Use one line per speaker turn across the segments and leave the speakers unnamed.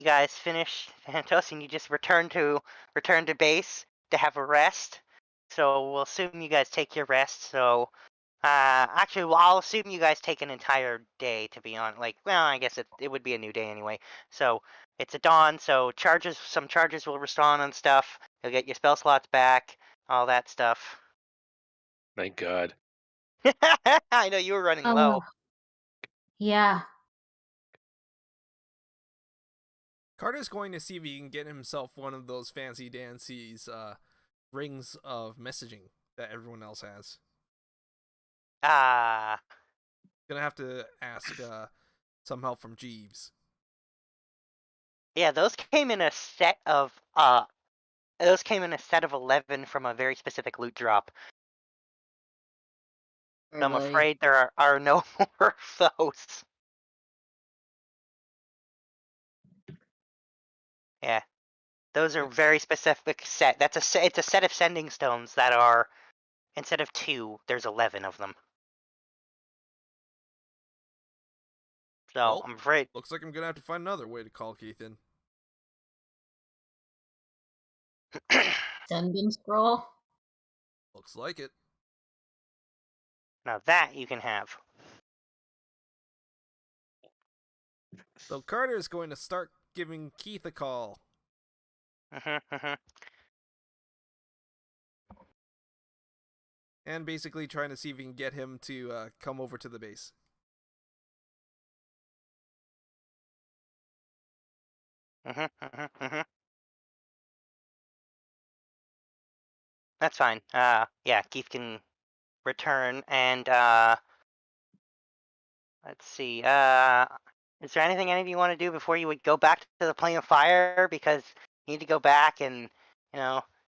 you guys finish Thanatos and you just return to base to have a rest. So we'll assume you guys take your rest. So actually, well, I'll assume you guys take an entire day to be on. Like, well, I guess it would be a new day anyway. So it's a dawn. So some charges will respawn and stuff. You'll get your spell slots back, all that stuff.
Thank God.
I know you were running
Oh,
low.
yeah.
Carter's going to see if he can get himself one of those fancy dancy's rings of messaging that everyone else has. Gonna have to ask some help from Jeeves.
Yeah, those came in a set of 11 from a very specific loot drop. So I'm afraid there are no more of those. Yeah. Those are very specific set. It's a set of sending stones that are, instead of 2, there's 11 of them. So
Well,
I'm afraid.
Looks like I'm gonna have to find another way to call Keith in.
Sending scroll.
Looks like it.
Now that you can have.
So Carter is going to start giving Keith a call. And basically trying to see if he can get him to come over to the base.
That's fine. Yeah, Keith can return and let's see. Is there anything any of you want to do before you would go back to the plane of fire? Because you need to go back and,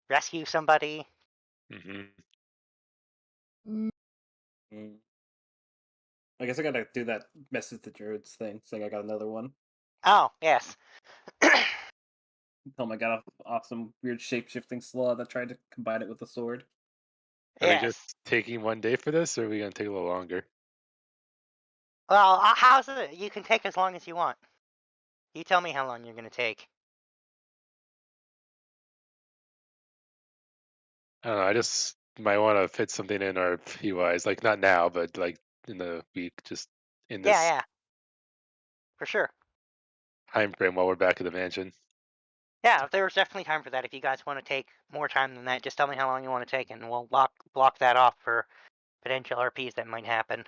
rescue somebody.
I guess I gotta do that message the druids thing, saying I got another one.
Oh, yes.
Tell them I got off some weird shape-shifting slaw that tried to combine it with a sword.
Are we
Yes.
just taking one day for this, or are we gonna take a little longer?
Well, how's it? You can take as long as you want. You tell me how long you're gonna take.
I don't know. I just might want to fit something in RP wise, like not now, but like in the week, just in this
Yeah, for sure.
time frame while we're back at the mansion.
Yeah, there's definitely time for that. If you guys want to take more time than that, just tell me how long you want to take, and we'll block that off for potential RPs that might happen.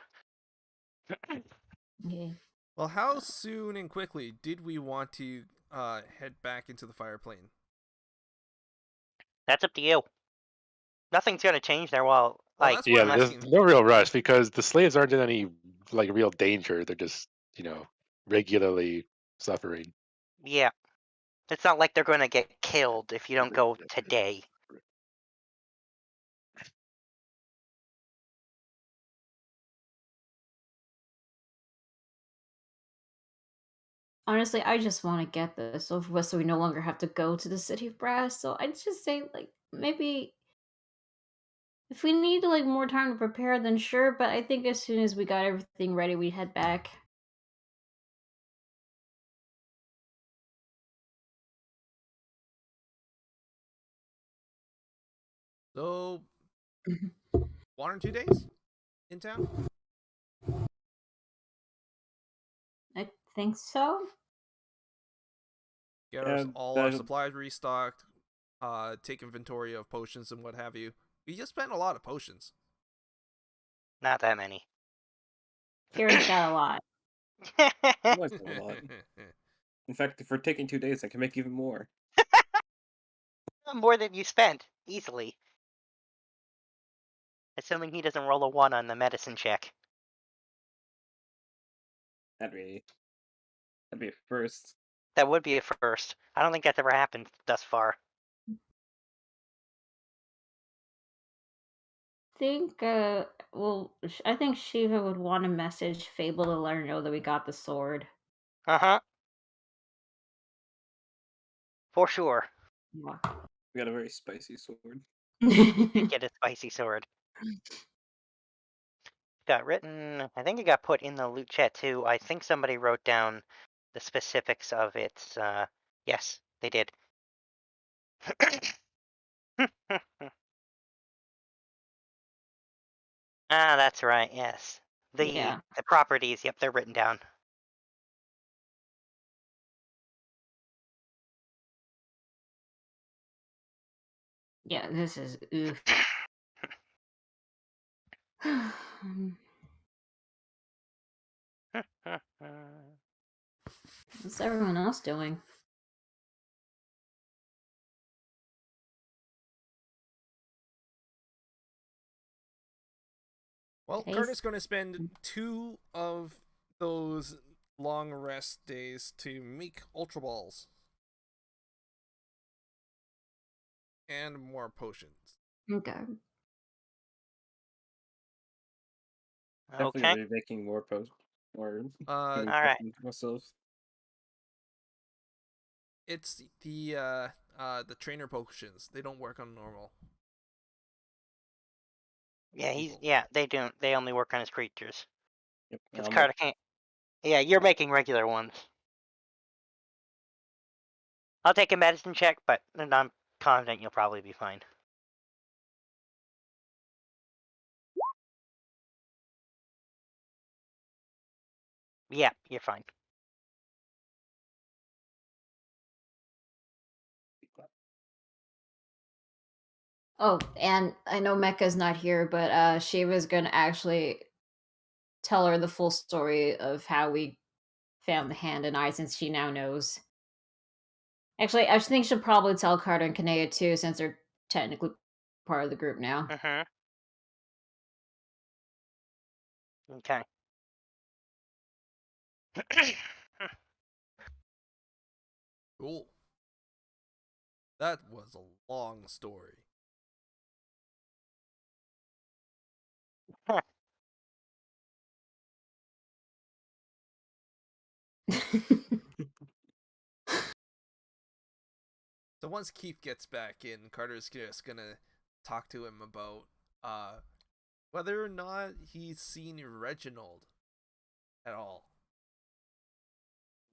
Okay.
Well, how soon and quickly did we want to head back into the fire plane?
That's up to you. Nothing's gonna change there. Well, like,
that's what I'm
there's
asking.
no real rush because the slaves aren't in any like real danger. They're just regularly suffering.
Yeah, it's not like they're gonna get killed if you don't go today.
Honestly, I just want to get this over with so we no longer have to go to the city of brass. So I'd just say, like, maybe if we need like more time to prepare, then sure. But I think as soon as we got everything ready, we head back.
So, 1 or 2 days in town?
I think so.
Get all our supplies restocked, take inventory of potions and what have you. We just spent a lot of potions.
Not that many.
Kieran's got a lot.
A lot. In fact, if we're taking 2 days, I can make even more.
More than you spent, easily. Assuming he doesn't roll a 1 on the medicine check.
That'd be a first.
That would be a first. I don't think that's ever happened thus far.
I think Shiva would want to message Fable to let her know that we got the sword.
For sure.
Yeah.
We got a very spicy sword.
Get a spicy sword. Got written. I think it got put in the loot chat too. I think somebody wrote down the specifics of its. Yes, they did. Ah, that's right. Yes,
Yeah.
the properties. Yep, they're written down.
Yeah, this is oof. What's everyone else doing?
Well,
Case?
Carter's going to spend 2 of those long rest days to make Ultra Balls. And more potions.
Okay.
Definitely
Okay.
be making more posts. Or
Uh,
Alright.
myself.
it's the trainer potions. They don't work on normal.
Yeah,
people.
they don't. They only work on his creatures.
Yep.
Because
I'll
Carter can't. Yeah, you're making regular ones. I'll take a medicine check, but I'm confident you'll probably be fine. Yeah, you're fine.
Oh, and I know Mecca's not here, but Shiva's gonna actually tell her the full story of how we found the hand and eye, since she now knows. Actually, I think she'll probably tell Carter and Kanea too, since they're technically part of the group now.
Mm-hmm. Okay.
Cool. That was a long story. So once Keith gets back in, Carter's just gonna talk to him about whether or not he's seen Reginald at all.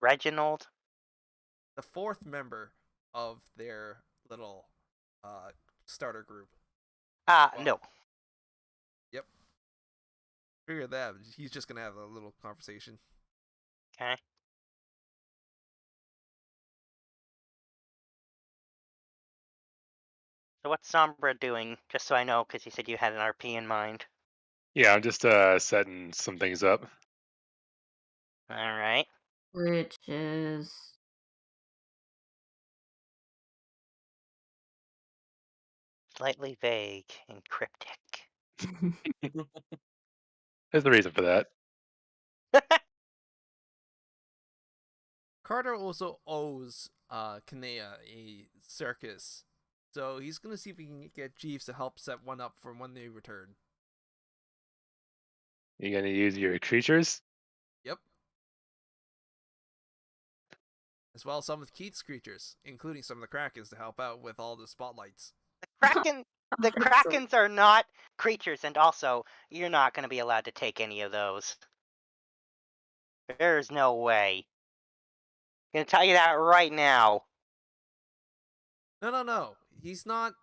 Reginald?
The 4th member of their little starter group.
No.
Yep. Figure that. He's just gonna have a little conversation.
Okay. So what's Sombra doing? Just so I know, because you said you had an RP in mind.
Yeah, I'm just setting some things up.
Alright.
Which is
Slightly vague and cryptic.
There's the reason for that.
Carter also owes Kanea a circus, so he's gonna see if he can get Jeeves to help set one up for when they return.
You gonna use your creatures?
Yep. As well as some of Keith's creatures, including some of the Krakens to help out with all the spotlights.
The Krakens are not creatures, and also, you're not going to be allowed to take any of those. There's no way. I'm going to tell you that right now.
No. He's not.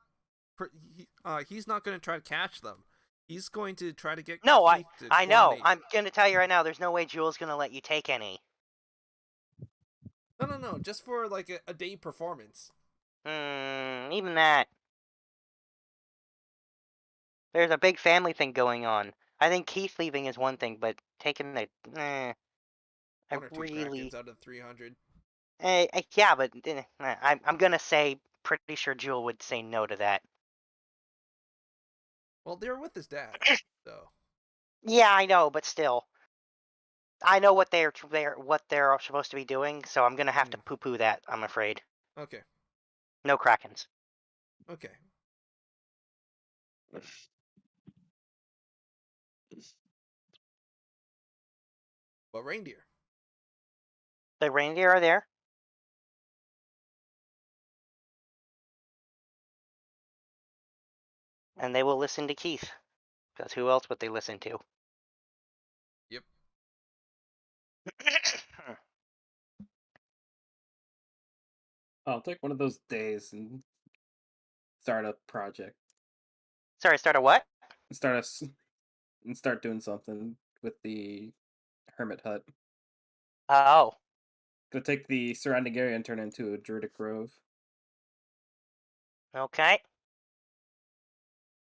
He's not going to try to catch them. He's going to try to get
No,
Keith to
I know.
coordinate.
I'm going to tell you right now, there's no way Jewel's going to let you take any.
No. Just for like a day performance.
Even that. There's a big family thing going on. I think Keith leaving is one thing, but taking the...
One or two
really...
Krakens out of 300.
Yeah, but I'm going to say pretty sure Jewel would say no to that.
Well, they're with his dad, so...
Yeah, I know, but still. I know what they're supposed to be doing, so I'm gonna have to poo-poo that, I'm afraid.
Okay.
No Krakens.
Okay. But reindeer.
The reindeer are there. And they will listen to Keith. Because who else would they listen to?
Yep.
I'll take one of those days and start a project.
Sorry, start a what?
Start doing something with the hermit hut.
Oh,
Gonna take the surrounding area and turn it into a druidic grove.
okay.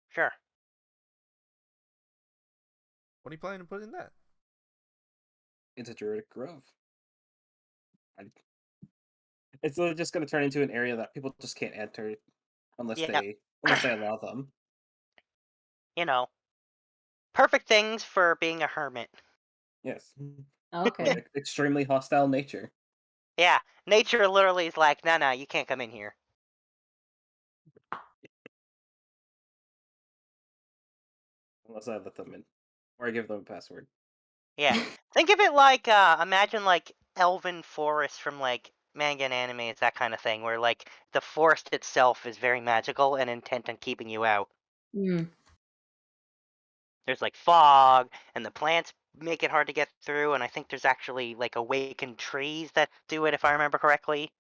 Sure.
What are you planning to put in that?
It's a druidic grove. It's just gonna turn into an area that people just can't enter unless
Yeah,
they allow them.
you know, perfect things for being a hermit.
Yes.
Okay.
Extremely hostile nature.
Yeah, nature literally is like, no, you can't come in here.
Unless I let them in. Or I give them a password.
Yeah, think of it like, imagine like elven forest from like manga and anime. It's that kind of thing where like the forest itself is very magical and intent on keeping you out.
Mm.
There's like fog, and the plants make it hard to get through. And I think there's actually like awakened trees that do it, if I remember correctly.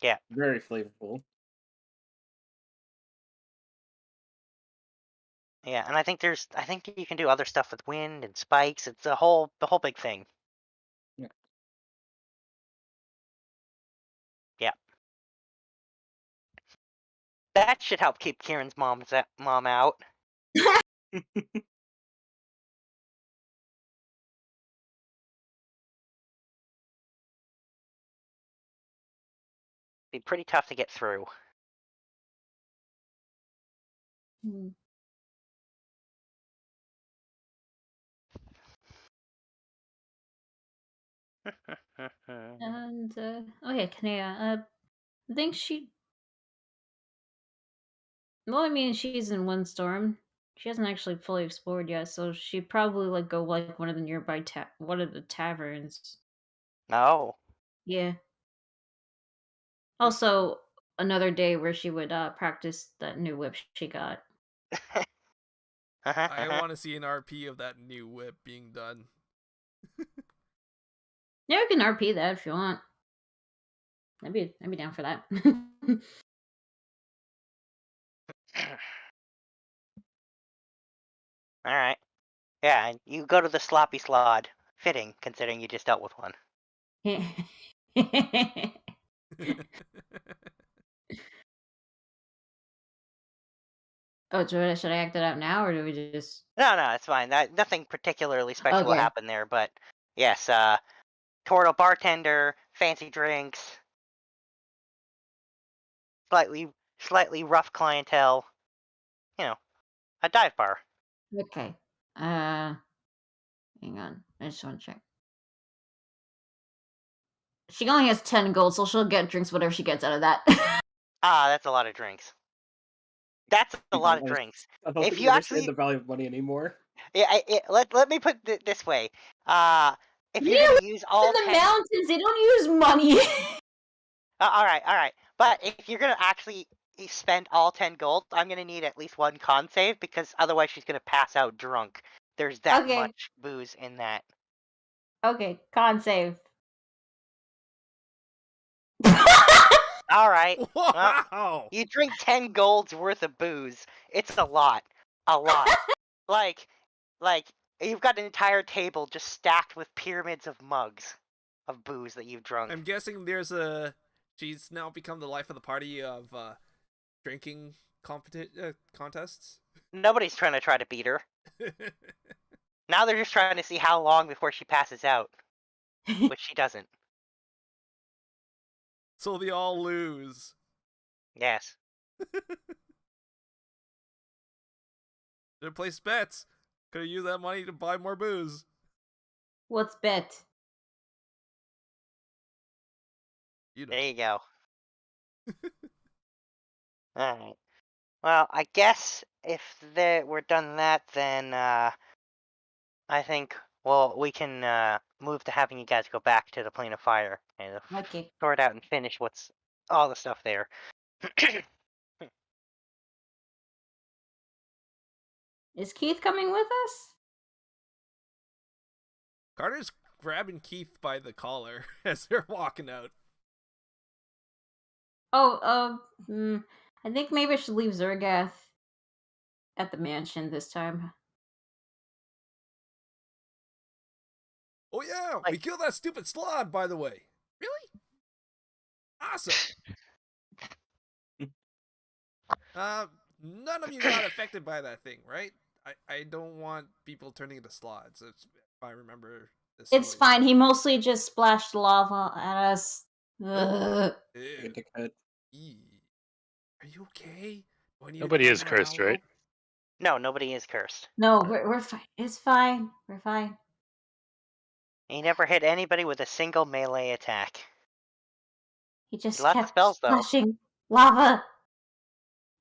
Yeah.
Very flavorful.
Yeah, and I think you can do other stuff with wind and spikes. It's the whole big thing.
Yeah.
Yeah. That should help keep Kieran's mom out. Be pretty tough to get through.
Mm. And okay, Kanea. I think she. Well, I mean, she's in Windstorm. She hasn't actually fully explored yet, so she'd probably like go like one of the nearby one of the taverns.
No.
Yeah. Also, another day where she would practice that new whip she got.
I want to see an RP of that new whip being done.
Yeah, we can RP that if you want. I'd be down for that.
All right. Yeah, and you go to the sloppy Slaad. Fitting, considering you just dealt with one.
Oh, should I act it out now, or do we just?
No, it's fine. Nothing particularly special will
Okay.
happen there, but yes, Tortle bartender, fancy drinks, slightly rough clientele. You know, a dive bar.
Okay. Hang on. I just want to check. She only has 10 gold, so she'll get drinks whatever she gets out of that.
That's a lot of drinks. That's a lot of
Honest,
drinks.
I don't
If
think
you
you understand
actually,
the value of money anymore.
yeah, let me put it this way. If you're
Yeah,
gonna use all
in the
10,
mountains, they don't use money.
all right. But if you're gonna actually spend all 10 gold, I'm gonna need at least one con save because otherwise she's gonna pass out drunk. There's that
Okay.
much booze in that.
Okay, con save.
All right. Well,
Wow!
you drink 10 gold's worth of booze. It's a lot. like you've got an entire table just stacked with pyramids of mugs of booze that you've drunk.
I'm guessing she's now become the life of the party of drinking contests.
Nobody's trying to beat her. Now they're just trying to see how long before she passes out, which she doesn't.
So they all lose.
Yes.
Should place bets. Could have used that money to buy more booze.
What's bet?
You know.
There you go. Alright. Well, I guess if we're done that, then I think, well, we can move to having you guys go back to the plane of fire and
Okay.
sort out and finish what's all the stuff there.
Is Keith coming with us?
Carter's grabbing Keith by the collar as they're walking out.
Oh, I think maybe I should leave Zergath at the mansion this time.
Oh yeah, we killed that stupid Slaad, by the way. Really? Awesome. None of you got affected by that thing, right? I don't want people turning into Slaads, if I remember this.
It's fine. He mostly just splashed lava at us. Ugh.
Ew.
Dickhead.
Eee. Are you okay? Do I need
Nobody
to
is cursed, right?
No, nobody is cursed.
No, we're fine. It's fine. We're fine.
He never hit anybody with a single melee attack.
He just
Lots of
kept
spells, though.
splashing lava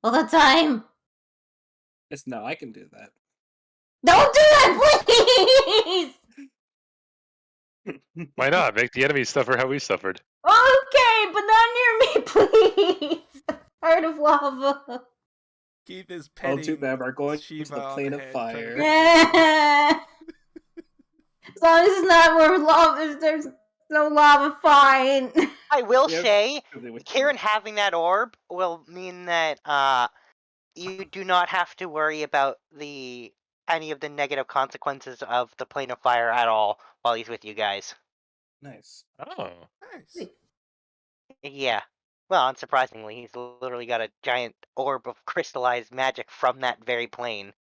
all the time.
Yes, no, I can do that.
Don't do that, please.
Why not? Make the enemies suffer how we suffered.
Okay, but not near me, please. I'm tired of lava.
Keith is
All
petting
too bad we're going to
Shiva
the
on
plane
the
of
head, trying to
fire.
get
Yeah. As long as it's not where lava, if there's no lava, fine.
I will
Yeah,
say,
really with
Kieran
you.
having that orb will mean that you do not have to worry about any of the negative consequences of the plane of fire at all while he's with you guys.
Nice.
Oh.
Nice.
Yeah. Well, unsurprisingly, he's literally got a giant orb of crystallized magic from that very plane.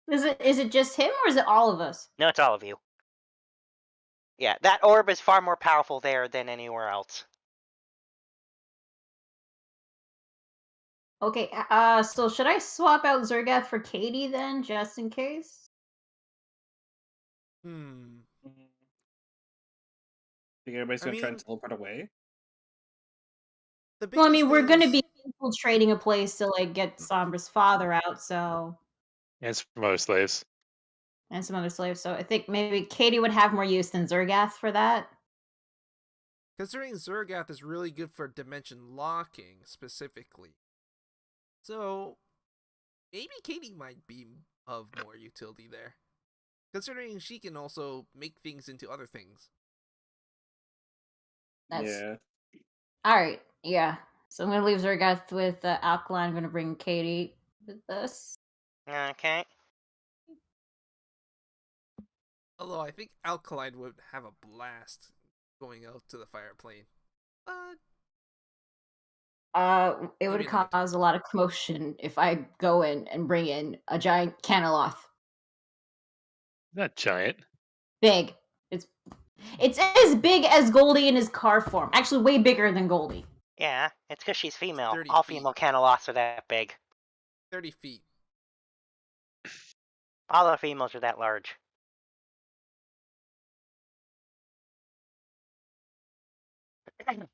Is it just him or is it all of us?
No, it's all of you. Yeah, that orb is far more powerful there than anywhere else.
Okay, so should I swap out Zergath for Katie then, just in case?
Hmm.
Think everybody's
I
gonna try
mean-
and teleport away?
The
Well, I
biggest
mean, we're
thing
gonna
is-
be infiltrating a place to like get Sombra's father out, so
And some other slaves.
and some other slaves. So I think maybe Katie would have more use than Zergath for that.
Considering Zergath is really good for dimension locking, specifically. So, maybe Katie might be of more utility there. Considering she can also make things into other things.
That's
Yeah.
all right. Yeah. So I'm gonna leave Zergath with Alkaline. I'm gonna bring Katie with us.
Okay.
Although I think Alkaline would have a blast going out to the fire plane. But
It would
Maybe another
cause a lot of commotion if I go in and bring in a giant Caneloth.
Not giant.
Big. It's as big as Goldie in his car form. Actually, way bigger than Goldie.
Yeah, it's because she's female.
30
All
feet.
female Caneloths are that big.
30 feet.
All the females are that large.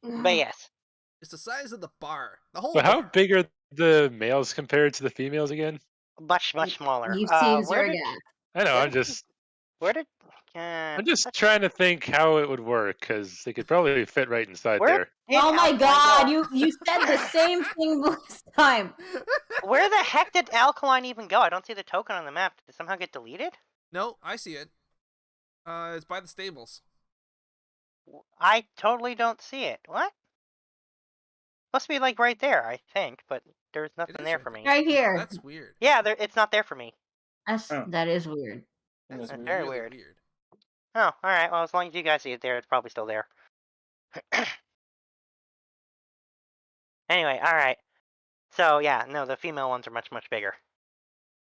But yes.
It's the size of the bar. The whole
But how
bar.
big are the males compared to the females again?
Much smaller.
You've seen
where did
Zergath.
I know.
where did
I'm just trying to think how it would work because they could probably fit right inside
where
there.
did
Oh my
Alkaline
god,
go?
you said the same thing last time.
Where the heck did Alkaline even go? I don't see the token on the map. Did it somehow get deleted?
No, I see it. It's by the stables.
I totally don't see it. What? Must be like right there, I think, but there's nothing
is
there
right
for
there.
me.
Right here.
That's weird.
Yeah, it's not there for me.
Oh.
That is weird.
That's
That's
very
really
weird. Oh, alright. Well, as long as you guys see it there, it's probably still there. Anyway, alright. So, yeah, no, the female ones are much bigger.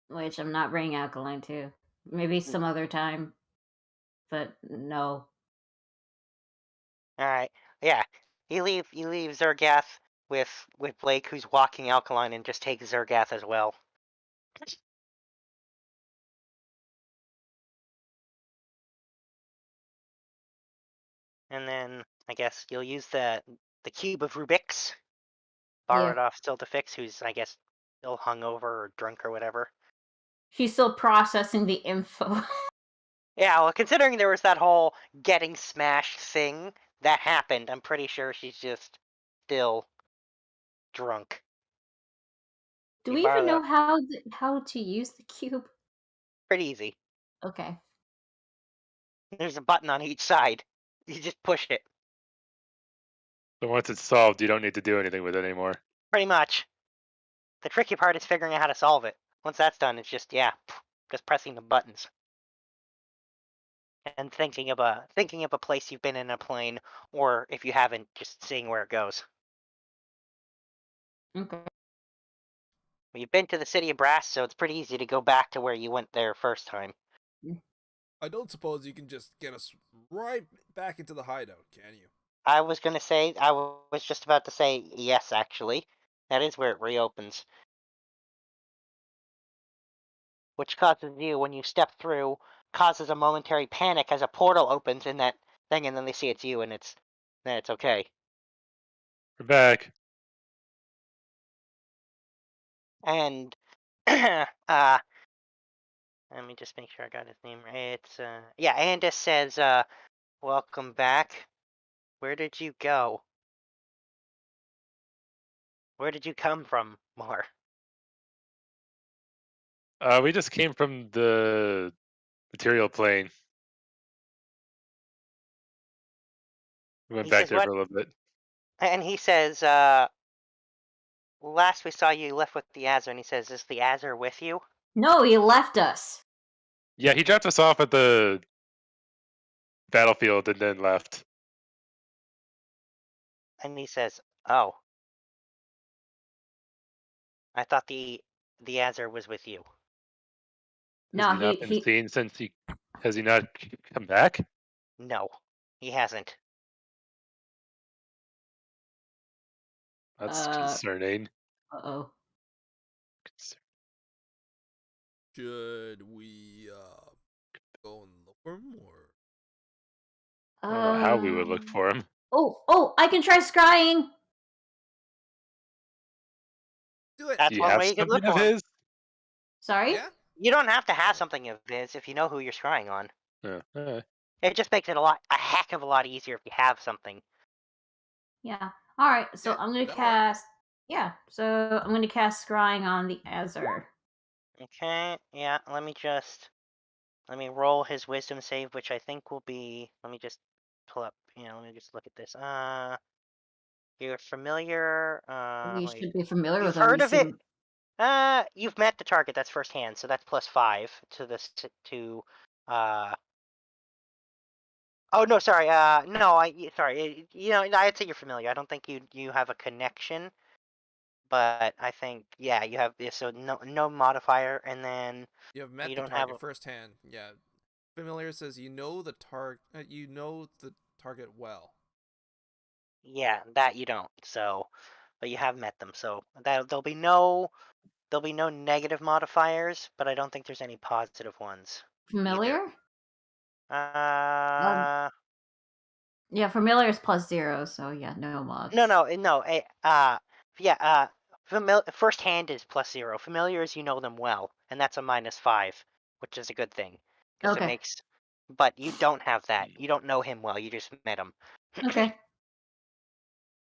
Which I'm not bringing Alkaline to. Maybe some other time. But no.
Alright. Yeah. You leave Zergath with Blake, who's walking Alkaline, and just take Zergath as well. And then I guess you'll use the cube of Rubik's. Borrow it off Still to Fix, who's I guess still hungover or drunk or whatever.
She's still processing the info.
Yeah, well, considering there was that whole getting smashed thing that happened, I'm pretty sure she's just still drunk.
Do
You
we
borrow
even know
that-
how to use the cube?
Pretty easy.
Okay.
There's a button on each side. You just push it.
But once it's solved, you don't need to do anything with it anymore.
Pretty much. The tricky part is figuring out how to solve it. Once that's done, it's just just pressing the buttons and thinking of a place you've been in a plane, or if you haven't, just seeing where it goes.
Okay.
Well, you've been to the city of Brass, so it's pretty easy to go back to where you went there first time.
I don't suppose you can just get us right back into the hideout, can you?
I was just about to say yes, actually. That is where it reopens. Which causes you, when you step through, causes a momentary panic as a portal opens in that thing, and then they see it's you, and then it's okay.
We're back.
And let me just make sure I got his name right. It's Andis says, welcome back. Where did you go? Where did you come from, Mar?
We just came from the material plane. We went
He
back
says
there
what?
for a little bit.
And he says, last we saw you left with the Azure, and he says, is the Azure with you?
No, he left us.
Yeah, he dropped us off at the battlefield and then left.
And he says, oh. I thought the Azure was with you.
No,
Has he not been
he
seen since he? Has he not come back?
No, he hasn't.
That's concerning.
Uh-oh.
Should we go and look for him, or
I don't know how we would look for him.
Oh, I can try scrying.
do it?
That's
Do you
one
have
way you could
something
look
of
for him.
his?
Sorry?
Yeah.
You don't have to have something of his if you know who you're scrying on. It just makes it a heck of a lot easier if you have something.
Yeah. Alright, so
Yeah,
I'm gonna
that'll work.
cast so I'm gonna cast scrying on the Azure.
Okay, yeah, let me roll his wisdom save, which I think will be, let me just pull up, let me just look at this. You're familiar,
We
wait.
should be familiar
You've
with him.
heard
We've
of it?
seen-
You've met the target, that's firsthand, so that's +5 to this, oh, no, sorry, no, sorry, I'd say you're familiar. I don't think you have a connection, but I think, yeah, you have, so no modifier, and then
You have met
you
the
don't
target
have,
firsthand. Yeah. Familiar says you know the target well.
yeah, that you don't, so, but you have met them, so there'll be no negative modifiers, but I don't think there's any positive ones.
Familiar?
Uh,
Yeah, familiar is +0, so yeah, no mods.
no, yeah, firsthand is +0. Familiar is you know them well, and that's a -5, which is a good thing, because it
Okay.
makes, but you don't have that. You don't know him well, you just met him.
Okay.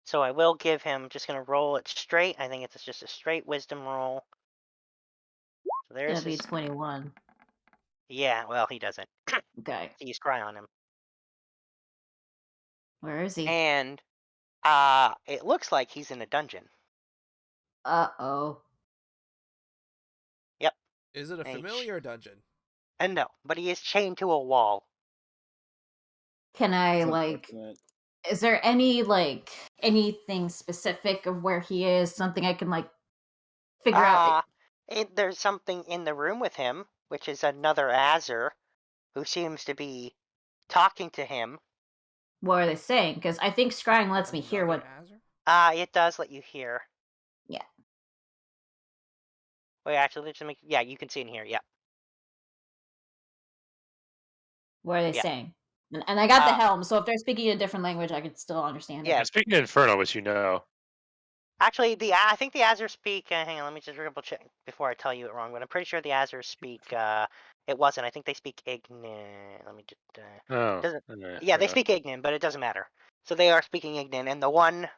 So I will give him, just gonna roll it straight. I think it's just a straight wisdom roll. So there's
That'd be
his,
21.
yeah, well, he doesn't.
Okay.
He's cry on him.
Where is he?
And it looks like he's in a dungeon.
Uh-oh.
Yep.
Is it a familiar dungeon?
And no, but he is chained to a wall.
Can I,
It's
like...
unfortunate.
Is there any, like, anything specific of where he is? Something I can, like, figure out?
There's something in the room with him, which is another Azure, who seems to be talking to him.
What are they saying? Because I think scrying lets me hear what...
Azure?
It does let you hear.
Yeah.
Wait, actually, let's make, yeah, you can see in here, yeah.
What are they
Yeah.
saying? And I got the helm, so if they're speaking a different language, I could still understand
Yeah.
it.
They're speaking Infernal, which you know.
Actually, I think the Azure speak, hang on, let me just double check before I tell you it wrong, but I'm pretty sure the Azure speak, it wasn't. I think they speak Ignan. Let me just, doesn't, yeah, they speak Ignan, but it doesn't matter. So they are speaking Ignan, and the one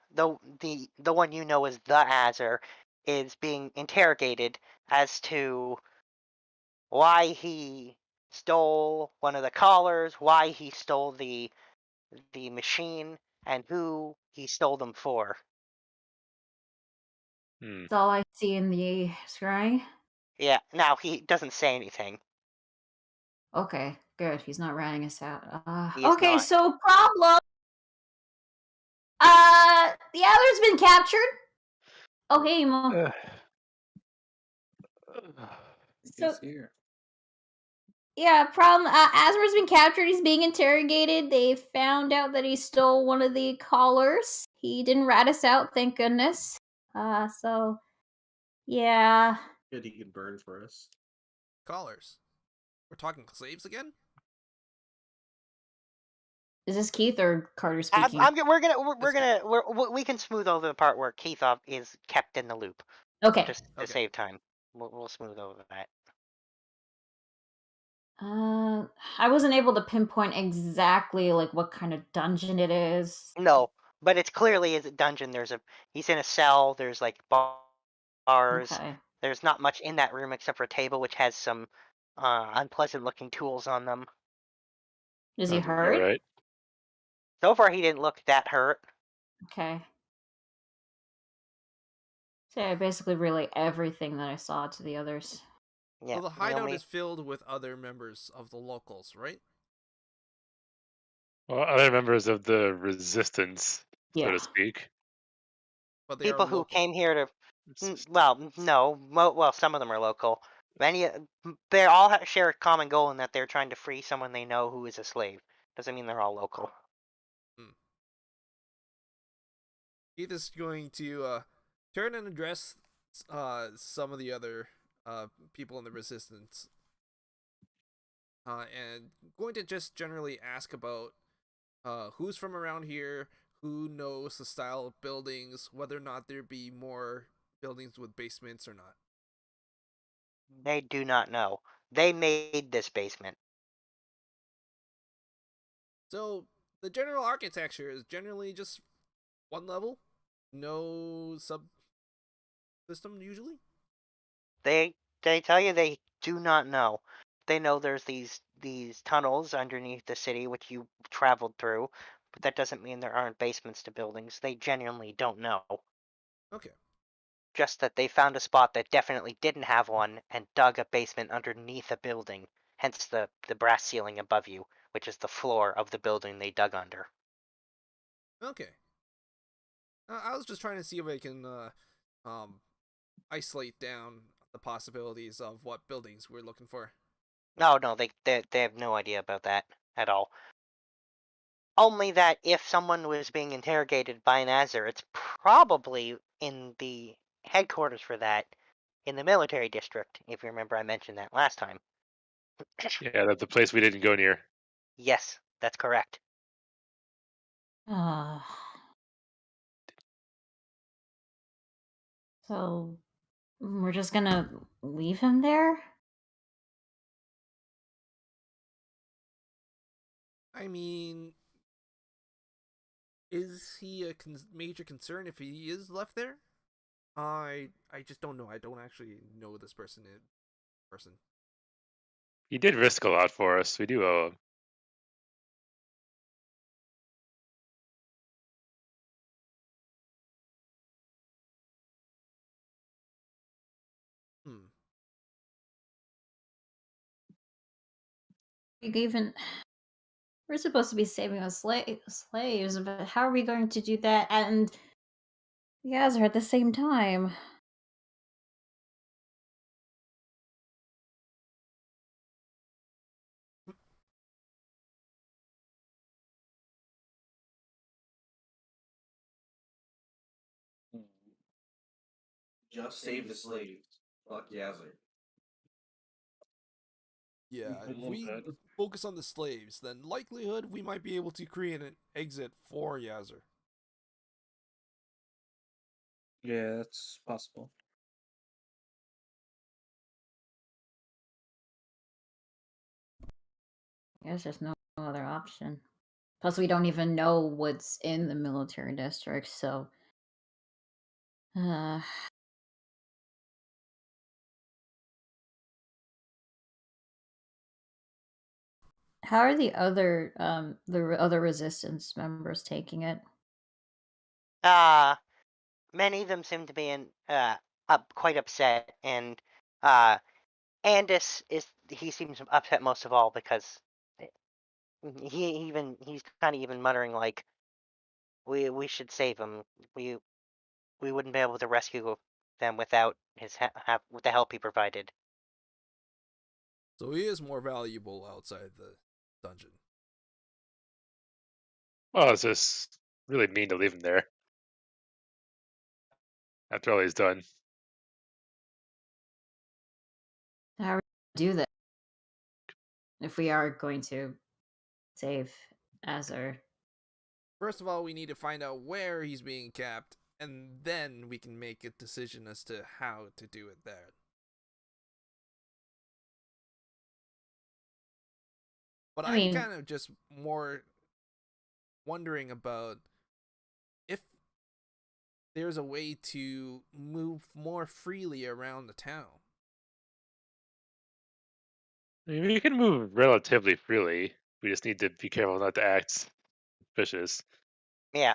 you know as the Azure is being interrogated as to why he stole one of the collars, why he stole the machine, and who he stole them for.
That's all I see in the scrying.
Yeah, now he doesn't say anything.
Okay, good. He's not ratting us out.
He is
Okay,
not.
so problem. The other's been captured. Oh, hey, Mo. So
He's here.
yeah, problem. Asmer's been captured. He's being interrogated. They found out that he stole one of the collars. He didn't rat us out, thank goodness. So yeah.
Good, he could burn for us.
Collars. We're talking slaves again?
Is this Keith or Carter speaking?
We can smooth over the part where Keith is kept in the loop.
Okay.
Just to save time. We'll smooth over that.
I wasn't able to pinpoint exactly like what kind of dungeon it is.
No, but it's clearly a dungeon. He's in a cell. There's like bars.
Okay.
There's not much in that room except for a table which has some unpleasant-looking tools on them.
Is he hurt?
Right.
So far, he didn't look that hurt.
Okay. So I basically relay everything that I saw to the others.
Yeah.
So the hideout is filled with other members of the locals, right?
Well, other members of the resistance, so
Yeah.
to speak.
But they
People
are
who
local.
came here to, well, some of them are local. They all share a common goal in that they're trying to free someone they know who is a slave. Doesn't mean they're all local.
Keith is going to turn and address some of the other people in the resistance, and going to just generally ask about who's from around here, who knows the style of buildings, whether or not there be more buildings with basements or not.
They do not know. They made this basement.
So the general architecture is generally just one level, no subsystem usually.
They tell you they do not know. They know there's these tunnels underneath the city which you traveled through, but that doesn't mean there aren't basements to buildings. They genuinely don't know.
Okay.
Just that they found a spot that definitely didn't have one and dug a basement underneath a building, hence the brass ceiling above you, which is the floor of the building they dug under.
Okay. I was just trying to see if I can isolate down the possibilities of what buildings we're looking for.
No, they have no idea about that at all. Only that if someone was being interrogated by Nazar, it's probably in the headquarters for that in the military district, if you remember I mentioned that last time.
Yeah, that's the place we didn't go near.
Yes, that's correct.
So we're just gonna leave him there?
I mean, is he a major concern if he is left there? I just don't know. I don't actually know this person in person.
He did risk a lot for us. We do owe him.
We're supposed to be saving us slaves, but how are we going to do that and you guys are at the same time?
Just save the slaves. Fuck Yazzer.
Yeah, if we focus on the slaves, then likelihood we might be able to create an exit for Yazzer.
Yeah, that's possible.
I guess there's no other option. Plus, we don't even know what's in the military district, so. How are the other resistance members taking it?
Many of them seem to be quite upset, and Andis he seems upset most of all because he's kind of even muttering like we should save him. We wouldn't be able to rescue them without with the help he provided.
So he is more valuable outside the dungeon.
Well, it's just really mean to leave him there after all he's done.
How are we gonna do that if we are going to save Azur?
First of all, we need to find out where he's being kept, and then we can make a decision as to how to do it there. But
I
I'm
mean-
kind of just more wondering about if there's a way to move more freely around the town.
I mean, we can move relatively freely. We just need to be careful not to act suspicious.
Yeah.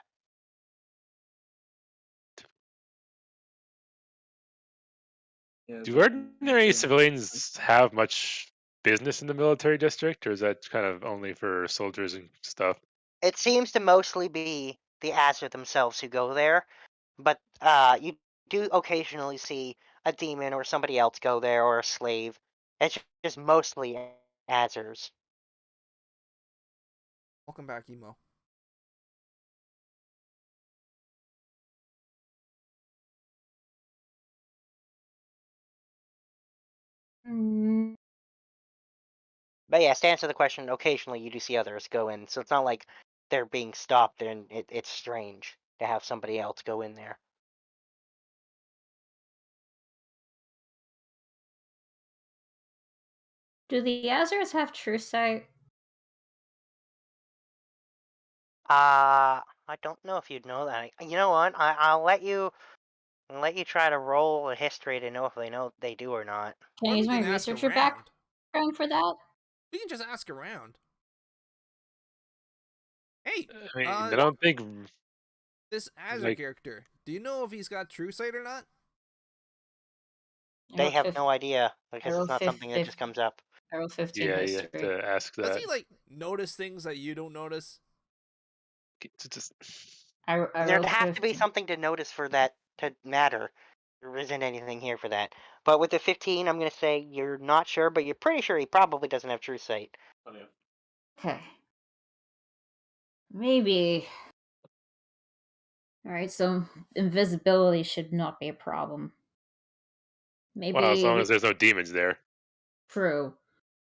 Yeah,
Do ordinary civilians have much business in the military district, or is that kind of only for soldiers and stuff?
It seems to mostly be the Azur themselves who go there, but you do occasionally see a demon or somebody else go there, or a slave. It's just mostly Azurs.
Welcome back, Emo.
Mm,
But yes, to answer the question, occasionally you do see others go in, so it's not like they're being stopped, and it's strange to have somebody else go in there.
Do the Azurs have true sight?
I don't know if you'd know that. You know what? I'll let you try to roll a history to know if they do or not.
Can I
Or
use
we
my
can ask
researcher
around.
background for that?
We can just ask around. Hey,
I mean, I don't think
this Azur
like-
character, do you know if he's got true sight or not?
I
They
rolled
have
50
no idea because
rolled
it's not something that
50
just comes up.
I rolled 15
yeah, you
history.
have to ask
Does
that.
he like notice things that you don't notice?
Just
I
There'd
rolled
have to be
15.
something to notice for that to matter. There isn't anything here for that. But with the 15, I'm going to say you're not sure, but you're pretty sure he probably doesn't have true sight.
Oh, yeah.
Okay. Maybe. Alright, so invisibility should not be a problem. Maybe.
well, as long as there's no demons there,
True.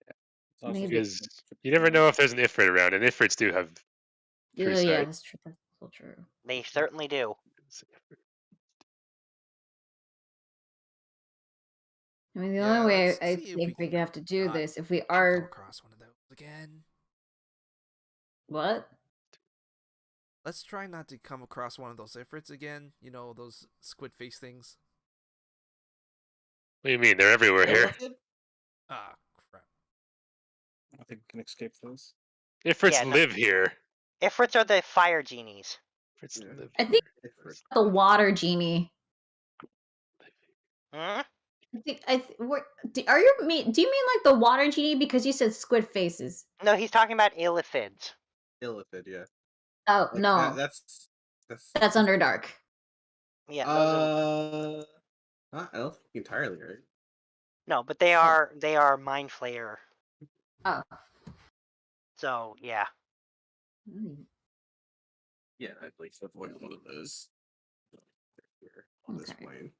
As long as
Maybe.
there's
because you never know if there's an Ifrit around, and Ifrits do have true
Yeah,
sight.
that's true. That's so true.
They certainly do.
I mean, the
Yeah,
only way
let's
I
see if
think
we
we
can
have to do
not
this if we
come
are.
across one of those again.
What?
Let's try not to come across one of those Ifrits again. You know, those squid face things.
What do you mean? They're everywhere here.
Ah, crap.
I think we can escape those.
Ifrits
Yeah, no.
live here.
Ifrits are the fire genies.
Ifrits
Yeah.
live
I think
here.
the water genie.
Hmm?
Are you mean? Do you mean like the water genie because you said squid faces?
No, he's talking about illithids.
Illithid, yeah.
Oh
Like,
no, that's Underdark.
Yeah, those are,
I don't think entirely right.
no, but they are mind flayer.
Oh.
So yeah.
Yeah, I'd like to avoid one of those. Here on this
Okay.
plane.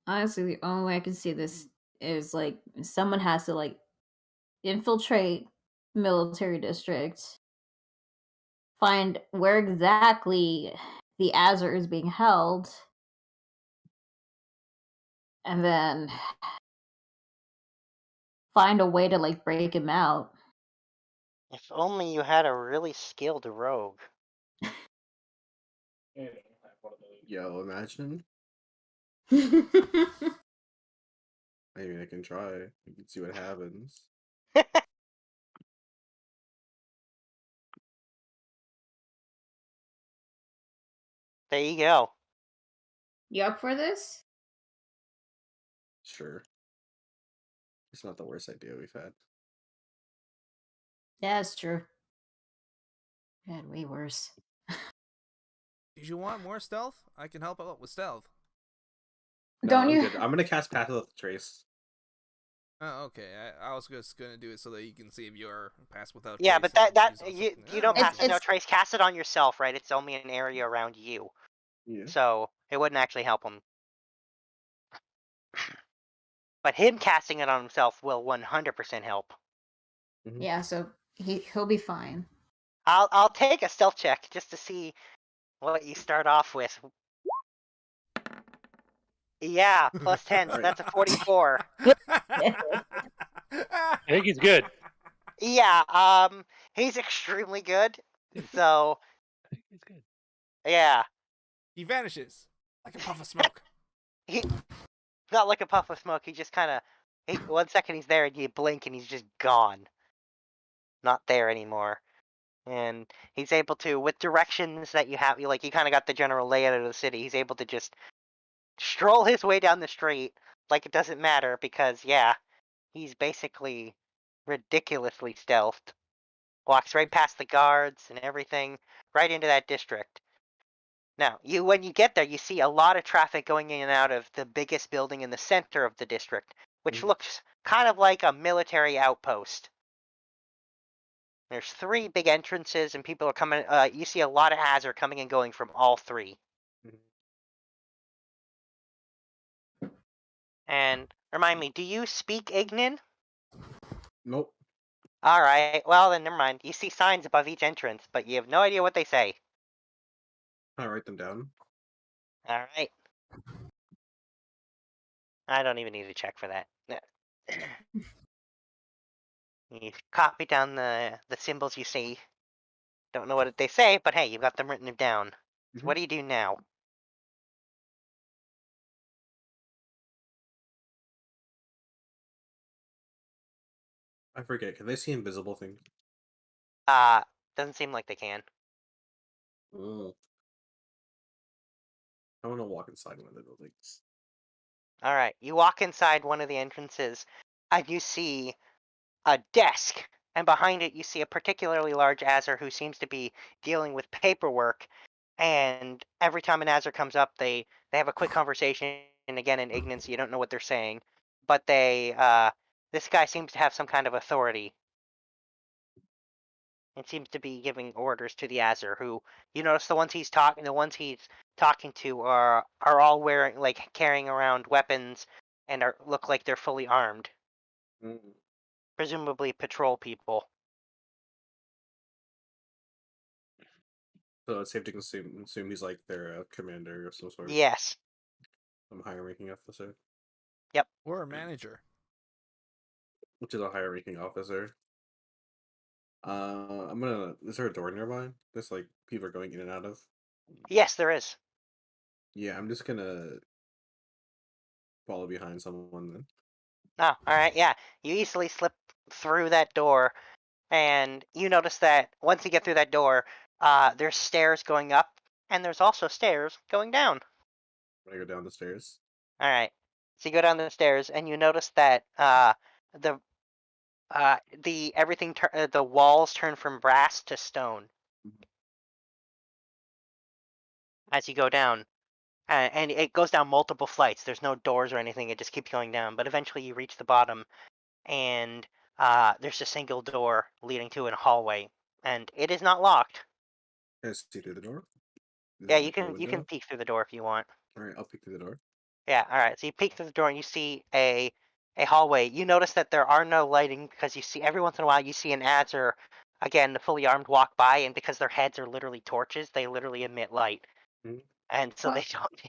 Honestly, the only way I can see this is like someone has to like infiltrate military district, find where exactly the Azur is being held, and then find a way to like break him out.
If only you had a really skilled rogue.
Yo, imagine. Maybe I can try. We can see what happens.
There you go.
You up for this?
Sure. It's not the worst idea we've had.
Yeah, that's true. We had way worse.
Did you want more stealth? I can help out with stealth.
No,
Don't
I'm
you?
good. I'm gonna cast Path of Trace.
Oh, okay. I was just gonna do it so that you can see if you're pass without.
Yeah,
trace
but
and
that
use on
you
something.
don't
It's-
pass no
it's-
trace. Cast it on yourself, right? It's only an area around you,
Yeah.
so it wouldn't actually help him. But him casting it on himself will 100% help.
Yeah, so he'll be fine.
I'll take a stealth check just to see what you start off with. Yeah, plus 10, so that's a 44.
I think he's good.
Yeah, he's extremely good. So,
I think he's good.
yeah.
He vanishes like a puff of smoke.
He not like a puff of smoke, he just kinda 1 second he's there and you blink and he's just gone. Not there anymore. And he's able to, with directions that you have, you kind of got the general layout of the city, he's able to just stroll his way down the street like it doesn't matter because, yeah, he's basically ridiculously stealthed. Walks right past the guards and everything, right into that district. Now, when you get there, you see a lot of traffic going in and out of the biggest building in the center of the district, which looks kind of like a military outpost. There's 3 big entrances, and people are coming. You see a lot of Azure coming and going from all 3. And remind me, do you speak Ignan?
Nope.
All right. Well, then never mind. You see signs above each entrance, but you have no idea what they say.
I write them down.
All right. I don't even need to check for that. You copy down the symbols you see. Don't know what they say, but hey, you've got them written down. So what do you do now?
I forget. Can they see invisible things?
Doesn't seem like they can.
Oh. I want to walk inside one of the buildings.
All right. You walk inside one of the entrances, and you see a desk, and behind it you see a particularly large Azure who seems to be dealing with paperwork. And every time an Azure comes up, they have a quick conversation, and again in Ignorance, you don't know what they're saying, but this guy seems to have some kind of authority. It seems to be giving orders to the Azure, who you notice the ones he's talking to are all wearing, like, carrying around weapons and look like they're fully armed. Presumably patrol people.
So it's safe to assume he's like their commander of some sort.
Yes.
Some higher ranking officer.
Yep.
Or a manager.
Which is a higher ranking officer. Is there a door nearby? There's like people are going in and out of.
Yes, there is.
Yeah, I'm just gonna follow behind someone then.
Oh, alright, yeah. You easily slip through that door, and you notice that once you get through that door, there's stairs going up, and there's also stairs going down.
I'm gonna go down the stairs.
Alright. So you go down the stairs, and you notice that the walls turn from brass to stone as you go down. And it goes down multiple flights. There's no doors or anything. It just keeps going down. But eventually you reach the bottom, and there's a single door leading to a hallway, and it is not locked.
Can I see through the door?
Yeah, you can peek through the door if you want.
Alright, I'll peek through the door.
Yeah, alright. So you peek through the door and you see a hallway. You notice that there are no lighting because you see every once in a while you see an Azure, again, fully armed, walk by, and because their heads are literally torches, they literally emit light. And so they don't.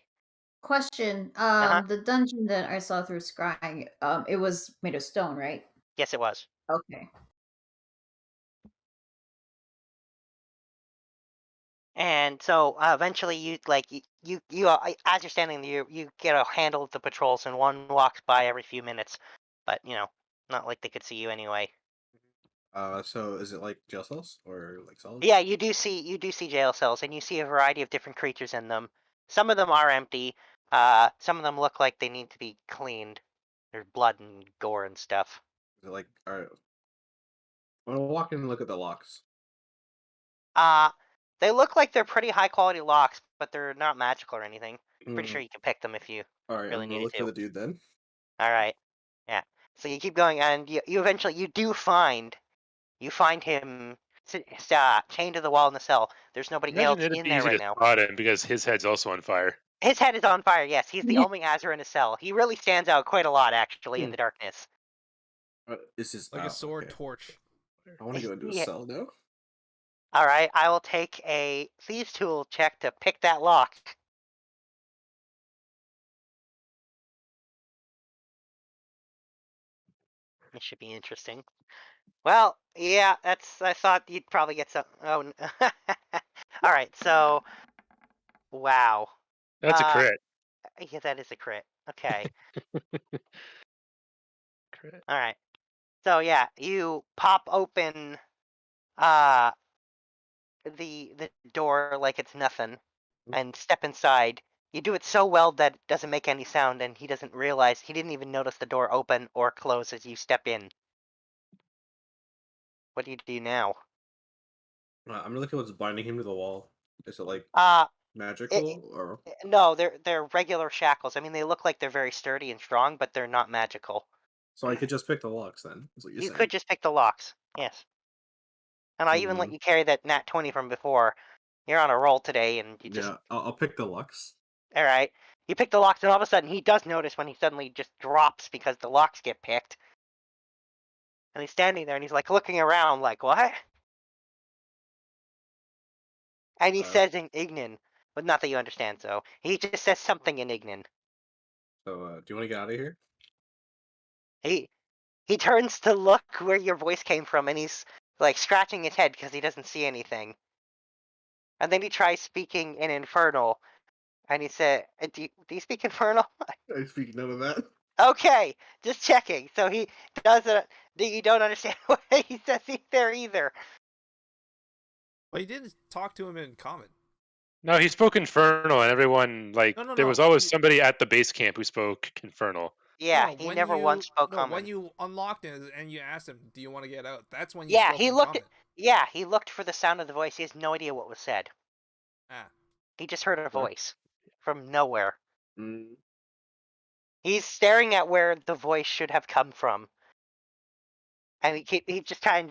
Question. The dungeon that I saw through scrying, it was made of stone, right?
Yes, it was.
Okay.
And so eventually you as you're standing there, you get a handle of the patrols, and one walks by every few minutes, but not like they could see you anyway.
So is it like jail cells or like solid?
Yeah, you do see jail cells, and you see a variety of different creatures in them. Some of them are empty. Some of them look like they need to be cleaned. There's blood and gore and stuff.
Is it like alright? I'm gonna walk in and look at the locks.
They look like they're pretty high quality locks, but they're not magical or anything. Pretty sure you can pick them if you
Alright,
really
I'm gonna
needed
look for
to.
the dude then.
All right, yeah. So you keep going, and you eventually do find him chained to the wall in the cell. There's nobody
Imagine
else
it'd
in
be
there
easy
right
to
now.
spot him because his head's also on fire.
His head is on fire. Yes, he's the
Yeah.
only Azure in a cell. He really stands out quite a lot, actually, in
Hmm.
the darkness.
This is
Like a sword
okay.
torch.
I want to go into a
Yeah.
cell now.
All right, I will take a thieves' tool check to pick that lock. It should be interesting. Well, yeah, I thought you'd probably get some. Oh, all right. So, wow.
That's a crit.
Yeah, that is a crit. Okay.
Crit.
All right. So yeah, you pop open uh the door like it's nothing and step inside. You do it so well that it doesn't make any sound, and he doesn't realize, he didn't even notice the door open or close as you step in. What do you do now?
I'm gonna look at what's binding him to the wall. Is it like
Uh
magical or?
no, they're regular shackles. I mean, they look like they're very sturdy and strong, but they're not magical.
So I could just pick the locks then. Is what you're
You
saying?
could just pick the locks. Yes. And I'll even let you carry that nat 20 from before. You're on a roll today, and you just
Yeah, I'll pick the locks.
all right. You pick the locks, and all of a sudden he does notice when he suddenly just drops because the locks get picked. And he's standing there, and he's like looking around, like what? And he says in Ignan, but not that you understand. So he just says something in Ignan.
So do you want to get out of here?
He turns to look where your voice came from, and he's like scratching his head because he doesn't see anything. And then he tries speaking in Infernal, and he said, "Do you speak Infernal?"
I speak none of that.
Okay, just checking. So he doesn't. You don't understand what he says either.
Well, you didn't talk to him in common.
No, he spoke Infernal, and everyone there was always somebody at the base camp who spoke Infernal.
Yeah,
No,
he
when
never
you,
once spoke
no,
common.
when you unlocked it and you asked him, "Do you want to get out?" That's when you
Yeah,
spoke
he
in
looked.
common.
Yeah, he looked for the sound of the voice. He has no idea what was said.
Ah.
He just heard a
Sure.
voice from nowhere.
Mm.
He's staring at where the voice should have come from, and he's trying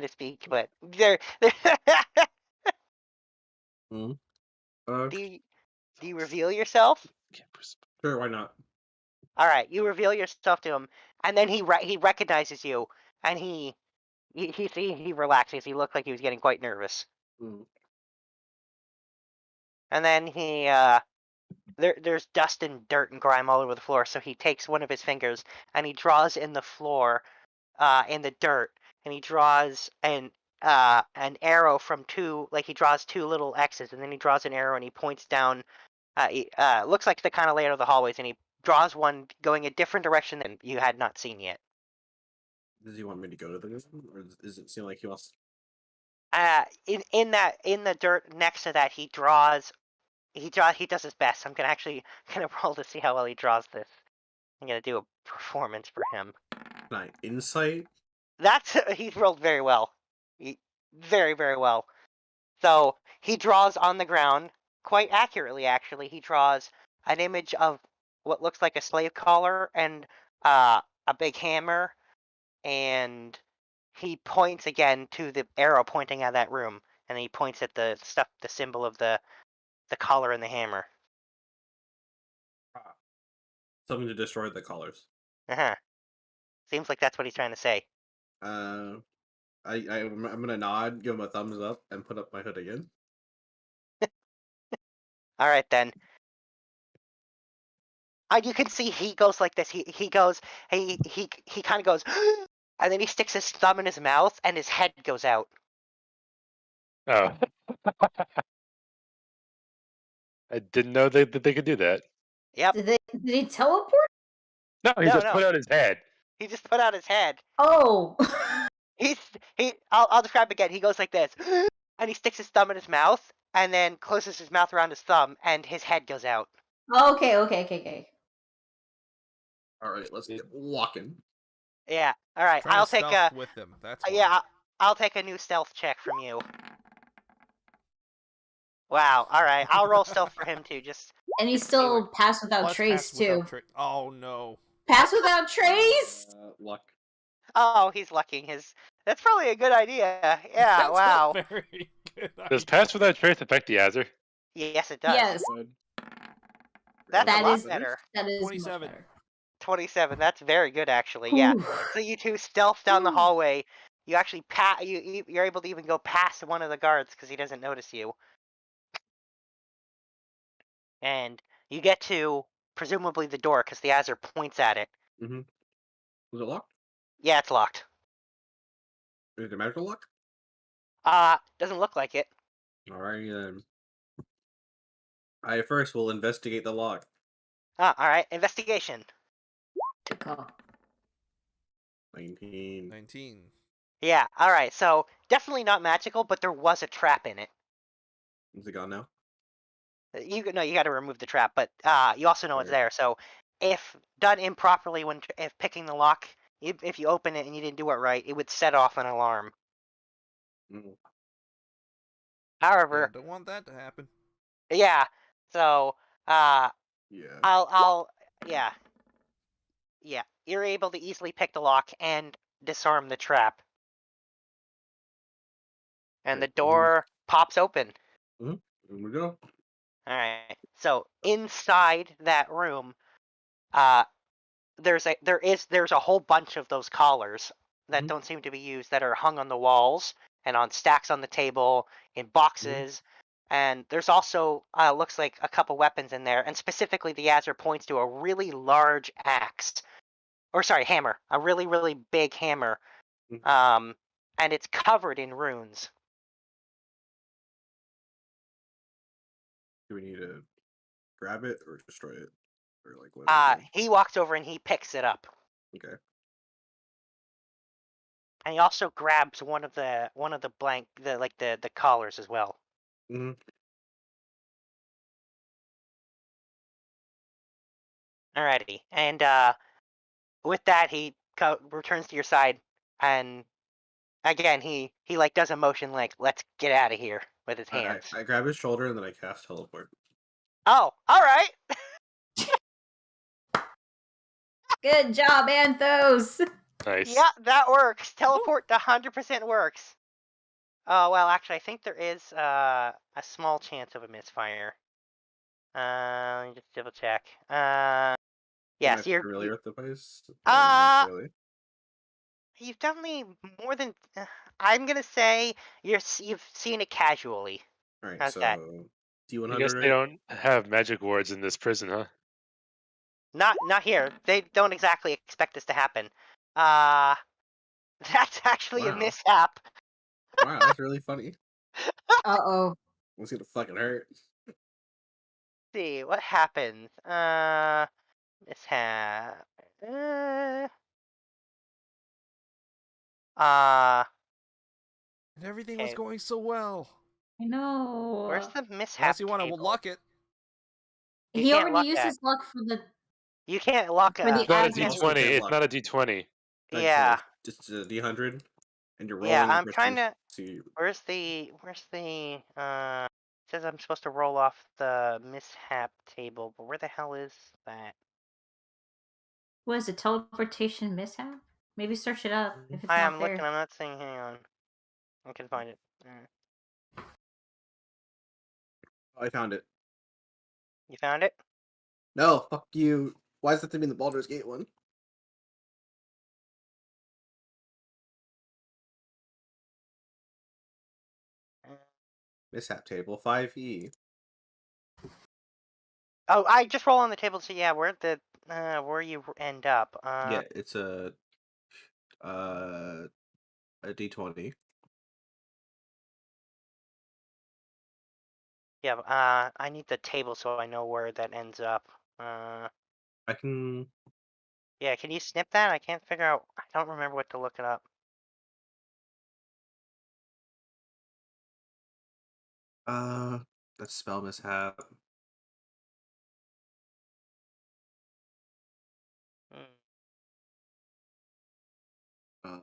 to speak, but there.
Mm.
Do you reveal yourself?
Sure, why not?
All right, you reveal yourself to him, and then he recognizes you, and he relaxes. He looked like he was getting quite nervous,
Mm.
and then he there's dust and dirt and grime all over the floor. So he takes one of his fingers and he draws in the floor, in the dirt, and he draws an arrow from two, like he draws two little X's, and then he draws an arrow and he points down. Looks like the kind of layout of the hallways, and he draws one going a different direction than you had not seen yet.
Does he want me to go to the room, or does it seem like he wants?
In the dirt next to that, he does his best. I'm gonna roll to see how well he draws this. I'm gonna do a performance for him.
Can I insight?
He's rolled very well. Very, very well. So he draws on the ground quite accurately. Actually, he draws an image of what looks like a slave collar and a big hammer, and he points again to the arrow pointing at that room, and he points at the symbol of the collar and the hammer.
Something to destroy the collars.
Seems like that's what he's trying to say.
I'm gonna nod, give him a thumbs up, and put up my hood again.
All right then. You can see he goes like this. He goes. He kind of goes, and then he sticks his thumb in his mouth, and his head goes out.
Oh. I didn't know that they could do that.
Yep.
Did he teleport?
No, he just put out his head.
He just put out his head.
Oh.
I'll describe again. He goes like this, and he sticks his thumb in his mouth, and then closes his mouth around his thumb, and his head goes out.
Okay.
All right, let's get walking.
Yeah. All right.
Trying
I'll
to
take
stealth with him. That's why.
yeah. I'll take a new stealth check from you. Wow. All right. I'll roll stealth for him too. Just
And he
Just see
still
what-
passed without
Plus
trace
pass
too.
without oh no.
Pass without trace.
Luck.
Oh, he's lucking his. That's probably a good idea. Yeah.
That's
Wow.
a very good
Does
idea.
pass without trace affect the Azure?
Yes, it does.
Yes,
Good.
That's
That
a lot
is-
better.
that is
27.
much better.
27. That's very good, actually. Yeah.
Whew.
So you two stealth down the hallway. You actually you're able to even go past one of the guards because he doesn't notice you. And you get to presumably the door because the Azure points at it.
Mm-hmm. Was it locked?
Yeah, it's locked.
Is it a magical lock?
Doesn't look like it.
Alright then. I first will investigate the lock.
All right. Investigation.
Good call.
19.
19.
Yeah. All right. So definitely not magical, but there was a trap in it.
Is it gone now?
You got to remove the trap, but you also know it's
Right.
there. So if done improperly if picking the lock, if you open it and you didn't do it right, it would set off an alarm.
Mm.
Yeah,
However,
don't want that to happen.
yeah. So
Yeah.
yeah. You're able to easily pick the lock and disarm the trap, and the
Right.
door pops open.
Here we go.
All right. So inside that room, there's a whole bunch of those collars that
Mhm.
don't seem to be used that are hung on the walls and on stacks on the table in boxes. And there's also looks like a couple weapons in there, and specifically the Azure points to a really large axe, or sorry, hammer, a really really big hammer,
Mhm.
and it's covered in runes.
Do we need to grab it or destroy it? Or like what are we doing?
He walks over and he picks it up,
Okay.
and he also grabs one of the the collars as well.
Mm-hmm.
Alrighty, and with that he returns to your side, and again he like does a motion like let's get out of here with his hands.
I grab his shoulder and then I cast teleport.
Oh, all right.
Good job, Anthos.
Nice.
Yeah, that works. Teleport 100% works. Oh well, actually I think there is a small chance of a misfire. Let me just double check.
Am
Yes,
I familiar with the place? Or
Uh,
not really?
you've definitely more than. I'm gonna say you've seen it casually.
Alright,
How's
so
that?
I guess
D100,
they
right?
don't have magic wards in this prison, huh?
Not here. They don't exactly expect this to happen. That's actually a
Wow.
mishap.
Wow, that's really funny.
Uh-oh.
It's gonna fucking hurt.
Let's see what happens. Mishap.
And everything was
Okay.
going so well.
I know.
Where's the mishap
Unless you want to
table?
lock it.
You
He
can't
already
lock
used
that.
his luck for the.
You can't lock
For the
It's not a
Azure.
D20.
Can't
It's
block.
not a D20.
Yeah.
Just a D100, and you're rolling.
Yeah, I'm
versus-
trying to.
See,
Where's the it says I'm supposed to roll off the mishap table, but where the hell is that?
What is it? Teleportation mishap? Maybe search it up if it's
I
not
am
there.
looking. I'm not seeing. Hang on. I can find it.
I found it.
You found it?
No, fuck you. Why is that to be in the Baldur's Gate one? Mishap table 5E.
Oh, I just roll on the table to see. Yeah, where you end up.
Yeah, it's a D20.
Yeah. I need the table so I know where that ends up.
I can.
Yeah. Can you snip that? I can't figure out. I don't remember what to look it up.
That's spell mishap.
Mm.
Uh,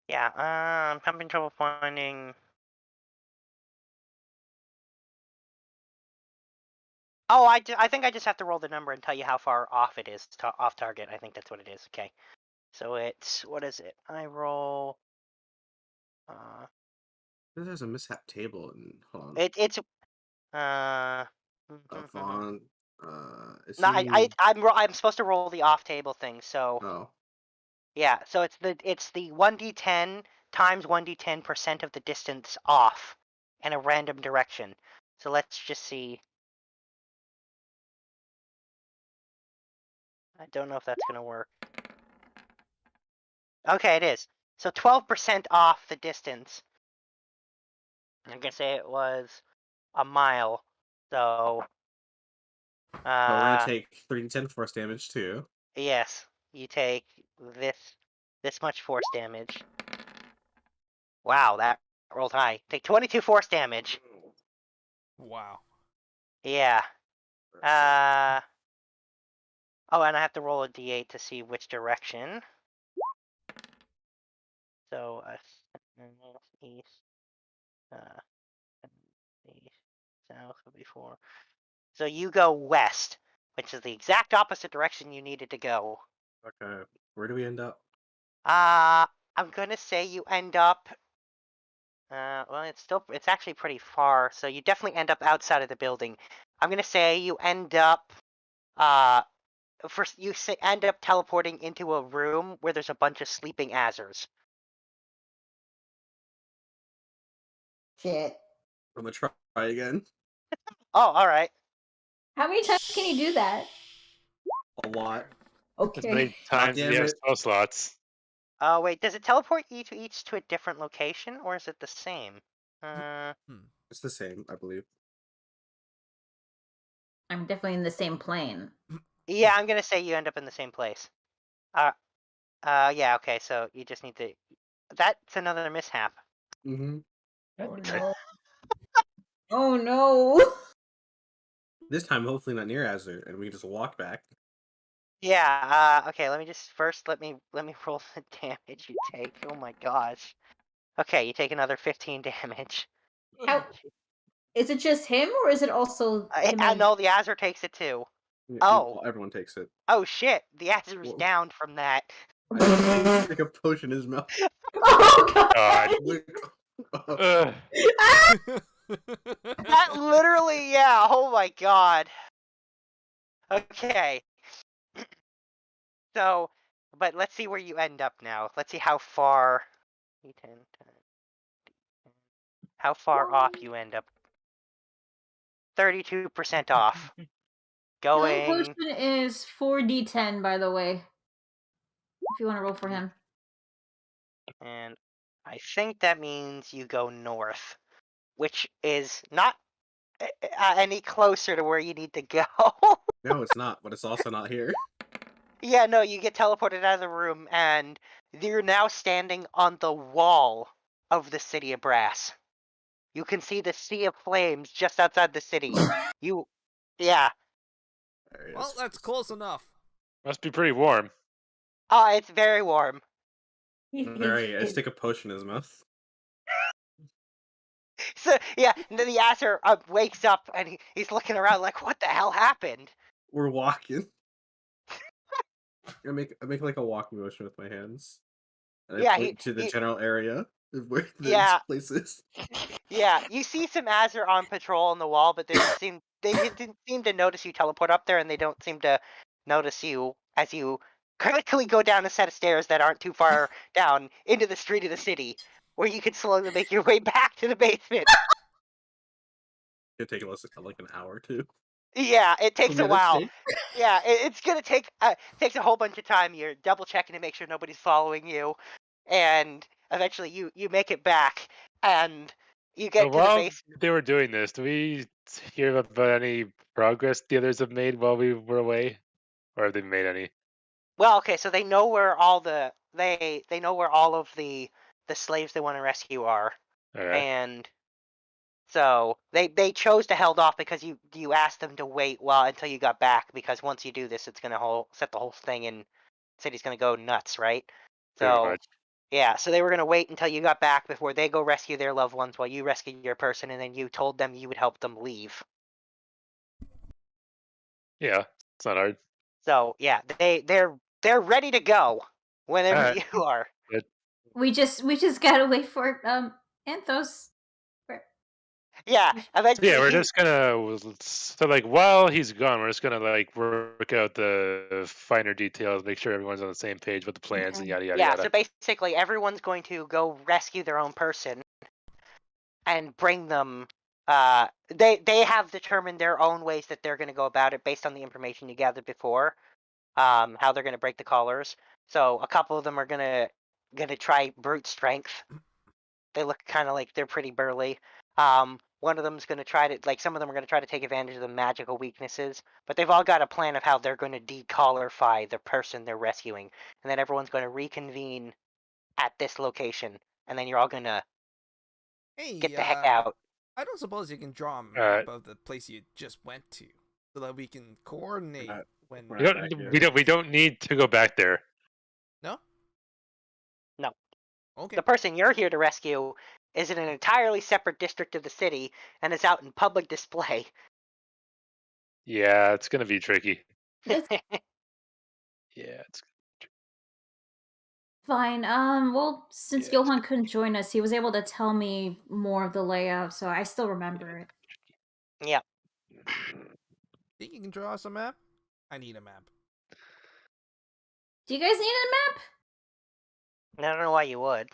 Yeah, I'm having trouble finding. Oh, I think I just have to roll the number and tell you how far off it is, off target. I think that's what it is. Okay. So it's, what is it? I roll.
there's a mishap table and hold on.
It's
Font. It
No,
seems.
I'm supposed to roll the off table thing. So
Oh,
yeah, so it's the 1d10 times 1d10% of the distance off in a random direction. So let's just see. I don't know if that's gonna work. Okay, it is. So 12% off the distance. I'm gonna say it was a mile. So
we're gonna take 3d10 force damage too.
yes, you take this much force damage. Wow, that rolled high. Take 22 force damage.
Wow.
Yeah. Oh, and I have to roll a d8 to see which direction. So, east, east, south would be 4. So you go west, which is the exact opposite direction you needed to go.
Okay, where do we end up?
I'm gonna say you end up. Well, it's actually pretty far, so you definitely end up outside of the building. I'm gonna say you end up. First, end up teleporting into a room where there's a bunch of sleeping Azers.
Shit.
I'm gonna try again.
Oh, all right.
How many times can you do that?
A lot.
As many
Okay.
times as
damn
you have
it.
spell slots.
Oh, wait, does it teleport each to a different location, or is it the same?
It's the same, I believe.
I'm definitely in the same plane.
Yeah, I'm gonna say you end up in the same place. Yeah, okay, so you just need to. That's another mishap.
Mm-hmm.
Oh no. Oh no.
This time, hopefully not near Azure, and we can just walk back.
Yeah. Okay. Let me just first let me roll the damage you take. Oh my gosh. Okay, you take another 15 damage.
How is it just him or is it also him
I
and...
know the Azure takes it too.
Yeah,
Oh.
everyone takes it.
Oh shit! The Azur's
Whoa.
down from that.
I take a potion in his mouth.
Oh god.
God.
That literally, yeah. Oh my god. Okay. So, but let's see where you end up now. Let's see how far. How far off you end up. 32% off.
Healing
Going.
potion is 4d10, by the way. If you want to roll for him.
And I think that means you go north, which is not any closer to where you need to go.
No, it's not, but it's also not here.
Yeah, no, you get teleported out of the room, and you're now standing on the wall of the city of Brass. You can see the sea of flames just outside the city. Yeah.
There he
Well,
is.
that's close enough.
Must be pretty warm.
Oh, it's very warm.
Alright, I stick a potion in his mouth.
So, yeah, and then the Azure wakes up, and he's looking around like, what the hell happened?
We're walking. I make like a walking motion with my hands. And I
Yeah,
point to the general area of where
Yeah.
this place is.
Yeah, you see some Azure on patrol on the wall, but they didn't seem to notice you teleport up there, and they don't seem to notice you as you quickly go down a set of stairs that aren't too far down into the street of the city, where you can slowly make your way back to the basement.
It'll take less like an hour or two.
Yeah, it takes a
Meditate.
while. Yeah, it's gonna take takes a whole bunch of time. You're double checking to make sure nobody's following you, and eventually you make it back, and You
So
get to the
while
base.
they were doing this, do we hear about any progress the others have made while we were away, or have they made any?
Well, okay, so they know where all the they know where all of the slaves they want to rescue are,
Okay.
and so they chose to held off because you asked them to wait until you got back, because once you do this, it's gonna set the whole thing, and city's gonna go nuts, right?
Pretty
So
much.
yeah, so they were gonna wait until you got back before they go rescue their loved ones while you rescue your person, and then you told them you would help them leave.
Yeah, it's not hard.
So yeah, they're ready to go whenever
Alright.
you are.
We just gotta wait for Anthos.
Yeah,
So
eventually.
yeah, we're just gonna like while he's gone, we're just gonna like work out the finer details, make sure everyone's on the same page with the plans and yada yada
Yeah,
yada.
so basically everyone's going to go rescue their own person and bring them. They have determined their own ways that they're going to go about it based on the information you gathered before. How they're going to break the collars. So a couple of them are gonna try brute strength. They look kind of like they're pretty burly. One of them's going to try to, like, some of them are going to try to take advantage of the magical weaknesses, but they've all got a plan of how they're going to decollarify the person they're rescuing, and then everyone's going to reconvene at this location, and then you're all going to
Hey,
get the heck out.
I don't suppose you can draw a map
Alright.
of the place you just went to, so that we can coordinate when.
we're
We
not
don't,
back yet.
we don't need to go back there.
No.
No.
Okay.
The person you're here to rescue is in an entirely separate district of the city and is out in public display.
Yeah, it's gonna be tricky.
It's
Yeah, it's
fine. Well, since
Yeah.
Johan couldn't join us, he was able to tell me more of the layout, so I still remember it.
Yeah.
Think you can draw us a map? I need a map.
Do you guys need a map?
I don't know why you would.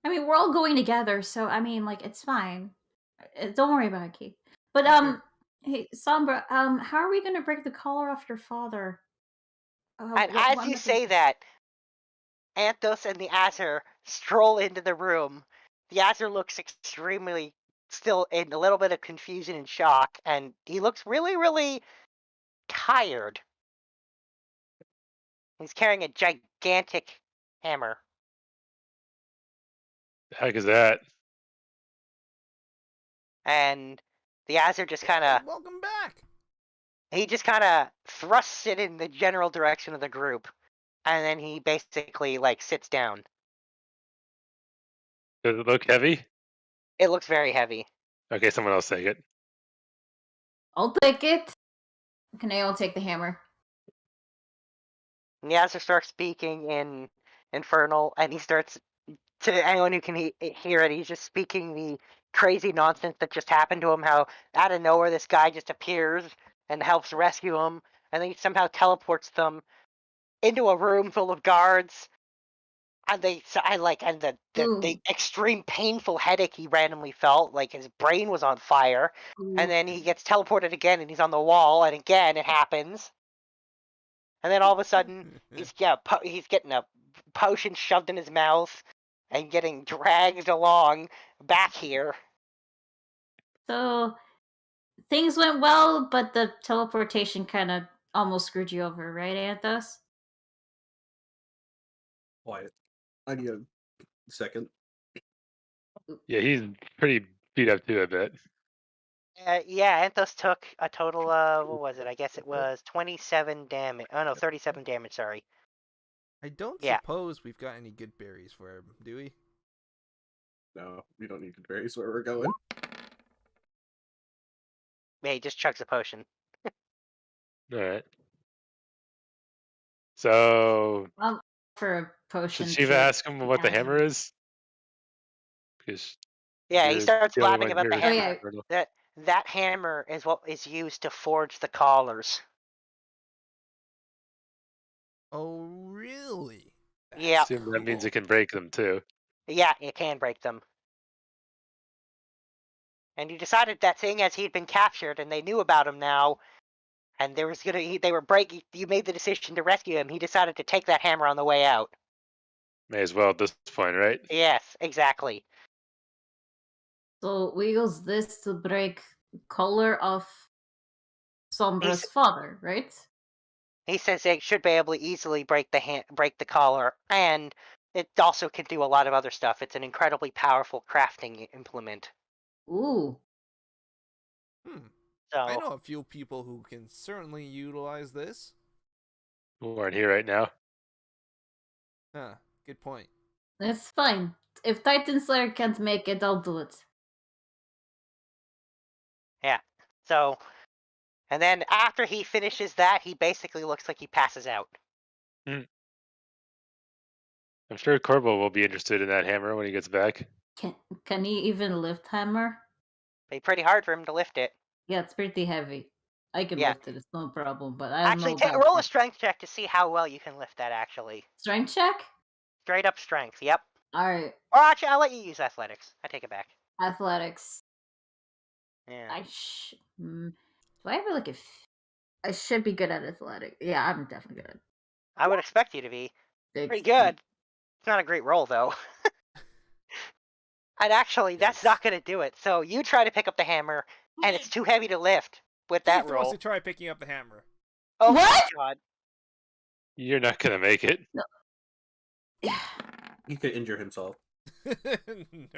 I mean, we're all going together, so I mean, like, it's fine. Don't worry about it, Keith. But
Okay.
hey, Sombra, how are we gonna break the collar off your father?
And as you say that, Anthos and the Azure stroll into the room. The Azure looks extremely still in a little bit of confusion and shock, and he looks really, really tired. He's carrying a gigantic hammer.
The heck is that?
And the Azure just kind
Hey,
of
welcome back.
thrusts it in the general direction of the group, and then he basically like sits down.
Does it look heavy?
It looks very heavy.
Okay, someone else take it.
I'll take it. Can I all take the hammer?
And the Azure starts speaking in Infernal, and he starts, to anyone who can hear it, he's just speaking the crazy nonsense that just happened to him, how out of nowhere this guy just appears and helps rescue him, and then he somehow teleports them into a room full of guards, and the extreme painful headache he randomly felt, like his brain was on fire, and then he gets teleported again and he's on the wall, and again it happens. And then all of a sudden, he's getting a potion shoved in his mouth and getting dragged along back here.
So things went well, but the teleportation kind of almost screwed you over, right, Anthos?
Quiet. I need a second.
Yeah, he's pretty beat up too a bit.
Yeah, Anthos took a total of, what was it? I guess it was 27 damage. Oh no, 37 damage, sorry.
I don't
Yeah.
suppose we've got any good berries for him, do we?
No, we don't need to berries where we're going.
Yeah, he just chugs a potion.
Alright. So
For a potion.
should Shiva
to
ask him what the
add
hammer
him.
is? Because
Yeah, he
you're
starts
the only
blabbing
one
about the
here.
hammer.
Oh,
Yeah.
That hammer is what is used to forge the collars.
Oh, really?
Yeah.
Assume that means
cool.
it can break them too.
Yeah, it can break them. And he decided that seeing as he'd been captured and they knew about him now, and you made the decision to rescue him, he decided to take that hammer on the way out.
May as well at this point, right?
Yes, exactly.
So we use this to break collar of Sombra's father, right?
He says it should be able to easily break the collar, and it also can do a lot of other stuff. It's an incredibly powerful crafting implement.
Ooh.
So
I know a few people who can certainly utilize this.
Who aren't here right now.
Huh, good point.
That's fine. If Titan Slayer can't make it, I'll do it.
yeah. So, and then after he finishes that, he basically looks like he passes out.
I'm sure Corbo will be interested in that hammer when he gets back.
Can he even lift hammer?
It'd be pretty hard for him to lift it.
Yeah, it's pretty heavy. I can
Yeah.
lift it, it's no problem, but I don't
Actually,
know about
roll a strength check to see how well you can lift that, actually.
strength check?
Straight up strength, yep.
Alright,
Or actually, I'll let you use athletics. I take it back.
athletics.
Yeah.
Do I have like I should be good at athletic. Yeah, I'm definitely good.
I would expect you to be. Pretty
16.
good. It's not a great roll, though. And actually, that's not going to do it. So you try to pick up the hammer, and it's too heavy to lift with that
Keith wants
roll.
to try picking up the hammer.
Oh
What?
my god.
You're not gonna make it.
No.
He could injure himself.
No.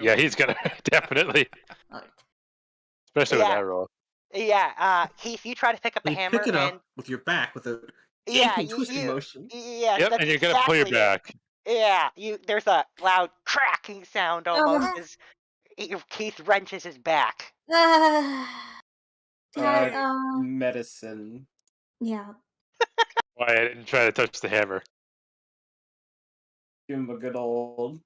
Yeah, he's gonna definitely,
Alright.
especially with that roll.
Yeah, Keith, you try to pick up the
You
hammer,
pick it
and
up with your back with a
yeah,
yanking, twisting motion.
Yes,
Yep,
that's
and you're gonna pull your
exactly it.
back.
Yeah, there's a loud cracking sound almost as Keith wrenches his back.
Medicine.
Yeah.
Why I didn't try to touch the hammer.
Give him a good old.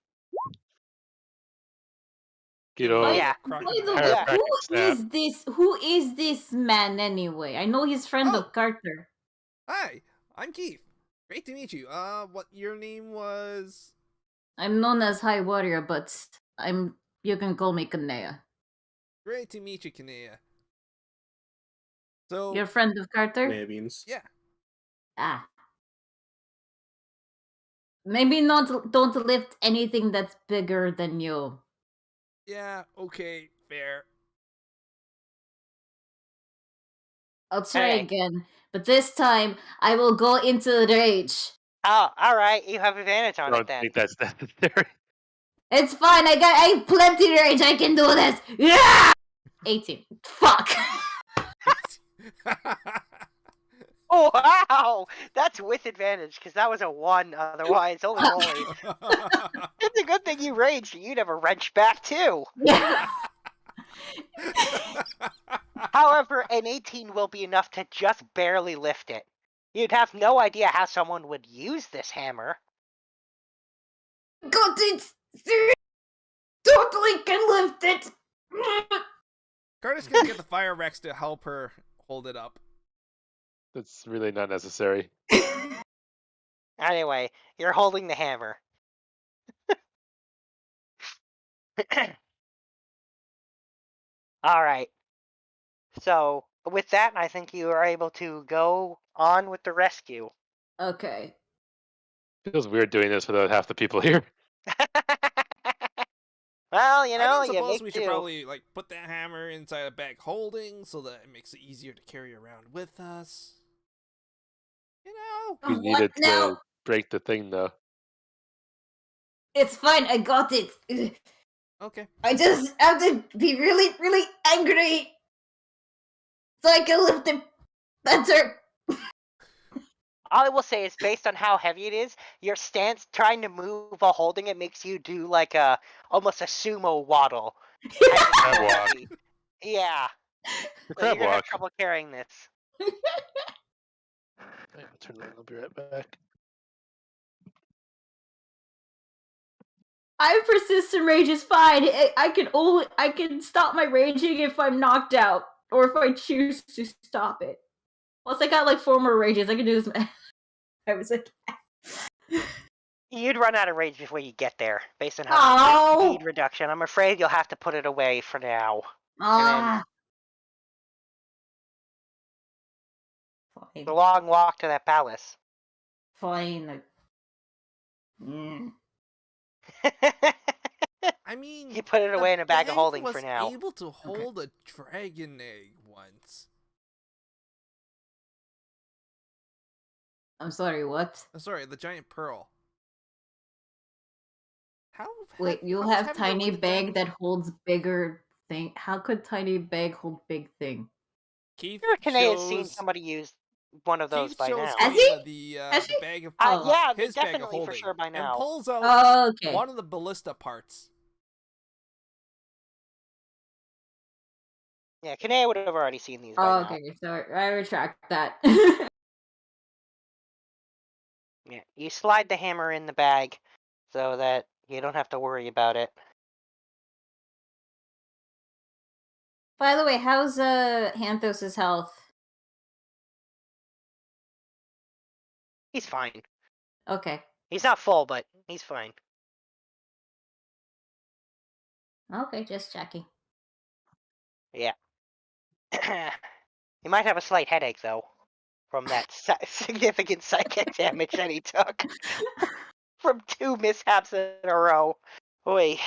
Good old
Yeah.
By the way,
chiropractic snap.
who is this man anyway? I know he's friend
Oh.
of Carter.
Hi, I'm Keith. Great to meet you. What your name was?
I'm known as High Warrior, but you can call me Kanea.
Great to meet you, Kanea. So
You're a friend of Carter?
Banana beans.
yeah,
Ah. Maybe don't lift anything that's bigger than you.
yeah, okay, fair.
I'll try
Hey.
again, but this time I will go into the rage.
Oh, alright, you have advantage
I
on it
don't
then.
think that's necessary.
It's fine. I have plenty rage. I can do this. Yeah. 18. Fuck.
Oh, wow! That's with advantage, because that was a 1 otherwise. Holy moly. It's a good thing you raged, you'd have a wrench back too.
Yeah.
However, an 18 will be enough to just barely lift it. You'd have no idea how someone would use this hammer.
Got it. Totally can lift it.
Carter's gonna get the Fire Rex to help her hold it up.
That's really not necessary.
Anyway, you're holding the hammer. Alright. So, with that, I think you are able to go on with the rescue.
Okay.
Feels weird doing this without half the people here.
Well, you know,
I don't
you
suppose
make
we should
do.
probably like put that hammer inside a bag holding so that it makes it easier to carry around with us. You know?
We
What
needed
now?
to break the thing, though.
It's fine. I got it.
Okay.
I just have to be really, really angry so I can lift it better.
All I will say is, based on how heavy it is, your stance trying to move while holding it makes you do like almost a sumo waddle.
Crab walk.
Yeah.
The
So
crab
you're gonna have
walk.
trouble carrying this.
I'll turn that. I'll be right back.
I persistent rage is fine. I can stop my raging if I'm knocked out or if I choose to stop it. Plus, I got like 4 more rages. I can do this. I was like,
You'd run out of rage before you get there, based on how
oh,
speed reduction. I'm afraid you'll have to put it away for now.
ah,
The long walk to that palace.
fine. Mm.
I mean,
You put it
the
away in a bag of holding
was
for now.
able to hold a dragon egg once.
I'm sorry, what?
Oh, sorry, the giant pearl. How?
Wait, you
how much
have
heavier
tiny
would a
bag
giant-
that holds bigger thing. How could tiny bag hold big thing?
Keith
Sure, Kane has seen
shows.
somebody use one of those
Keith
by
shows
now.
Has he?
the
he?
bag of
Oh.
Yeah, they're
his bag of
definitely for
holding
sure by
and
now.
pulls out
Oh, okay.
one of the ballista parts.
Yeah, Kane would have already seen these by
Oh,
now.
okay, so I retract that.
Yeah, you slide the hammer in the bag so that you don't have to worry about it.
By the way, how's Hanthos' health?
He's fine.
Okay.
He's not full, but he's fine.
Okay, just checking.
Yeah. He might have a slight headache, though, from that significant psychic damage that he took from 2 mishaps in a row. Oy.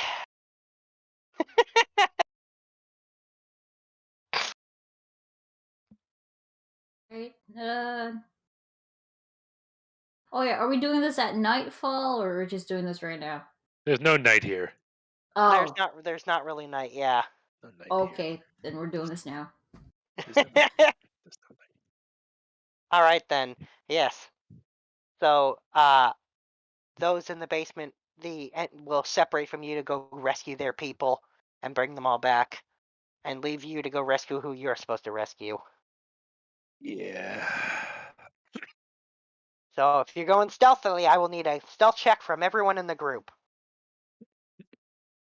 Right. Oh yeah, are we doing this at nightfall or are we just doing this right now?
There's no night here.
Oh,
There's not really night, yeah.
No night
okay. Then we're doing this now.
Here. There's no night. There's no night.
All right then. Yes. So, those in the basement, will separate from you to go rescue their people and bring them all back, and leave you to go rescue who you're supposed to rescue.
Yeah.
So, if you're going stealthily, I will need a stealth check from everyone in the group.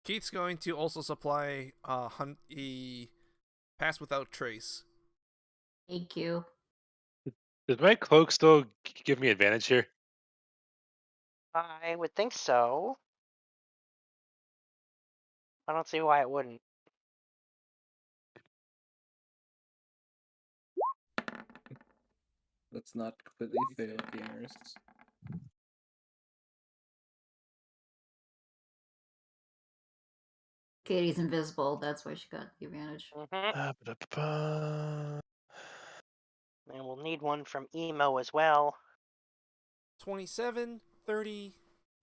Keith's going to also supply a pass without trace.
Thank you.
Does my cloak still give me advantage here?
I would think so. I don't see why it wouldn't.
Let's not completely fail, gamers.
Katie's invisible, that's why she got the advantage.
Mm-hmm. And we'll need one from Emo as well.
27, 30,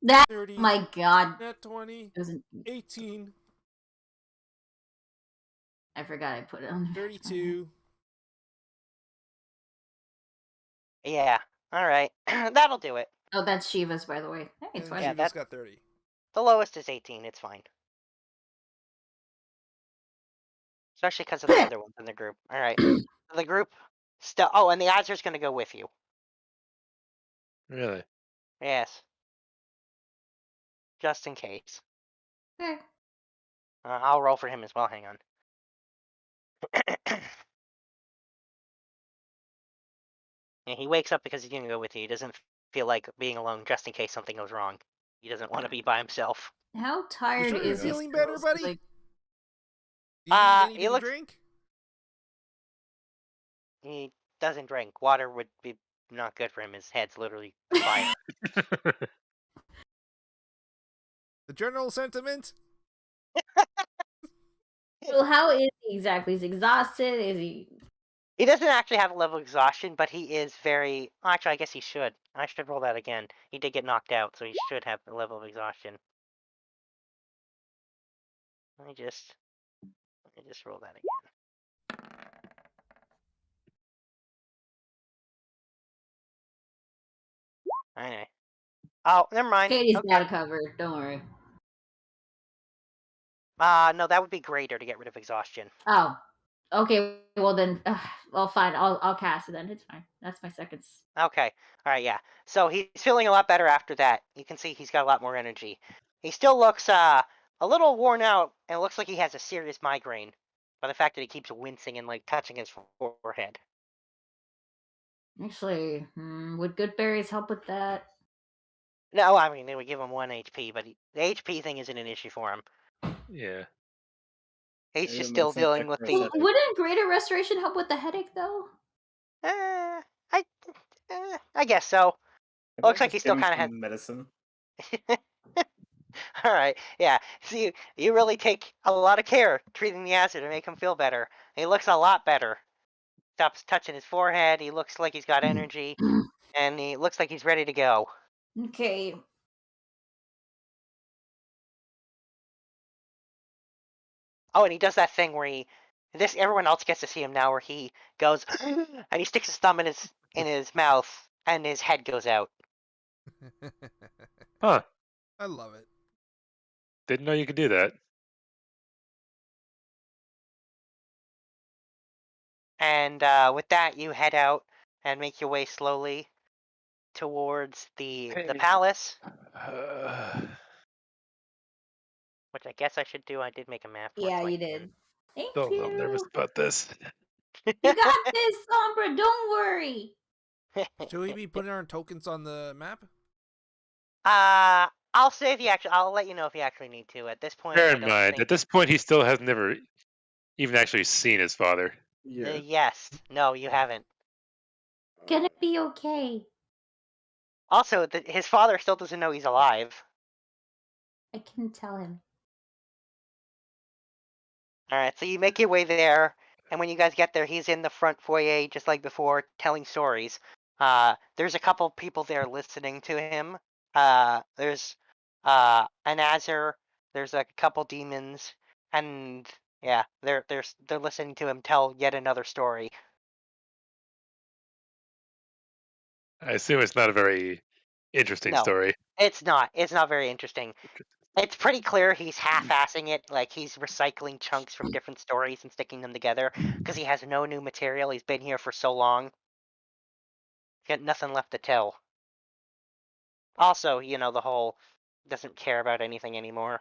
That
30,
my god.
net 20,
It wasn't
18,
I forgot I put it on
32.
Yeah. All right. That'll do it.
Oh, that's Shiva's, by the way. Hey, it's
And
fine.
Yeah,
Shiva's got 30.
The lowest is 18. It's fine. Especially because of the other ones in the group. All right. The group still. Oh, and the Azer's going to go with you.
Really?
Yes. Just in case.
Okay.
I'll roll for him as well. Hang on. Yeah, he wakes up because he's going to go with you. He doesn't feel like being alone just in case something goes wrong. He doesn't want to be by himself.
How tired
sure
is
you're
he?
feeling better,
still?
buddy?
Like,
Do you need anything
he looks-
to drink?
He doesn't drink. Water would be not good for him. His head's literally fire.
The general sentiment?
well, how is he exactly? Is he exhausted? Is he?
He doesn't actually have a level of exhaustion, but he is very... Actually, I guess he should. I should roll that again. He did get knocked out, so he should have a level of exhaustion. Let me just roll that again. Anyway. Oh, never mind.
Katie's
Okay.
got it covered. Don't worry.
No, that would be greater to get rid of exhaustion.
Oh, okay. Well then, well fine. I'll cast it then. It's fine. That's my seconds.
Okay. All right, yeah. So he's feeling a lot better after that. You can see he's got a lot more energy. He still looks a little worn out, and it looks like he has a serious migraine by the fact that he keeps wincing and like touching his forehead.
Actually, would good berries help with that?
No, I mean they would give him 1 HP, but the HP thing isn't an issue for him.
Yeah.
He's
Yeah,
just still
medicine
dealing
check
with
for a
the.
second.
Wouldn't greater restoration help with the headache though?
I guess so.
How
Looks
about
like he
just
still
give him
kind of
some medicine.
has. All right, yeah. See, you really take a lot of care treating the acid to make him feel better. He looks a lot better. Stops touching his forehead. He looks like he's got energy, and he looks like he's ready to go.
Okay.
Oh, and he does that thing where everyone else gets to see him now, where he goes and he sticks his thumb in his mouth, and his head goes out.
Huh.
I love it.
Didn't know you could do that.
And with that, you head out and make your way slowly towards the palace, which I guess I should do. I did make a map.
Yeah, you did. Thank
Still a little
you.
nervous about this.
You got this, Sombra. Don't worry.
Should we be putting our tokens on the map?
I'll say if you actually. I'll let you know if you actually need to. At this point,
Bear
I
in
don't
mind,
think.
at this point, he still has never even actually seen his father.
Yeah.
Yes. No, you haven't.
Gonna be okay.
Also, his father still doesn't know he's alive.
I can tell him.
All right, so you make your way there, and when you guys get there, he's in the front foyer, just like before, telling stories. There's a couple people there listening to him. There's an Azur. There's a couple demons, and yeah, they're listening to him tell yet another story.
I assume it's not a very interesting
No,
story.
it's not. It's not very interesting. It's pretty clear he's half-assing it, like he's recycling chunks from different stories and sticking them together, because he has no new material. He's been here for so long. Got nothing left to tell. Also, the whole doesn't care about anything anymore.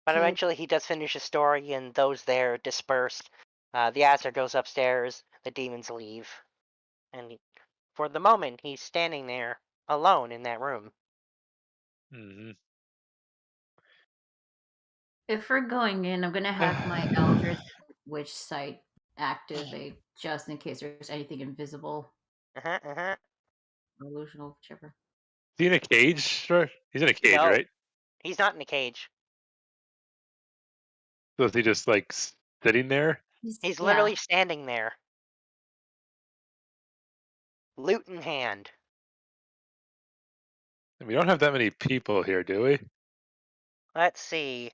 But
Okay.
eventually he does finish his story, and those there disperse. The Azure goes upstairs, the demons leave. And for the moment, he's standing there alone in that room.
Mm-hmm.
If we're going in, I'm gonna have my Eldritch Witch sight activate just in case there's anything invisible, illusional, whichever.
Is he in a cage? Sure. He's in a cage,
No,
right?
he's not in a cage.
So is he just like sitting there?
He's literally standing there. Loot in hand.
We don't have that many people here, do we?
Let's see.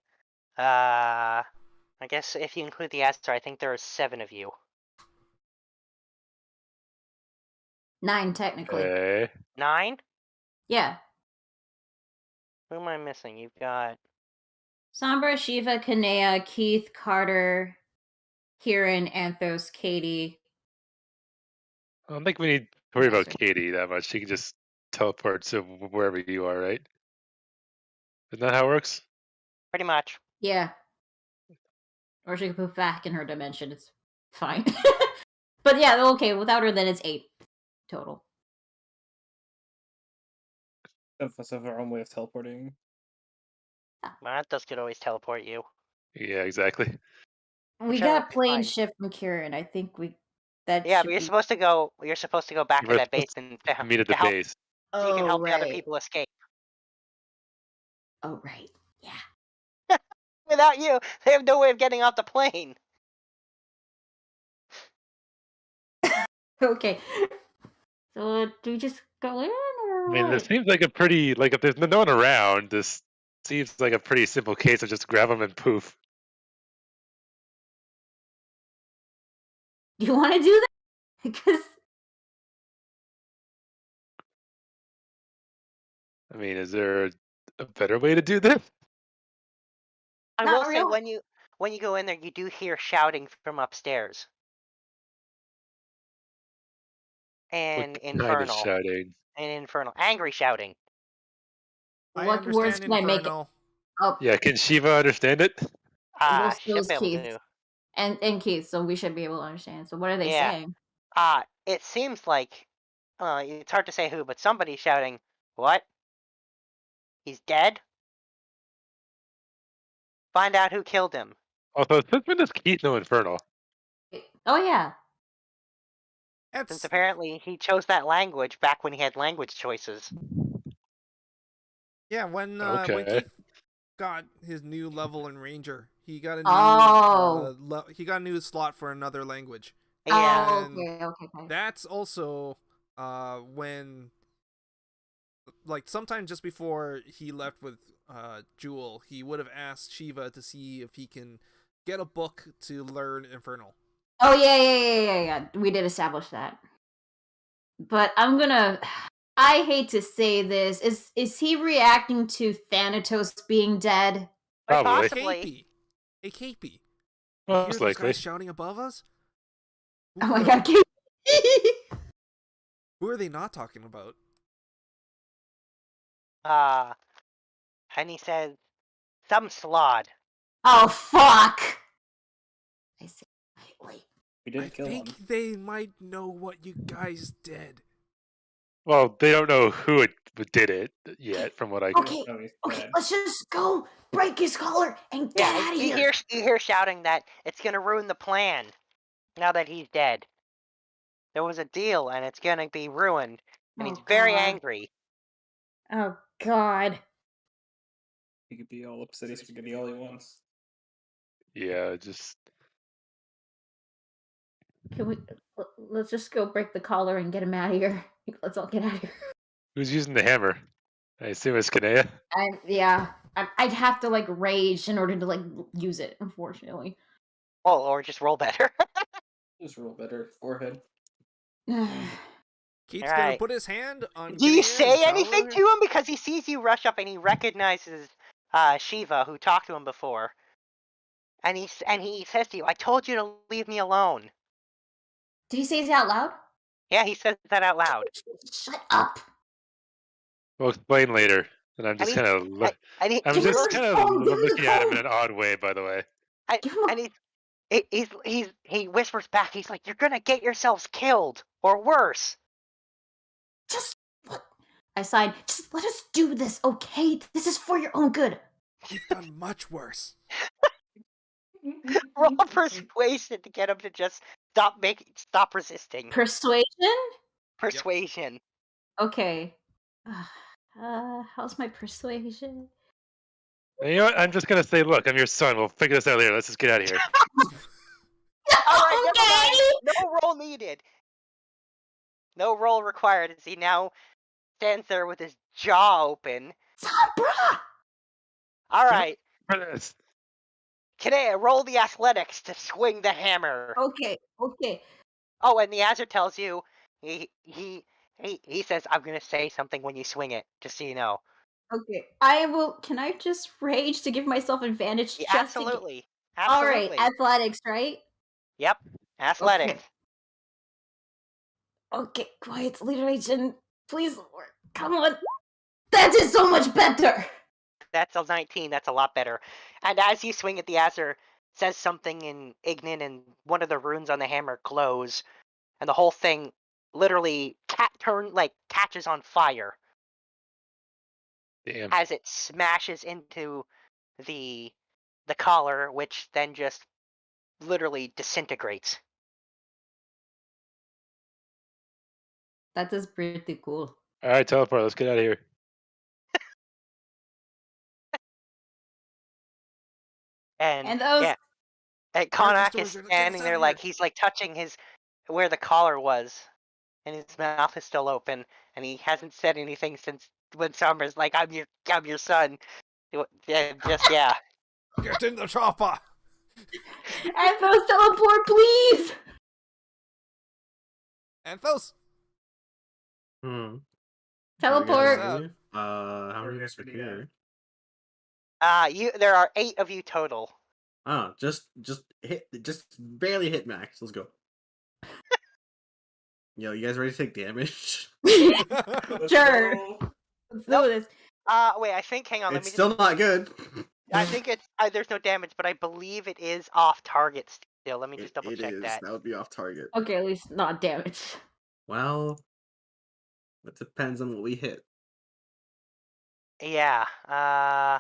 I guess if you include the Azure, I think there are 7 of you.
9 technically.
Okay.
9?
Yeah.
Who am I missing? You've got
Sombra, Shiva, Kanea, Keith, Carter, Kieran, Anthos, Katie.
I don't think we need to worry about
Yes, sir.
Katie that much. She can just teleport to wherever you are, right? Isn't that how it works?
pretty much.
Yeah. Or she can put back in her dimension. It's fine. But yeah, okay, without her then it's 8 total.
Of us have our own way of teleporting.
Manthos could always teleport you.
Yeah, exactly.
We
Whichever
got
would be
plane
fine.
shift from Kieran. I think that
Yeah,
should
but you're
be...
supposed to go. You're supposed to go back to
We're
that base
supposed
and
to meet at the
help,
base.
so you can help the other
right.
people escape.
Oh, right. Yeah.
Without you, they have no way of getting off the plane.
Okay. So do we just go in or
I mean, this
what?
seems like a pretty, like, if there's no one around, this seems like a pretty simple case of just grab them and poof.
Do you want to do that? Because
I mean, is there a better way to do this?
I
Not
will say
really.
when you go in there, you do hear shouting from upstairs. And
What kind of
infernal.
shouting?
Angry shouting.
I
What words
understand
can I make it?
Infernal.
Oh,
Yeah, can Shiva understand it?
well, so
Should
is
be able
Keith.
to.
And Keith, so we should be able to understand. So what are they
Yeah.
saying?
It seems like, it's hard to say who, but somebody's shouting, "What? He's dead? Find out who killed him."
Also, since when does Keith know Infernal?
Oh, yeah.
Since
That's
apparently he chose that language back when he had language choices.
yeah. When
Okay.
Keith got his new level in Ranger, he got a new
Oh.
he got a new slot for another language.
Yeah.
Oh,
And
okay.
that's also when, like, sometime just before he left with Jewel, he would have asked Shiva to see if he can get a book to learn Infernal.
Oh yeah. We did establish that. But I'm gonna. I hate to say this. Is he reacting to Thanatos being dead?
Quite
Probably.
possibly.
Hey, KP. You hear
Most
those
likely.
guys shouting above us?
Oh my god,
Who are they not talking about?
And he said, some Slaad.
Oh fuck! I see. Wait.
We
I
didn't kill him.
think they might know what you guys did.
Well, they don't know who did it yet, from what I.
Okay,
No, he's
okay,
dead.
let's just go break his collar and get out of
You
here.
hear shouting that it's gonna ruin the plan now that he's dead. There was a deal and it's gonna be ruined. And he's very angry.
Oh god.
He could be all upsetty spaghetti all he wants.
Yeah, just.
Can we? Let's just go break the collar and get him out of here. Let's all get out of here.
Who's using the hammer? I assume it's Kanea.
I'd have to like rage in order to like use it. Unfortunately.
Oh, or just roll better.
Just roll better. Forehead.
Keith's
Alright.
gonna put his hand on.
Do you
Kinnea's
say anything
belly.
to him? Because he sees you rush up and he recognizes Shiva, who talked to him before. And he says to you, I told you to leave me alone.
Did he say it out loud?
Yeah, he says that out loud.
Shut up.
We'll explain later. And I'm just
And he-
kind of.
And he,
I'm
Give him
just
his
kind of
phone, give him the
looking at him
phone.
in an odd way, by the way.
Give him a-
and he whispers back, he's like, you're gonna get yourselves killed, or worse.
Just look. I sighed. Just let us do this, okay? This is for your own good.
You've done much worse.
Roll persuasion to get him to just stop resisting.
Persuasion?
Persuasion.
Okay. How's my persuasion?
And you know what? I'm just gonna say, look, I'm your son. We'll figure this out later. Let's just get out of here.
Alright, never mind.
Okay.
No roll needed. No roll required as he now stands there with his jaw open.
Sombra!
Alright,
For this.
Kanea, roll the athletics to swing the hammer.
Okay.
Oh, and the Azure tells you, he says, I'm gonna say something when you swing it, just so you know.
Okay. I will. Can I just rage to give myself advantage?
Yeah,
just to
absolutely.
All right.
Absolutely.
Athletics, right?
Yep. Athletics.
Okay. Quiet, alliteration. Please, Lord. Come on. That is so much better.
That's a 19. That's a lot better. And as you swing it, the Azure says something in Ignan, and one of the runes on the hammer glows, and the whole thing literally catches on fire.
Damn.
As it smashes into the collar, which then just literally disintegrates.
That is pretty cool.
All right, teleport. Let's get out of here.
And
those.
yeah, and
Hardware
Konak
stores
is
are gonna get us
standing
out
there
of
like
here.
he's like touching where the collar was, and his mouth is still open, and he hasn't said anything since when Sombra's like, I'm your son. Yeah.
Get in the chopper.
Anthos, teleport, please.
Anthos.
Teleport.
How many guys are here?
There are 8 of you total.
Oh, just barely hit max. Let's go. Yo, you guys ready to take damage?
Sure. Let's do
Nope.
this.
Wait, hang on.
It's still not good.
I think it's there's no damage, but I believe it is off target still. Let me just double check
It is.
that.
That would be off target.
Okay, at least not damage.
Well, it depends on what we hit.
Yeah. Yeah.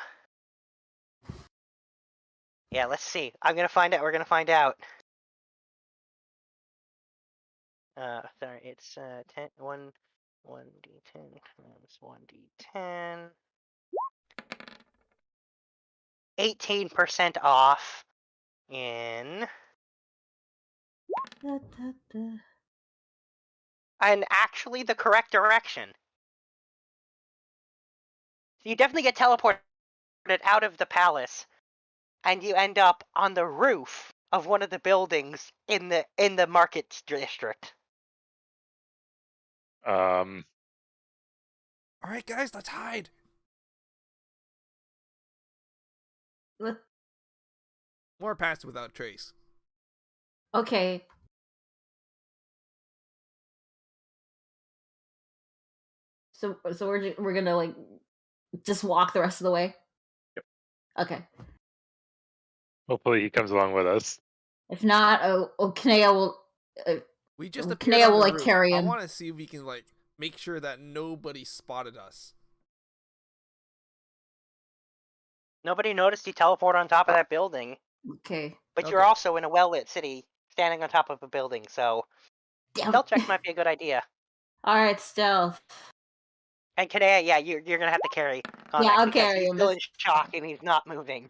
Let's see. I'm gonna find out. We're gonna find out. Sorry, it's 10, 1d10 times 1d10. 18% off in... And actually the correct direction. So you definitely get teleported out of the palace, and you end up on the roof of one of the buildings in the market district.
Um,
All right, guys, let's hide. More paths without trace.
Okay. So we're gonna like just walk the rest of the way.
Yep.
Okay.
hopefully he comes along with us.
If not, Kanea will.
We just
Kanea
appeared on
will
the
like
roof.
carry
I
him.
want to see if we can like make sure that nobody spotted us.
Nobody noticed you teleport on top of that building,
Okay.
but you're
Okay.
also in a well-lit city, standing on top of a building, so
Damn.
stealth check might be a good idea.
All right, stealth.
And Kanea, yeah, you're gonna have to carry Connor
Yeah, I'll
because
carry
he's
him.
still in shock and he's not moving.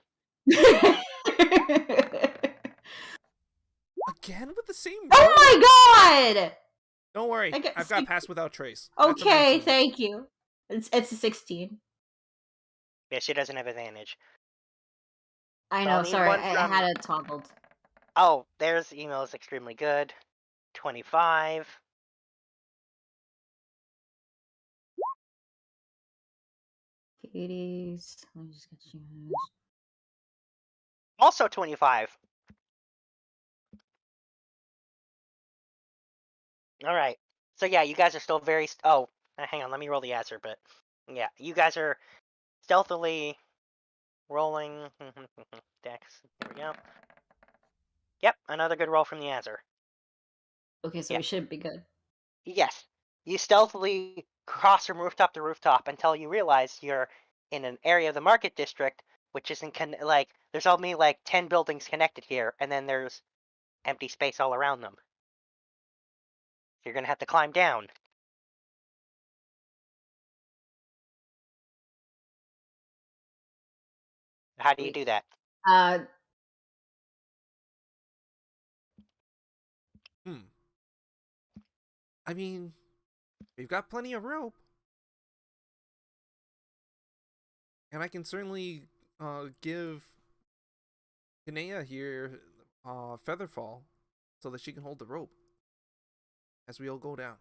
Again with the same roll?
Oh my god!
Don't worry,
I got
I've got
six-
pass without trace. That's a
Okay,
19.
thank you. It's a 16.
Yeah, she doesn't have advantage.
I
So I'll
know.
need
Sorry,
one
I
from-
had it toggled.
Oh, there's email is extremely good. 25.
Katie's. Let me just get you.
Also 25. All right. So yeah, you guys are still very. Hang on. Let me roll the answer. But yeah, you guys are stealthily rolling. Dex. There we go. Yep, another good roll from the answer.
Okay, so
Yeah.
we should be good.
Yes, you stealthily cross from rooftop to rooftop until you realize you're in an area of the market district, which isn't there's only like 10 buildings connected here, and then there's empty space all around them. You're gonna have to climb down. How do you
Wait.
do that?
I mean, we've got plenty of rope. And I can certainly give Kanea here Featherfall so that she can hold the rope as we all go down.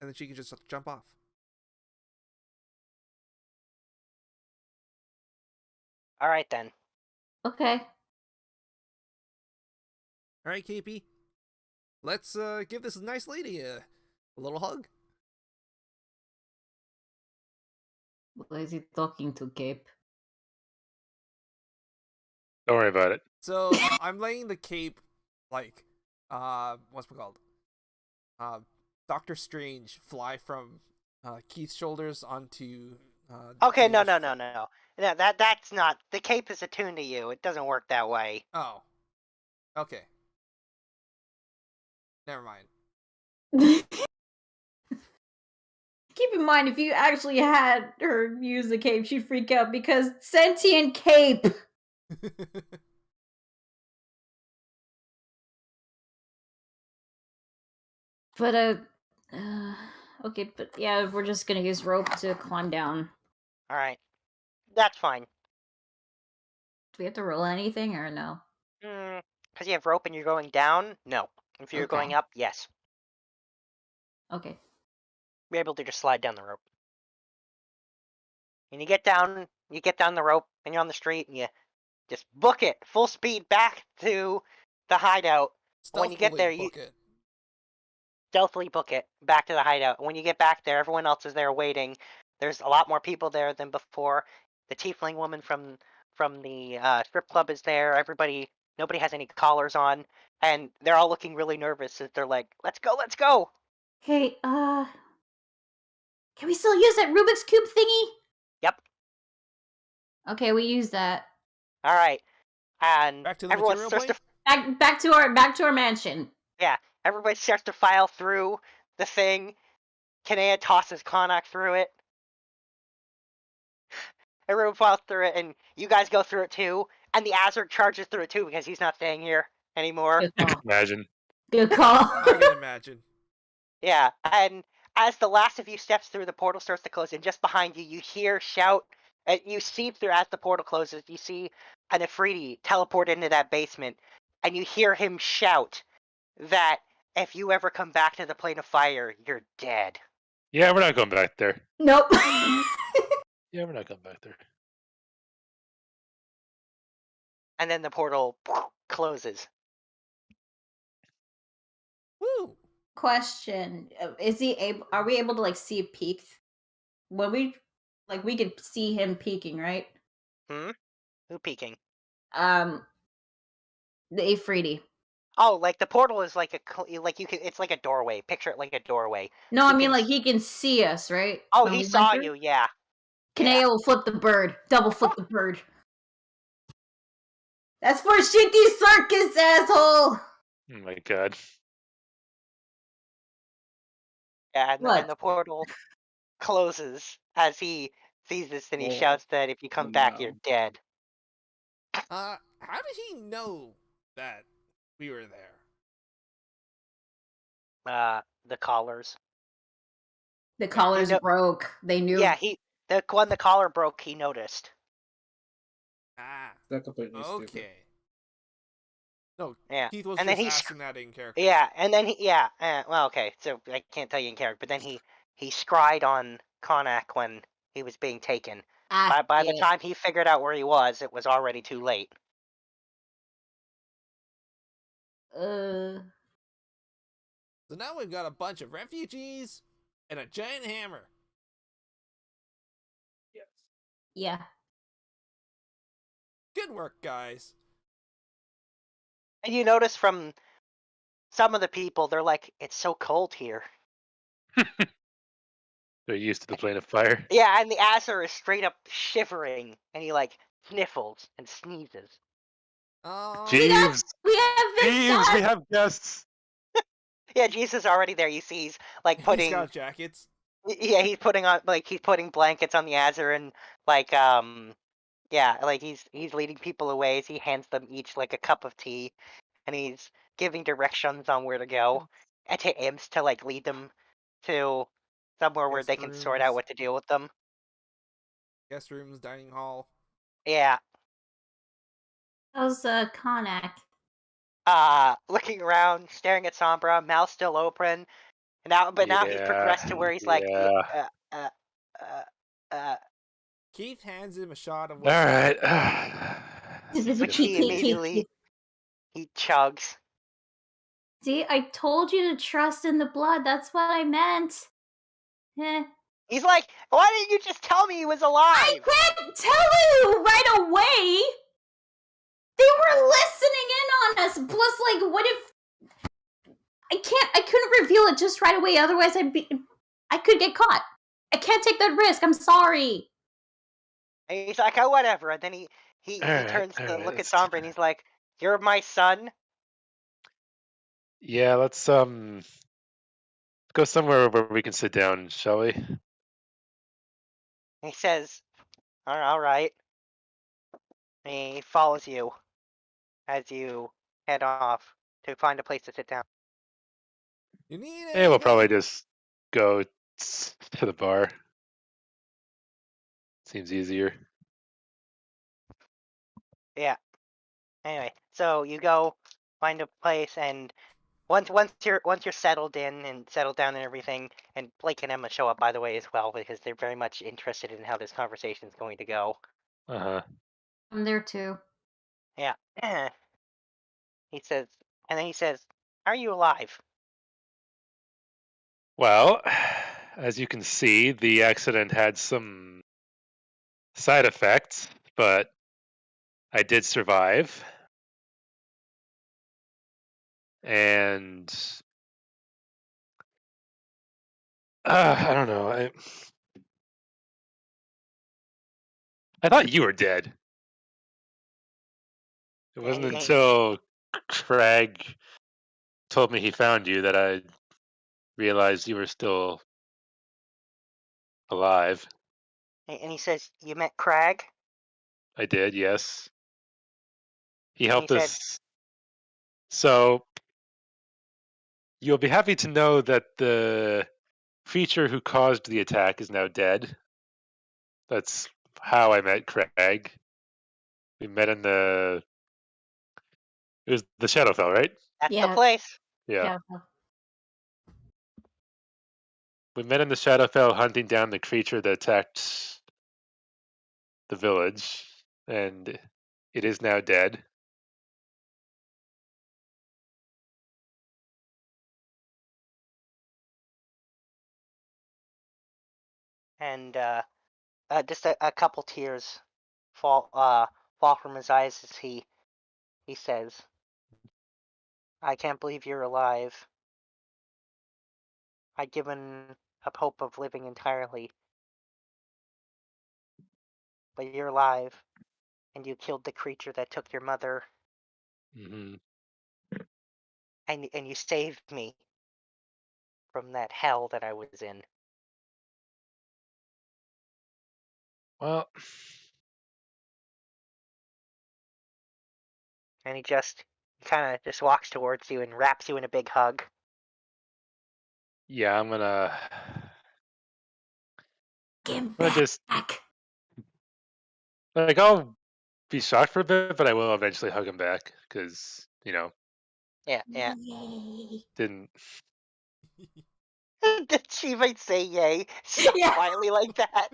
And then she can just jump off.
All right then.
Okay.
All right, KP. Let's give this nice lady a little hug.
What is he talking to, Cape?
Don't worry about it.
So I'm laying the cape like what's it called? Doctor Strange fly from Keith's shoulders onto
Okay, no.
Dana's
Yeah, that's not. The cape is attuned to you. It doesn't work that way.
Oh. Okay. Never mind.
Keep in mind, if you actually had her use the cape, she'd freak out because sentient cape. But okay, but yeah, we're just gonna use rope to climb down.
All right, that's fine.
Do we have to roll anything or no?
Because you have rope and you're going down. No. If you're going
Okay.
up, yes.
Okay.
You're able to just slide down the rope. And you get down the rope, and you're on the street, and you just book it full speed back to the hideout. When you get there, you stealthily book it back to the hideout. When you get back there, everyone else is there waiting. There's a lot more people there than before. The tiefling woman from the strip club is there. Nobody has any collars on, and they're all looking really nervous as they're like, "Let's go, let's go!"
Hey, can we still use that Rubik's Cube thingy?
Yep.
Okay, we use that.
All right, and
back to the
everyone
material
starts
plane?
Back to our mansion.
Yeah, everybody starts to file through the thing. Kanea tosses Connacht through it. Everyone files through it, and you guys go through it too. And the Azure charges through it too because he's not staying here anymore.
Good call.
Imagine.
Good call.
I can imagine.
Yeah, and as the last of you steps through, the portal starts to close, and just behind you, you hear shout. You see through as the portal closes, you see an Afridi teleport into that basement, and you hear him shout that if you ever come back to the plane of fire, you're dead.
Yeah, we're not going back there.
Nope.
Yeah, we're not going back there.
And then the portal closes.
Woo!
Question: Is he able? Are we able to like see a peek? When we we could see him peeking, right?
Who peeking?
The Afridi.
Oh, like the portal is like you can. It's like a doorway. Picture it like a doorway.
No, I
You
mean
can
like he can see us, right?
Oh,
When
he
we went
saw
through?
you. Yeah.
Kanea will flip the bird. Double flip the bird. That's for Shinty Circus, asshole!
Oh my god.
Yeah,
What?
and the portal closes as he sees this, and he
Oh.
shouts that if you come
Oh,
back,
no.
you're dead.
How did he know that we were there?
The collars.
The collars
know-
broke. They knew.
Yeah, when the collar broke, he noticed.
Ah,
That's completely stupid.
okay. No,
Yeah,
Keith was
and then
just
he's
asking that in character.
yeah, and then well, okay, so I can't tell you in character, but then he scryed on Connacht when he was being taken. By the
yeah.
time he figured out where he was, it was already too late.
So now we've got a bunch of refugees and a giant hammer.
Yes.
Yeah.
Good work, guys.
And you notice from some of the people, they're like, "It's so cold here."
They're used to the plane of fire.
Yeah, and the Azure is straight up shivering, and he like sniffles and sneezes.
Jeeves!
We have this
Jeeves,
guy.
we have guests!
Yeah, Jesus is already there. You see, he's like
He's
putting.
got jackets.
Yeah, he's putting blankets on the Azure and like yeah, like he's leading people away. He hands them each like a cup of tea, and he's giving directions on where to go, and to imps to like lead them to somewhere where
Guest
they can sort out
rooms.
what to deal with them.
Guest rooms, dining hall.
Yeah.
How's Connacht?
Looking around, staring at Sombra, mouth still open. Now he's progressed to where he's like,
Keith hands him a shot of
All
whiskey.
right.
which he immediately he chugs.
See, I told you to trust in the blood. That's what I meant. Eh.
He's like, why didn't you just tell me he was alive?
I can't tell you right away. They were listening in on us. Plus, like, what if I couldn't reveal it just right away. Otherwise, I could get caught. I can't take that risk. I'm sorry.
And he's like, oh, whatever. And then he turns to look at Sombra, and he's like, you're my son?
Yeah, let's go somewhere where we can sit down, shall we?
He says, all right. And he follows you as you head off to find a place to sit down.
You need
Yeah, we'll
anything?
probably just go to the bar. Seems easier.
Yeah. Anyway, so you go find a place, and once you're settled in and settled down and everything, and Blake and Emma show up, by the way, as well, because they're very much interested in how this conversation is going to go.
Uh-huh.
I'm there too.
Yeah. He says, and then he says, "Are you alive?"
Well, as you can see, the accident had some side effects, but I did survive. And I don't know. I thought you were dead. It wasn't
Yeah.
until Craig told me he found you that I realized you were still alive.
And he says, "You met Crag?"
I did, yes. He
And he
helped
said,
us. So you'll be happy to know that the creature who caused the attack is now dead. That's how I met Craig. We met in the. It was the Shadowfell, right?
"That's the
Yeah.
place."
Yeah.
Yeah.
We met in the Shadowfell hunting down the creature that attacked the village, and it is now dead.
And just a couple tears fall from his eyes as he says, "I can't believe you're alive. I'd given up hope of living entirely, but you're alive, and you killed the creature that took your mother,
Hmm.
and you saved me from that hell that I was in."
Well,
And he kind of just walks towards you and wraps you in a big hug.
yeah, I'm gonna
Get him
just
back.
like I'll be shocked for a bit, but I will eventually hug him back because
Yeah.
Yay.
didn't.
Did she might say yay so
Yeah.
quietly like that?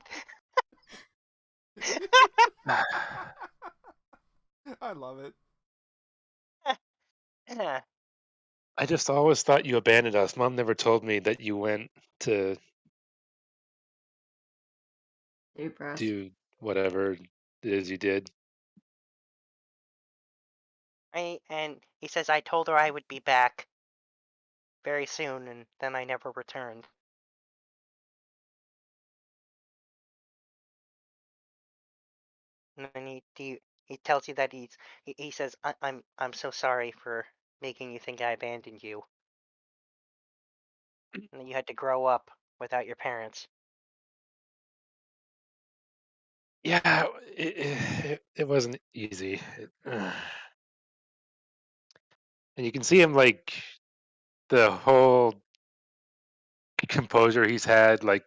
I love it.
Yeah.
I just always thought you abandoned us. Mom never told me that you went to
Deep breath.
do whatever it is you did.
And he says, "I told her I would be back very soon, and then I never returned." And then he tells you that he says, I'm so sorry for making you think I abandoned you, and that you had to grow up without your parents."
Yeah, it wasn't easy. And you can see him like the whole composure he's had like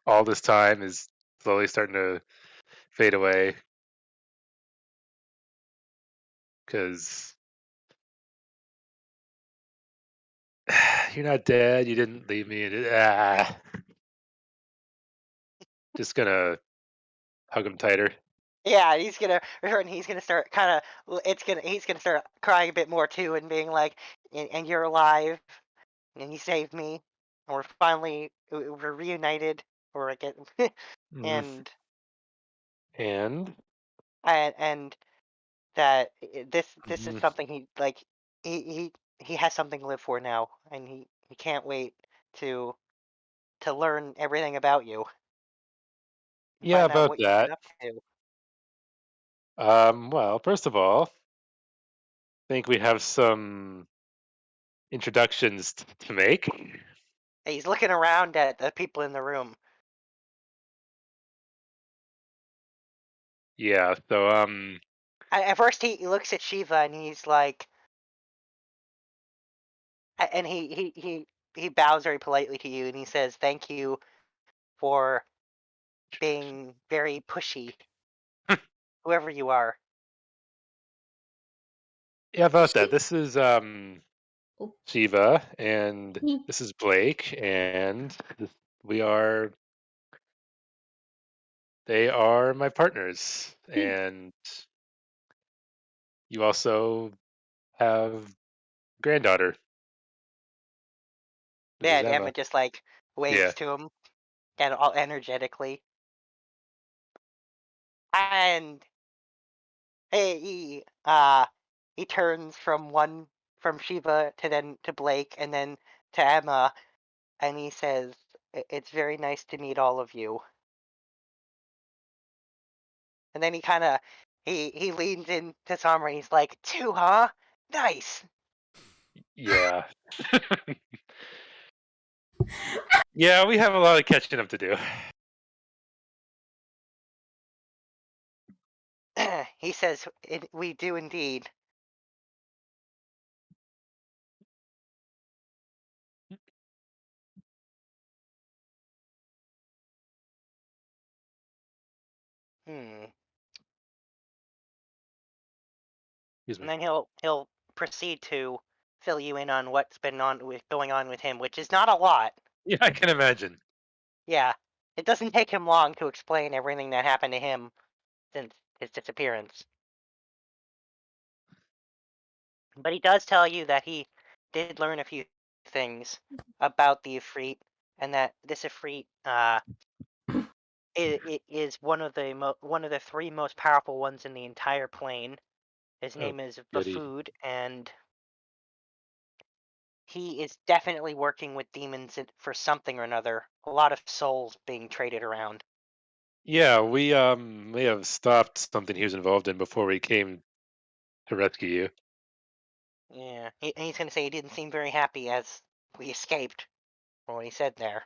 all this time is slowly starting to fade away because you're not dead. You didn't leave me. Just gonna hug him tighter.
Yeah, he's gonna return. He's gonna start kind of. He's gonna start crying a bit more too, and being like, and you're alive, and you saved me, and we're reunited, or again,
Mhm.
and
And
and that this is
mhm.
something he like. He has something to live for now, and he can't wait to learn everything about you, and
Yeah,
find out
about
what you've been
that.
up to.
Well, first of all, I think we have some introductions to make.
He's looking around at the people in the room.
Yeah, so
At first, he looks at Shiva and he's like, and he bows very politely to you and he says, "Thank you for being very pushy, whoever you are."
yeah, about that. This is
Oh.
Shiva and this is Blake and we are they are my partners and you also have a granddaughter. This is
Yeah,
Emma.
Emma just like waves
Yeah.
to him, and all energetically, and he turns from Shiva to then to Blake and then to Emma, and he says, It's very nice to meet all of you." And then he kind of he leans into Sombra and he's like, "Two, huh? Nice."
Yeah. Yeah, we have a lot of catching up to do.
He says, we do indeed. Hmm.
Excuse
And
me.
then he'll proceed to fill you in on what's been going on with him, which is not a lot.
Yeah, I can imagine.
Yeah, it doesn't take him long to explain everything that happened to him since his disappearance. But he does tell you that he did learn a few things about the Ifrit, and that this Ifrit it is one of the three most powerful ones in the entire plane. His
Oh,
name is
goody.
Bafud, and he is definitely working with demons for something or another. A lot of souls being traded around.
Yeah, we may have stopped something he was involved in before we came to rescue you.
Yeah, he's gonna say he didn't seem very happy as we escaped, from what he said there.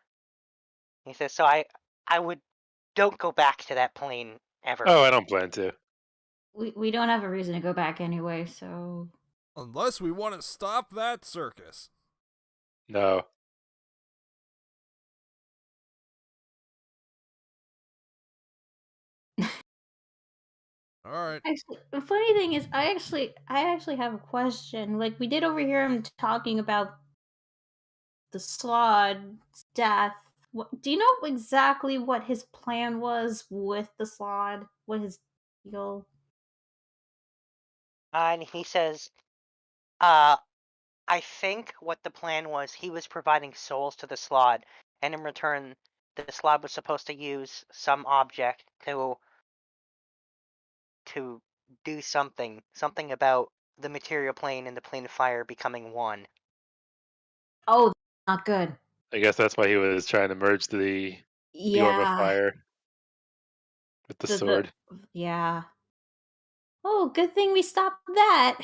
He says, so I would don't go back to that plane ever.
Oh, I don't plan to.
We don't have a reason to go back anyway, so
Unless we want to stop that circus.
No.
All right.
actually the funny thing is I actually have a question. Like we did overhear him talking about the Slaad's death. Do you know exactly what his plan was with the Slaad? What his deal?
And he says, I think what the plan was, he was providing souls to the Slaad, and in return, the Slaad was supposed to use some object to do something about the material plane and the plane of fire becoming one.
Oh, not good.
I guess that's why he was trying to merge the orb of
Yeah.
fire with the sword.
Yeah. Oh, good thing we stopped that.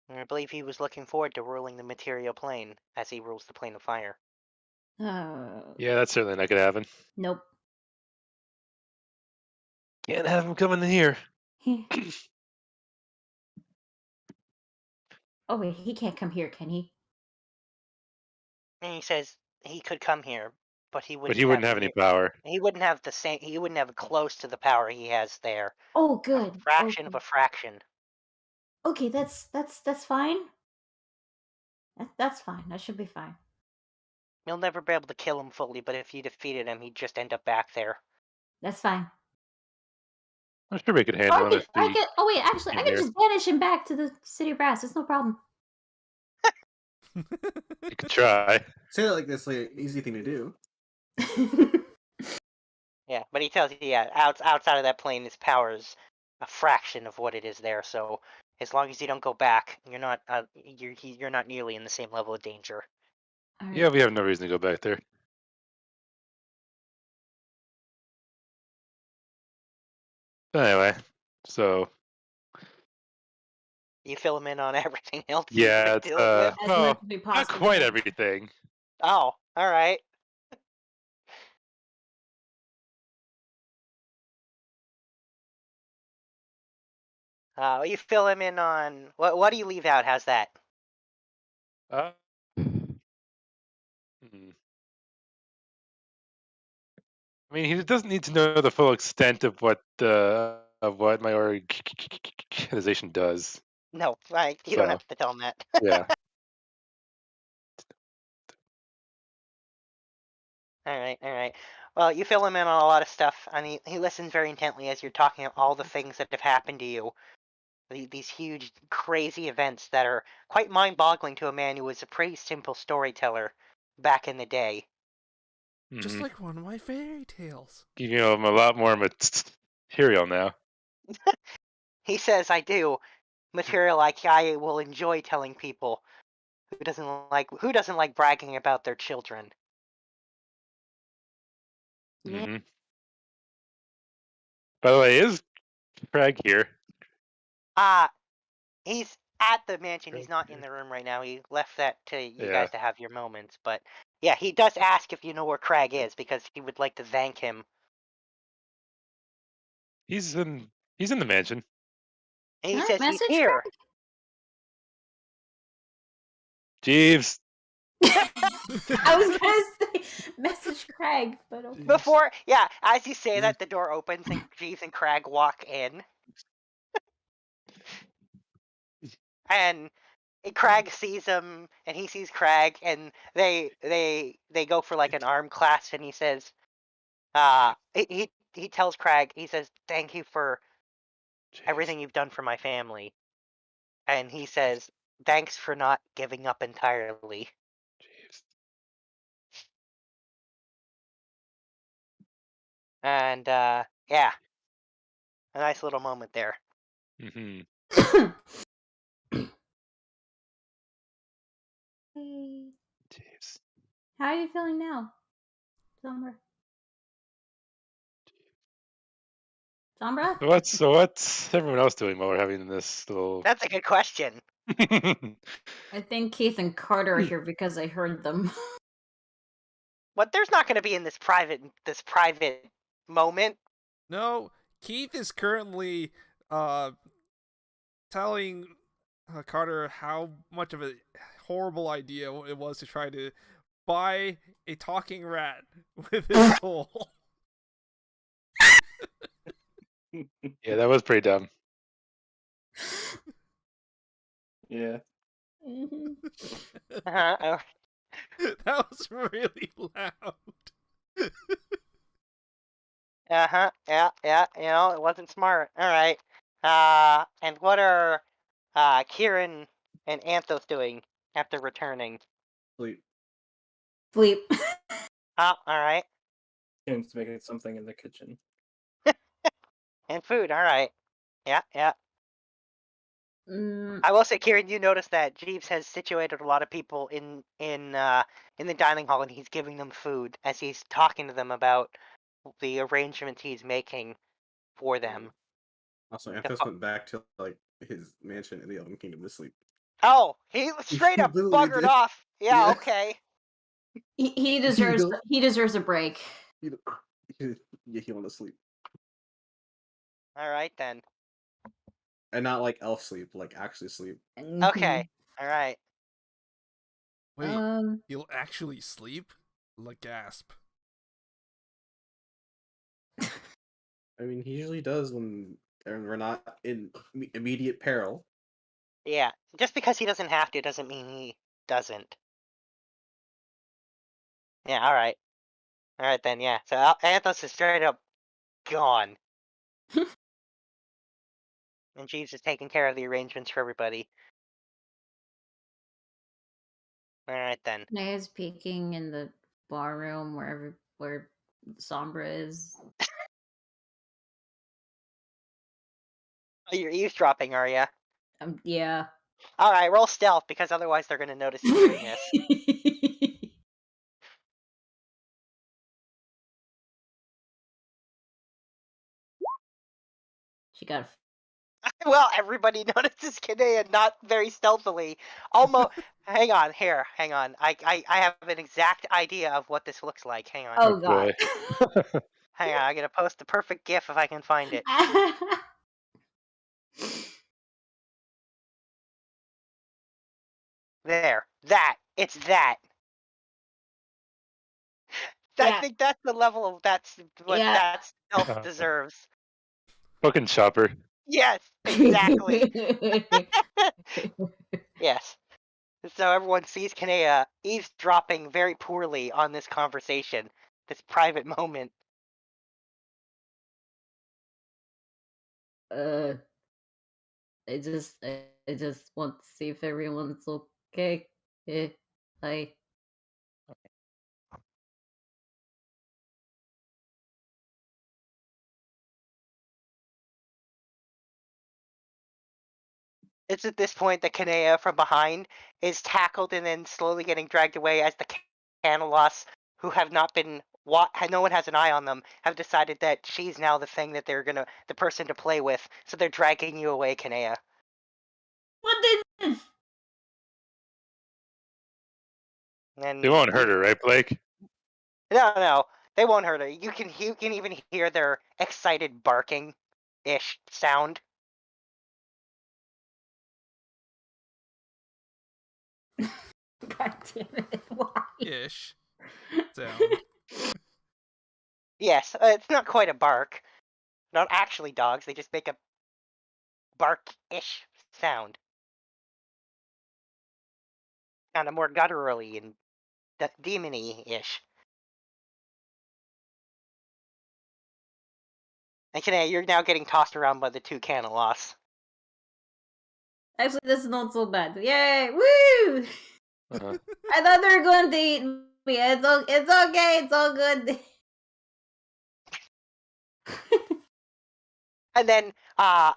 And I believe he was looking forward to ruling the material plane as he rules the plane of fire.
Yeah, that's certainly not gonna happen.
Nope.
Can't have him coming in here.
Oh wait, he can't come here, can he?
And he says he could come here, but he
But
wouldn't
he wouldn't have any power.
He wouldn't have the same. He wouldn't have close to the power he has there.
Oh,
A
good.
fraction of a fraction.
Okay, that's fine. That's fine. That should be fine.
You'll never be able to kill him fully, but if you defeated him, he'd just end up back there.
That's fine.
I'm sure we could
Oh,
handle him if we
oh wait, actually, I
came
can
here.
just banish him back to the City of Brass. It's no problem.
You could try.
Say that like that's like an easy thing to do.
Yeah, but he tells you, yeah, outside of that plane, his power is a fraction of what it is there. So as long as you don't go back, you're not you're not nearly in the same level of danger.
All
Yeah,
right.
we have no reason to go back there. Anyway, so
You fill him in on everything else
yeah,
you've
it's
been dealing with.
As
well,
much as we
not
possibly
quite
can.
everything.
Oh, all right. You fill him in on what do you leave out? How's that?
Hmm. I mean, he doesn't need to know the full extent of what my organization does.
No, right. You don't
So
have to tell him that.
yeah,
All right, all right. Well, you fill him in on a lot of stuff, and he listens very intently as you're talking about all the things that have happened to you. These huge, crazy events that are quite mind-boggling to a man who was a pretty simple storyteller back in the day.
Just
hmm,
like one of my fairy tales.
giving him a lot more material now.
He says, "I do material like I will enjoy telling people who doesn't like bragging about their children."
Yeah.
Hmm. By the way, is Craig here?
Uh he's at the mansion. He's not in the room right now. He left that to you
Yeah.
guys to have your moments. But yeah, he does ask if you know where Crag is because he would like to thank him.
He's in the mansion.
And he
Can I
says he's
message
here.
Jeeves.
I was gonna say message Craig, but okay.
Before, yeah, as you say that, the door opens and Jeeves and Crag walk in. And Crag sees him, and he sees Crag, and they go for like an arm clasp, and he says, he tells Crag, he says, "Thank you for everything you've done for my family," and he says, "Thanks for not giving up entirely."
Jeeves.
And yeah, a nice little moment there.
Mm-hmm.
Hey.
Jeeves.
How are you feeling now, Sombra? Sombra?
What's everyone else doing while we're having this little?
That's a good question.
I think Keith and Carter are here because I heard them.
But there's not going to be in this private moment.
No, Keith is currently telling Carter how much of a horrible idea it was to try to buy a talking rat with his soul.
Yeah, that was pretty dumb.
Yeah.
Mhm.
Uh-huh.
That was really loud.
Uh-huh. Yeah, it wasn't smart. All right. And what are Kieran and Anthos doing after returning?
Sleep.
Sleep.
Oh, all right.
Seems to make it something in the kitchen.
And food, all right. Yeah.
Mm,
I will say, Kieran, you noticed that Jeeves has situated a lot of people in the dining hall, and he's giving them food as he's talking to them about the arrangements he's making for them.
Also, Anthos went back to like his mansion in the Elven Kingdom to sleep.
Oh, he straight
He
up
literally
buggered
did.
off. Yeah,
Yeah.
okay.
he deserves he deserves a break.
Yeah, he went to sleep,
All right then.
and not like elf sleep, like actually sleep.
Okay. All right.
Wait,
Um.
you'll actually sleep? Like gasp.
I mean, he usually does when we're not in immediate peril.
Yeah. Just because he doesn't have to doesn't mean he doesn't. Yeah. All right. All right then. Yeah. So Anthos is straight up gone, and Jeeves is taking care of the arrangements for everybody. All right then.
Naya's peeking in the bar room where Sombra is.
Oh, you're eavesdropping, are you?
Yeah.
All right. Roll stealth because otherwise they're gonna notice you doing this.
She got.
Well, everybody notices Kinea not very stealthily. Almost. Hang on. I have an exact idea of what this looks like. Hang on.
Oh
boy.
God.
Hang on. I'm gonna post the perfect GIF if I can find it. There. That. It's that. I
Yeah.
think that's the level of that's what
Yeah.
that stealth deserves.
Fucking chopper.
Yes. Exactly. Yes. So everyone sees Kinea eavesdropping very poorly on this conversation, this private moment.
I just want to see if everyone's okay. I
It's at this point that Kinea from behind is tackled and then slowly getting dragged away as the Canelos, who have not been no one has an eye on them, have decided that she's now the thing that the person to play with. So they're dragging you away, Kinea.
What did?
And
They won't hurt her, right, Blake?
No, they won't hurt her. You can even hear their excited barking-ish sound.
God damn it! Why?
Ish. Sound.
Yes, it's not quite a bark. Not actually dogs. They just make a bark-ish sound. Kind of more gutturally and demony-ish. And Shanae, you're now getting tossed around by the two Caneloths.
Actually, this is not so bad. Yay! Woo!
Uh-huh.
I thought they were going to eat me. It's okay. It's all good.
And then, I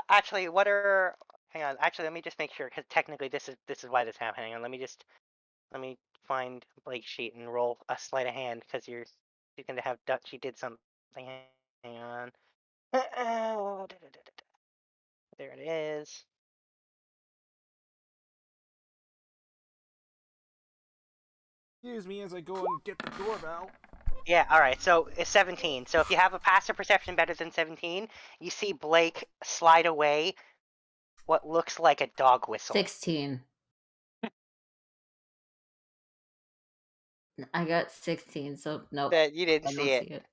actually, what are? Hang on. Actually, let me just make sure, because technically this is why this happened. Hang on. Let me find Blake's sheet and roll a sleight of hand, because she's going to have she did something. Hang on. There it is.
Excuse me as I go and get the doorbell.
Yeah, alright, so it's 17. So if you have a passive perception better than 17, you see Blake slide away what looks like a dog whistle.
16. I got 16, so nope.
That you didn't
I don't
see it.
see it.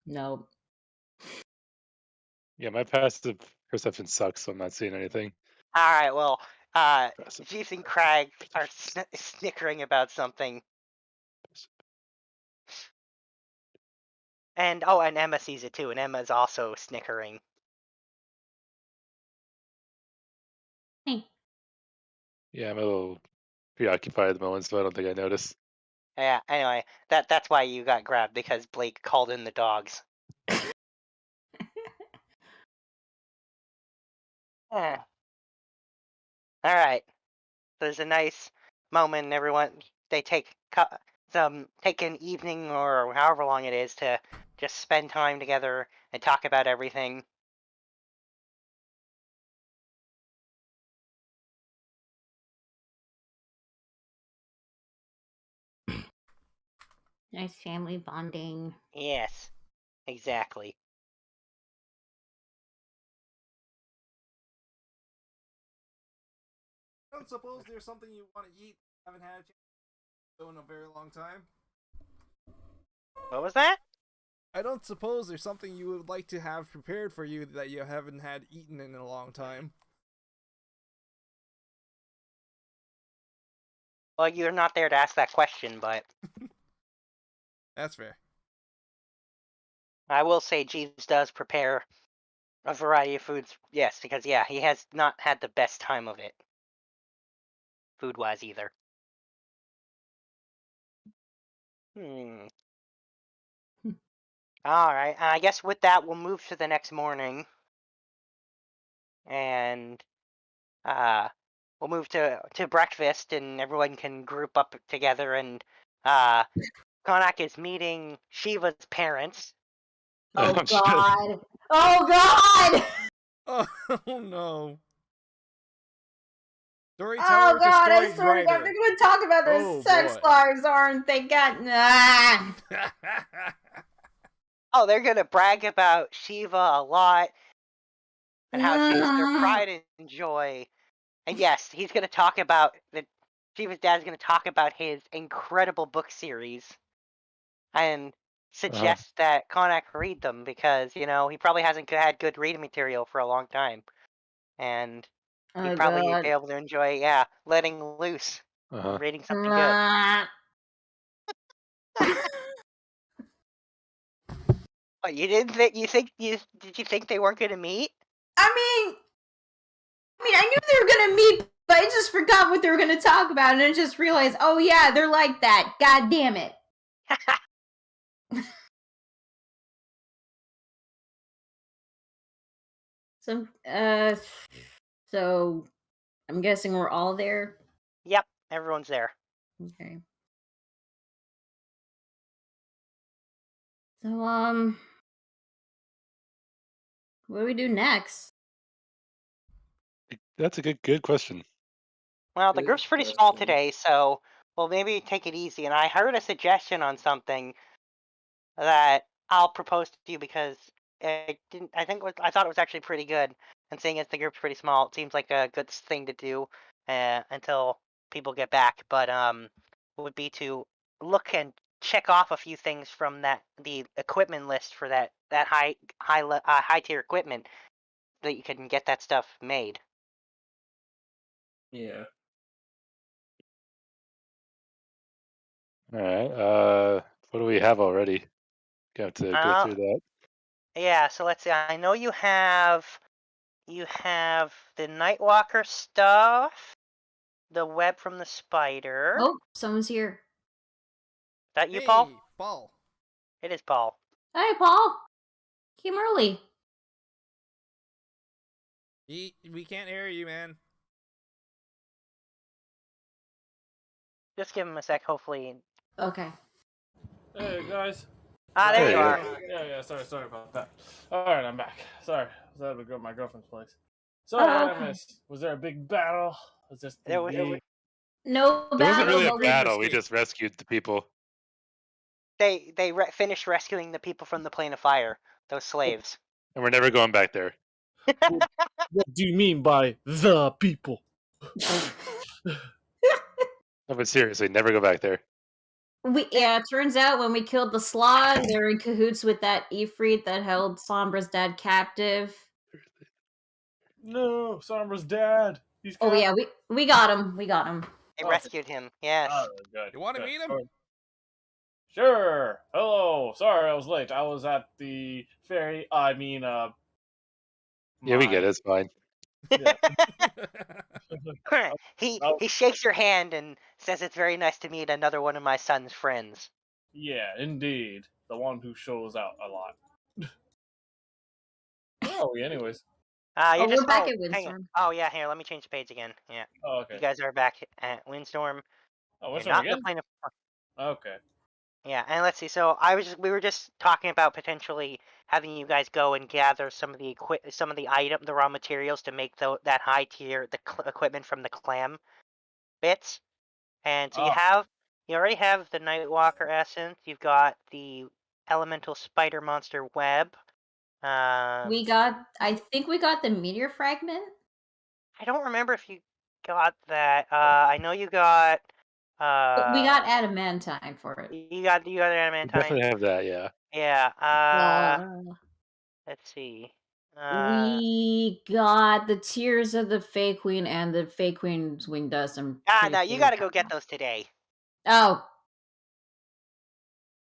Nope.
Yeah, my passive perception sucks, so I'm not seeing anything.
Alright, well,
Passive
Jeeves and Crag are snickering about something. And Emma sees it too, and Emma's also snickering.
Hey.
Yeah, I'm a little preoccupied at the moment, so I don't think I noticed.
Yeah, anyway, that's why you got grabbed, because Blake called in the dogs. Yeah. Alright. There's a nice moment, and everyone, they take an evening or however long it is to just spend time together and talk about everything.
Nice family bonding.
Yes, exactly.
I don't suppose there's something you want to eat haven't had a chance to in a very long time.
What was that?
I don't suppose there's something you would like to have prepared for you that you haven't had eaten in a long time.
Well, you're not there to ask that question, but
That's fair.
I will say Jeeves does prepare a variety of foods. Yes, because yeah, he has not had the best time of it, food-wise either. All right. I guess with that, we'll move to the next morning, and we'll move to breakfast, and everyone can group up together. And Konak is meeting Shiva's parents.
Oh
Oh, shit.
God! Oh God!
Oh no. Storyteller
Oh
to
God! I
story
swear to God,
writer.
they're going to talk about their
Oh,
sex
boy.
lives, aren't they? God, nah.
Oh, they're gonna brag about Shiva a lot and how she's their pride and joy. And yes, he's gonna talk about Shiva's dad's gonna talk about his incredible book series and suggest that Konak read them, because he probably hasn't had good reading material for a long time, and he'd
Oh
probably
God!
be able to enjoy letting loose, reading something good. What, you didn't think did you think they weren't gonna meet?
I mean, I knew they were gonna meet, but I just forgot what they were gonna talk about, and I just realized, oh yeah, they're like that. God damn it! So I'm guessing we're all there.
Yep, everyone's there.
Okay. So what do we do next?
That's a good question.
Well, the
Good
group's pretty small
question.
today, so we'll maybe take it easy. And I heard a suggestion on something that I'll propose to you because I didn't. I thought it was actually pretty good. And seeing as the group's pretty small, it seems like a good thing to do until people get back. But would be to look and check off a few things from the equipment list for that high tier equipment that you can get that stuff made.
Yeah.
All right. What do we have already? Got to go through that.
Yeah. So let's see. I know you have the Nightwalker stuff, the web from the spider.
Oh, someone's here.
That you,
Hey,
Paul?
Paul.
It is Paul.
Hi, Paul. Came early.
We can't hear you, man.
Just give him a sec. Hopefully.
Okay.
Hey guys.
There
There
you
you
are.
Yeah. Sorry about that. All right, I'm back. Sorry, I was at my girlfriend's place. So
Oh,
what I
okay.
missed? Was there a big battle? Was this
There was-
No
There wasn't
battle,
really a
but
battle. We just rescued the people.
They finished rescuing the people from the plane of fire, those slaves.
And we're never going back there.
What do you mean by the people?
No, but seriously, never go back there.
it turns out when we killed the Slaad, they're in cahoots with that Ifrit that held Sombra's dad captive.
No, Sombra's dad. He's
Oh yeah, we got him. We got him.
They
Oh.
rescued him. Yes.
Oh, good.
You want to
good.
meet him?
Sure. Hello. Sorry, I was late. I was at the ferry. I mean,
Yeah, we get it. It's fine.
Yeah.
he shakes your hand and says it's very nice to meet another one of my son's friends.
Yeah, indeed. The one who shows out a lot. Where are we, anyways?
You're
we're
just
back at
hang on.
Windstorm.
Oh yeah, here. Let me change the page again. Yeah.
Oh, okay.
You guys are back at Windstorm.
Oh,
You're
Windstorm
not in
again?
the plane of.
Okay.
Yeah, and let's see. So we were just talking about potentially having you guys go and gather some of the the raw materials to make that high tier equipment from the CLAM bits. And so
Oh.
you already have the Nightwalker essence. You've got the elemental spider monster web.
I think we got the meteor fragment.
I don't remember if you got that. I know you got.
We got adamantine for it.
You got the
We
adamantine.
definitely have that, yeah.
Yeah. Let's see.
We got the tears of the Fey Queen and the Fey Queen's wing dust.
No, you gotta go get those today.
Oh.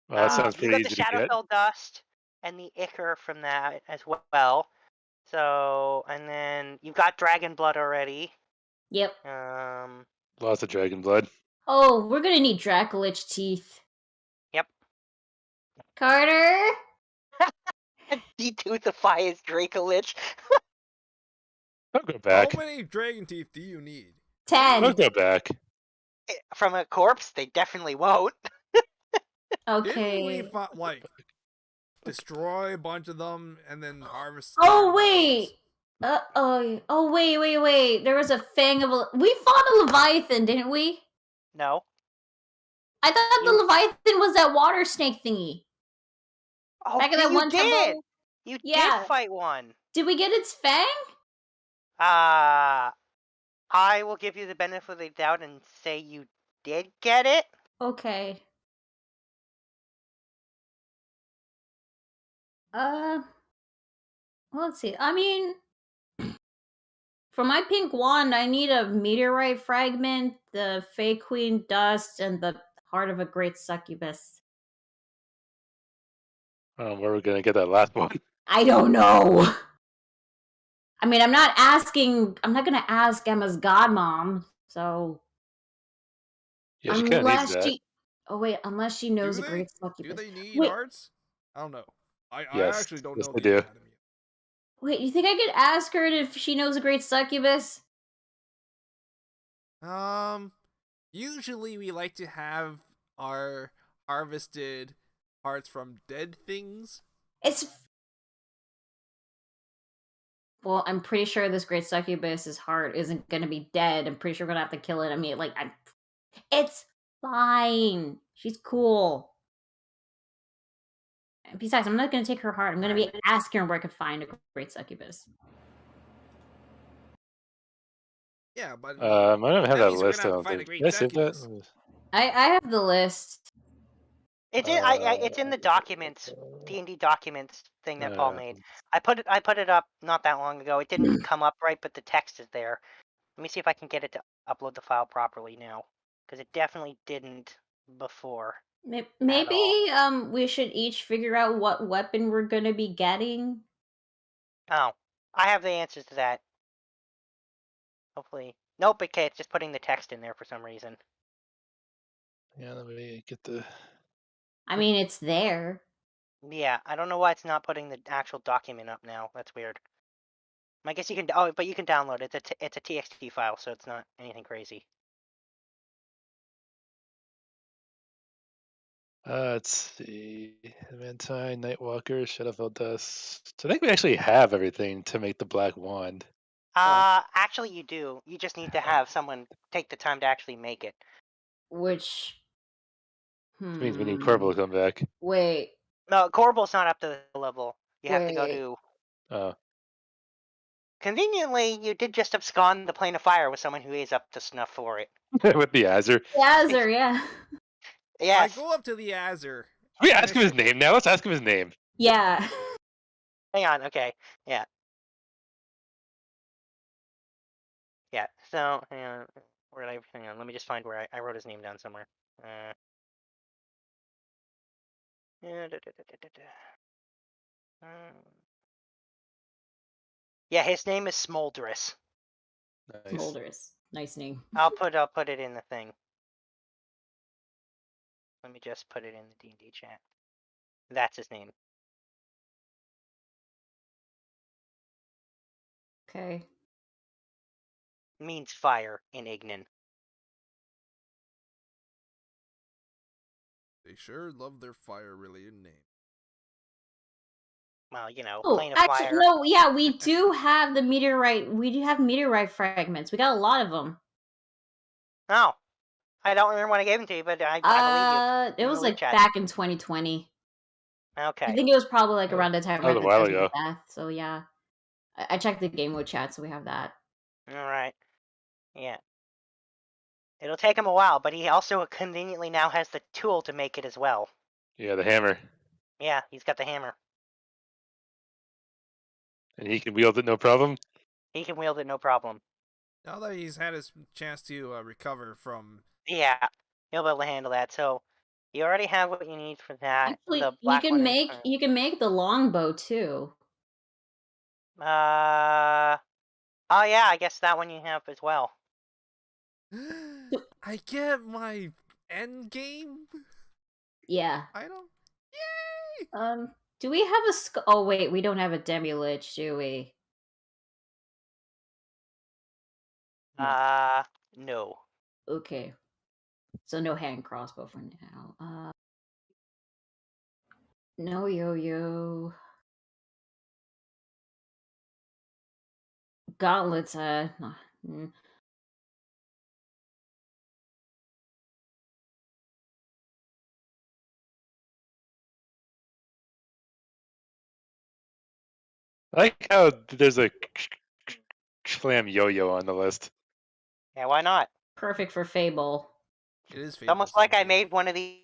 Well, that sounds
You
pretty
got the
easy to get.
Shadowfell dust and the Ichor from that as well. So, and then you've got Dragon Blood already.
Yep.
Lots of dragon blood.
Oh, we're gonna need Dracolich teeth.
Yep.
Carter?
Detoothify his Dracolich.
Don't go back.
How many dragon teeth do you need?
10.
Don't go back.
From a corpse, they definitely won't.
Didn't we
Okay.
destroy a bunch of them and then harvest?
Oh, wait! Oh, wait. There was a fang of a... We fought a Leviathan, didn't we?
No.
I thought the Leviathan was that water snake thingy.
Oh,
Back in that
you
one
did!
temple?
You
Yeah.
did fight one.
Did we get its fang?
I will give you the benefit of the doubt and say you did get it.
Okay. Let's see. I mean, for my pink wand, I need a meteorite fragment, the Fey Queen dust, and the heart of a great succubus.
Where are we going to get that last one?
I don't know. I mean, I'm not gonna ask Emma's godmom, so.
Yeah, she kind of needs that.
Oh, wait, unless she knows a
they?
great succubus.
Do they need
Wait.
hearts? I don't know. I
Yes.
actually don't
Yes,
know
they
the
do.
anatomy.
Wait, you think I could ask her if she knows a great succubus?
Usually we like to have our harvested parts from dead things.
It's Well, I'm pretty sure this great succubus's heart isn't gonna be dead. I'm pretty sure we're gonna have to kill it. I mean, like, it's fine. She's cool. And besides, I'm not gonna take her heart. I'm gonna be asking her where I could find a great succubus.
Yeah, but
I don't have
that
that
means we're
list. I
gonna have to
don't
find a
think.
great
Did I save that?
succubus.
I have the list.
It's in it's in the documents, D&D documents thing that Paul made. I put it up not that long ago. It didn't come up right, but the text is there. Let me see if I can get it to upload the file properly now, because it definitely didn't before.
Maybe we should each figure out what weapon we're gonna be getting.
Oh, I have the answers to that. Hopefully. Nope, okay, it's just putting the text in there for some reason.
Yeah, let me get the.
I mean, it's there.
Yeah, I don't know why it's not putting the actual document up now. That's weird. I guess you can. Oh, but you can download it. It's a TXT file, so it's not anything crazy.
Let's see. Adamantine, Nightwalker, Shadowfell Dust. I think we actually have everything to make the Black Wand.
Actually, you do. You just need to have someone take the time to actually make it.
Which.
Which means we need Corporal to come back.
Wait.
No, Corporal's not up to the level. You have to go
Wait.
to.
Oh.
Conveniently, you did just abscond the plane of fire with someone who is up to snuff for it.
With the Azure.
Azure, yeah.
Yes.
I go up to the Azure.
Can we ask him his name now? Let's ask him his name.
Yeah.
Hang on. Okay. Yeah. Yeah. So, hang on. Where did I? Hang on. Let me just find where I wrote his name down somewhere. Yeah, his name is Smoldress.
Nice.
Smoldress. Nice name.
I'll put it in the thing. Let me just put it in the D&D chat. That's his name.
Okay.
Means fire in Ignan.
They sure love their fire-related name.
Well, you know,
Oh,
plane of
actually,
fire.
no, yeah, we do have the meteorite. We do have meteorite fragments. We got a lot of them.
Oh, I don't remember when I gave them to you, but I believe you.
It was like
chat.
back in 2020.
Okay.
I think it was probably like around the time
that was
of
a while
Desert
ago.
Death. So yeah, I checked the game mode chat, so we have that.
All right. Yeah. It'll take him a while, but he also conveniently now has the tool to make it as well.
Yeah, the hammer.
Yeah, he's got the hammer.
And he can wield it no problem?
He can wield it no problem.
Now that he's had his chance to recover from...
Yeah, he'll be able to handle that. So, you already have what you need for that.
Actually,
the
you
black
can
one
make the longbow too.
oh yeah, I guess that one you have as well.
I get my end game
Yeah.
item? Yay!
Do we have a oh wait, we don't have a demi-lich, do we?
No.
Okay. So no hand crossbow for now. No yo-yo. Gauntlets, mm.
I like how there's a CLAM yo-yo on the list.
Yeah, why not?
Perfect for Fable.
It is
It's almost like I made one of these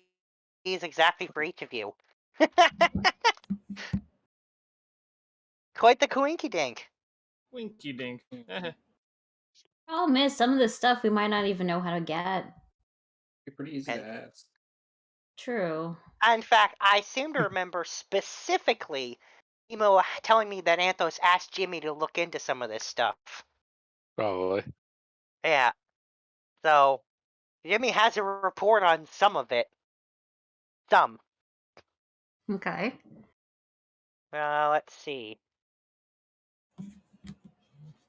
exactly for each of you. Quite the coinky dink.
Winky dink.
Oh, miss, some of the stuff we might not even know how to get.
You're pretty easy to ask.
True.
In fact, I seem to remember specifically Emo telling me that Anthos asked Jimmy to look into some of this stuff.
Probably.
Yeah. So, Jimmy has a report on some of it. Some.
Okay.
Let's see.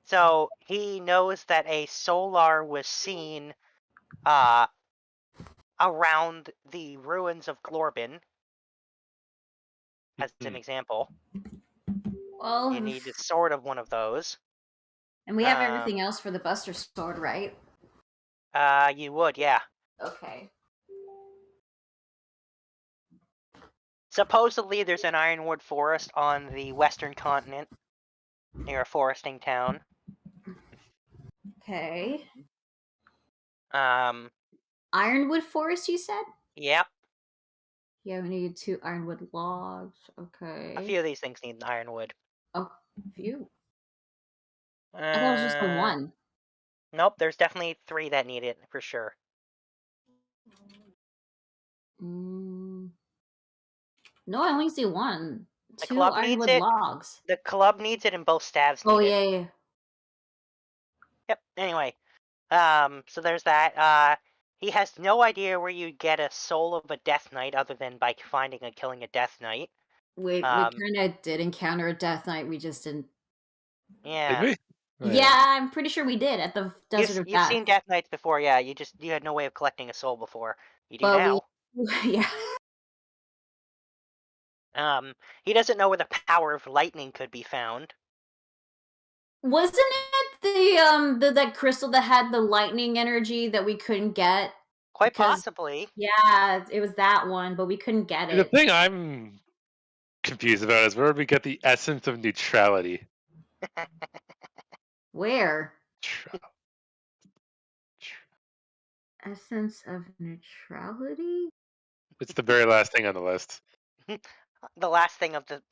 So, he knows that a solar was seen around the ruins of Glorbin, as an example.
Well,
You need a sword of one of those.
and we have everything else for the Buster Sword, right?
You would, yeah.
Okay.
Supposedly, there's an ironwood forest on the western continent near a foresting town.
Okay.
Um,
Ironwood forest, you said?
Yep.
Yeah, we need 2 ironwood logs. Okay.
A few of these things need ironwood.
Oh, a few. I thought it was just the one.
Nope, there's definitely 3 that need it for sure.
No, I only see 1.
The
2
club needs
ironwood
it.
logs.
The club needs it, and both staves need
Oh,
it.
yeah.
Yep. Anyway, so there's that. He has no idea where you get a soul of a Death Knight other than by finding and killing a Death Knight.
We kind of did encounter a Death Knight. We just didn't.
Yeah.
Did we? Oh,
Yeah, I'm pretty sure we did at the Desert of
You've
Death.
seen Death Knights before, yeah. You had no way of collecting a soul before. You do
But
now.
Yeah.
He doesn't know where the power of lightning could be found.
Wasn't it that crystal that had the lightning energy that we couldn't get?
Quite possibly.
Yeah, it was that one, but we couldn't get
The
it.
thing I'm confused about is where we get the essence of neutrality.
Where? Essence of neutrality?
It's the very last thing on the list.
The last thing of the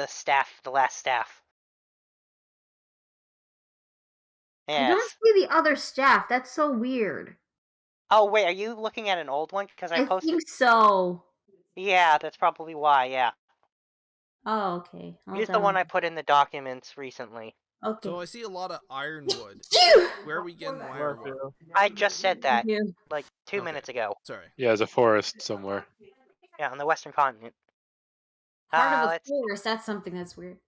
staff, the last staff. Yes.
I don't see the other staff. That's so weird.
Oh wait, are you looking at an old one? Because I posted.
think so.
Yeah, that's probably why. Yeah.
Oh, okay.
Here's the one I put in the documents recently.
Okay.
So I see a lot of ironwood. Where are we getting ironwood?
I just said that like 2
Okay.
minutes ago.
Sorry.
Yeah, there's a forest somewhere.
Yeah, on the western continent.
Heart of the forest. That's something that's weird.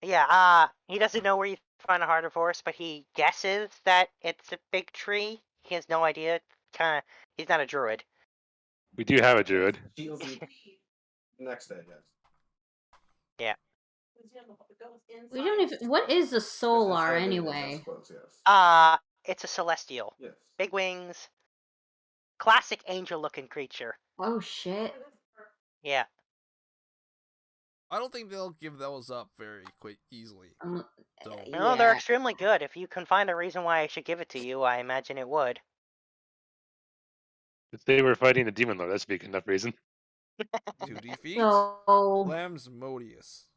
Yeah. He doesn't know where you find a heart of forest, but he guesses that it's a big tree. He has no idea. He's not a druid.
We do have a druid.
Next day, yes.
Yeah.
We don't even. What is a solar anyway?
It's a celestial.
Yes.
Big wings. Classic angel-looking creature.
Oh shit.
Yeah.
I don't think they'll give those up very easily. So
No, they're extremely good. If you can find a reason why I should give it to you, I imagine it would.
If they were fighting the demon lord, that's a big enough reason.
2 defeats.
So
Clam's Modius.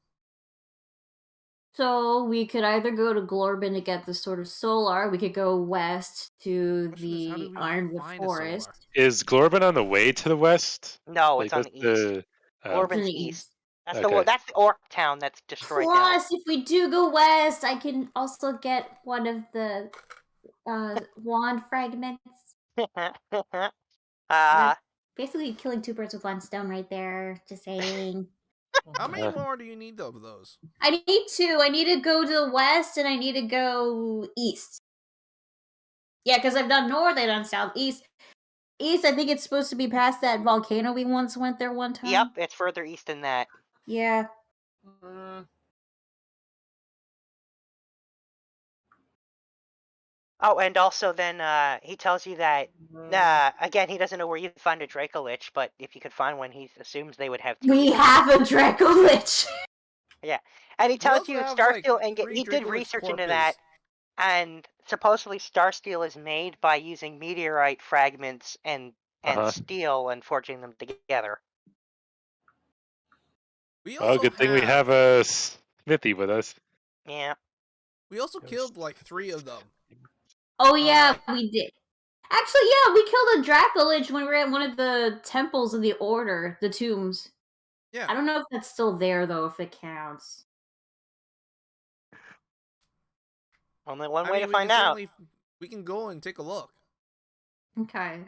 So we could either go to Glorben to get the Sword of Solar, we could go west to the Ironwood Forest.
Is Glorben on the way to the west?
No, it's on the east. Glorben's east. That's that's the orc town that's destroyed now.
Plus, if we do go west, I can also get one of the wand fragments. Basically killing 2 birds with 1 stone right there. Just saying.
How many more do you need of those?
I need 2. I need to go to the west and I need to go east. Yeah, because I've done north, I've done south, east. East, I think it's supposed to be past that volcano we once went there one time.
Yep, it's further east than that.
Yeah.
Oh, and also then he tells you that, again, he doesn't know where you find a Dracolich, but if you could find one, he assumes they would have 2.
We have a Dracolich!
Yeah, and he tells you Starsteel, and he did research into that, and supposedly Starsteel is made by using meteorite fragments and steel and forging them together.
Oh, good thing we have a smithy with us.
Yeah.
We also killed like 3 of them.
Oh yeah, we did. Actually, yeah, we killed a Dracolich when we were at one of the temples of the Order, the tombs.
Yeah.
I don't know if that's still there though, if it counts.
Only one way to find out.
We can go and take a look.
Okay.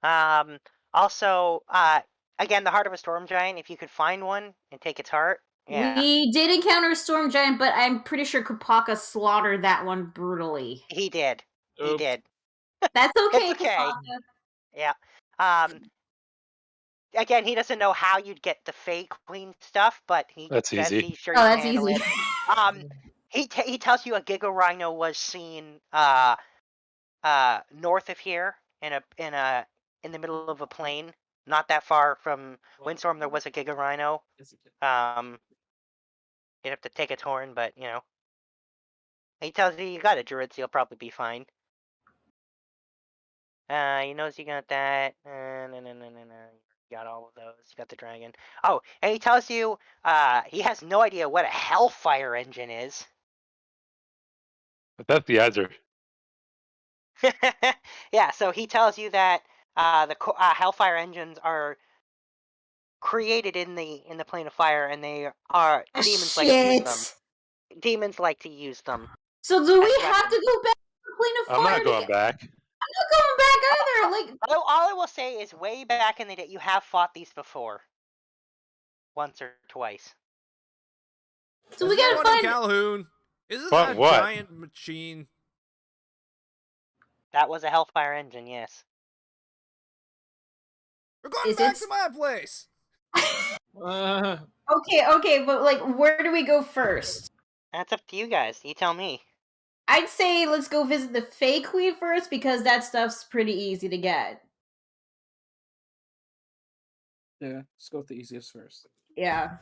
Also, again, the Heart of a Storm Giant, if you could find one and take its heart. Yeah.
We did encounter a storm giant, but I'm pretty sure Kopaka slaughtered that one brutally.
He did.
Oops.
He did.
That's okay.
It's okay.
Kopaka.
Yeah. again, he doesn't know how you'd get the Fey Queen stuff, but
That's easy.
he's sure
Oh,
you can
that's
handle
easy.
it. He tells you a Giga Rhino was seen north of here in the middle of a plain, not that far from Windstorm. There was a Giga Rhino. You'd have to take its horn, but you know. He tells you got a druid, so you'll probably be fine. He knows you got that. No. You got all of those. You got the dragon. Oh, and he tells you he has no idea what a Hellfire engine is.
But that's the answer.
Yeah, so he tells you that the Hellfire engines are created in the plane of fire, and they are demons like to use them. Demons like to use them.
So do we
as
have to
weapons.
go back to the plane of fire?
I'm not
to
going
get-
back.
I'm not going back either. Like,
All I will say is, way back in the day, you have fought these before, once or twice.
so we
There's no
gotta
one in
find.
Calhoun. Isn't
But
that a
what?
giant machine?
That was a Hellfire engine, yes.
We're going
Is
back
it-
to my place.
Okay, but like, where do we go first?
That's up to you guys. You tell me.
I'd say let's go visit the Fey Queen first because that stuff's pretty easy to get.
Yeah, let's go with the easiest first.
Yeah.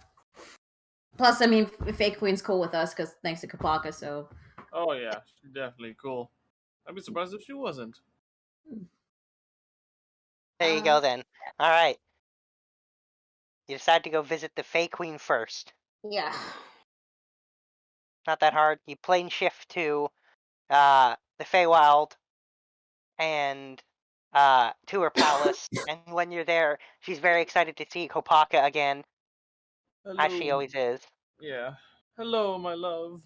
Plus, I mean, Fey Queen's cool with us because thanks to Kapaka, so.
Oh yeah, she's definitely cool. I'd be surprised if she wasn't.
There you go then. All right. You decide to go visit the Fey Queen first.
Yeah.
Not that hard. You plane shift to the Feywild and to her palace. And when you're there, she's very excited to see Kopaka again, as she
Hello.
always is.
Yeah. Hello, my love.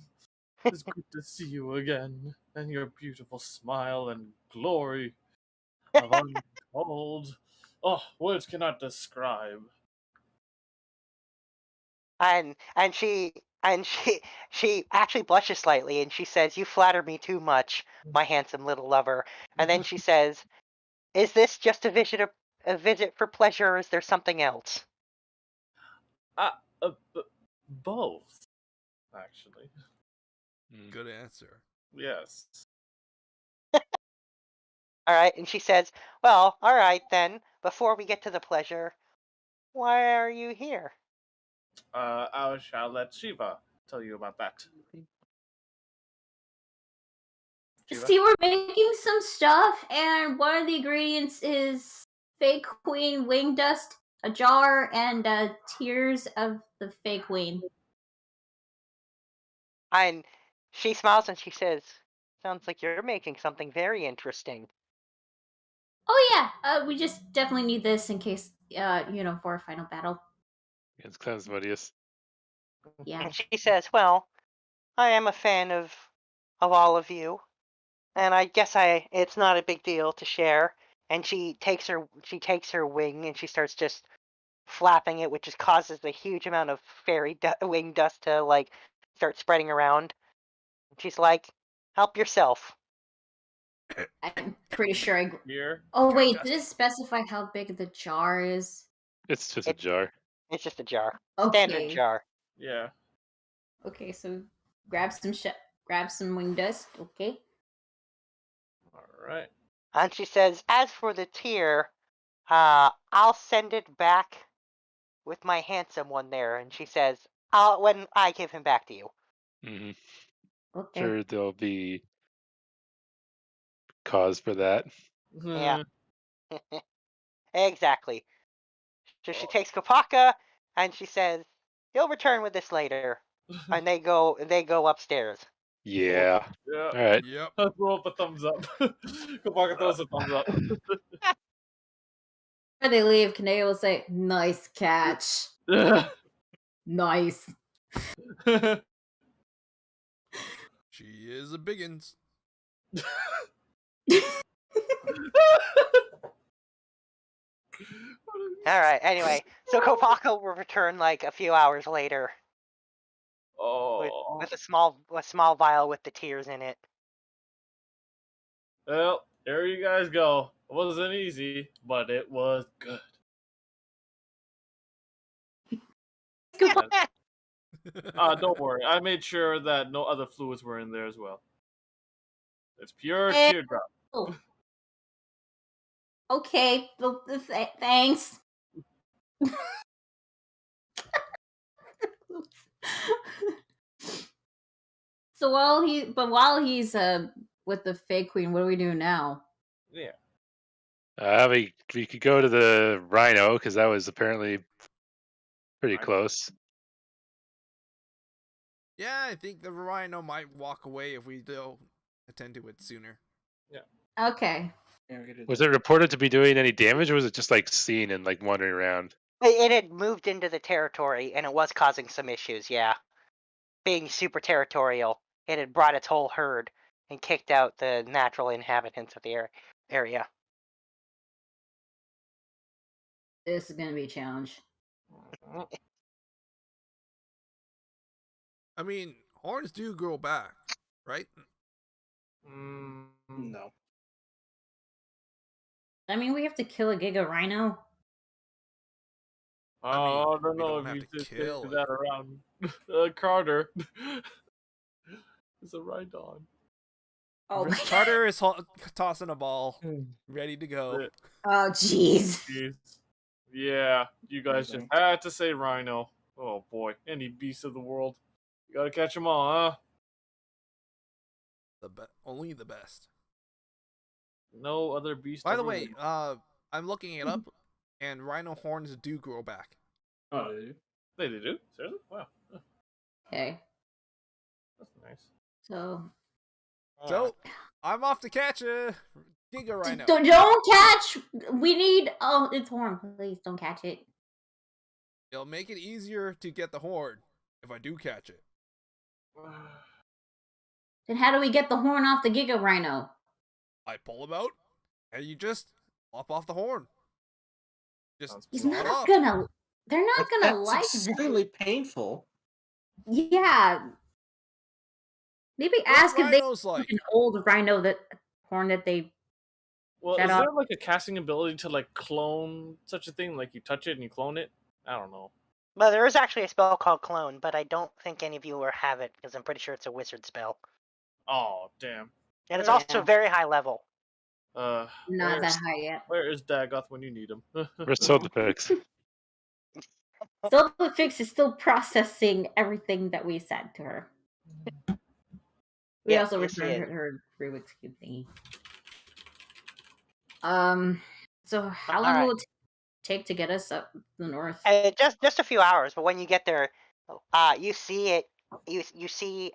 It's good to see you again, and your beautiful smile and glory of untold. Oh, words cannot describe.
And she actually blushes slightly, and she says, "You flatter me too much, my handsome little lover." And then she says, "Is this just a visit for pleasure, or is there something else?"
Both, actually.
Good answer.
Yes.
All right, and she says, "Well, all right then. Before we get to the pleasure, why are you here?"
I shall let Shiva tell you about that. Shiva?
See, we're making some stuff, and one of the ingredients is Fey Queen wing dust, a jar, and tears of the Fey Queen.
And she smiles and she says, "Sounds like you're making something very interesting."
Oh yeah, we just definitely need this in case, for our final battle.
Against Clem's Modius.
Yeah.
And she says, "Well, I am a fan of all of you, and I guess it's not a big deal to share." And she takes her wing and she starts just flapping it, which just causes a huge amount of fairy wing dust to like start spreading around. She's like, "Help yourself."
I'm pretty sure I.
Here.
Oh wait,
Just-
did it specify how big the jar is?
It's just a jar.
It's just a jar,
Okay.
standard jar.
Yeah.
Okay, so grab some wing dust. Okay.
Alright.
And she says, "As for the tear, I'll send it back with my handsome one there." And she says, when I give him back to you."
Hmm.
Okay.
Sure, there'll be cause for that.
Yeah. Exactly. So she takes Kopaka and she says, "He'll return with this later." And they go upstairs.
Yeah.
Yeah.
All right.
Yep.
I'll throw up a thumbs up. Kabaka throws a thumbs up.
Before they leave, Kaneo will say, "Nice catch. Nice."
She is a biggins.
All right. Anyway, so Kopaka will return like a few hours later
Oh.
with a small vial with the tears in it.
Well, there you guys go. It wasn't easy, but it was good. Don't worry. I made sure that no other fluids were in there as well. It's pure
Eh.
teardrop.
Oh. Okay, well, thanks. So while he's with the Fey Queen, what do we do now?
Yeah.
We could go to the Rhino because that was apparently pretty
Rhino.
close.
Yeah, I think the rhino might walk away if we don't attend to it sooner.
Okay.
Yeah, we could do
Was
that.
it reported to be doing any damage, or was it just like seen and like wandering around?
It had moved into the territory, and it was causing some issues, yeah. Being super territorial, it had brought its whole herd and kicked out the natural inhabitants of the area.
This is gonna be a challenge.
I mean, horns do grow back, right?
No.
I mean, we have to kill a Giga Rhino.
I mean,
I don't
we
know
don't
if
have
you
to
just
kill
say
it.
that around Carter. It's a Rhydon.
Oh my god.
Carter is tossing a ball, ready to go.
Oh jeez.
Jeez. Yeah, you guys just had to say Rhino. Oh boy, any beast of the world. You gotta catch them all, huh?
Only the best.
No other beast.
By the
ever
way,
lived.
I'm looking it up, and rhino horns do grow back.
Oh, did you?
They do? Seriously? Wow.
Okay.
That's nice.
So
So, I'm off to catch a Giga Rhino.
don't catch. We need. Oh, it's horn. Please don't catch it.
It'll make it easier to get the horn if I do catch it.
Then how do we get the horn off the Giga Rhino?
I pull him out, and you just lop off the horn. Just
He's
saw it
not
off.
gonna. They're not gonna
That's
like that.
extremely painful.
Yeah. Maybe
What
ask if they
rhinos like?
an old rhino that horn that they.
Well,
Shut
is
up.
there like a casting ability to like clone such a thing? Like you touch it and you clone it? I don't know.
Well, there is actually a spell called Clone, but I don't think any of you will have it because I'm pretty sure it's a wizard spell.
Oh damn.
And it's
Yeah.
also very high level.
Not
where's-
that high yet.
Where is Dagoth when you need him?
Where's Soldafix?
Still, the fix is still processing everything that we said to her. We
Yeah,
also
yes, she
returned
is.
her Rubik's Cube thingy. So how long
Alright.
will it take to get us up the north?
Just a few hours, but when you get there, you see it. You see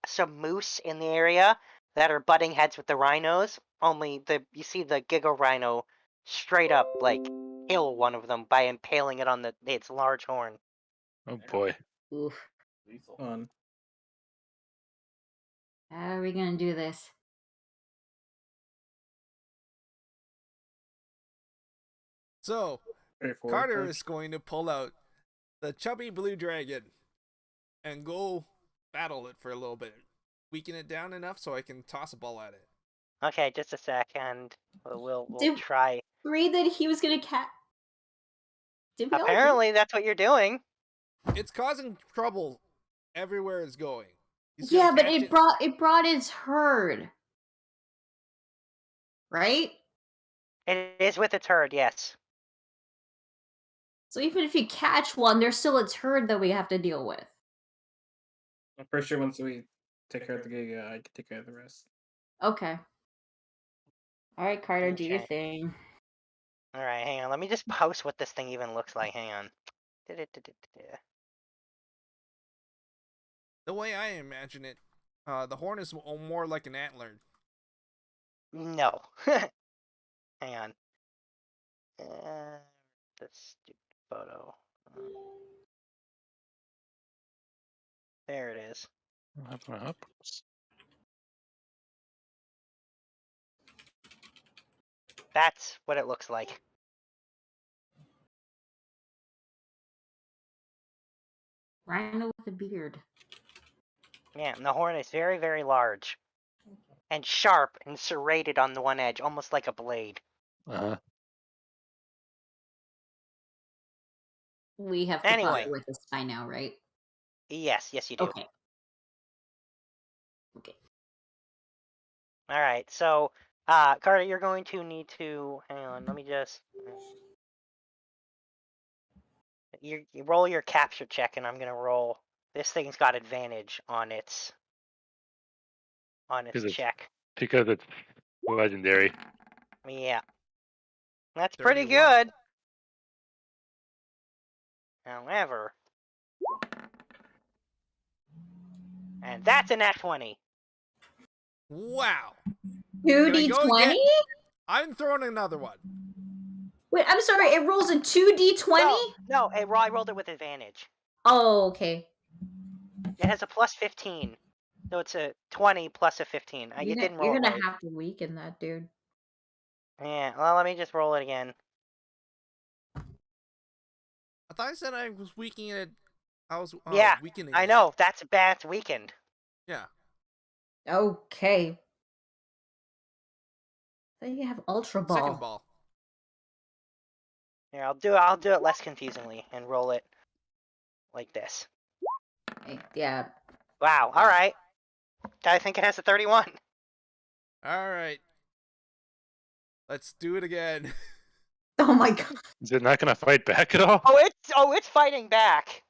some moose in the area that are butting heads with the rhinos. Only you see the Giga Rhino straight up like kill one of them by impaling it on its large horn.
Oh boy.
Oof.
Lethal.
Fun.
How are we gonna do this?
So,
Straightforward
Carter
approach.
is going to pull out the chubby blue dragon and go battle it for a little bit. Weaken it down enough so I can toss a ball at it.
Okay, just a second. We'll
Did-
try.
Agreed that he was gonna Did we all agree?
Apparently, that's what you're doing.
It's causing trouble everywhere it's going. He's
Yeah,
gonna
but
catch
it brought its herd. Right?
It is with its herd, yes.
So even if you catch one, there's still its herd that we have to deal with.
I'm pretty sure once we take care of the Giga, I can take care of the rest.
Okay. Alright, Carter, do your
Okay.
thing.
Alright, hang on. Let me just post what this thing even looks like. Hang on.
The way I imagine it, the horn is more like an antler.
No. Hang on. The stupid photo. There it is. That's what it looks like.
Rhino with a beard.
Yeah, and the horn is very, very large. And sharp and serrated on the one edge, almost like a blade.
Uh-huh.
We have to
Anyway.
bother with this by now, right?
Yes, you do.
Okay. Okay.
All right, so Carter, you're going to need to hang on. Let me just you roll your capture check, and I'm gonna roll. This thing's got advantage on its
Because it's
check.
legendary.
Yeah, that's pretty
31.
good. However, and that's a nat 20.
Wow.
2d20?
I'm throwing another one.
Wait, I'm sorry, it rolls a 2d20?
No, I rolled it with advantage.
Oh, okay.
It has a plus 15, so it's a 20 plus a 15. You didn't roll
You're
it
gonna
right.
have to weaken that, dude.
Yeah, well, let me just roll it again.
I thought I said I was weakening it. I was
Yeah,
weakening
I
it.
know, that's weakened.
Yeah.
Okay. Then you have Ultra Ball.
Second ball.
Here, I'll do it less confusingly and roll it like this.
Yeah.
Wow, alright. I think it has a 31.
Alright. Let's do it again.
Oh my god.
Is it not going to fight back at all?
It's fighting back.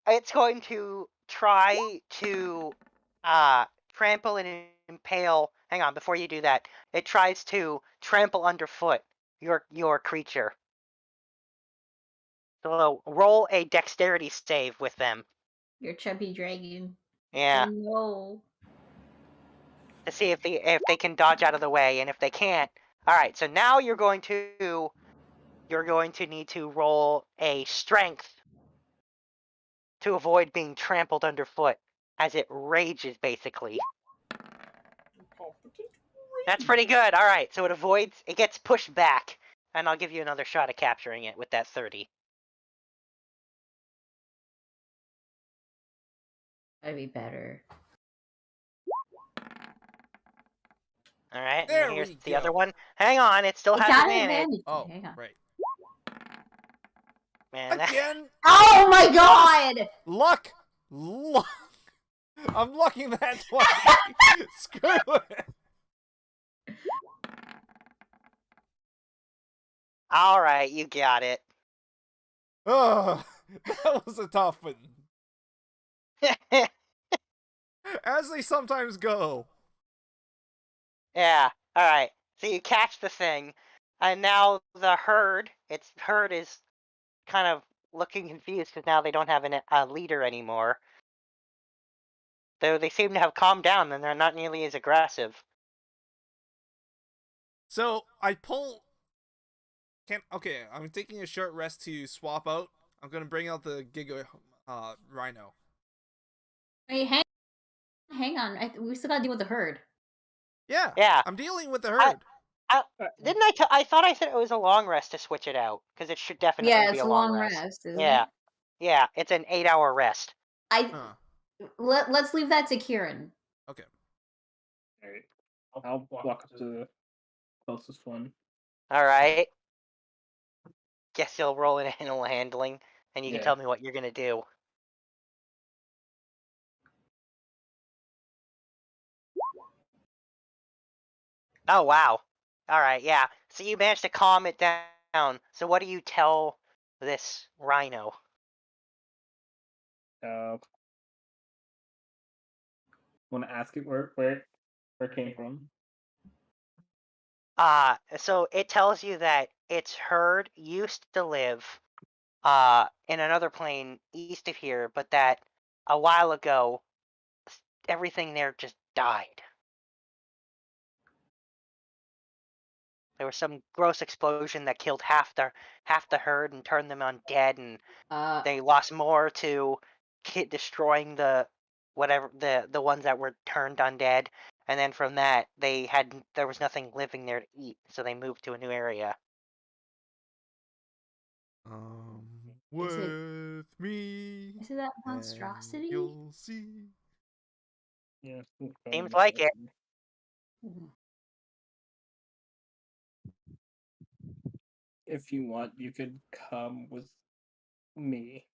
It's going to try to trample and impale. Hang on, before you do that, it tries to trample underfoot your creature. So roll a dexterity save with them.
Your chubby dragon.
Yeah.
Oh, no.
To see if they can dodge out of the way, and if they can't, all right. So now you're going to need to roll a strength to avoid being trampled underfoot as it rages, basically. That's pretty good. All right, so it gets pushed back, and I'll give you another shot at capturing it with that 30.
That'd be better.
All right,
There
and here's
we
the
go.
other one. Hang on, it still has
got
advantage.
Oh,
hang on.
right.
Man,
Again.
Oh my god!
Luck. I'm lucking that 20. Screw it.
All right, you got it.
Oh, that was a tough one. As they sometimes go.
Yeah. All right. So you catch the thing, and now the herd. Its herd is kind of looking confused because now they don't have a leader anymore. Though they seem to have calmed down and they're not nearly as aggressive.
So I pull. Okay, I'm taking a short rest to swap out. I'm gonna bring out the Giga Rhino.
Wait, hang on. We still gotta deal with the herd.
Yeah.
Yeah.
I'm dealing with the herd.
Didn't I thought I said it was a long rest to switch it out because it should definitely
Yeah,
be
it's
a
a
long
long
rest.
rest, isn't
Yeah.
it?
Yeah, it's an 8-hour rest.
Let's leave that to Kieran.
Okay.
Alright. I'll walk up to the closest one.
All right. Guess you'll roll in animal handling, and you can
Yeah.
tell me what you're gonna do. Oh wow. All right, yeah. So you managed to calm it down. So what do you tell this rhino?
Want to ask it where it came from?
So it tells you that its herd used to live in another plane east of here, but that a while ago everything there just died. There was some gross explosion that killed half the herd and turned them undead, and they lost more to destroying the ones that were turned undead, and then from that there was nothing living there to eat, so they moved to a new area.
With me.
Is it that
and
monstrosity?
You'll see.
Yeah.
Seems like it.
if you want, you could come with me.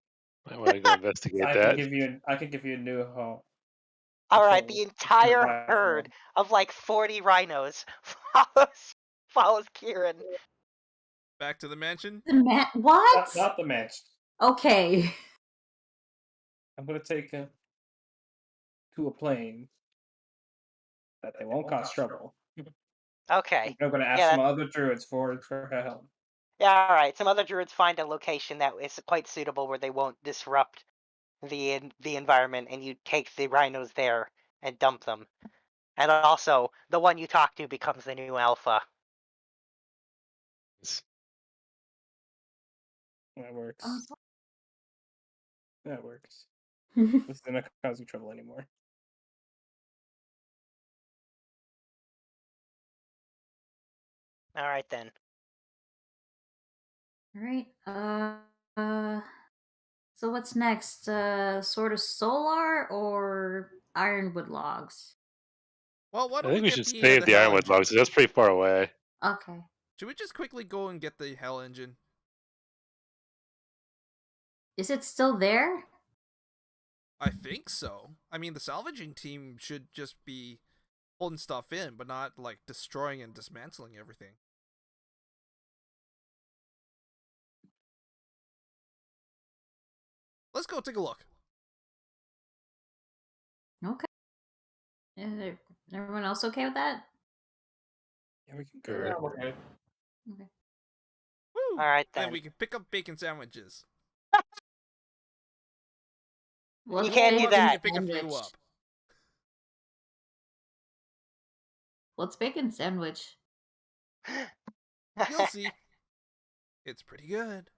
I want to go investigate
I
that.
can give you a new home.
All right,
home
the
to
entire
survive
herd
from.
of like 40 rhinos follows Kieran.
Back to the mansion.
What?
Not the match.
Okay.
I'm gonna take him to a plane that they won't cause trouble.
Okay.
I'm gonna ask
Yeah,
some other druids for help.
yeah, all right. Some other druids find a location that is quite suitable where they won't disrupt the environment, and you take the rhinos there and dump them. And also, the one you talk to becomes the new alpha.
That works.
Oh,
That works.
so-
This is not causing trouble anymore.
All right then.
All right. So what's next? Sort of solar or ironwood logs?
Well, why
I
don't
think we
get
should
the
save the
hell
Ironwood
engine?
logs. 'Cause that's pretty far away.
Okay.
Should we just quickly go and get the hell engine?
Is it still there?
I think so. I mean, the salvaging team should just be holding stuff in, but not like destroying and dismantling everything. Let's go take a look.
Okay. Is everyone else okay with that?
Yeah, we can go.
Sure.
Yeah, I'm okay.
Okay.
Woo!
All right
Then
then.
we can pick up bacon sandwiches.
Let's
can't do
bacon
that.
We can pick a few
sandwich.
up.
What's bacon sandwich?
You'll see. It's pretty good.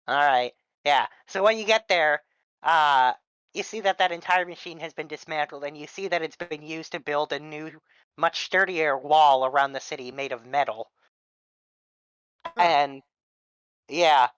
All right. Yeah. So when you get there, you see that entire machine has been dismantled, and you see that it's been used to build a new, much sturdier wall around the city made of metal. And yeah.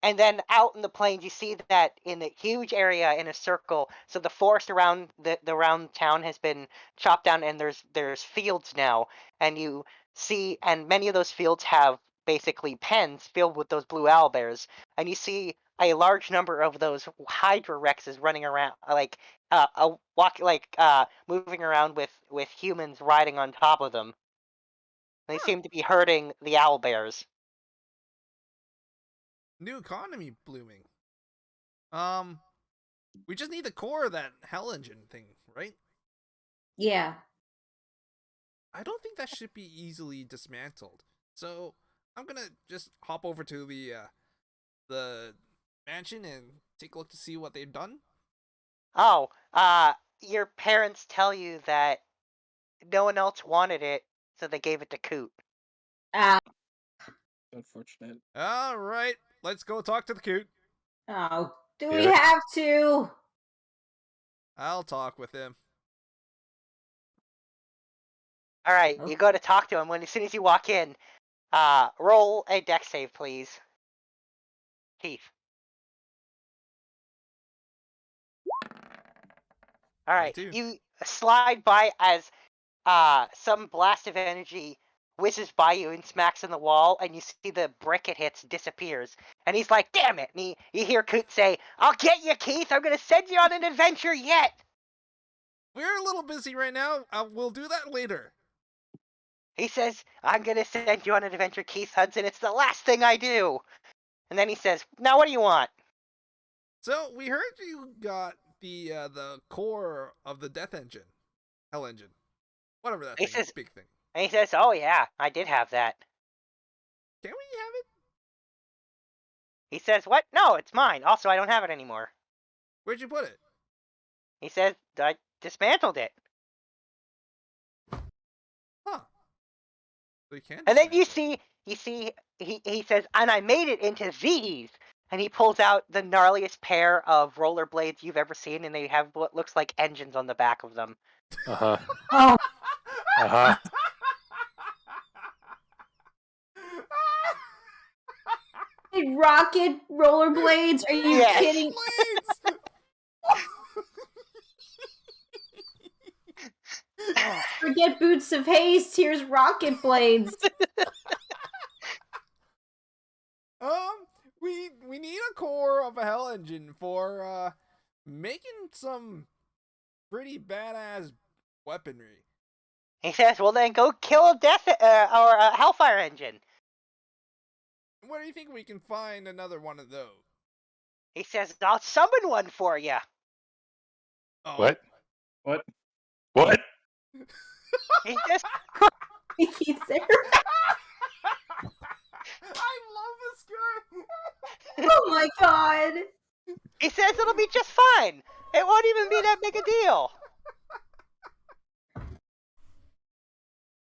And then out in the plains, you see that in a huge area in a circle. So the forest around the around town has been chopped down, and there's fields now. And you see, and many of those fields have basically pens filled with those blue owlbears. And you see a large number of those Hydra Rexes running around, moving around with humans riding on top of them. They seem to be herding the owlbears.
New economy blooming. We just need the core of that hell engine thing, right?
Yeah.
I don't think that should be easily dismantled. So I'm gonna just hop over to the mansion and take a look to see what they've done.
Oh, your parents tell you that no one else wanted it, so they gave it to Coot.
Unfortunate.
All right, let's go talk to the coot.
Oh, do
Yeah.
we have to?
I'll talk with him.
All right,
Oh.
you go to talk to him. As soon as you walk in, roll a dex save, please. Keith. All right,
22.
you slide by as some blast of energy whizzes by you and smacks in the wall, and you see the brick it hits disappears. And he's like, damn it! And you hear Coot say, I'll get you, Keith! I'm gonna send you on an adventure yet!
We're a little busy right now. We'll do that later.
He says, I'm gonna send you on an adventure, Keith Hudson. It's the last thing I do! And then he says, now what do you want?
So we heard you got the core of the death engine, hell engine, whatever that
He
thing is,
says-
big thing.
And he says, oh yeah, I did have that.
Can we have it?
He says, what? No, it's mine. Also, I don't have it anymore.
Where'd you put it?
He says, I dismantled it.
Huh. So you can.
And then you
dismantle it.
see, he says, and I made it into these. And he pulls out the gnarliest pair of rollerblades you've ever seen, and they have what looks like engines on the back of them.
Uh-huh.
Oh,
Uh-huh.
rocket rollerblades? Are you
Yes.
kidding?
Blades!
Forget boots of haste. Here's rocket blades.
We need a core of a hell engine for making some pretty badass weaponry.
He says, well then go kill a death or a hellfire engine.
Where do you think we can find another one of those?
He says, I'll summon one for you.
Oh.
What?
What?
What?
He says,
He's there.
I love this guy.
Oh my god.
he says it'll be just fine. It won't even be that big a deal.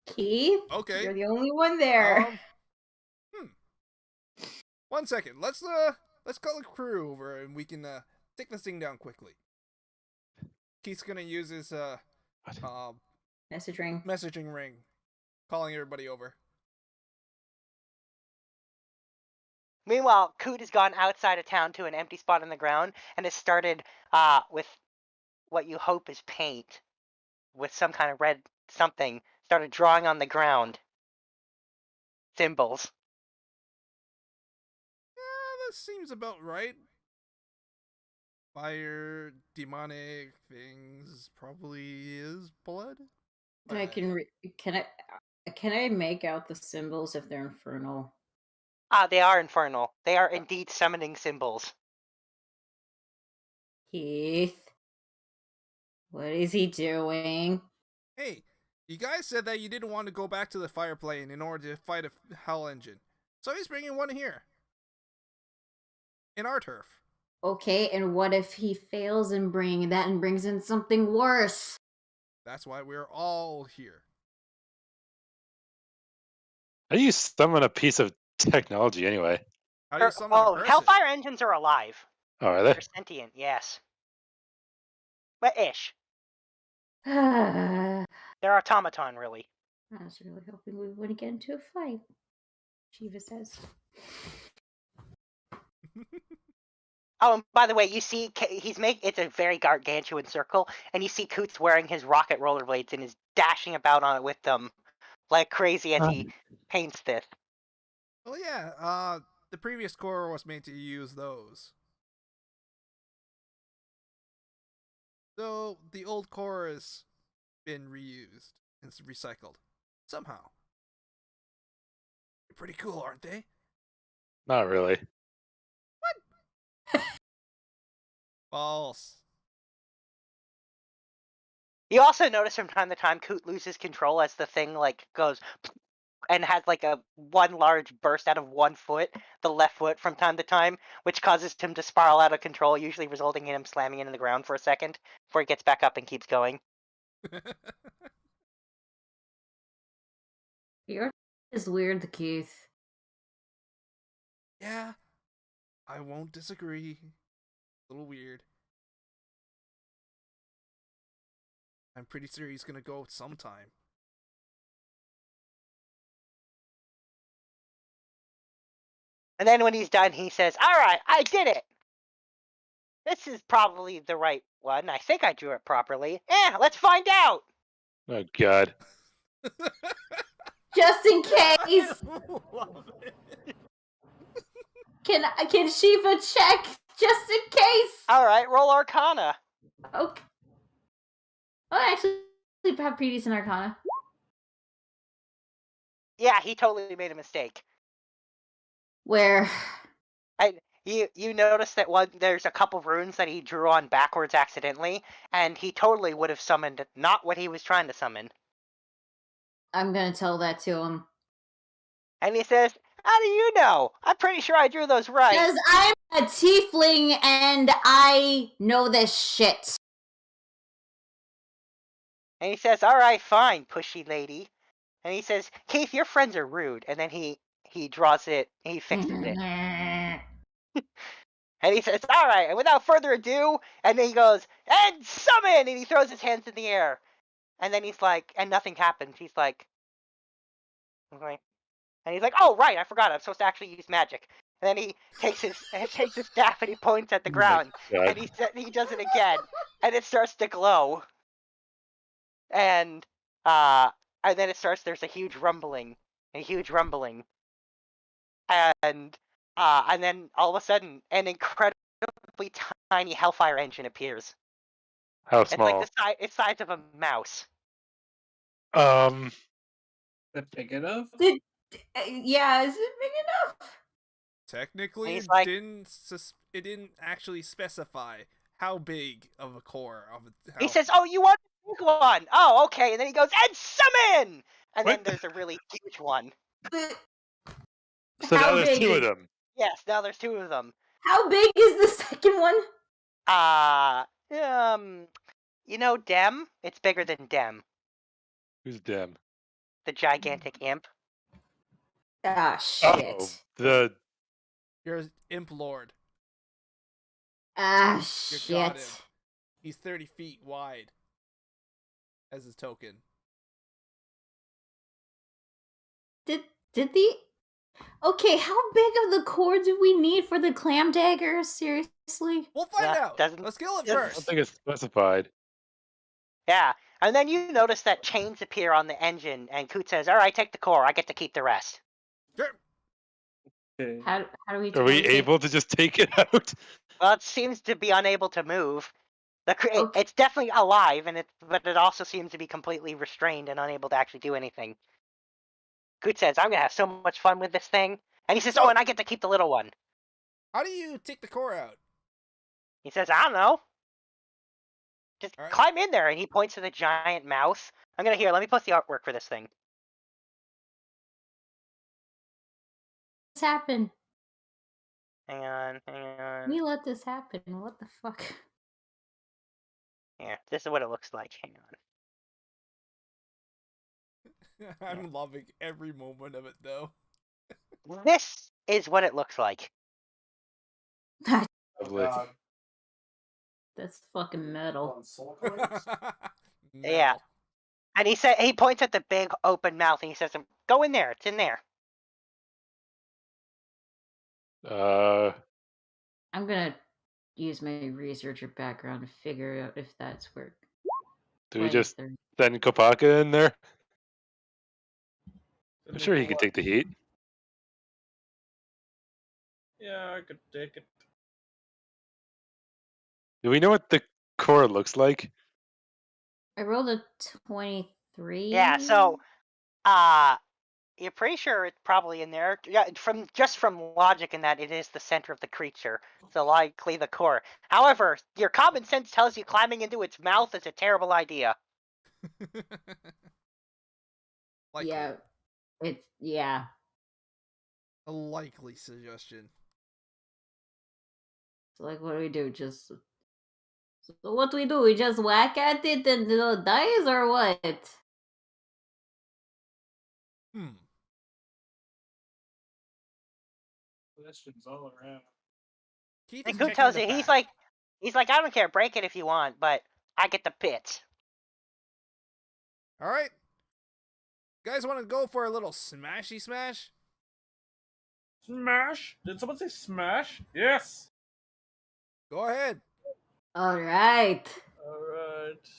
Keith,
Okay.
you're the only one there.
1 second. Let's call a crew over and we can take this thing down quickly. Keith's gonna use his
Messaging
ring, calling everybody over.
Meanwhile, Coot has gone outside of town to an empty spot on the ground and has started with what you hope is paint with some kind of red something. Started drawing on the ground symbols.
Yeah, that seems about right. Fire, demonic things, probably is blood.
Can I make out the symbols if they're infernal?
They are infernal. They are indeed summoning symbols.
Keith, what is he doing?
Hey, you guys said that you didn't want to go back to the fire plane in order to fight a hell engine. So he's bringing one here. In our turf.
Okay, and what if he fails in bringing that and brings in something worse?
That's why we're all here.
How do you summon a piece of technology anyway?
How do you summon a person?
Hellfire engines are alive.
Oh, are they?
They're sentient, yes. But ish.
I
They're automaton, really.
was really hoping we wouldn't get into a fight. Shiva says.
Oh, and by the way, you see, it's a very gargantuan circle, and you see Coots wearing his rocket rollerblades and is dashing about on it with them like crazy as he paints this.
Well, yeah, the previous core was made to use those. So, the old core has been reused and recycled. Somehow. They're pretty cool, aren't they?
Not really.
False.
You also notice from time to time Coot loses control as the thing goes and has one large burst out of 1 foot, the left foot from time to time, which causes him to spiral out of control, usually resulting in him slamming into the ground for a second before he gets back up and keeps going.
Your is weird, Keith.
Yeah, I won't disagree. A little weird. I'm pretty sure he's gonna go sometime.
And then when he's done, he says, "Alright, I did it! This is probably the right one. I think I drew it properly. Let's find out!"
Oh, God.
Just in case!
Love it.
Can Shiva check? Just in case!
Alright, roll Arcana.
Okay. I actually have pretty decent Arcana.
Yeah, he totally made a mistake.
Where?
You notice that there's a couple runes that he drew on backwards accidentally, and he totally would have summoned not what he was trying to summon.
I'm gonna tell that to him.
And he says, "How do you know? I'm pretty sure I drew those right."
Because I'm a tiefling and I know this shit.
And he says, "Alright, fine, pushy lady." And he says, "Keith, your friends are rude." And then he draws it, he fixes it. And he says, "Alright," and without further ado, and then he goes, "And summon!" And he throws his hands in the air. And then he's like, and nothing happens. He's like, okay. And he's like, "Oh, right, I forgot. I'm supposed to actually use magic." And then he takes his staff and he points at the ground. And he does it again. And it starts to glow. And then it starts, there's a huge rumbling. And And then all of a sudden, an incredibly tiny Hellfire engine appears.
How
It's like
small?
it's size of a mouse.
Um,
Is that big enough?
Yeah, is it big enough?
Technically,
He's
it
like-
didn't actually specify how big of a core of a.
He says, "Oh, you want the big one? Oh, okay." And then he goes, "And summon!" And then
What?
there's a really huge one.
so
How
now there's
big
two
is-
of them.
Yes, now there's two of them.
How big is the second one?
You know Dem? It's bigger than Dem,
Who's them?
the gigantic imp.
Ah,
Oh,
shit.
the
You're Imp Lord.
Ah,
You got him.
shit.
He's 30 feet wide. As his token.
Did the... Okay, how big of the core do we need for the clam dagger? Seriously?
We'll find
That
out.
doesn't-
Let's kill it
doesn't-
I don't
first.
think it's specified.
Yeah, and then you notice that chains appear on the engine, and Coot says, "All right, take the core. I get to keep the rest."
Sure.
Okay.
How do we...
Are we able to just take it out?
Well, it seems to be unable to move.
Okay.
It's definitely alive, but it also seems to be completely restrained and unable to actually do anything. Coot says, "I'm gonna have so much fun with this thing," and he says,
So-
"Oh, and I get to keep the little one."
How do you take the core out?
He says, "I don't know. Just
All right.
climb in there," and he points to the giant mouth. Let me post the artwork for this thing.
What's happened?
Hang on.
We let this happen. What the fuck?
Yeah, this is what it looks like. Hang
I'm loving every moment of it, though.
on. This is what it looks like.
Lovely.
That's fucking metal.
Yeah. And he points at the big open mouth and he says, "Go in there. It's in there."
I'm gonna use my researcher background to figure out if that's where...
Do we
Wait,
just
there-
send Kopaka in there? I'm
Send
sure
me
he
for
could
what?
take the heat.
Yeah, I could take it.
Do we know what the core looks like?
I rolled a 23.
Yeah, so you're pretty sure it's probably in there. Yeah, from logic in that it is the center of the creature, so likely the core. However, your common sense tells you climbing into its mouth is a terrible idea.
Likely.
Yeah. It's... Yeah.
A likely suggestion.
So, like, what do we do? So what do we do? We just whack at it and it dies, or what?
Questions all around.
Keith
And
is
who
checking
tells
the
you? He's
back.
like, "I don't care, break it if you want, but I get the bits."
All right. Guys want to go for a little smashy smash?
Smash? Did someone say smash? Yes.
Go ahead.
Alright.
Alright.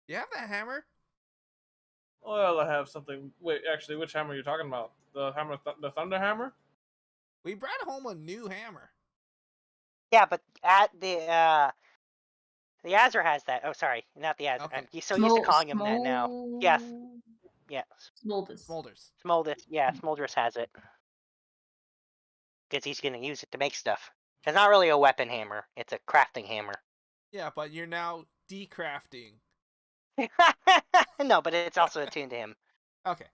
You have that hammer?
Well, I have something. Wait, actually, which hammer are you talking about? The hammer, the thunder hammer?
We brought home a new hammer.
Yeah, but at the Azure has that. Oh, sorry, not the Azure.
Okay.
I'm so used to calling him that now. Yes. Yeah,
Smolders.
Smolders.
Smolders. Yeah, Smolders has it. Because he's gonna use it to make stuff. It's not really a weapon hammer. It's a crafting hammer.
Yeah, but you're now decrafting.
No, but it's also attuned to him.
Okay.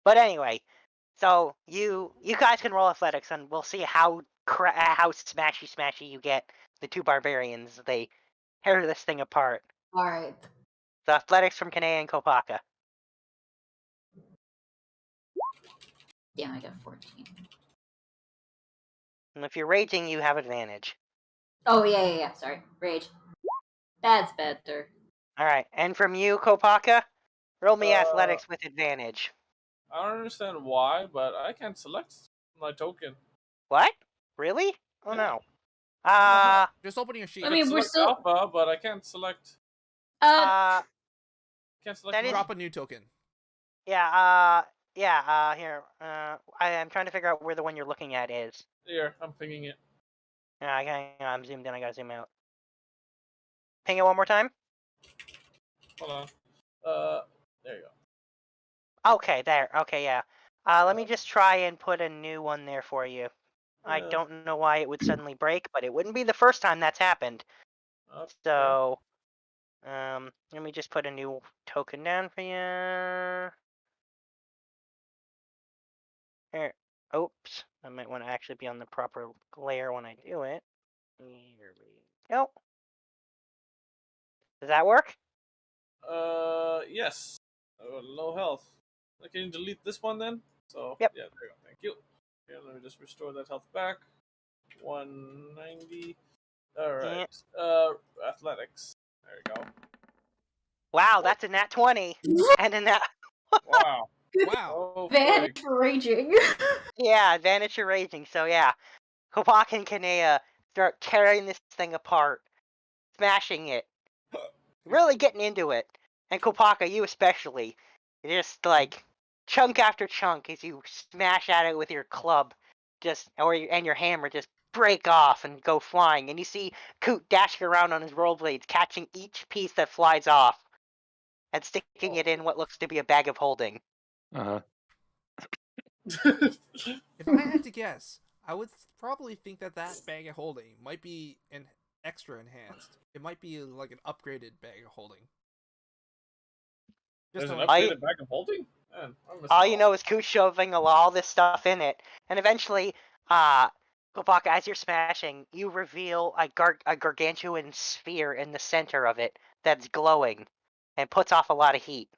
But anyway, so you guys can roll athletics, and we'll see how smashy you get the two barbarians. They tear this thing apart.
Alright.
The athletics from Kanea and Kopaka.
Damn, I got 14.
And if you're raging, you have advantage.
Oh, yeah. Sorry. Rage. That's better.
Alright, and from you, Kopaka, roll me athletics with advantage.
I don't understand why, but I can't select my token.
What? Really? Oh
Yeah.
no.
Just open your sheet.
I mean,
can
we're
select
still...
alpha, but I can't select.
That is-
Drop a new token.
Yeah, Yeah. Here. I'm trying to figure out where the one you're looking at is.
Here, I'm pinging it.
Yeah. I'm zoomed in. I gotta zoom out. Ping it one more time.
Hold on. There you go.
Okay. There. Okay. Yeah. Let me just try and put a new one there for you. I
Yeah.
don't know why it would suddenly break, but it wouldn't be the first time that's happened.
Okay.
So, let me just put a new token down for you. Here. Oops. I might want to actually be on the proper layer when I do it. Here we go. Does that work?
Yes. Low health. Can you delete this one then? So,
Yep.
yeah, there you go. Thank you. Okay, let me just restore that health back. 190. Alright. Athletics. There you go.
Wow, that's a nat 20. And a nat...
Wow.
Wow.
Oh,
Advantage
frig.
for raging.
Yeah, advantage to raging. So yeah, Kopaka and Kanea start tearing this thing apart, smashing it, really getting into it. And Kopaka, you especially, just like chunk after chunk as you smash at it with your club, and your hammer just break off and go flying. And you see Coot dashing around on his rollerblades, catching each piece that flies off and sticking it in what looks to be a bag of holding.
Uh-huh.
If I had to guess, I would probably think that bag of holding might be an extra enhanced. It might be like an upgraded bag of holding.
There's an
like,
upgraded bag of holding? Man, I'm missing
All
out.
you know is Coot shoving all this stuff in it, and eventually, Kopaka, as you're smashing, you reveal a gargantuan sphere in the center of it that's glowing and puts off a lot of heat.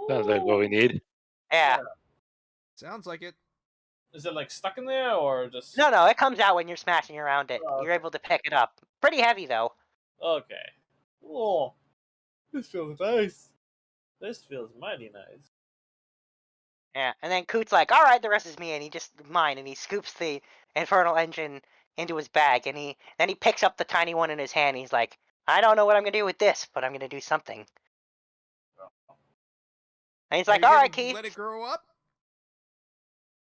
Sounds like what we need.
Yeah.
sounds like it.
Is it like stuck in there or just.
No, it comes out when you're smashing around it.
Oh,
You're
okay.
able to pick it up. Pretty heavy, though.
Okay. Oh, this feels nice. This feels mighty nice.
Yeah, and then Coot's like, all right, the rest is me, and he scoops the infernal engine into his bag, and then he picks up the tiny one in his hand, and he's like, I don't know what I'm gonna do with this, but I'm gonna do something. And he's
Are
like,
you
all
gonna
right, Keith.
let it grow up?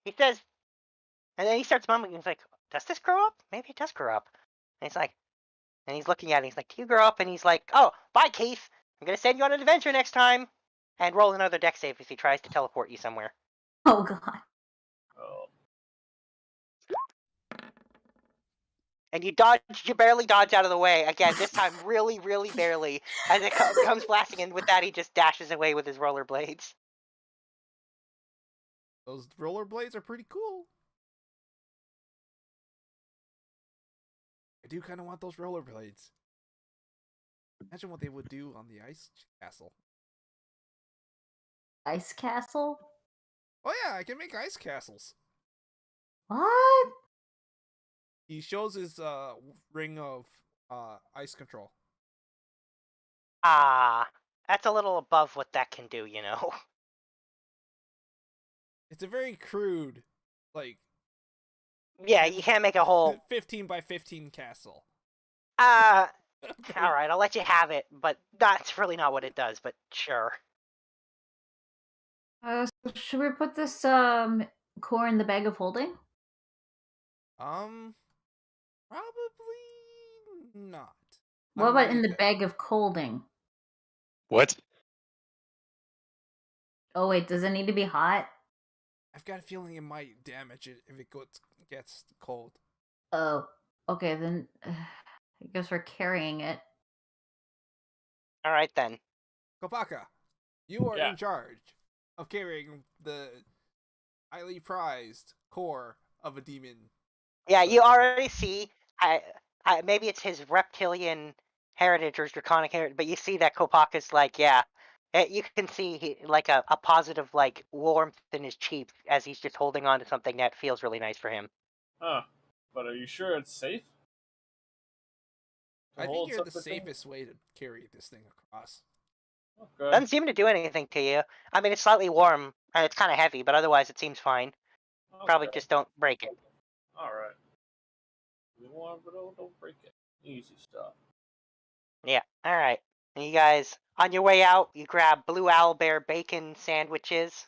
He says, and then he starts mumbling. He's like, does this grow up? Maybe it does grow up. And he's like, and he's looking at it. He's like, do you grow up? And he's like, oh, bye, Keith. I'm gonna send you on an adventure next time. And roll another deck save if he tries to teleport you somewhere.
Oh god.
Oh.
And you barely dodge out of the way. Again, this time really, really barely. As it comes blasting in. With that, he just dashes away with his rollerblades.
Those rollerblades are pretty cool. I do kind of want those rollerblades. Imagine what they would do on the ice castle.
Ice castle?
Oh yeah, I can make ice castles.
What?
He shows his ring of ice control.
That's a little above what that can do, you know.
It's a very crude, like
Yeah, you can't make a whole
15 by 15 castle.
all right, I'll let you have it, but that's really not what it does, but sure.
So should we put this core in the bag of holding?
Probably not.
What about in the bag of colding?
What?
Oh wait, does it need to be hot?
I've got a feeling it might damage it if it gets cold.
Oh, okay, then I guess we're carrying it.
All right then.
Kopaka, you are
Yeah.
in charge of carrying the highly prized core of a demon.
Yeah, you already see. Maybe it's his reptilian heritage or his draconic heritage, but you see that Kopaka's like, yeah. You can see like a positive like warmth in his cheek as he's just holding on to something that feels really nice for him.
Huh. But are you sure it's safe? To
I think
hold
you're the
such a thing?
safest way to carry this thing across.
Okay.
Doesn't seem to do anything to you. I mean, it's slightly warm and it's kind of heavy, but otherwise it seems fine. Probably
Okay.
just don't break it.
Alright. You want, but don't break it. Easy stuff.
Yeah. All right. And you guys, on your way out, you grab blue owlbear bacon sandwiches.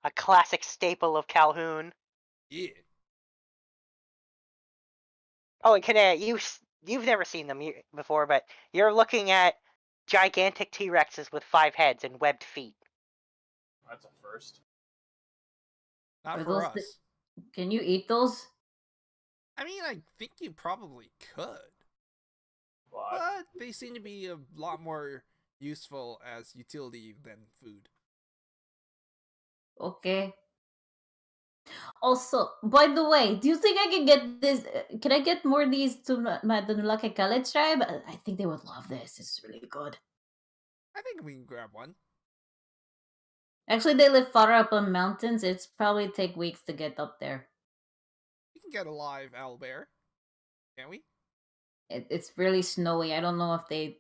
A classic staple of Calhoun.
Yeah.
Oh, and Kanea, you've never seen them before, but you're looking at gigantic T-Rexes with 5 heads and webbed feet.
That's a first.
Not
Are
for
those
us.
Can you eat those?
I mean, I think you probably could.
But
But they seem to be a lot more useful as utility than food.
Okay. Also, by the way, do you think I can get this? Can I get more of these to the Nulake Kale tribe? I think they would love this. It's really good.
I think we can grab one.
Actually, they live far up on mountains. It's probably take weeks to get up there.
We can get a live owlbear. Can't we?
It's really snowy. I don't know if they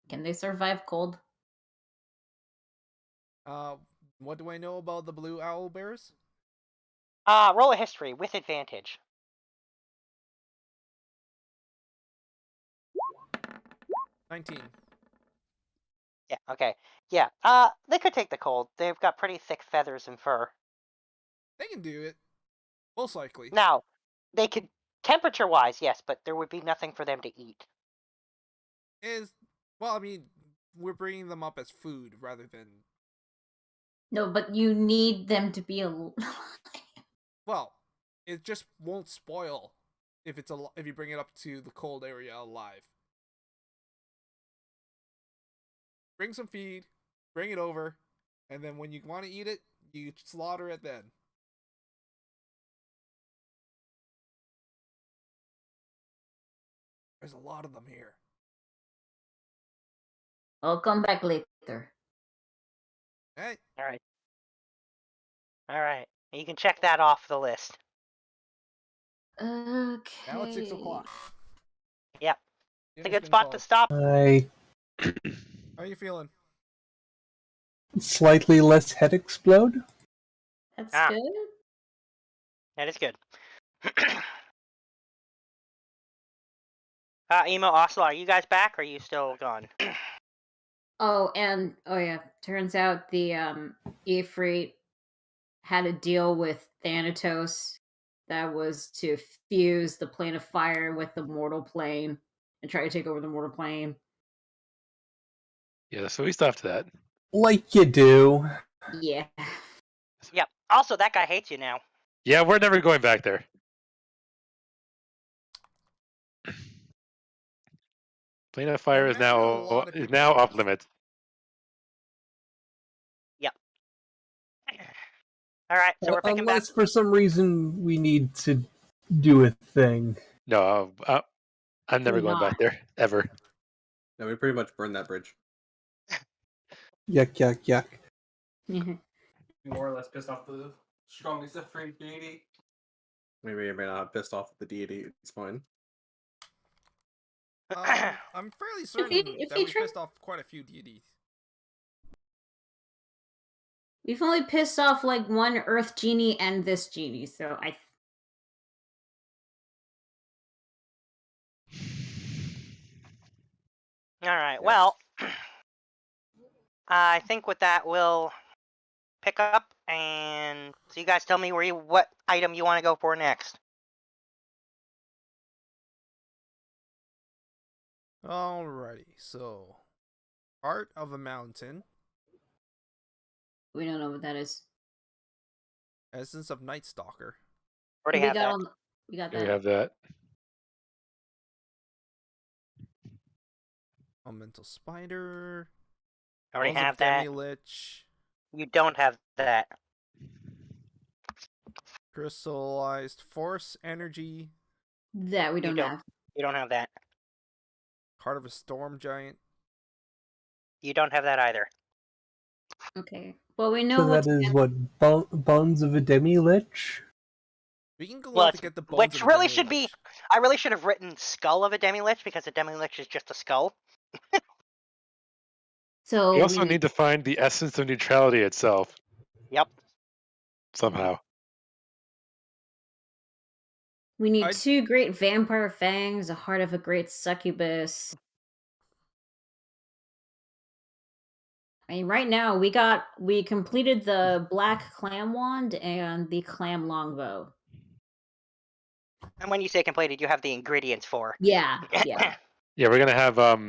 can they survive cold.
What do I know about the blue owlbears?
Roll a history with advantage.
19.
Yeah, okay. Yeah, they could take the cold. They've got pretty thick feathers and fur.
They can do it. Most likely.
Now, they could, temperature-wise, yes, but there would be nothing for them to eat.
Well, I mean, we're bringing them up as food rather than.
No, but you need them to be
Well, it just won't spoil if if you bring it up to the cold area alive. Bring some feed, bring it over, and then when you want to eat it, you slaughter it then. There's a lot of them here.
I'll come back later.
Hey,
Alright. Alright. You can check that off the list.
Okay.
now it's 6 o'clock.
Yep. It's a
Dinner's
good
been
spot
called.
to stop.
I
How are you feeling?
slightly less head explode.
That's
Ah.
good.
That is good. Emo, Oslo, are you guys back or are you still gone?
Oh, and yeah, turns out the Ifrit had a deal with Thanatos that was to fuse the plane of fire with the mortal plane and try to take over the mortal plane.
Yeah, so we stopped that.
Like you do.
Yeah.
Yep. Also, that guy hates you now.
Yeah, we're never going back there. Plane of Fire is
imagine a
now
lot of people would
off
just-
limits.
Yep. Alright, so we're picking back.
Unless for some reason we need to do a thing.
No, I'm never
We're
going
not.
back there ever.
No, we pretty much burned that bridge. Yuck, yuck, yuck.
More or less pissed off the strongest Ifrit deity.
Maybe I may not have pissed off the deity. It's fine.
I'm fairly certain
if
that
he
we
try-
pissed off quite a few deities.
We've only pissed off like one Earth genie and this genie, so
Alright,
Yes.
well, I think with that we'll pick up, and so you guys tell me what item you want to go for next.
Alrighty, so Heart of a Mountain,
we don't know what that is.
Essence of Night Stalker,
Already
we
have
got
that.
all- we got
Yeah, we
that.
have that.
Elemental Spider,
Already
Bones of
have that.
Demi-Lich,
You don't have that.
Crystallized Force Energy,
That we don't
don't.
have.
You don't have that.
Heart of a Storm Giant.
You don't have that either.
Okay. Well, we know
So
what's
that is what bones of a demi-lich.
We can go
Well,
out to
it's,
get the bones
which
of a
really should be.
Demi-Lich.
I really should have written skull of a demi-lich because a demi-lich is just a skull.
So
We also need to find the essence of neutrality itself
Yep.
somehow.
we need
I'd-
2 great vampire fangs, a heart of a great succubus. I mean, right now we completed the black clam wand and the clam longbow.
And when you say completed, you have the ingredients for.
Yeah, yeah.
Yeah, we're gonna have fuck,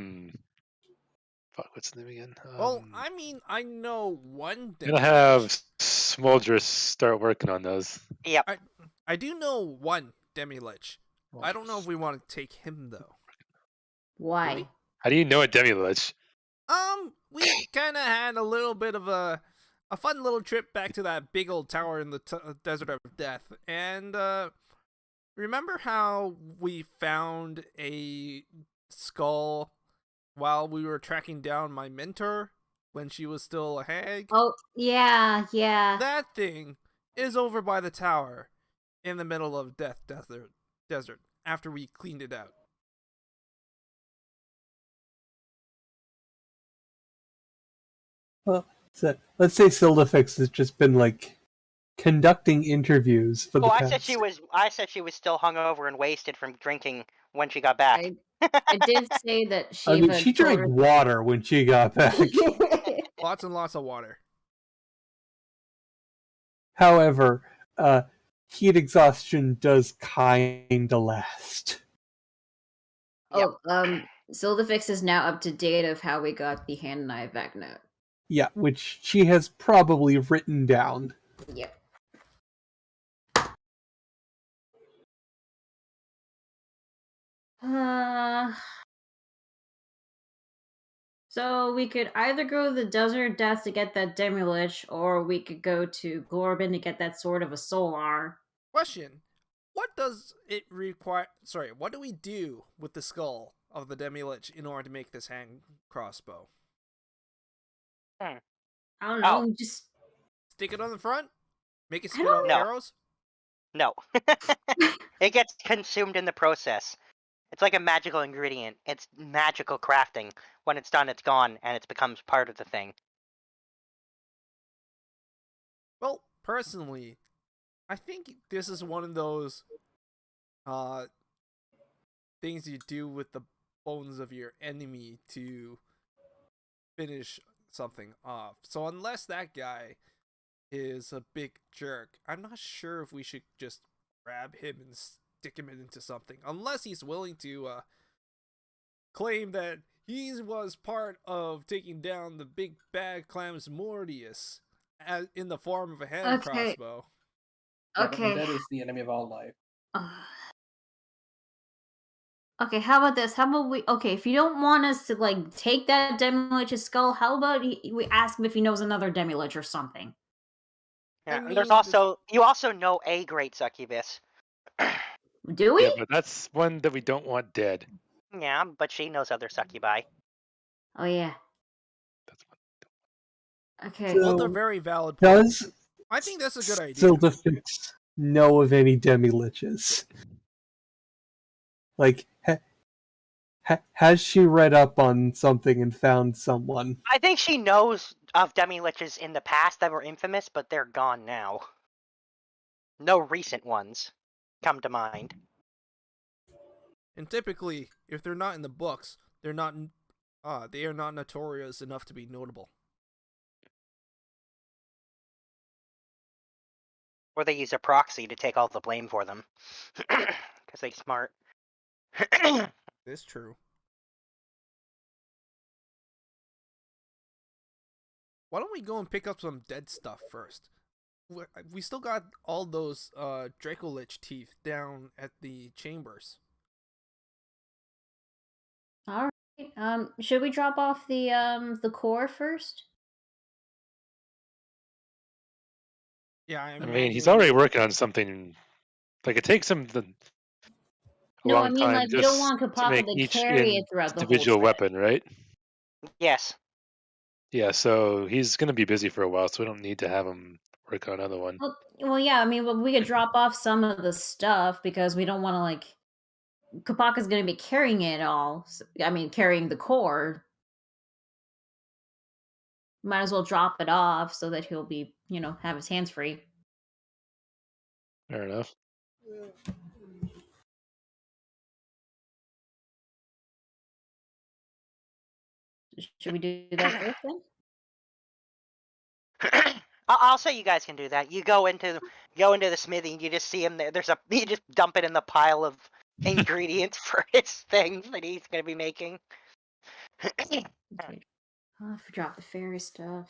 what's the name again?
Well, I mean, I know one
We're gonna have
demi-lich.
Smoldress start working on those.
Yep.
I do know one demi-lich. I don't know if we want to take him though.
Why?
How do you know a demi-lich?
We kind of had a little bit of a fun little trip back to that big old tower in the Desert of Death, and remember how we found a skull while we were tracking down my mentor when she was still a hag?
Oh, yeah, yeah.
That thing is over by the tower in the middle of Death Desert after we cleaned it out.
Well, so let's say Sildafix has just been like conducting interviews for the
Oh,
past.
I said she was still hungover and wasted from drinking when she got back.
I did say that Shiva.
I mean, she drank water when she got back.
Lots and lots of water.
However, heat exhaustion does kinda last.
Oh, Sildafix is now up to date of how we got the hand and eye back note.
Yeah, which she has probably written down.
Yep. So we could either go to the Desert of Death to get that Demi-Lich, or we could go to Glorbin to get that Sword of a Solar.
Question: what does it require? Sorry, what do we do with the skull of the Demi-Lich in order to make this hand crossbow?
I don't know. Just
stick it on the front. Make it
I
spit
don't
out
know.
arrows.
No. It gets consumed in the process. It's like a magical ingredient. It's magical crafting. When it's done, it's gone, and it becomes part of the thing.
Well, personally, I think this is one of those things you do with the bones of your enemy to finish something off. So unless that guy is a big jerk, I'm not sure if we should just grab him and stick him into something. Unless he's willing to claim that he was part of taking down the big bad Clams Mortius in the form of a hand crossbow.
Yeah, but
Okay.
that is the enemy of all life.
Okay, how about this? How about if you don't want us to like take that Demi-Lich's skull, how about we ask him if he knows another Demi-Lich or something?
Yeah,
I
and there's
mean,
also you also know a great succubus.
Do we?
Yeah, but that's one that we don't want dead.
Yeah, but she knows other succubi.
Oh yeah.
That's one.
Okay.
So,
both are very valid points.
Does
I think that's a good idea.
Sildafix know of any demi-liches? Like, has she read up on something and found someone?
I think she knows of demi-liches in the past that were infamous, but they're gone now. No recent ones come to mind.
And typically, if they're not in the books, they are not notorious enough to be notable.
Or they use a proxy to take all the blame for them. Because they're smart.
It's true. Why don't we go and pick up some dead stuff first? We still got all those Dracolich teeth down at the chambers.
All right. Should we drop off the core first?
Yeah,
I mean, he's already working on something. Like, it takes him a
No,
long
I mean
time
like we don't
just
want
to
Kapaka
make
to
each
carry it throughout the whole
individual
trip.
weapon, right?
Yes.
Yeah, so he's going to be busy for a while, so we don't need to have him work on another one.
Well, yeah. I mean, we could drop off some of the stuff because we don't want to like. Kapaka's going to be carrying it all. I mean, carrying the core. Might as well drop it off so that he'll be, have his hands free.
Fair enough.
Should we do that first then?
I'll say you guys can do that. You go into the smithy and you just see him there. You just dump it in the pile of ingredients for his thing that he's gonna be making.
Okay. I'll have to drop the fairy stuff.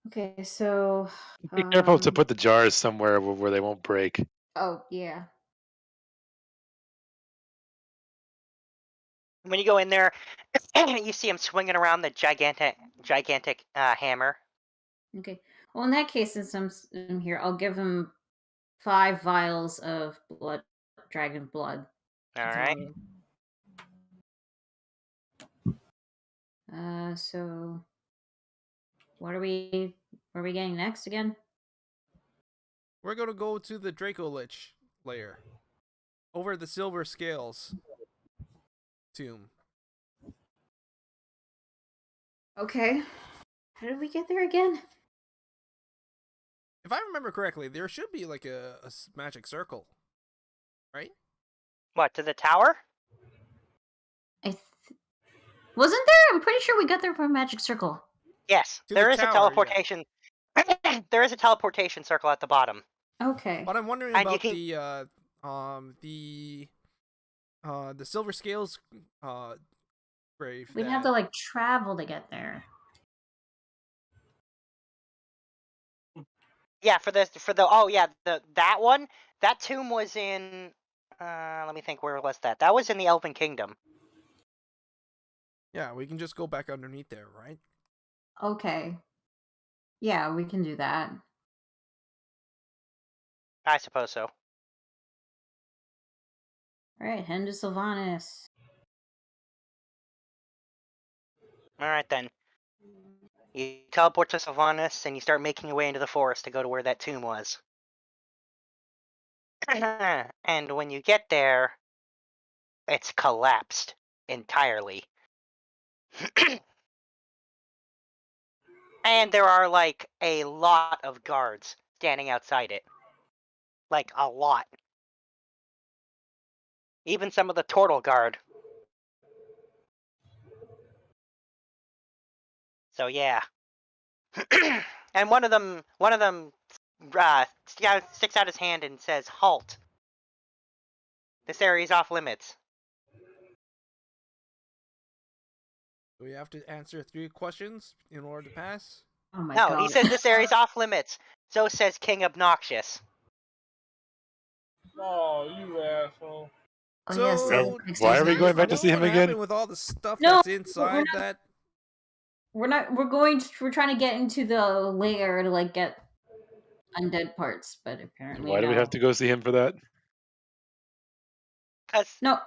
Okay, so
Be careful to put the jars somewhere where they won't break.
oh yeah.
When you go in there, you see him swinging around the gigantic hammer.
Okay. Well, in that case, since I'm here, I'll give him 5 vials of dragon blood.
All right.
So what are we getting next again?
We're gonna go to the Draco Lich lair. Over the Silver Scales tomb.
Okay. How did we get there again?
If I remember correctly, there should be like a magic circle, right?
What, to the tower?
Wasn't there? I'm pretty sure we got there from a magic circle.
Yes,
To
there
the
is a
tower,
teleportation. There is a teleportation circle at the bottom.
Okay.
But I'm wondering
And you
about
can-
the Silver Scales grave.
We'd have to like travel to get there.
Yeah, that one. That tomb was in. Let me think. Where was that? That was in the Elven Kingdom.
Yeah, we can just go back underneath there, right?
Okay. Yeah, we can do that.
I suppose so.
Alright, head to Sylvanas.
All right then. You teleport to Sylvanas and you start making your way into the forest to go to where that tomb was. And when you get there, it's collapsed entirely. And there are like a lot of guards standing outside it. Like a lot. Even some of the Turtle Guard. So yeah. And one of them sticks out his hand and says, "Halt. This area is off limits."
Do we have to answer 3 questions in order to pass?
Oh my
No,
god.
he says this area is off limits. So says King Obnoxious.
Oh, you asshole.
Oh,
So,
yes,
Why are we going back to
know
see him
what
again?
happened with all the stuff
No,
that's
we're
inside
not-
that?
We're trying to get into the lair to like get undead parts, but apparently
Why do we have to go see him for that?
Cause
No.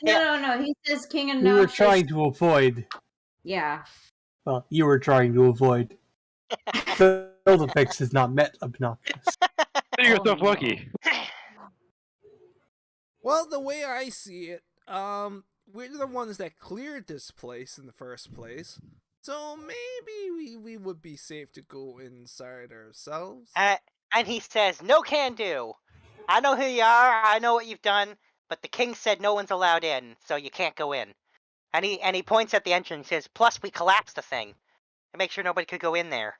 Yeah.
No. He says King and
We were trying to avoid.
Yeah.
Well, you were trying to avoid. Build-A-Fix is not met obnoxious.
You're yourself lucky.
Well, the way I see it, we're the ones that cleared this place in the first place. So maybe we would be safe to go inside ourselves.
And he says, "No can do. I know who you are, I know what you've done, but the king said no one's allowed in, so you can't go in." And he points at the entrance and says, "Plus we collapsed the thing to make sure nobody could go in there."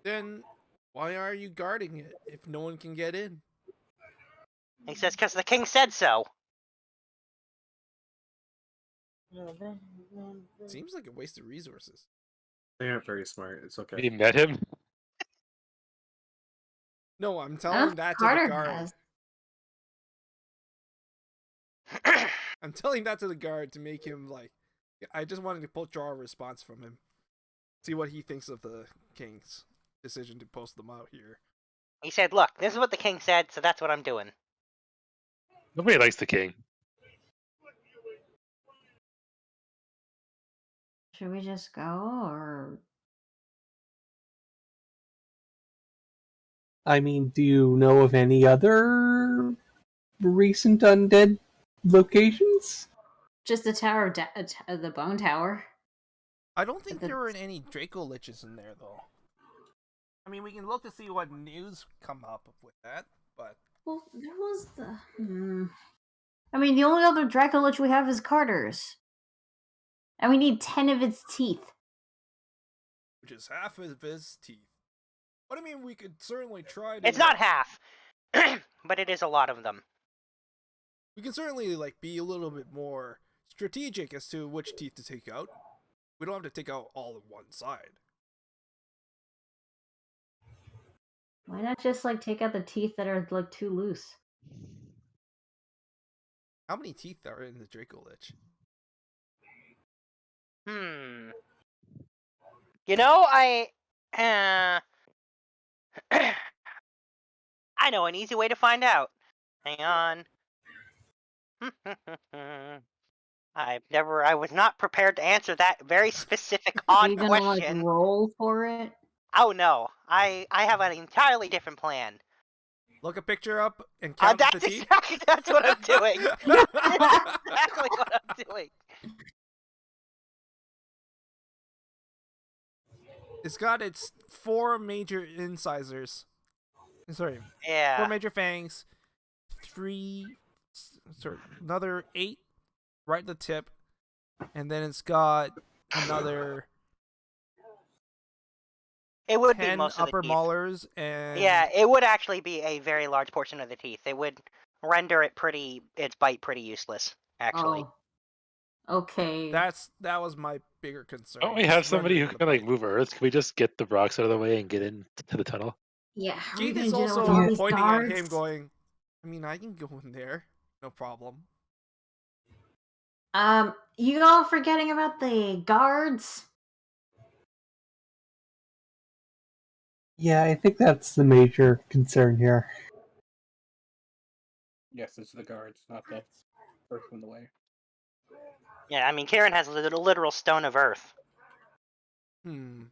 Then why are you guarding it if no one can get in?
He says, "Because the king said so."
Seems like a waste of resources.
They aren't very smart. It's okay.
You met him?
No, I'm telling that to the guard. I'm telling that to the guard to make him like. I just wanted to draw a response from him. See what he thinks of the king's decision to post them out here.
He said, "Look, this is what the king said, so that's what I'm doing."
Nobody likes the king.
Should we just go, or?
I mean, do you know of any other recent undead locations?
Just the tower, the bone tower.
I don't think
But
there were any Draco Liches in there, though. I mean, we can look to see what news come up with that, but...
Well, there was the... I mean, the only other Draco Lich we have is Carter's. And we need 10 of its teeth.
which is half of his teeth. But I mean, we could certainly try to.
It's not half, but it is a lot of them.
We can certainly like be a little bit more strategic as to which teeth to take out. We don't have to take out all of one side.
Why not just like take out the teeth that are like too loose?
How many teeth are in the Draco Lich?
You know, I know an easy way to find out. Hang on. I was not prepared to answer that very specific
Are
odd
you gonna like
question.
roll for it?
Oh no, I have an entirely different plan.
Look a picture up and count the teeth.
That's what I'm doing. That's exactly what I'm doing.
It's got its 4 major incisors. Sorry.
Yeah.
4 major fangs. Another 8 right at the tip. And then it's got another
It would
10
be most
upper
of the teeth.
molars and
Yeah, it would actually be a very large portion of the teeth. It would render its bite pretty useless, actually.
Oh. Okay.
that was my bigger concern.
Don't we have
is
somebody who
rendering
can
the
like
bite.
move Earth? Can we just get the rocks out of the way and get into the tunnel?
Yeah. How are we
Keith
gonna
is
do that with
also
all these
pointing at him
guards?
going, I mean, I can go in there. No problem.
You all forgetting about the guards?
Yeah, I think that's the major concern here.
Yes, it's the guards, not the Earth in the way.
Yeah, I mean, Karen has a literal stone of earth.
Do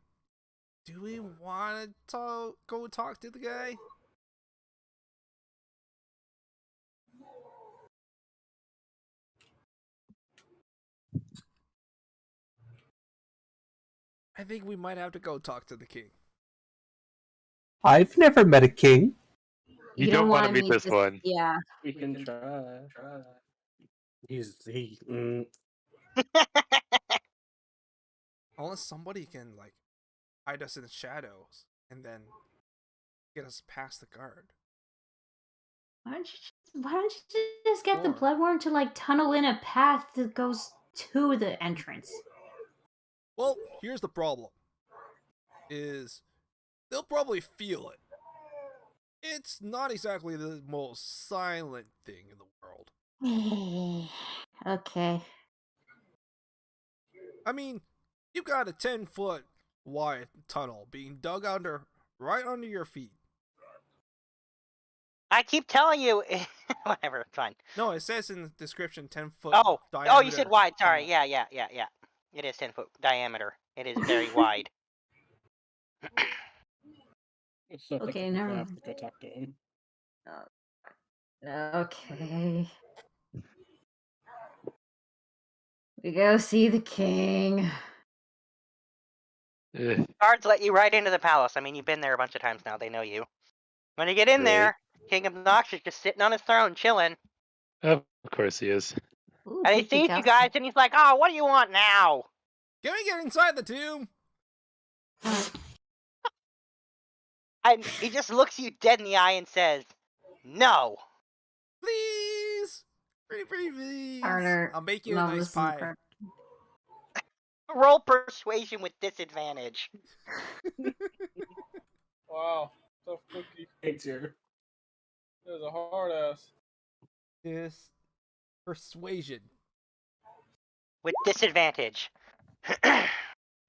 we want to go talk to the guy? I think we might have to go talk to the king.
I've never met a king.
You don't want to meet this one.
Yeah.
We can try.
Unless somebody can like hide us in the shadows and then get us past the guard.
Why don't you just get the
Or-
bloodworm to like tunnel in a path that goes to the entrance?
Well, here's the problem. Is they'll probably feel it. It's not exactly the most silent thing in the world.
Okay.
I mean, you've got a 10-foot wide tunnel being dug right under your feet.
I keep telling you, whatever, it's fine.
No, it says in the description 10-foot diameter.
Oh, you said wide. Sorry,
tunnel.
yeah. It is 10-foot diameter. It is very wide.
So I
Okay,
think
never
we have
mind.
to go talk to him.
Okay. We go see the king.
Guards let you right into the palace. I mean, you've been there a bunch of times now. They know you. When you get in
Great.
there, King Obnoxious just sitting on his throne, chilling.
Of course he is.
Ooh,
And he
Pinky
sees you
Cuff.
guys, and he's like, "Oh, what do you want now?"
Can we get inside the tomb?
And he just looks you dead in the eye and says, "No."
Please! Pretty please.
Carter,
I'll make you a
no,
nice
listen,
pie.
Carter.
Roll persuasion with disadvantage.
Wow, tough cookie.
Hates your.
There's a hard ass.
Yes. Persuasion.
With disadvantage.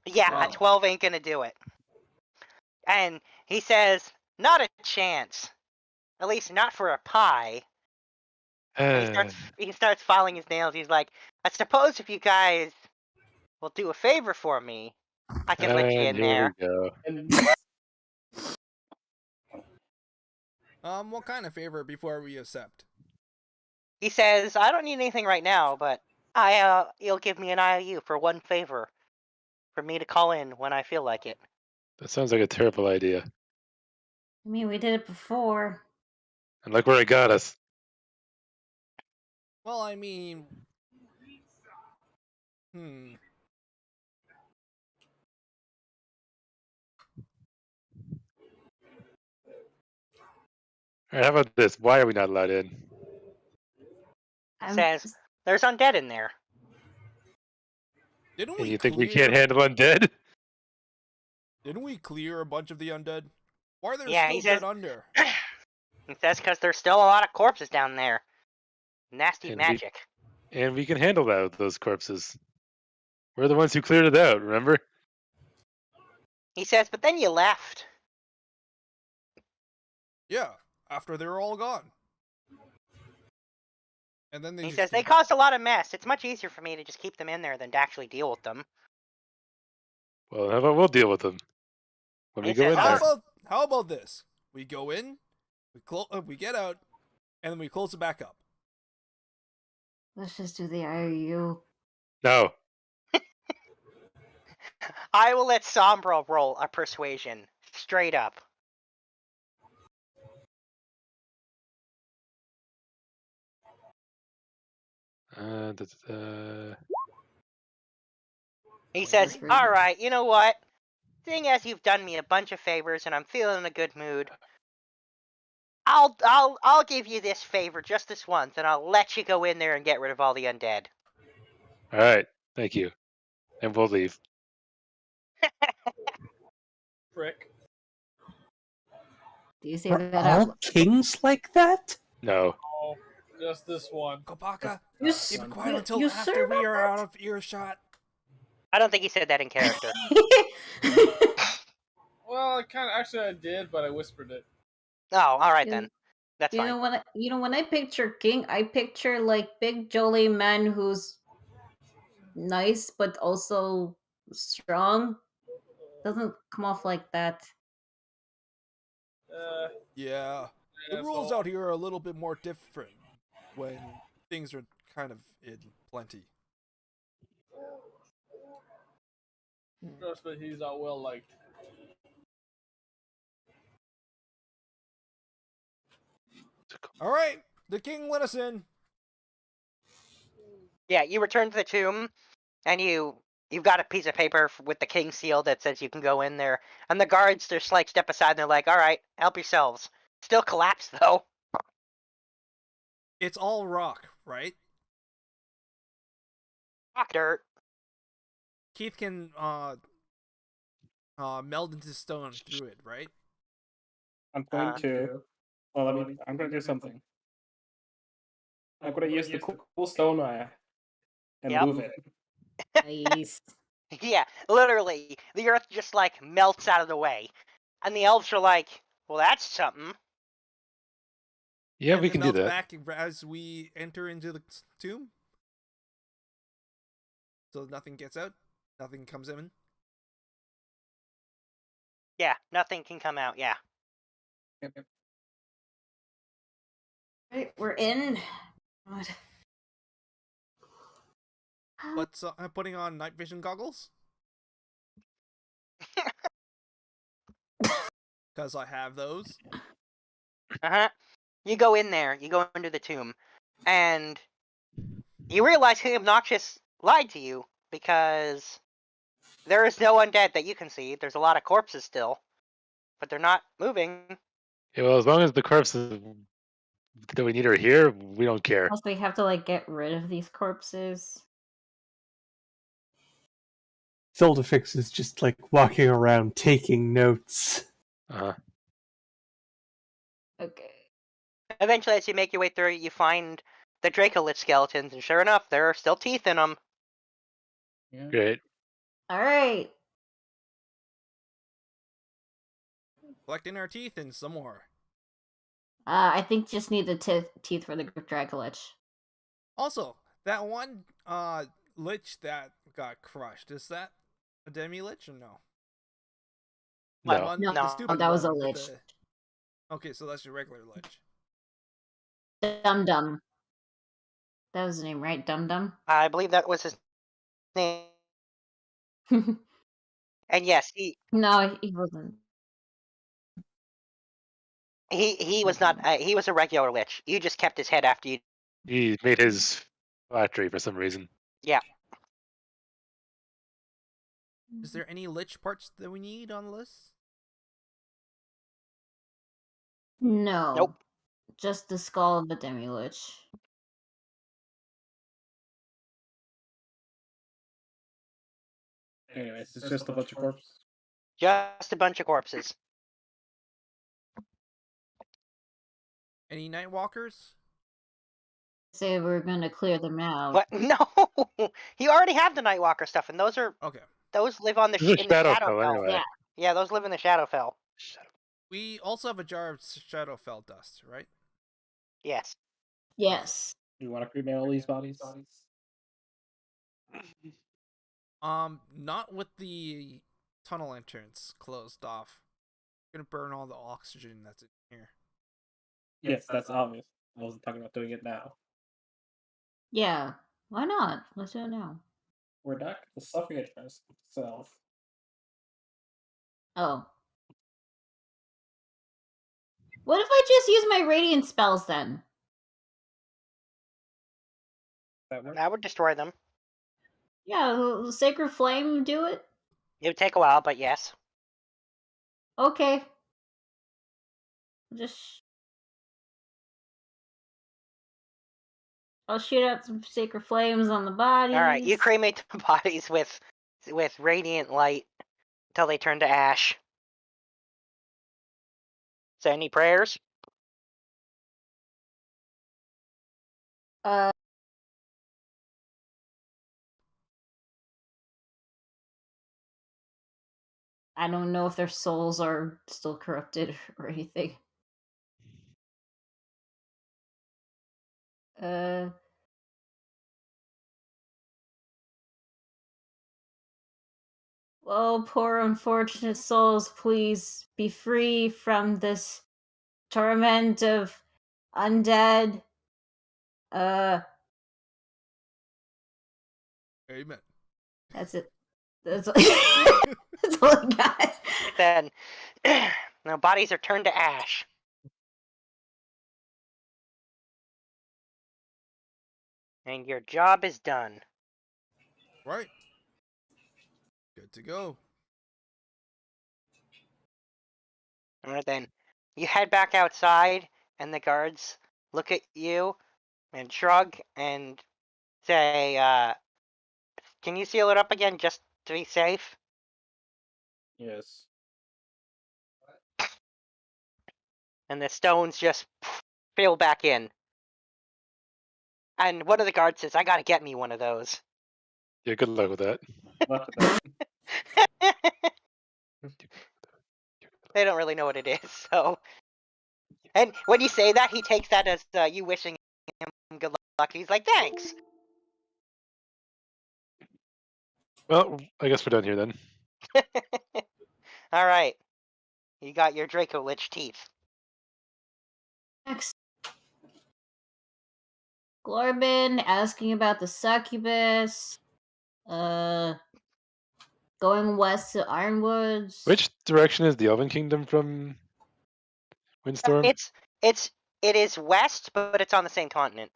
Yeah,
Wow.
a 12 ain't gonna do it. And he says, "Not a chance. At least not for a pie." And he starts filing his nails. He's like, "I suppose if you guys will do a favor for me, I can let you in
Here
there."
we go.
And
What kind of favor before we accept?
He says, "I don't need anything right now, but you'll give me an IOU for one favor, for me to call in when I feel like it."
That sounds like a terrible idea.
I mean, we did it before.
And look where it got us.
Well, I mean...
All right, how about this? Why are we not allowed in?
I'm
Says there's undead in there.
Didn't
And
we
you think
clear?
we can't handle undead?
Didn't we clear a bunch of the undead? Why are there
Yeah,
still
he says-
dead under?
That's because there's still a lot of corpses down there. Nasty
And
magic.
And we can handle those corpses. We're the ones who cleared it out, remember?
He says, but then you left.
Yeah, after they were all gone. And then
He
just
says, they
came
caused a lot of mess. It's much easier for me to just keep them in there than to actually deal with them.
Well, how about we'll deal with them when we
He
go in
says,
there?
How about this? We go in, we get out, and then we close it back up.
Let's just do the IOU.
No.
I will let Sombra roll a persuasion. Straight up. He says,
Persuasion.
alright, you know what? Seeing as you've done me a bunch of favors and I'm feeling in a good mood, I'll give you this favor just this once, and I'll let you go in there and get rid of all the undead.
All right, thank you. And we'll leave.
Frick.
Do you say
Are
that
all
out?
kings like that?
No.
Oh, just this one.
Kopaka,
You
keep
s-
quiet
you-
until
you
after
sure
we
about
are
that?
out of earshot.
I don't think he said that in character.
Well, I did, but I whispered it.
Oh, alright
You-
then. That's
You
fine.
know when I picture king, I picture like big jolly man who's nice but also strong. Doesn't come off like that.
Yeah, the rules out here are a little bit more different when things are kind of in plenty.
Trust me, he's not well liked.
All right, the king let us in.
Yeah, you return to the tomb, and you've got a piece of paper with the king's seal that says you can go in there. And the guards just like step aside and they're like, alright, help yourselves. Still collapsed though.
It's all rock, right?
Rock dirt.
Keith can meld into stone through it, right?
I'm going to. Well, I'm going to do something. I'm going to use the cool stone eye and
Yep.
move it.
Nice.
Yeah, literally. The earth just like melts out of the way. And the elves are like, well, that's something.
Yeah,
and
we
it
can do
melts
that.
back as we enter into the tomb. So nothing gets out, nothing comes in.
Yeah, nothing can come out, yeah.
Right, we're in. God.
But I'm putting on night vision goggles because I have those.
Uh-huh. You go in there, you go into the tomb, and you realize King Obnoxious lied to you, because there is no undead that you can see. There's a lot of corpses still, but they're not moving.
Yeah, well, as long as the corpses that we need are here, we don't care.
Also, we have to like get rid of these corpses.
Zildafix is just like walking around taking notes.
Uh-huh.
Okay.
Eventually, as you make your way through, you find the Dracolich skeletons, and sure enough, there are still teeth in them.
Yeah.
Great.
All right.
Collecting our teeth and some more.
I think just need the teeth for the Dracolich.
Also, that one lich that got crushed, is that a demi-lich or no?
No.
The one-
No,
the stupid
that was
one
a
with
lich.
Okay, so that's your regular lich.
Dum Dum. That was his name, right? Dum Dum.
I believe that was his name. And yes,
No, he wasn't.
he was not. He was a regular lich. You just kept his head after you.
He made his factory for some reason.
Yeah.
Is there any lich parts that we need on the list?
No.
Nope.
just the skull of the demi-lich.
Anyways, it's just a bunch of corpses.
Just a bunch of corpses.
Any Nightwalkers?
Say we're gonna clear them out.
What? No, you already have the Nightwalker stuff, and those
Okay.
live on the
There's a
in the
Shadowfell
Shadowfell.
anyway.
Yeah.
Yeah, those live in the Shadowfell.
We also have a jar of Shadowfell dust, right?
Yes.
Yes.
You want to cremate all these bodies?
Not with the tunnel entrance closed off. We're gonna burn all the oxygen that's in here.
Yes, that's obvious. I wasn't talking about doing it now.
Yeah. Why not? Let's do it now.
We're not the suffocate itself.
Oh. What if I just use my radiant spells then?
That would destroy them.
Yeah, the Sacred Flame do it?
It would take a while, but yes.
Okay. Just... I'll shoot out some Sacred Flames on the bodies.
Alright, you cremate the bodies with radiant light until they turn to ash. So any prayers?
I don't know if their souls are still corrupted or anything. Oh, poor unfortunate souls, please be free from this torment of undead.
Amen.
That's it. That's, that's all I got.
Then, now bodies are turned to ash. And your job is done.
Right. Good to go.
Alright then, you head back outside, and the guards look at you and shrug and say, can you seal it up again just to be safe?
Yes.
And the stones just fill back in. And one of the guards says, I gotta get me one of those.
Yeah, good luck with that.
Luck with that.
They don't really know what it is, so... And when you say that, he takes that as you wishing him good luck. He's like, thanks!
Well, I guess we're done here then.
Alright. You got your Draco Lich teeth.
Next. Glorbin asking about the succubus. Going west to Ironwoods.
Which direction is the Elven Kingdom from Windstorm?
It is west, but it's on the same continent.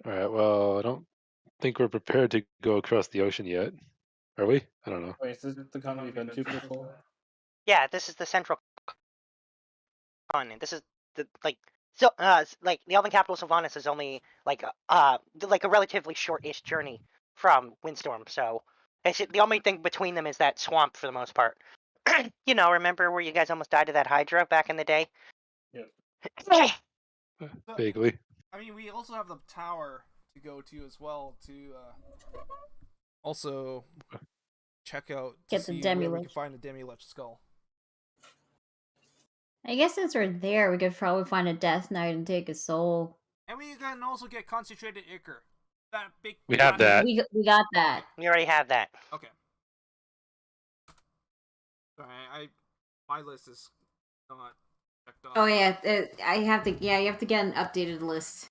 Alright, well, I don't think we're prepared to go across the ocean yet. Are we? I don't know.
Wait, is this the continent we've been to before?
Yeah, this is the central continent. This is the like the Elven capital Sylvanas is only like a relatively short-ish journey from Windstorm. So the only thing between them is that swamp for the most part. You know, remember where you guys almost died to that Hydra back in the day?
Yeah.
Vaguely.
I mean, we also have the tower to go to as well to also check out to
Get the
see where we
Demi-Lich.
can find the Demi-Lich skull.
I guess since we're there, we could probably find a Death Knight and take his soul.
And we can also get concentrated ichor. That big.
We have that.
We got that.
We already have that.
Okay. Sorry, my list is not checked off.
Oh yeah, I have to. Yeah, you have to get an updated list.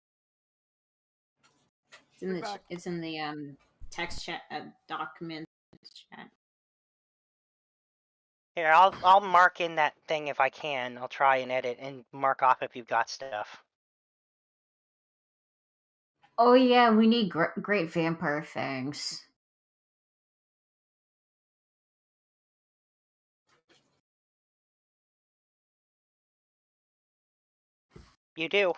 It's in the text chat document chat.
Here, I'll mark in that thing if I can. I'll try and edit and mark off if you've got stuff.
Oh yeah, we need great vampire fangs.
You do.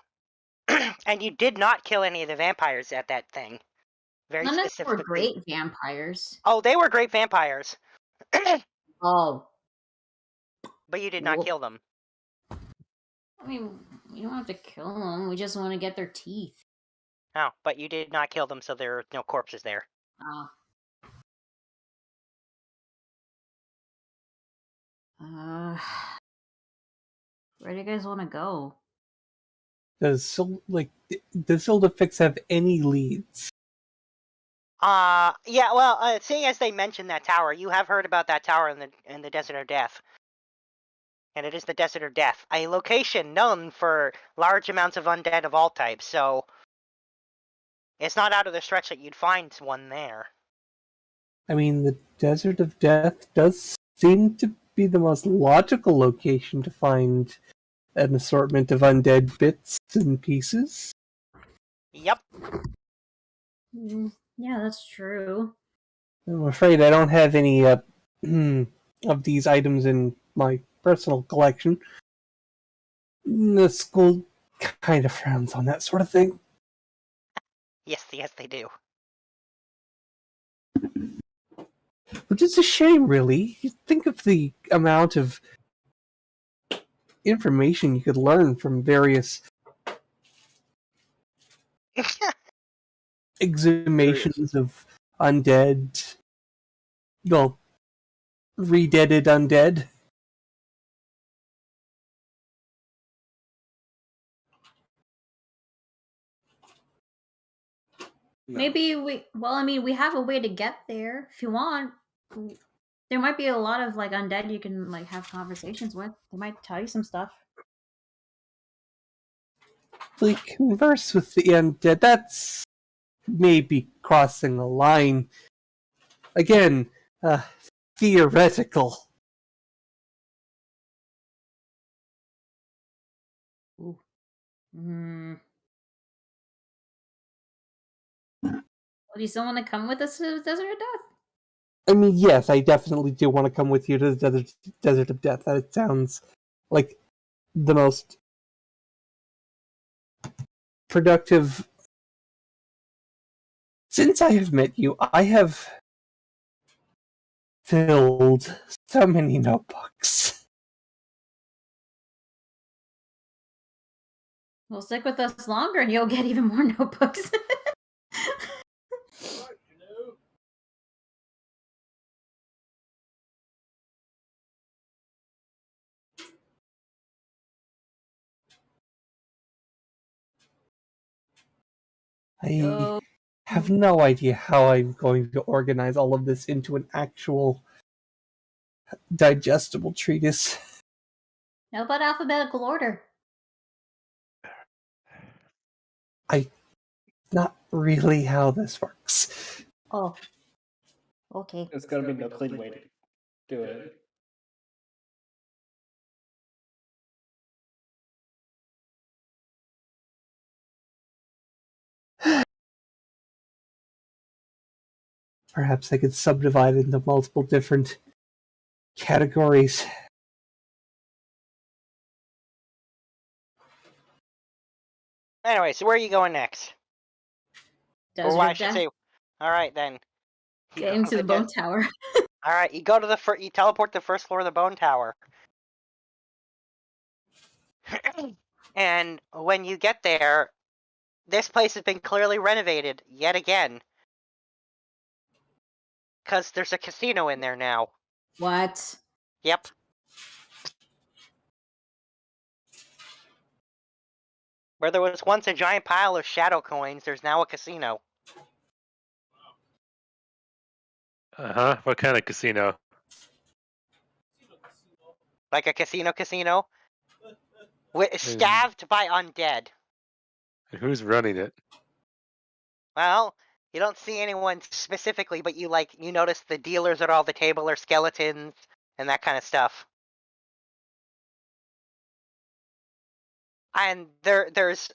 And you did not kill any of the vampires at that thing. Very
None of them were
specifically.
great vampires.
Oh, they were great vampires.
Oh.
But you did not
Well,
kill them.
I mean, we don't have to kill them. We just want to get their teeth.
Oh, but you did not kill them, so there are no corpses there.
Ah. Where do you guys want to go?
Does Sildafix have any leads?
Yeah, well, seeing as they mentioned that tower, you have heard about that tower in the Desert of Death. And it is the Desert of Death, a location known for large amounts of undead of all types, so it's not out of the stretch that you'd find one there.
I mean, the Desert of Death does seem to be the most logical location to find an assortment of undead bits and pieces.
Yep.
Yeah, that's true.
I'm afraid I don't have any of these items in my personal collection. The school kind of frowns on that sort of thing.
Yes, they do.
Which is a shame, really. You think of the amount of information you could learn from various exhumations of undead. Well, re-deaded undead.
No.
Maybe we have a way to get there if you want. There might be a lot of like undead you can like have conversations with. They might tell you some stuff.
Like, converse with the undead, that's maybe crossing a line. Again, theoretical.
Ooh. Well, do you still want to come with us to the Desert of Death?
I mean, yes, I definitely do want to come with you to the Desert of Death. That sounds like the most productive. Since I have met you, I have filled so many notebooks.
Well, stick with us longer and you'll get even more notebooks.
I have no idea how I'm going to organize all of this into an actual digestible treatise.
How about alphabetical order?
Not really how this works.
Oh. Okay.
There's gotta be no clean way to do it.
Perhaps I could subdivide it into multiple different categories.
Anyway, so where are you going next?
Desert
Or I
of
should
Death.
say, all right then. You
Get
go
into
to
the bone tower.
All right, you go to you teleport to the first floor of the bone tower. And when you get there, this place has been clearly renovated yet again. Because there's a casino in there now.
What?
Yep. Where there was once a giant pile of shadow coins, there's now a casino.
Uh-huh. What kind of casino?
Like a casino. Staffed by undead.
And who's running it?
Well, you don't see anyone specifically, but you notice the dealers at all the table are skeletons and that kind of stuff. And there's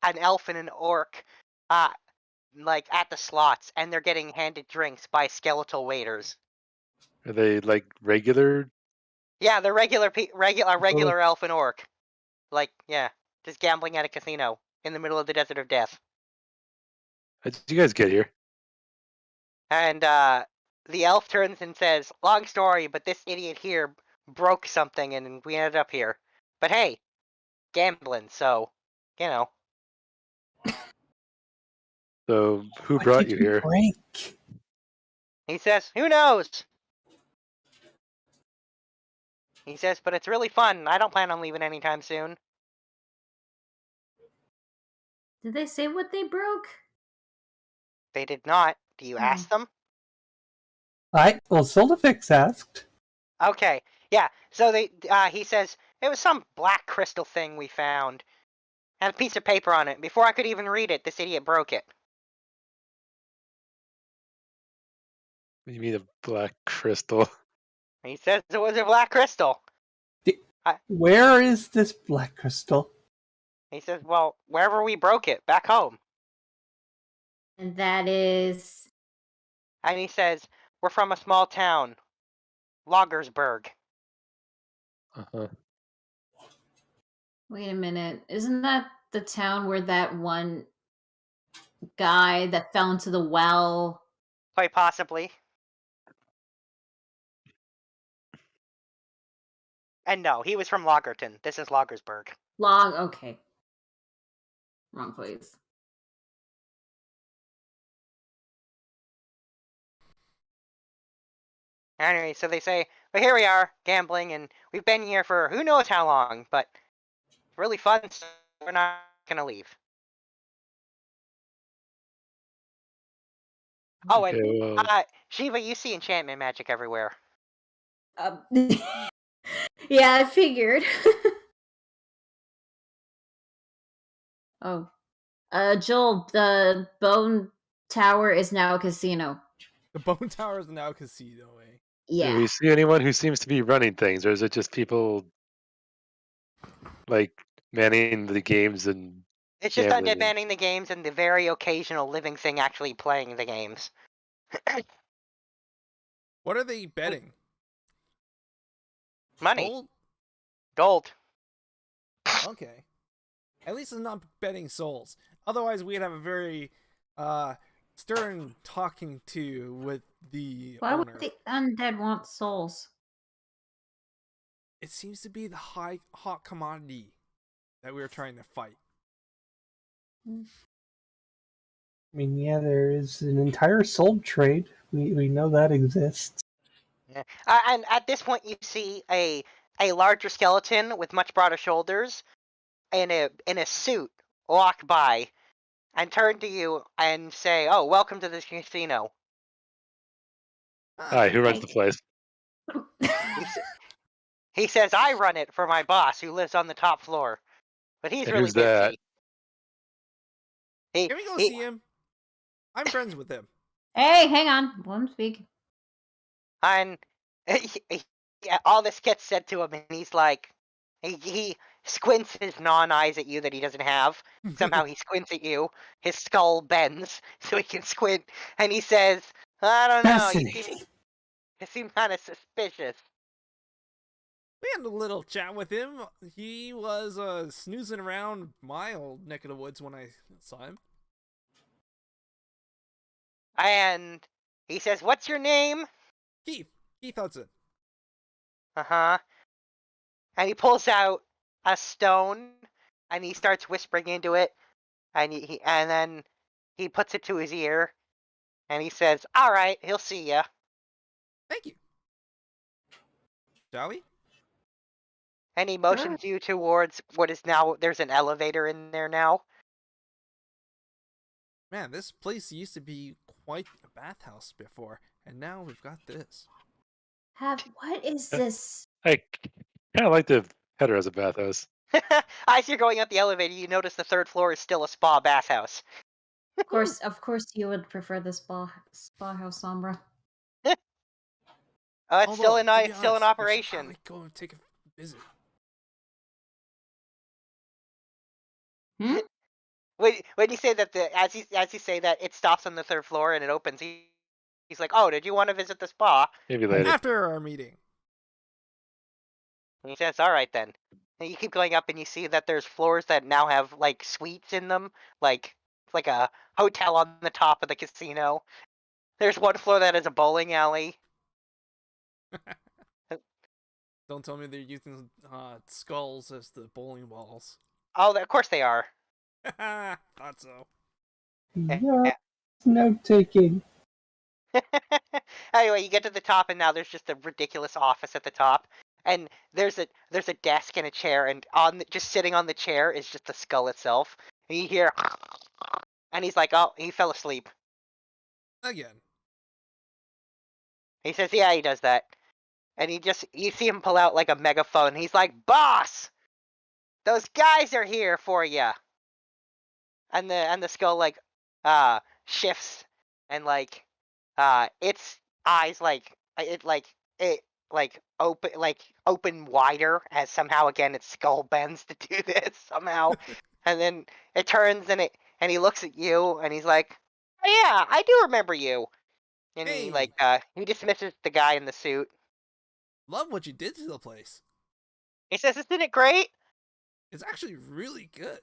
an elf and an orc, like at the slots, and they're getting handed drinks by skeletal waiters.
Are they like regular?
Yeah, they're regular elf and orc. Like, yeah, just gambling at a casino in the middle of the desert of death.
How did you guys get here?
And the elf turns and says, long story, but this idiot here broke something and we ended up here. But hey, gambling, so, you know.
So, who
What
brought
did
you here?
break?
He says, who knows? He says, but it's really fun. I don't plan on leaving anytime soon.
Did they say what they broke?
They did not. Do you ask them?
Well, Soldafix asked.
Okay, yeah. So he says, it was some black crystal thing we found. Had a piece of paper on it. Before I could even read it, this idiot broke it.
You mean a black crystal?
He says it was a black crystal.
Where is this black crystal?
He says, well, wherever we broke it, back home.
And that is...
And he says, we're from a small town. Lagersburg.
Uh-huh.
Wait a minute. Isn't that the town where that one guy that fell into the well?
Quite possibly. And no, he was from Lagerton. This is Lagersburg.
Okay. Wrong place.
Anyway, so they say, well, here we are, gambling, and we've been here for who knows how long, but it's really fun, so we're not going to leave. Oh, and
Okay, well,
Shiva, you see enchantment magic everywhere.
Yeah, I figured. Oh. Joel, the Bone Tower is now a casino.
The Bone Tower is now a casino, eh?
Yeah.
do we see anyone who seems to be running things, or is it just people like manning the games and
It's just
gambling?
undead manning the games and the very occasional living thing actually playing the games.
What are they betting?
Money.
Gold?
Gold.
Okay. At least it's not betting souls. Otherwise, we'd have a very stern talking to with the
Why
owner.
would the undead want souls?
It seems to be the hot commodity that we were trying to fight.
I mean, yeah, there is an entire soul trade. We know that exists.
Yeah. And at this point, you see a larger skeleton with much broader shoulders in a suit walk by and turn to you and say, "Oh, welcome to this casino."
Hi, who runs the place?
He says, "I run it for my boss, who lives on the top floor, but he's
And
really
who's that?
busy."
Can we go see him? I'm friends with him.
Hey, hang on. Let him speak.
And all this gets said to him, and he's like, he squints his non-eyes at you that he doesn't have. Somehow he squints at you. His skull bends so he can squint, and he says, "I don't know. You seem kind of suspicious."
We had a little chat with him. He was snoozing around my old neck of the woods when I saw him.
And he says, "What's your name?"
Keith Hudson.
Uh-huh. And he pulls out a stone, and he starts whispering into it, and and then he puts it to his ear, and he says, "All right, he'll see ya."
Thank you. Shall we?
And he motions you towards what is now, there's an elevator in there now.
Man, this place used to be quite a bathhouse before, and now we've got this.
What is this?
I kind of like the header as a bathhouse.
As you're going up the elevator, you notice the third floor is still a spa bathhouse.
Of course, you would prefer the spa house, Sombra.
It's still in
to be
it's still in
honest, we should
operation.
probably go and take a visit.
When you say that as you say that, it stops on the third floor and it opens. He's like, "Oh, did you want to visit the spa?"
Maybe later.
After our meeting.
And he says, "All right then." And you keep going up, and you see that there's floors that now have like suites in them, like a hotel on the top of the casino. There's one floor that has a bowling alley.
Don't tell me they're using skulls as the bowling balls.
Oh, of course they are.
Thought so.
Yeah, note taking.
Anyway, you get to the top, and now there's just a ridiculous office at the top, and there's a desk and a chair, and just sitting on the chair is just the skull itself. And you hear, and he's like, "Oh, he fell asleep."
Again.
He says, "Yeah, he does that," and you see him pull out like a megaphone. He's like, "Boss, those guys are here for you." And the skull like shifts, and like its eyes open wider as somehow again its skull bends to do this somehow. And then it turns, and he looks at you, and he's like, "Oh, yeah, I do remember you." And
Hey.
he dismisses the guy in the suit.
Love what you did to the place.
He says, "Isn't it great?"
It's actually really good.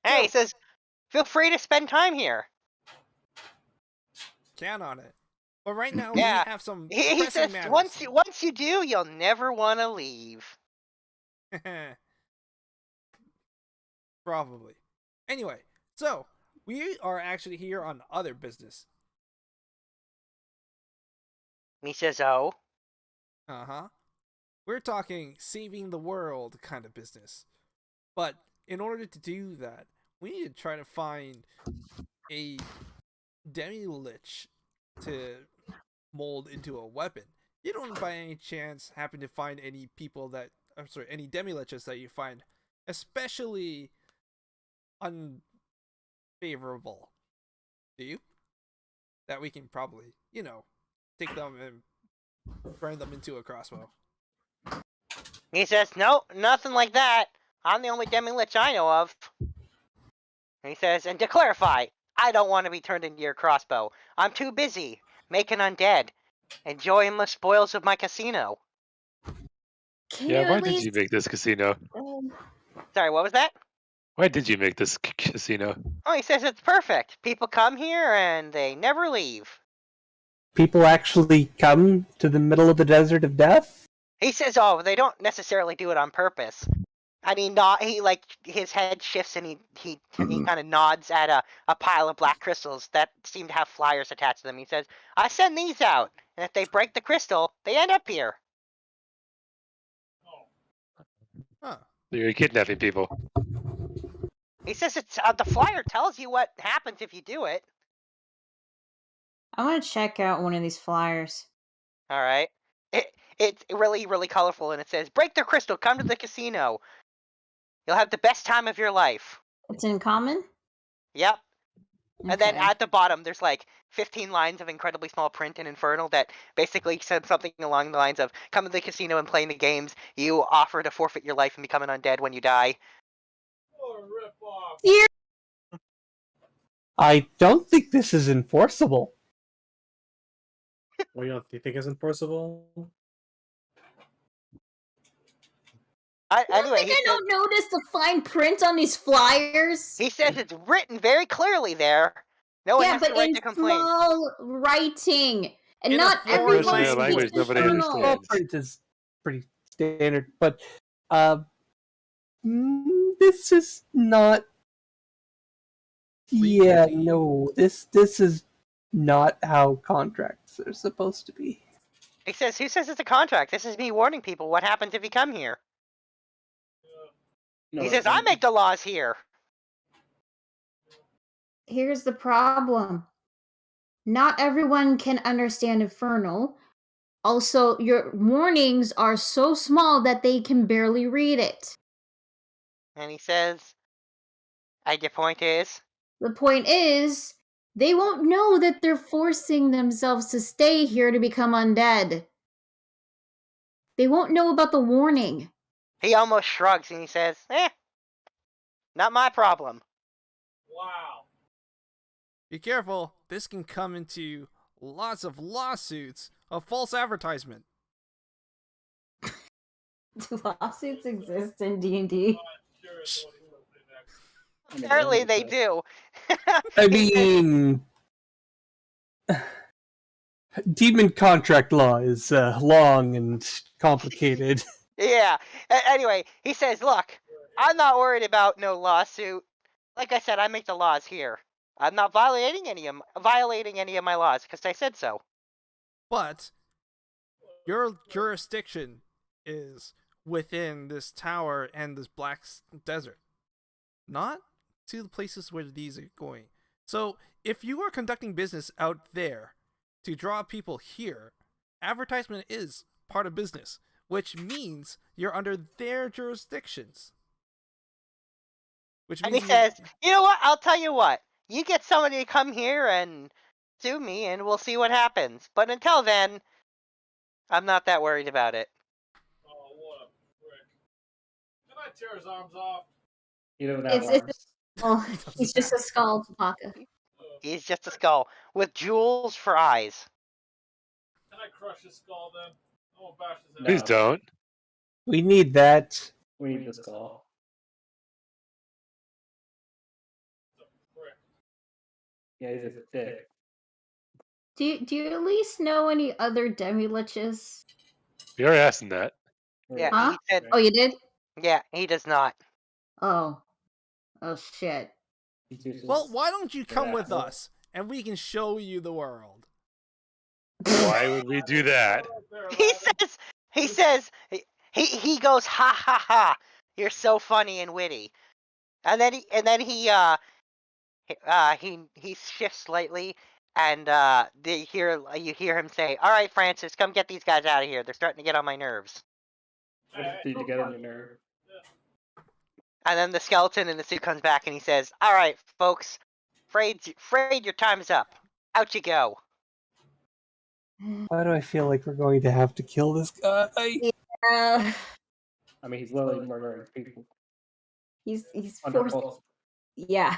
Hey, he says, "Feel free to spend time here."
Count on it. But right now
Yeah.
we have some
He
pressing
says,
matters.
once you do, you'll never want to leave.
Probably. Anyway, so we are actually here on other business.
He says, "Oh."
We're talking saving the world kind of business. But in order to do that, we need to try to find a demi-lich to mold into a weapon. You don't by any chance happen to find any any demi-liches that you find especially unfavorable, do you? That we can probably, take them and turn them into a crossbow.
He says, "No, nothing like that. I'm the only demi-lich I know of." He says, "And to clarify, I don't want to be turned into your crossbow. I'm too busy making undead, enjoying the spoils of my casino."
Can
Yeah,
you
why
at
did
least?
you make this casino?
Sorry, what was that?
Why did you make this casino?
Oh, he says it's perfect. People come here and they never leave.
People actually come to the middle of the desert of death?
He says, "Oh, they don't necessarily do it on purpose." And his head shifts, and he kind of nods at a pile of black crystals that seem to have flyers attached to them. He says, "I send these out, and if they break the crystal, they end up here."
Huh.
You're kidnapping people.
He says it's the flyer tells you what happens if you do it.
I want to check out one of these flyers.
All right. It's really, really colorful, and it says, "Break the crystal, come to the casino. You'll have the best time of your life."
It's in common?
Yep.
Okay.
And then at the bottom, there's like 15 lines of incredibly small print in Infernal that basically said something along the lines of, "Come to the casino and play in the games. You offer to forfeit your life and become an undead when you die."
I don't think this is enforceable.
What do you think is enforceable?
Anyway,
I don't notice the fine print on these flyers.
he says it's written very clearly there. No one has
but
the right
in
to complain.
small writing, and
In a
not
foreign
everyone
Especially a
speaks
language nobody
Infernal.
Small
understands.
print is pretty standard, but this is not. Yeah, no, this is not how contracts are supposed to be.
He says, "Who says it's a contract? This is me warning people what happens if you come here."
No,
He says, "I make the laws here."
Here's the problem. Not everyone can understand Infernal. Also, your warnings are so small that they can barely read it.
And he says, "And your point is?"
The point is, they won't know that they're forcing themselves to stay here to become undead. They won't know about the warning.
He almost shrugs and he says, "Not my problem."
Wow.
Be careful. This can come into lots of lawsuits of false advertisement.
Do lawsuits exist in D&D?
Apparently they do.
I mean, demon contract law is long and complicated.
Yeah. Anyway, he says, "Look, I'm not worried about no lawsuit. Like I said, I make the laws here. I'm not violating any of my laws because I said so."
But your jurisdiction is within this tower and this black desert, not to the places where these are going. So if you are conducting business out there to draw people here, advertisement is part of business, which means you're under their jurisdictions. Which
And
means
he says, "You know what? I'll tell you what. You get somebody to come here and sue me, and we'll see what happens. But until then, I'm not that worried about it."
Oh, what a prick. Can I tear his arms off?
He doesn't have
It's
arms.
oh, he's just a skull, Tapaka.
He's just a skull with jewels for eyes.
Can I crush his skull then? I won't bash his head.
Please don't.
We need that.
We need this skull. Yeah, he's a dick.
Do you at least know any other demi-liches?
We are asking that.
Yeah,
Huh?
he said.
Oh, you did?
Yeah, he does not.
Oh. Oh, shit.
well, why don't you come
Yeah.
with us and we can show you the world?
Why would we do that?
He says, he goes, "Ha ha ha, you're so funny and witty," and then he shifts slightly, and you hear him say, "All right, Francis, come get these guys out of here. They're starting to get on my nerves."
Did you get on your nerve?
And then the skeleton in the suit comes back and he says, "All right, folks, afraid your time is up. Out you go."
Why do I feel like we're going to have to kill this guy?
Uh,
I mean, he's literally murdering people.
he's
Under
forced.
false,
Yeah.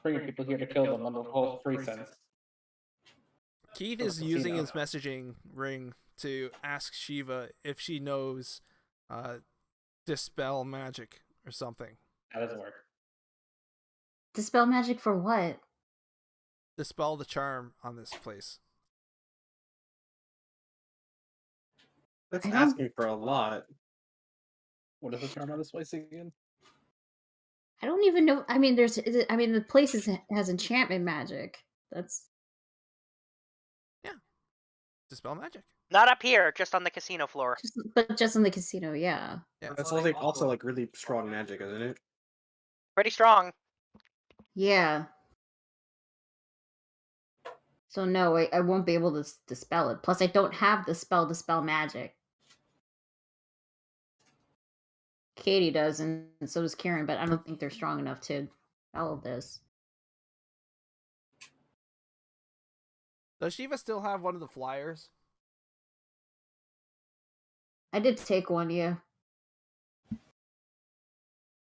bringing people here to kill them under false pretense.
Keith
From a
is using
casino.
his messaging ring to ask Shiva if she knows dispel magic or something.
That doesn't work.
Dispel magic for what?
Dispel the charm on this place.
That's
I don't-
asking for a lot.
What is the charm on this place again?
I don't even know. I mean, the place has enchantment magic. That's
Dispel magic.
Not up here, just on the casino floor.
just in the casino. Yeah.
Yeah.
That's also like really strong magic, isn't it?
Pretty strong.
Yeah. So no, I won't be able to dispel it. Plus, I don't have the spell dispel magic. Katie does, and so does Kieran, but I don't think they're strong enough to follow this.
Does Shiva still have one of the flyers?
I did take one, yeah.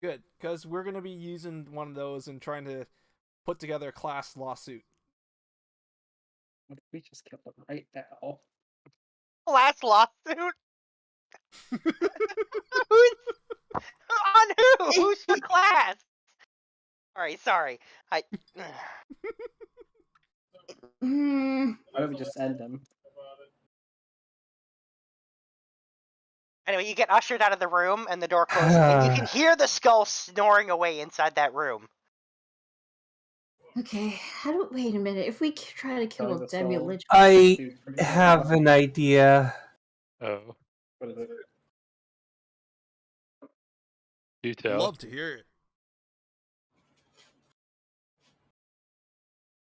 Good, because we're going to be using one of those and trying to put together a class lawsuit.
What if we just kill him right now?
Last lawsuit? On who? Who's the class? Alright, sorry.
Mm,
Why don't we just end them?
Anyway, you get ushered out of the room and the door closes, and you can hear the skull snoring away inside that room.
okay, wait a minute. If we try to kill a Demi Lich,
I have an idea.
Oh,
What is it?
do tell.
Love to hear it.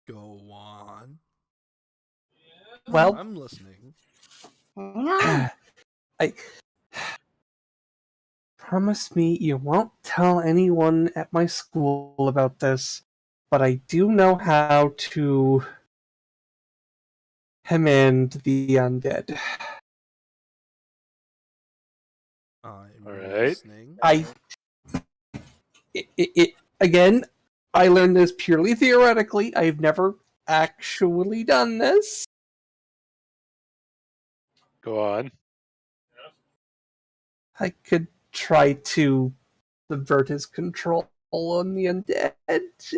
Go on.
Well,
I'm listening.
hang on.
I promise me you won't tell anyone at my school about this, but I do know how to command the undead.
I'm
Alright.
listening.
Again, I learned this purely theoretically. I've never actually done this.
Go on.
I could try to subvert his control on the undead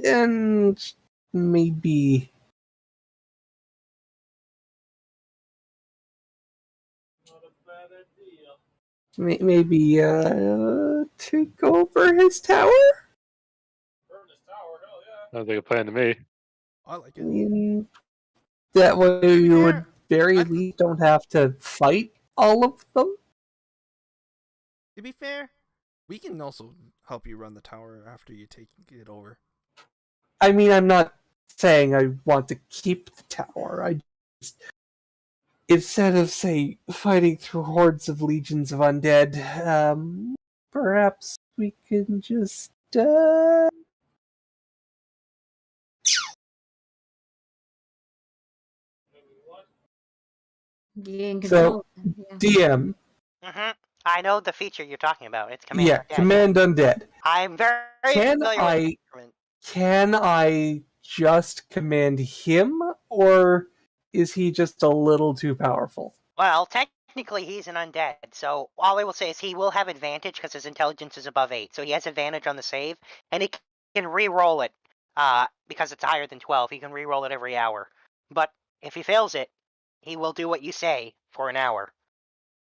and maybe
Not a bad idea.
maybe take over his tower.
Burn this tower, hell yeah.
Sounds like a plan to me.
I like
I
it.
mean, that way
To be
you would
fair,
very
I-
least don't have to fight all of them.
To be fair, we can also help you run the tower after you take it over.
I mean, I'm not saying I want to keep the tower. I just, instead of, say, fighting through hordes of legions of undead, perhaps we can just,
Gain
So-
control. Yeah.
DM.
I know the feature you're talking about. It's Command
Yeah,
Undead.
command undead.
I'm very
Can
familiar with the instrument.
Can I just command him, or is he just a little too powerful?
Well, technically he's an undead, so all I will say is he will have advantage because his intelligence is above 8, so he has advantage on the save, and he can re-roll it because it's higher than 12. He can re-roll it every hour. But if he fails it, he will do what you say for an hour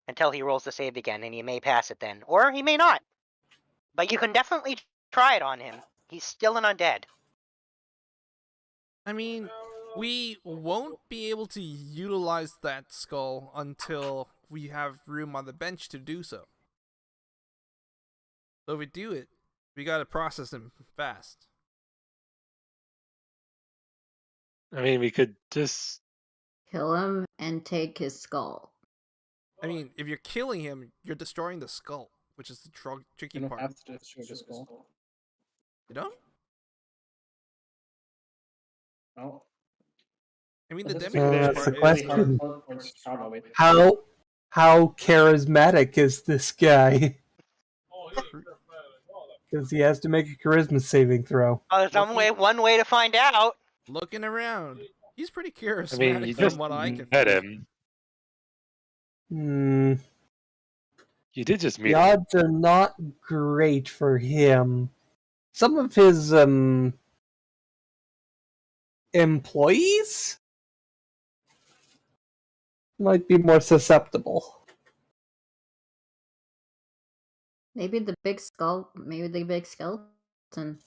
until he rolls the save again, and he may pass it then, or he may not. But you can definitely try it on him. He's still an undead.
I mean, we won't be able to utilize that skull until we have room on the bench to do so. So if we do it, we gotta process him fast.
I mean, we could just.
Kill him and take his skull.
I mean, if you're killing him, you're destroying the skull, which is the
You
tricky
don't
part.
have to destroy the skull.
You don't?
No.
I mean, the
That's
damage
that's
part
the
is
question.
hard.
How charismatic is this guy?
Oh, he ain't charismatic at all.
Because he has to make a charisma saving throw.
Oh, there's one way to find out.
Looking around, he's pretty
I mean,
charismatic
you
from
just
what I can
met
tell.
him.
Hmm.
You did just meet
The
him.
odds are not great for him. Some of his employees might be more susceptible.
Maybe the big skull. Maybe the big skeleton.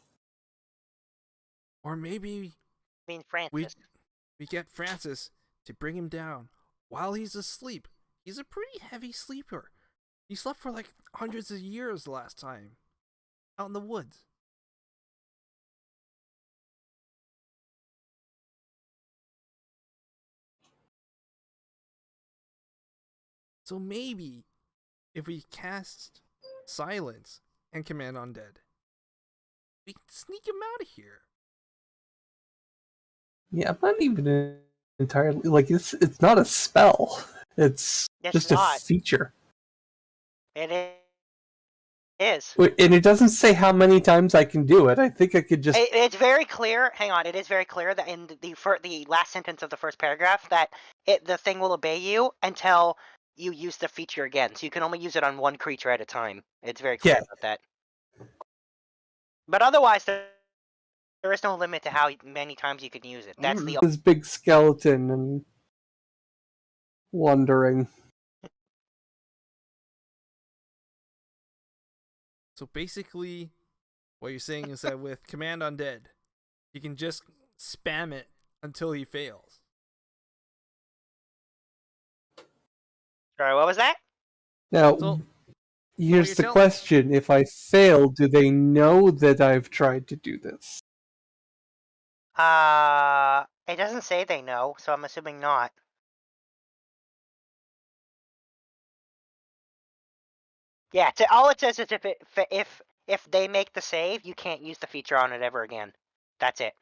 Or maybe
I mean, Francis.
we get Francis to bring him down while he's asleep. He's a pretty heavy sleeper. He slept for like hundreds of years last time, out in the woods. So maybe if we cast Silence and Command Undead, we can sneak him out of here.
Yeah, I'm not even entirely like it's not a spell. It's just
not.
a feature.
It is.
And it doesn't say how many times I can do it. I think I could just
It's very clear. Hang on, it is very clear that in the last sentence of the first paragraph that the thing will obey you until you use the feature again. So you can only use it on one creature at a time. It's very clear about that. But otherwise, there is no limit to how many times you can use it. That's the
this big skeleton and wondering.
So basically, what you're saying is that with Command Undead, you can just spam it until he fails.
Sorry, what was that?
Now,
So-
here's
you're
the
telling-
question: if I fail, do they know that I've tried to do this?
It doesn't say they know, so I'm assuming not. Yeah, all it says is if they make the save, you can't use the feature on it ever again. That's it.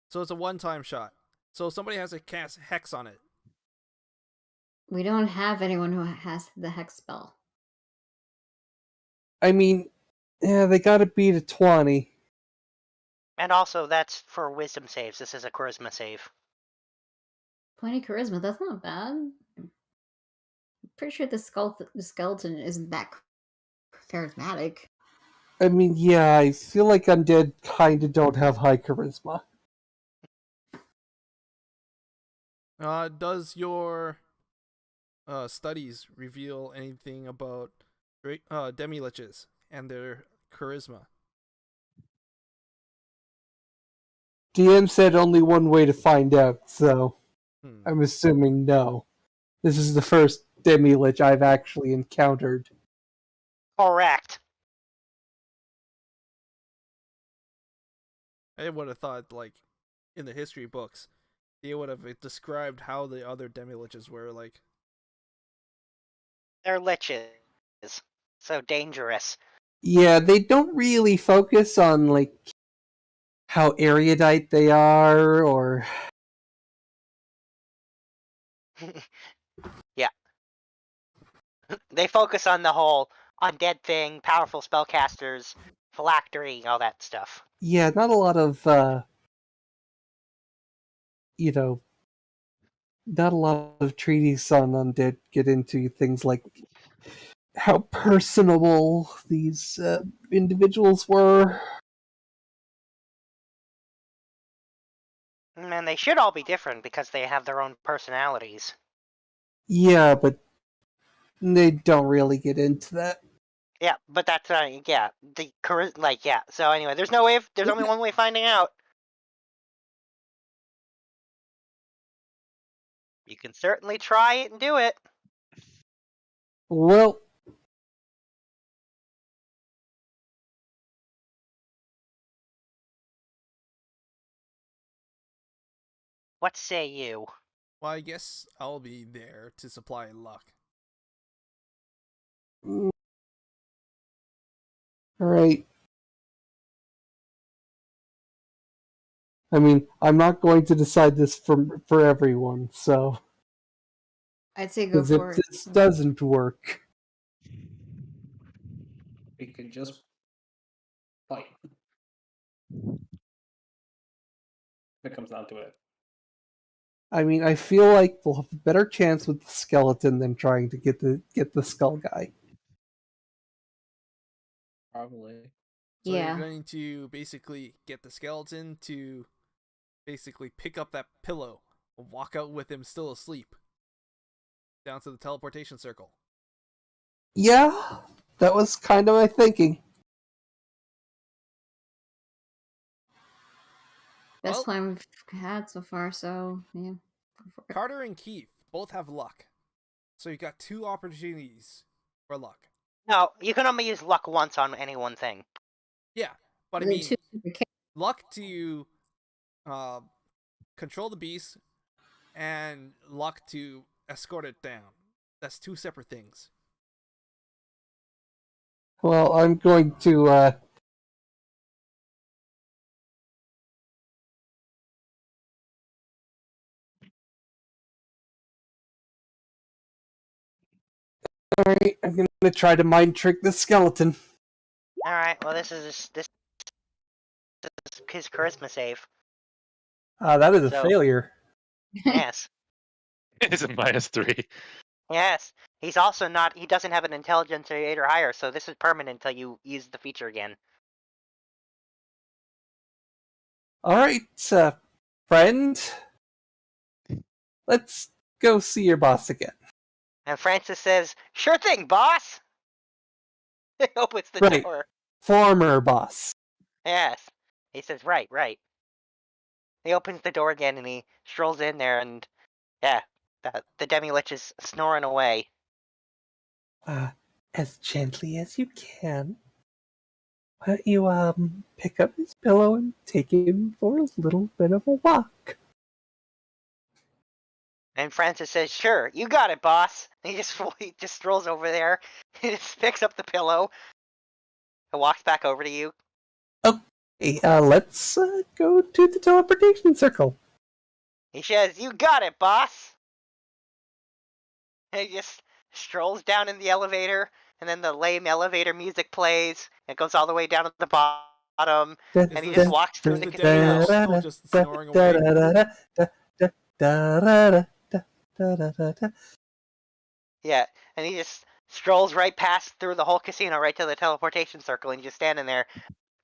So it's a one-time shot. So if somebody has to cast Hex on it,
We don't have anyone who has the hex spell.
I mean, yeah, they got to beat a 20.
And also, that's for wisdom saves. This is a charisma save.
20 charisma. That's not bad. pretty sure the skeleton isn't that charismatic.
I mean, yeah, I feel like undead kind of don't have high charisma.
Does your studies reveal anything about demi-liches and their charisma?
DM said only one way to find out, so
Hmm.
I'm assuming no. This is the first demi-lich I've actually encountered.
Correct.
I would have thought, like, in the history books, they would have described how the other demi-liches were, like.
They're liches. So dangerous.
Yeah, they don't really focus on, like, how erudite they are, or...
Yeah. They focus on the whole undead thing, powerful spellcasters, phylactery, all that stuff.
Yeah, not a lot of, not a lot of treaties on undead get into things like how personable these individuals were.
And they should all be different because they have their own personalities.
Yeah, but they don't really get into that.
Yeah, but that's yeah, So anyway, there's only one way of finding out. You can certainly try it and do it.
Well,
What say you?
Well, I guess I'll be there to supply luck.
alright. I mean, I'm not going to decide this for everyone, so...
I'd say go
Because if
for it.
this doesn't work...
We could just fight. If it comes down to it.
I mean, I feel like we'll have a better chance with the skeleton than trying to get the skull guy.
Probably.
So
Yeah.
you're going to basically get the skeleton to basically pick up that pillow and walk out with him still asleep down to the teleportation circle.
Yeah, that was kind of my thinking.
Best
Well-
plan we've had so far, so yeah. Go for it.
Carter and Keith both have luck. So you got 2 opportunities for luck.
No, you can only use luck once on any one thing.
Yeah, but I
The
mean,
two super
luck to control the beast and luck to escort it down. That's 2 separate things.
Well, I'm going to Alright, I'm gonna try to mind trick the skeleton.
All right. Well, this is his charisma save.
That is a
So-
failure.
Yes.
It's a -3.
Yes. He's also not. He doesn't have an intelligence or 8 or higher, so this is permanent until you use the feature again.
Alright, friend. Let's go see your boss again.
And Francis says, "Sure thing, boss." He opens the
Right.
door.
Former boss.
Yes. He says, "Right, right." He opens the door again and he strolls in there, and yeah, the demi-lich is snoring away.
As gently as you can. Why don't you, pick up his pillow and take him for a little bit of a walk?
And Francis says, "Sure, you got it, boss." And he just strolls over there, he just picks up the pillow, and walks back over to you.
Hey, let's go to the teleportation circle.
He says, "You got it, boss." And he just strolls down in the elevator, and then the lame elevator music plays. It goes all the way down to the bottom, and he just walks through
Is
the
the demi-lich
casino.
still just snoring away?
Yeah, and he just strolls right past through the whole casino, right to the teleportation circle, and he's just standing there.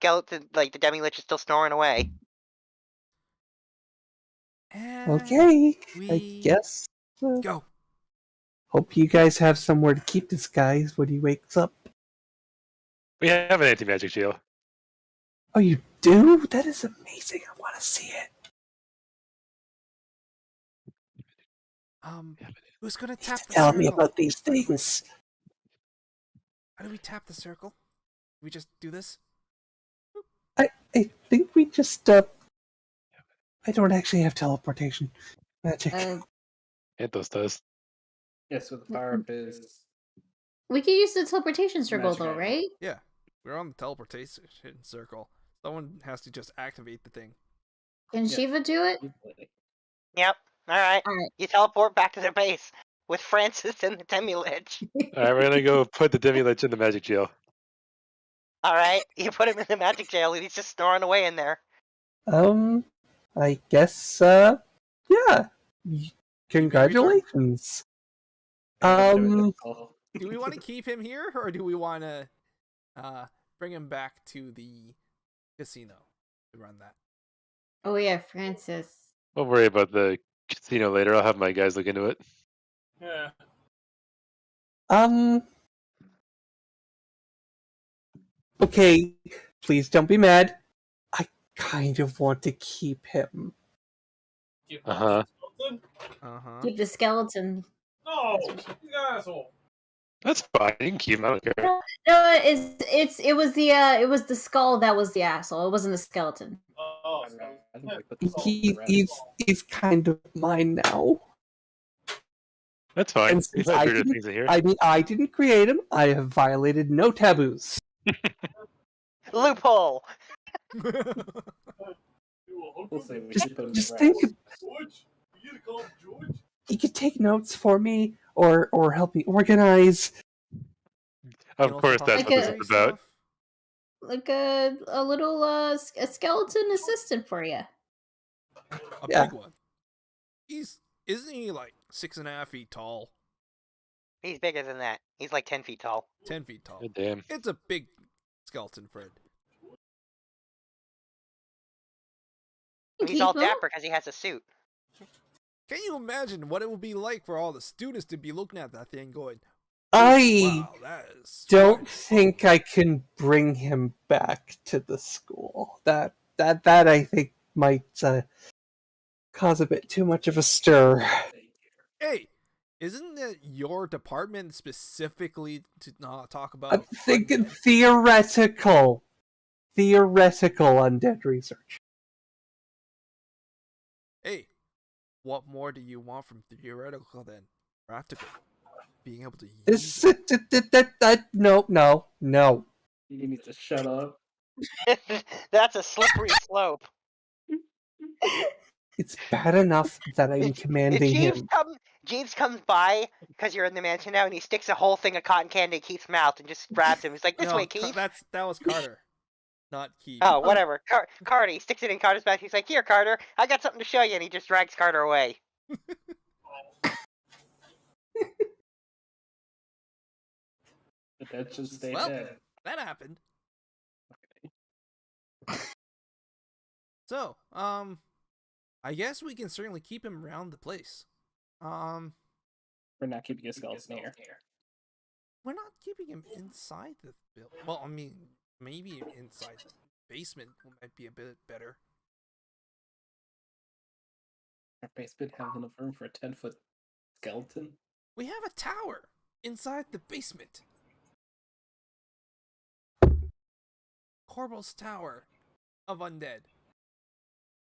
Skeleton, like the demi-lich is still snoring away.
And
Okay, I
we
guess.
go.
Hope you guys have somewhere to keep this guy when he wakes up.
We have an anti-magic shield.
Oh, you do? That is amazing. I want to see it.
Who's gonna tap the
Tell
circle?
me about these things.
How do we tap the circle? We just do this?
I think we just I don't actually have teleportation magic.
Anthos does.
Yes, with the power of his.
We could use the teleportation circle
Magic
though,
item.
right?
Yeah, we're on the teleportation circle. Someone has to just activate the thing.
Can
Yeah.
Shiva do it?
Yep. Alright.
Alright.
You teleport back to their base with Francis and the demi-lich.
Alright, we're gonna go put the demi-lich in the magic jail.
Alright, you put him in the magic jail and he's just snoring away in there.
I guess, yeah. Congratulations.
Do we want to keep him here, or do we want to bring him back to the casino to run that?
Oh yeah, Francis.
We'll worry about the casino later. I'll have my guys look into it.
Yeah.
Okay, please don't be mad. I kind of want to keep him.
Uh-huh.
Keep the skeleton.
No, you asshole.
That's fine. You can keep him. I don't care.
No, it was the skull that was the asshole. It wasn't the skeleton.
Oh,
He's kind of mine now.
That's fine.
And
We've
since
had weirder things in here.
I didn't create him. I have violated no taboos.
Loophole!
We'll see. We should put him
Just
to
think,
rest.
George? You gonna call him George?
he could take notes for me or help me organize.
Of course, that's what this is about.
Like a little a skeleton assistant for you.
A
Yeah.
big one. Isn't he like 6.5 feet tall?
He's bigger than that. He's like 10 feet tall.
10 feet tall.
God damn.
It's a big skeleton, Fred.
He's all dapper because he has a suit.
Can you imagine what it would be like for all the students to be looking at that thing going,
I
wow, that is
don't think I can bring him back to the school. That I think might cause a bit too much of a stir.
Hey, isn't it your department specifically to not talk about?
I'm thinking theoretical undead research.
Hey, what more do you want from theoretical than practical? Being able to use
No.
You need to shut up.
That's a slippery slope.
It's bad enough that I'm commanding him.
Jeeves comes by because you're in the mansion now, and he sticks a whole thing of cotton candy in Keith's mouth and just grabs him. He's like, "This way, Keith."
That was Carter, not Keith.
Oh, whatever. Carter. He sticks it in Carter's mouth. He's like, "Here, Carter. I got something to show you," and he just drags Carter away.
But that should stay
Well,
dead.
that happened. So, I guess we can certainly keep him around the place.
We're not keeping a skeleton here.
We're not keeping him inside the building. Well, I mean, maybe inside the basement might be a bit better.
Our basement has enough room for a 10-foot skeleton.
We have a tower inside the basement. Corbal's Tower of Undead.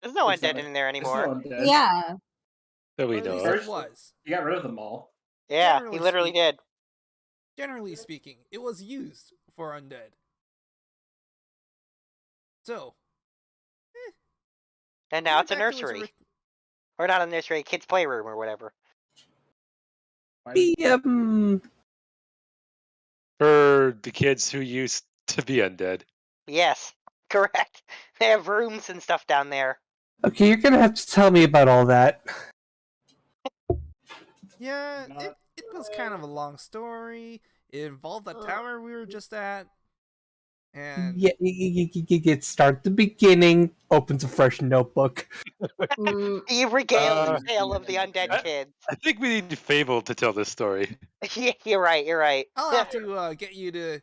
There's no
It's
undead
not
in there
There's no
anymore.
undead.
Yeah.
That we
Or at
know
least
of.
it was.
You got rid of them all.
Yeah,
Generally
he literally
speaking-
did.
Generally speaking, it was used for undead. So,
And now it's a
back to its
nursery.
ori-
Or not a nursery, a kid's playroom or whatever.
For the kids who used to be undead.
Yes, correct. They have rooms and stuff down there.
Okay, you're gonna have to tell me about all that.
Yeah,
Not
it was kind of a long story. It involved the tower we were just at. And
Yeah, you start at the beginning, opens a fresh notebook.
You regale
Uh,
the tale of the undead kids.
I think we need Fable to tell this story.
Yeah, you're right.
I'll have to get you to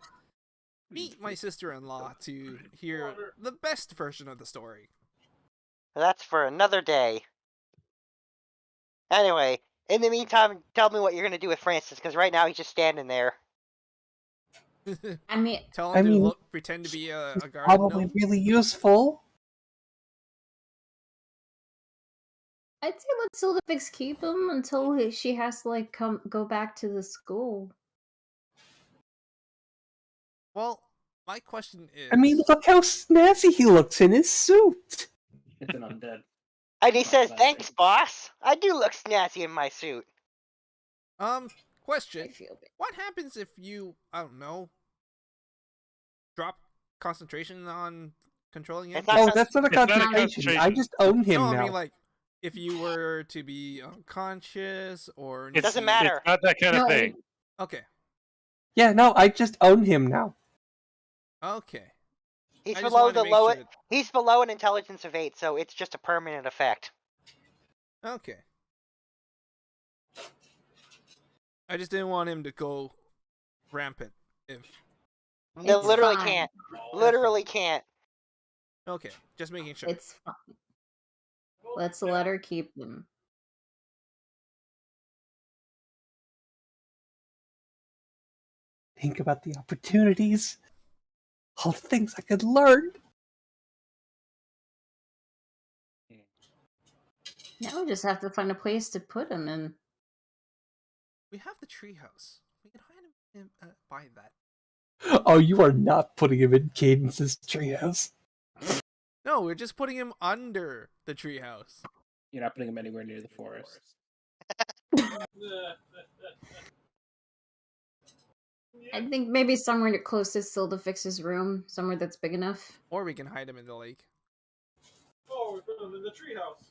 meet my sister-in-law to hear the best version of the story.
That's for another day. Anyway, in the meantime, tell me what you're going to do with Francis, because right now he's just standing there.
I mean,
Tell him to pretend to be a garden
Probably
gnome.
really useful.
I'd say let Sildafix keep him until she has to like go back to the school.
Well, my question is...
I mean, look how snazzy he looks in his suit.
It's an undead.
And he says,
Snazzy.
"Thanks, boss. I do look snazzy in my suit."
question.
I feel bad.
What happens if you, I don't know, drop concentration on controlling him?
It's not
Oh, that's not a
It's not a
concentration. I
concentration.
just own him
No,
now.
I mean, like, if you were to be unconscious or...
It's,
Doesn't matter.
It's not that kind of
No,
thing.
Okay.
Yeah, no, I just own him now.
Okay.
He's
I just
below
wanted to
the
make
low.
sure
He's below an intelligence of 8, so it's just a permanent effect.
Okay. I just didn't want him to go rampant. If
No,
It's
literally
fine.
can't. Literally can't.
Okay, just making sure.
It's fine. Let's let her keep them.
Think about the opportunities, all the things I could learn.
Now we just have to find a place to put him in.
We have the treehouse. We can hide him by that.
Oh, you are not putting him in Cadence's treehouse.
No, we're just putting him under the treehouse.
You're not putting him anywhere near the forest.
I think maybe somewhere close to Sildafix's room, somewhere that's big enough.
Or we can hide him in the lake.
Oh, we put him in the treehouse.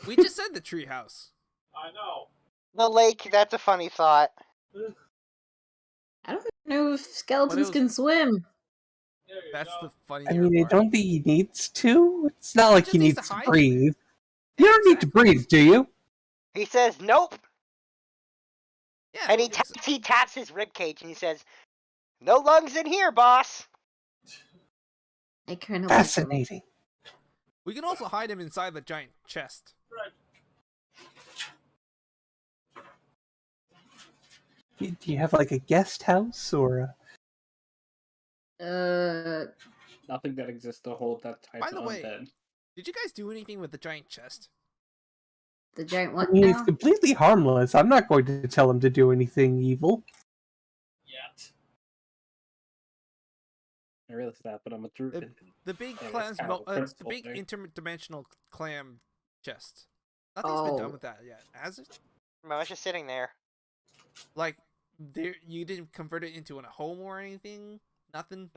We just said the treehouse.
I know.
The lake, that's a funny thought.
I don't know if skeletons
was-
can swim.
There you
That's
go.
the funny
I mean, I
part.
don't think he needs to. It's not like
just
he
needs
needs
to
to
hide in
breathe. You don't need to
Exactly.
breathe, do you?
He says, "Nope."
Yeah,
And he
it's-
taps his ribcage and he says, "No lungs in here, boss."
I kind of like him.
Fascinating.
we can also hide him inside the giant chest.
Do you have like a guest house or a...
Nothing that exists to hold that type
By the
of
way,
undead.
Did you guys do anything with the giant chest?
The giant
I
what
mean, he's
now?
completely harmless. I'm not going to tell him to do anything evil.
Yet.
I realize that, but I'm a druid.
The big
Yeah,
clams,
that's kind of a
the
principle
big
there.
interdimensional clam chest. Nothing's been done
Oh.
with that yet, has it?
No, it's just sitting there.
Like, you didn't convert it into a home or anything? Nothing?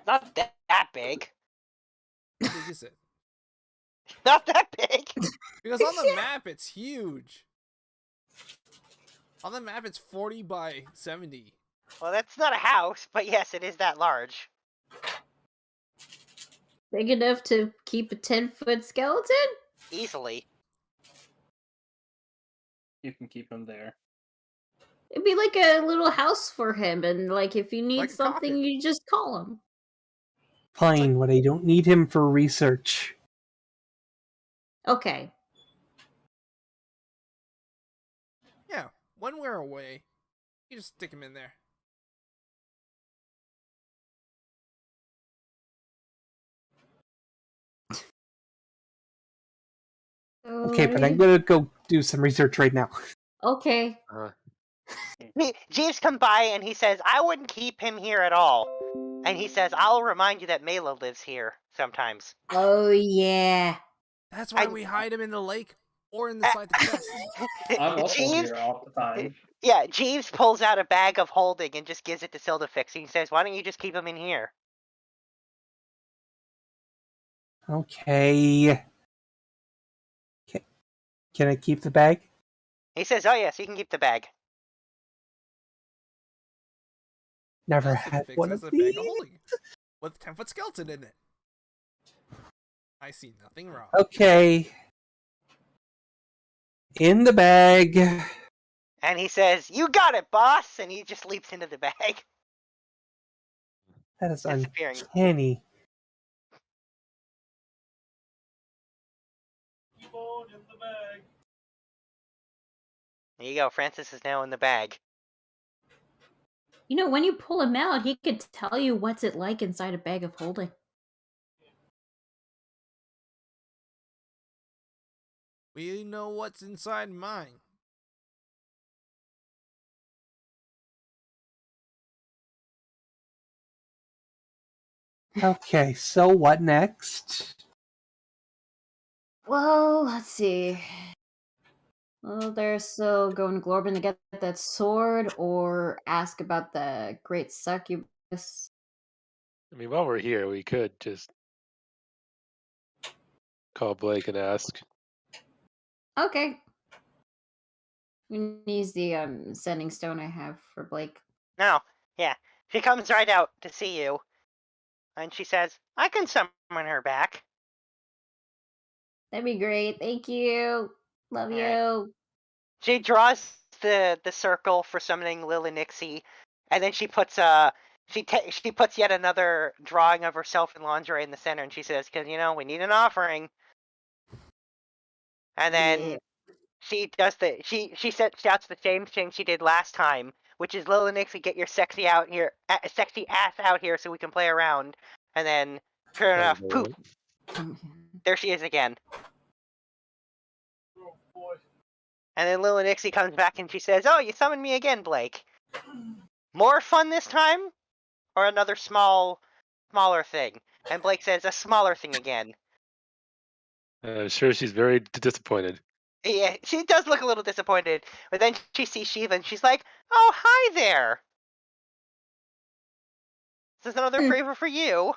Not that big.
How big is it?
Not that big.
Because on the map, it's huge. On the map, it's 40 by 70.
Well, that's not a house, but yes, it is that large.
Big enough to keep a 10-foot skeleton?
Easily.
You can keep him there.
It'd be like a little house for him, and like if you need
Like a
something,
coffin.
you just call him.
Fine, but I don't need him for research.
Okay.
Yeah, when we're away, you just stick him in there.
Okay, but I'm gonna go do some research right now.
Okay.
Jeeves comes by and he says, "I wouldn't keep him here at all." And he says, "I'll remind you that Mela lives here sometimes."
Oh yeah.
That's why
I-
we hide him in the lake or inside the chest.
I'm also
Jeeves,
here all the time.
yeah, Jeeves pulls out a bag of holding and just gives it to Sildafix. He says, "Why don't you just keep him in here?"
Okay. Can I keep the bag?
He says, "Oh yes, you can keep the bag."
Never
That's
had
fixed
one
as
of
a bag of
these.
holding with a 10-foot skeleton in it. I see nothing wrong.
Okay. In the bag.
And he says, "You got it, boss!" And he just leaps into the bag,
That is
disappearing.
uncanny.
Keep on in the bag.
There you go. Francis is now in the bag.
You know, when you pull him out, he could tell you what's it like inside a bag of holding.
We know what's inside mine.
Okay, so what next?
Well, let's see. Well, there's still going to Glorben to get that sword, or ask about the great succubus.
I mean, while we're here, we could just call Blake and ask.
Okay. We use the sending stone I have for Blake.
No, yeah. She comes right out to see you. And she says, "I can summon her back."
That'd be great. Thank you. Love
Alright.
you.
She draws the circle for summoning Lily-Nixie, and then she puts she puts yet another drawing of herself in lingerie in the center, and she says, "Because we need an offering." And then
Yeah.
she does she shouts the same thing she did last time, which is, "Lily-Nixie, get your sexy ass out here so we can play around." And then, sure enough, poof, there she is again.
Oh boy.
And then Lily-Nixie comes back and she says, "Oh, you summoned me again, Blake. More fun this time? Or another smaller thing?" And Blake says, "A smaller thing again."
I'm sure she's very disappointed.
Yeah, she does look a little disappointed, but then she sees Shiva and she's like, "Oh, hi there. This is another favor for you."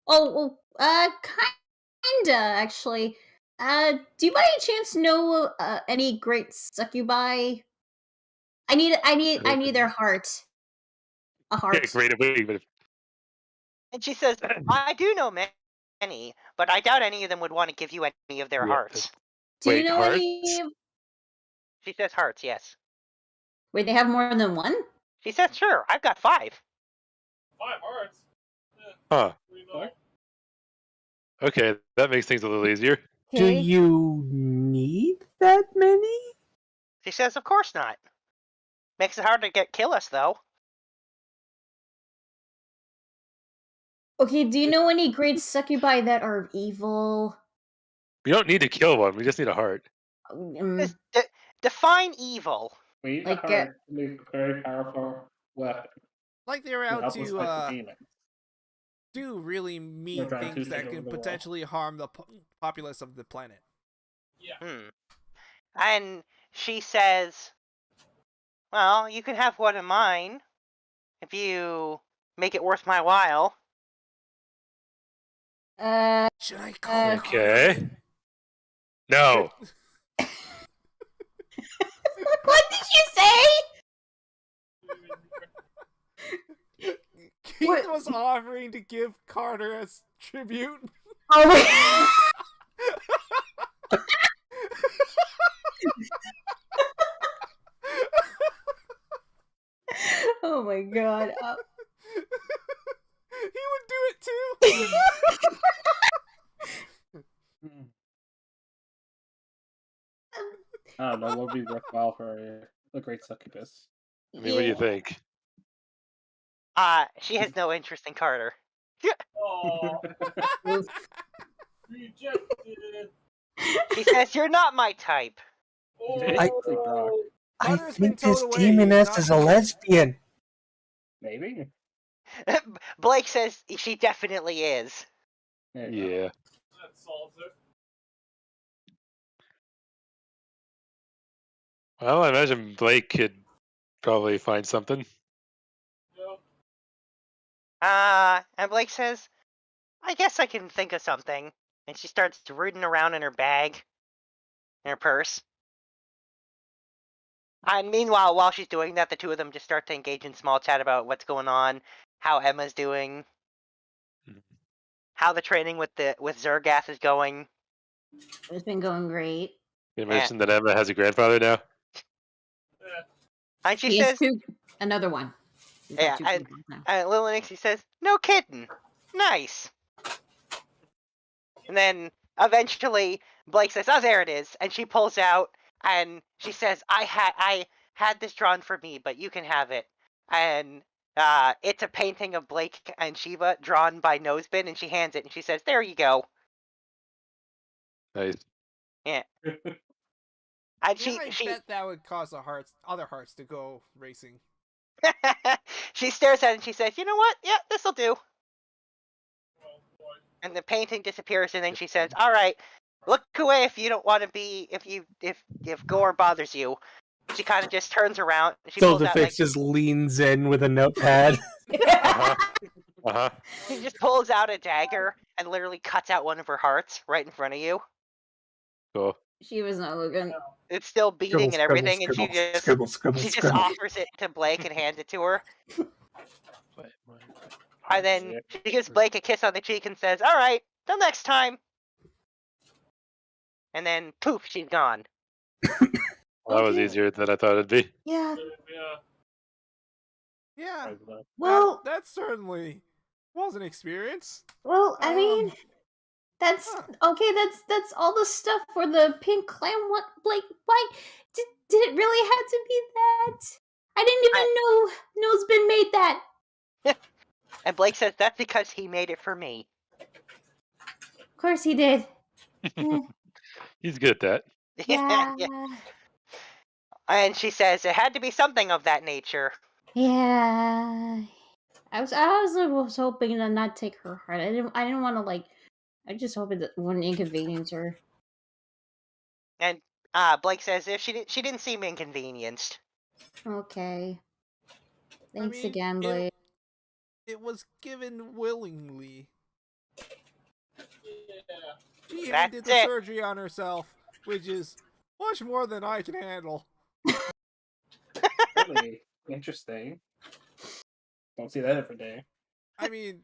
Oh, well, kinda, actually. Do you by any chance know any great succubi? I need their heart. A
Yeah,
heart.
great away, but
And she says, "I do know many, but I doubt any of them would want to give you any of their
yeah.
hearts."
Do you
Wait,
know
hearts?
any?
She says hearts, yes.
Wait, they have more than one?
She says, "Sure, I've got 5.
5 hearts. Yeah,
Huh.
we know.
Okay, that makes things a little easier.
Do
Okay.
you need that many?
She says, "Of course not. Makes it hard to kill us, though."
Okay, do you know any great succubi that are evil?
We don't need to kill one. We just need a heart.
Just define evil.
We need
Like,
the heart to make a very powerful weapon
Like they're
to
out
help us fight the
to
demons.
do really mean
trying to
things that
take
can
over the world.
potentially harm the populace of the planet.
Yeah.
And she says, "Well, you can have one of mine if you make it worth my while."
Should I call
uh,
Carter
Okay.
in?
No.
what did you say?
Keith
What?
was offering to give Carter as tribute.
Oh my Oh my god.
He would do it too.
I don't know what would be worthwhile for a great succubus.
I mean, what do you think?
She has no interest in Carter.
Oh, rejected.
She says, "You're not my type."
Basically, Brock.
I
Carter's been
think this
towed away,
demoness
not
is a
here.
lesbian.
Maybe.
Blake says she definitely is.
There you go.
Yeah.
That solves it.
Well, I imagine Blake could probably find something.
Yep.
And Blake says, "I guess I can think of something." And she starts rooting around in her bag, in her purse. And meanwhile, while she's doing that, the two of them just start to engage in small chat about what's going on, how Emma's doing, how the training with Zergath is going.
It's been going great.
You mentioned that Emma has a grandfather now.
And she
He has
says,
another one. He's got
yeah,
two
and
people now.
Little Nixie says, "No kidding, nice." And then eventually Blake says, "Oh, there it is," and she pulls out and she says, "I had this drawn for me, but you can have it." And it's a painting of Blake and Shiva drawn by Nosebin, and she hands it and she says, "There you go."
Nice.
Yeah. And
Yeah, I bet that would cause other hearts to go racing.
she stares at it and she says, "You know what? Yeah, this'll do." And the painting disappears, and then she says, "All right, look away if you don't want to be if gore bothers you." She kind of just turns around. She pulls out
Fix just leans in with a notepad.
She just pulls out a dagger and literally cuts out one of her hearts right in front of you.
Cool.
She was not looking.
It's still beating and everything, and she just
scribble.
offers it to Blake and hands it to her. And then she gives Blake a kiss on the cheek and says, "All right, till next time." And then poof, she's gone.
Well, that was easier than I thought it'd be.
Yeah.
Yeah.
Well,
that certainly was an experience.
Well, I mean, that's okay. That's all the stuff for the pink clam. What, Blake? Why did it really have to be that? I didn't even know Nosebin made that.
And Blake says that's because he made it for me.
Of course he did.
He's good at that.
Yeah.
And she says it had to be something of that nature.
Yeah. I was hoping to not take her heart. I didn't want to I just hoped it wouldn't inconvenience her.
And Blake says if she didn't seem inconvenienced.
Okay. Thanks
I mean,
again, Blake.
It was given willingly. She
That's
did the surgery on herself, which is much more than I can handle.
Really interesting. Don't see that every day.
I mean,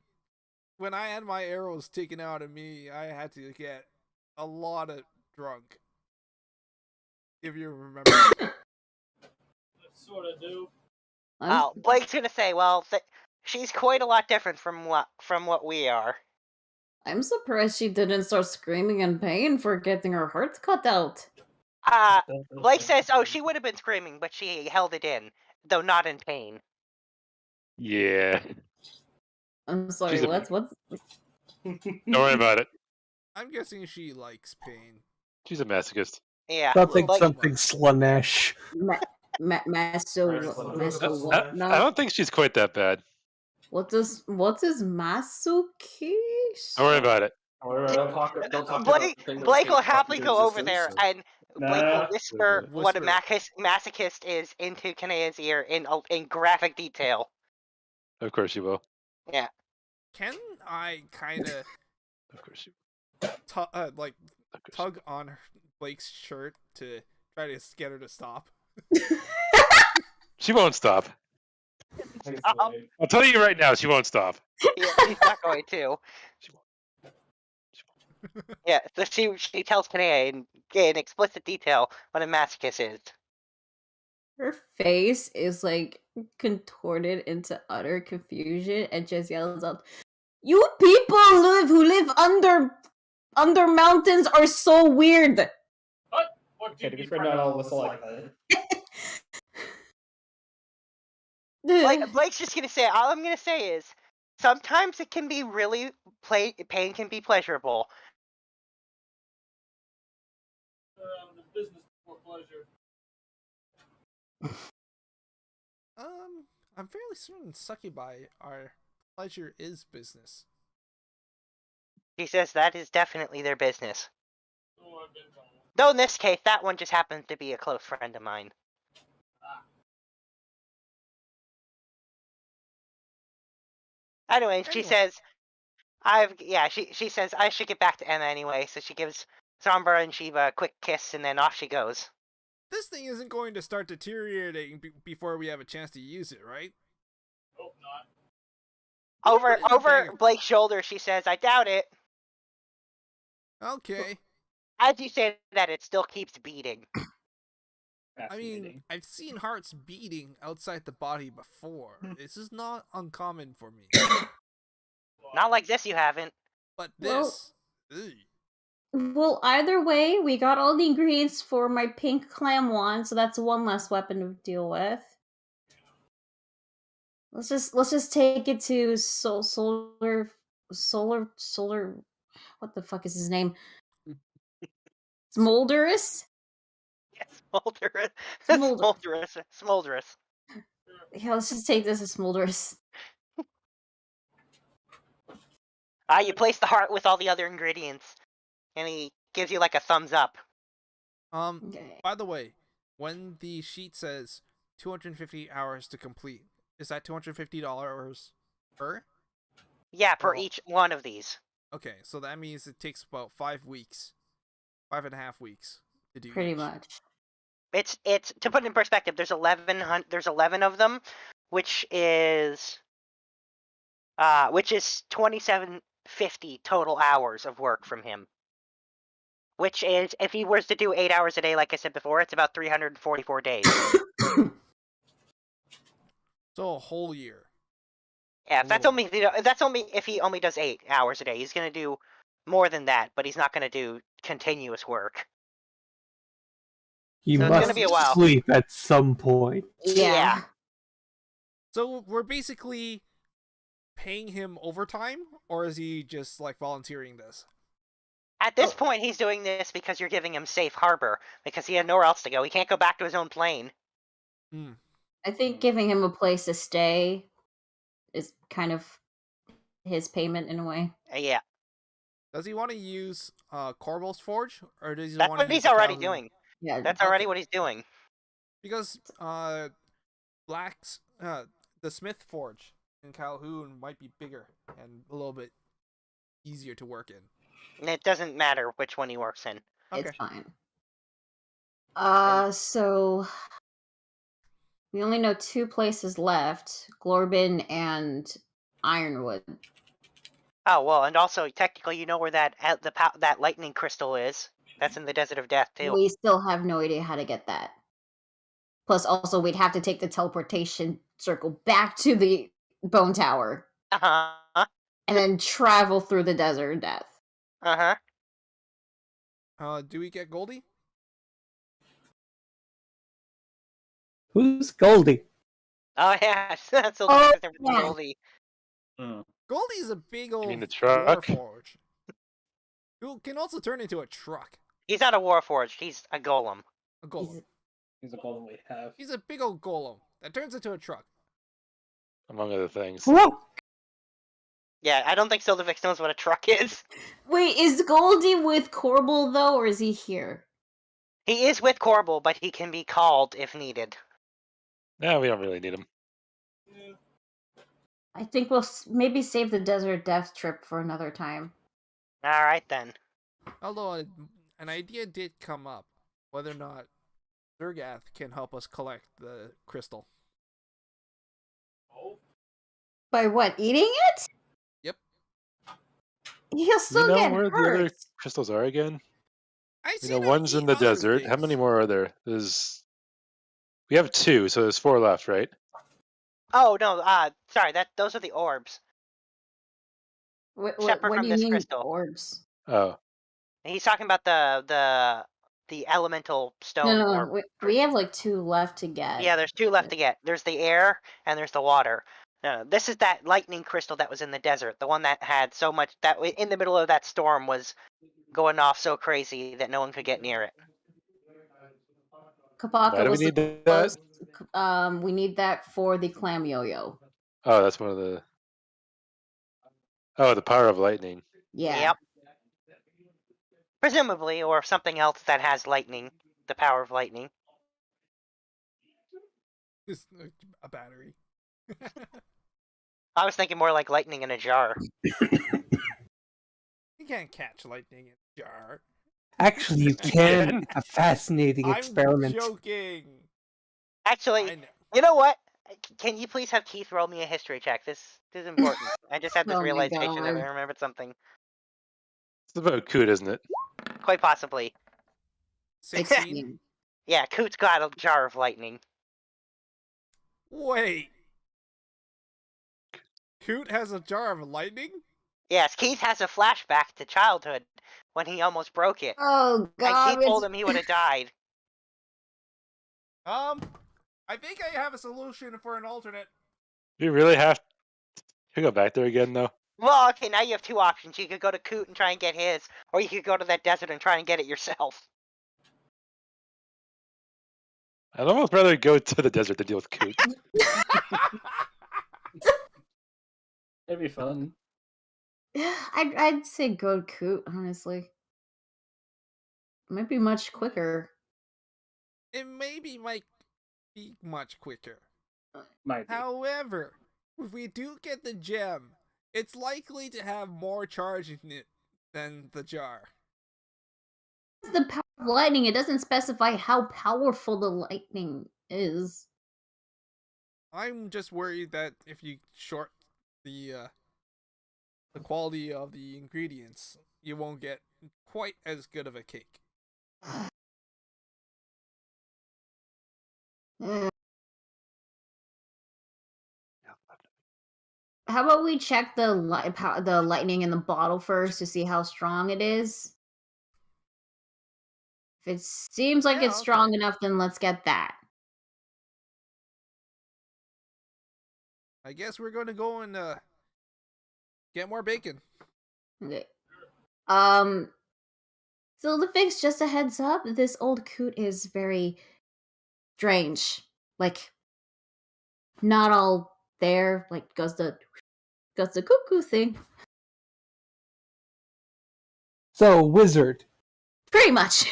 when I had my arrows taken out of me, I had to get a lot of drunk. If you remember.
Sort of do.
Blake's gonna say, well, she's quite a lot different from what we are.
I'm surprised she didn't start screaming in pain for getting her heart cut out.
Blake says, oh, she would have been screaming, but she held it in, though not in pain.
Yeah.
I'm sorry, what's...
Don't worry about it.
I'm guessing she likes pain.
She's a masochist.
Yeah.
Something Slanesh.
I don't think she's quite that bad.
What is masochism?
Don't worry about it.
Don't talk
Blake will happily go over there and Blake will whisper what a masochist is into Kanea's ear in graphic detail.
Of course you will.
Yeah.
Can I kind of...
Of course you
tug on Blake's shirt to try to get her to stop?
She won't stop. I'll tell you right now, she won't stop.
Yeah, she's not going to.
She won't.
Yeah, so she tells Kanea in explicit detail what a masochist is.
Her face is contorted into utter confusion and just yells out, "You people who live under mountains are so weird."
What
to be fair, not all of us like
that. Blake's just gonna say, all I'm gonna say is, sometimes it can be really pain can be pleasurable.
Business for pleasure.
I'm fairly certain succubi our pleasure is business.
He says that is definitely their business. Though in this case, that one just happens to be a close friend of mine. Anyway, she says, she says I should get back to Emma anyway, so she gives Sombra and Shiva a quick kiss and then off she goes.
this thing isn't going to start deteriorating before we have a chance to use it, right?
Hope not.
Put it in a
Over
bag of-
Blake's shoulder, she says, "I doubt it."
Okay.
As you say that, it still keeps beating.
I mean,
Fascinating.
I've seen hearts beating outside the body before. This is not uncommon for me.
Not like this, you haven't.
But
Well-
this... ugh.
Well, either way, we got all the ingredients for my pink clam wand, so that's one less weapon to deal with. Let's just take it to solar. What the fuck is his name? Smolderous.
Yes, Smolderous.
Smolder-
Smolderous.
Yeah, let's just take this as Smolderous.
You place the heart with all the other ingredients, and he gives you like a thumbs up.
Okay.
By the way, when the sheet says 250 hours to complete, is that $250 per?
Yeah, per
Oh.
each one of these.
Okay, so that means it takes about 5 weeks. 5.5 weeks to do
Pretty
each.
much.
It's to put it in perspective. There's 11 of them, which is 2750 total hours of work from him. Which is, if he was to do 8 hours a day, like I said before, it's about 344 days.
So a whole year.
Yeah,
A little.
that's only if he only does 8 hours a day. He's gonna do more than that, but he's not gonna do continuous work.
He
So it's
must
gonna be a while.
sleep at some point.
Yeah.
So we're basically paying him overtime, or is he just like volunteering this?
At this point, he's doing this because you're giving him safe harbor, because he had nowhere else to go. He can't go back to his own plane.
I think giving him a place to stay is kind of his payment in a way.
Yeah,
Does he want to use Corval's Forge, or does he
that's
want to
what
use
he's
the
already
Calhoun?
doing.
Yeah.
That's already
Okay.
what he's doing.
Because Black's the Smith Forge in Calhoun might be bigger and a little bit easier to work in.
And it doesn't matter which one he works in.
Okay.
It's fine. So we only know 2 places left: Glorbin and Ironwood.
Oh, well, and also, technically, you know where that lightning crystal is. That's in the Desert of Death, too.
We still have no idea how to get that. Plus, also, we'd have to take the teleportation circle back to the Bone Tower
Uh-huh.
and then travel through the Desert of Death.
Uh-huh.
Do we get Goldie?
Who's Goldie?
Oh, yeah. That's the
Oh,
difference
yeah.
Goldie.
Goldie's a big old
mean the truck?
Warforge. Who can also turn into a truck.
He's not a Warforged. He's a golem.
A golem.
He's a golem we have.
He's a big old golem that turns into a truck.
Among other things.
Whoa!
Yeah, I don't think Sildavix knows what a truck is.
Wait, is Goldie with Corbel, though, or is he here?
He is with Corbel, but he can be called if needed.
No, we don't really need him.
I think we'll maybe save the Desert Death trip for another time.
Alright, then.
Although an idea did come up, whether or not Zergath can help us collect the crystal.
By what? Eating it?
Yep.
He'll still
you know
get
where
hurt.
the other crystals are again?
I
You know, one's in the
other
desert. How
things.
many more are there? We have 2, so there's 4 left, right?
Oh, no, sorry, those are the orbs. Separate
What
from
do you
this
mean
crystal.
orbs?
Oh.
He's talking about the elemental stone
No,
orb.
we have like 2 left to get.
Yeah, there's 2 left to get. There's the air, and there's the water. No, this is that lightning crystal that was in the desert. The one that had so much, that in the middle of that storm was going off so crazy that no one could get near it.
Why
Kapaka
do we
was
need
supposed.
that?
We need that for the clam yo-yo.
Oh, that's one of the... Oh, the power of lightning.
Yeah.
Yep. Presumably, or something else that has lightning, the power of lightning.
It's a battery.
I was thinking more like lightning in a jar.
You can't catch lightning in a jar.
Actually, you can.
Again?
It's a fascinating
I'm
experiment.
joking.
Actually,
I know.
you know what? Can you please have Keith roll me a history check? This is important. I just had this
Oh my
realization that I
God.
remembered something.
It's about Coot, isn't it?
Quite possibly.
16.
Yeah, Coot's got a jar of lightning.
Wait. Coot has a jar of lightning?
Yes, Keith has a flashback to childhood when he almost broke it.
Oh
And
God.
Keith told him he would have died.
I think I have a solution for an alternate.
Do you really have to go back there again, though?
Well, okay, now you have two options. You could go to Coot and try and get his, or you could go to that desert and try and get it yourself.
I'd almost rather go to the desert to deal with Coot.
It'd be fun.
I'd say go Coot, honestly. Might be much quicker.
It might be much quicker.
Might be.
However, if we do get the gem, it's likely to have more charge in it than the jar.
The power of lightning, it doesn't specify how powerful the lightning is.
I'm just worried that if you short the quality of the ingredients, you won't get quite as good of a cake.
Uh, How about we check the lightning in the bottle first to see how strong it is? If it seems like
Yeah,
it's strong enough, then let's get that.
I guess we're going to go and get more bacon.
Okay. So the fix, just a heads up, this old Coot is very strange. Like, not all there. Like, does the cuckoo thing.
So, wizard.
Pretty much.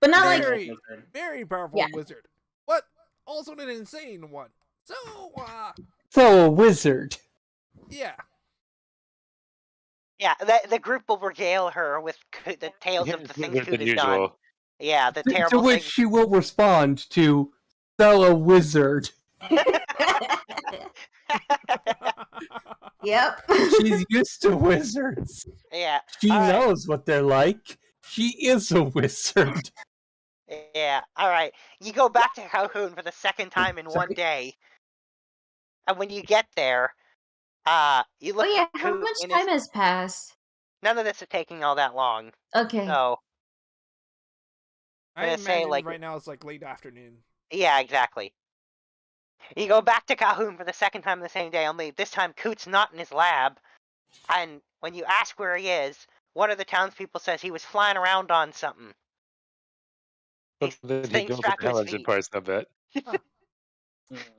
But not like
Very, very powerful
Yeah.
wizard. But also an insane one. So,
So, a wizard.
yeah.
Yeah, the group will regale her with the tales of the things
Than
Coot has done.
usual.
Yeah, the
To
terrible
which
things.
she will respond to, so a wizard.
Yep.
She's used to wizards.
Yeah.
She
all right.
knows what they're like. She is a wizard.
Yeah, alright. You go back to Calhoun for the second time in one
Sorry?
day. And when you get there, you look
Oh yeah,
at
how
Coot
much
in
time
his...
has passed?
None of this is taking all that long.
Okay.
So,
I
gonna say,
imagine
like-
right now it's like late afternoon.
yeah, exactly. You go back to Calhoun for the second time the same day, only this time Coot's not in his lab. And when you ask where he is, one of the townspeople says he was flying around on something.
But then he
staying
goes with
strapped
the
to his
Hell engine
feet.
parts, I bet.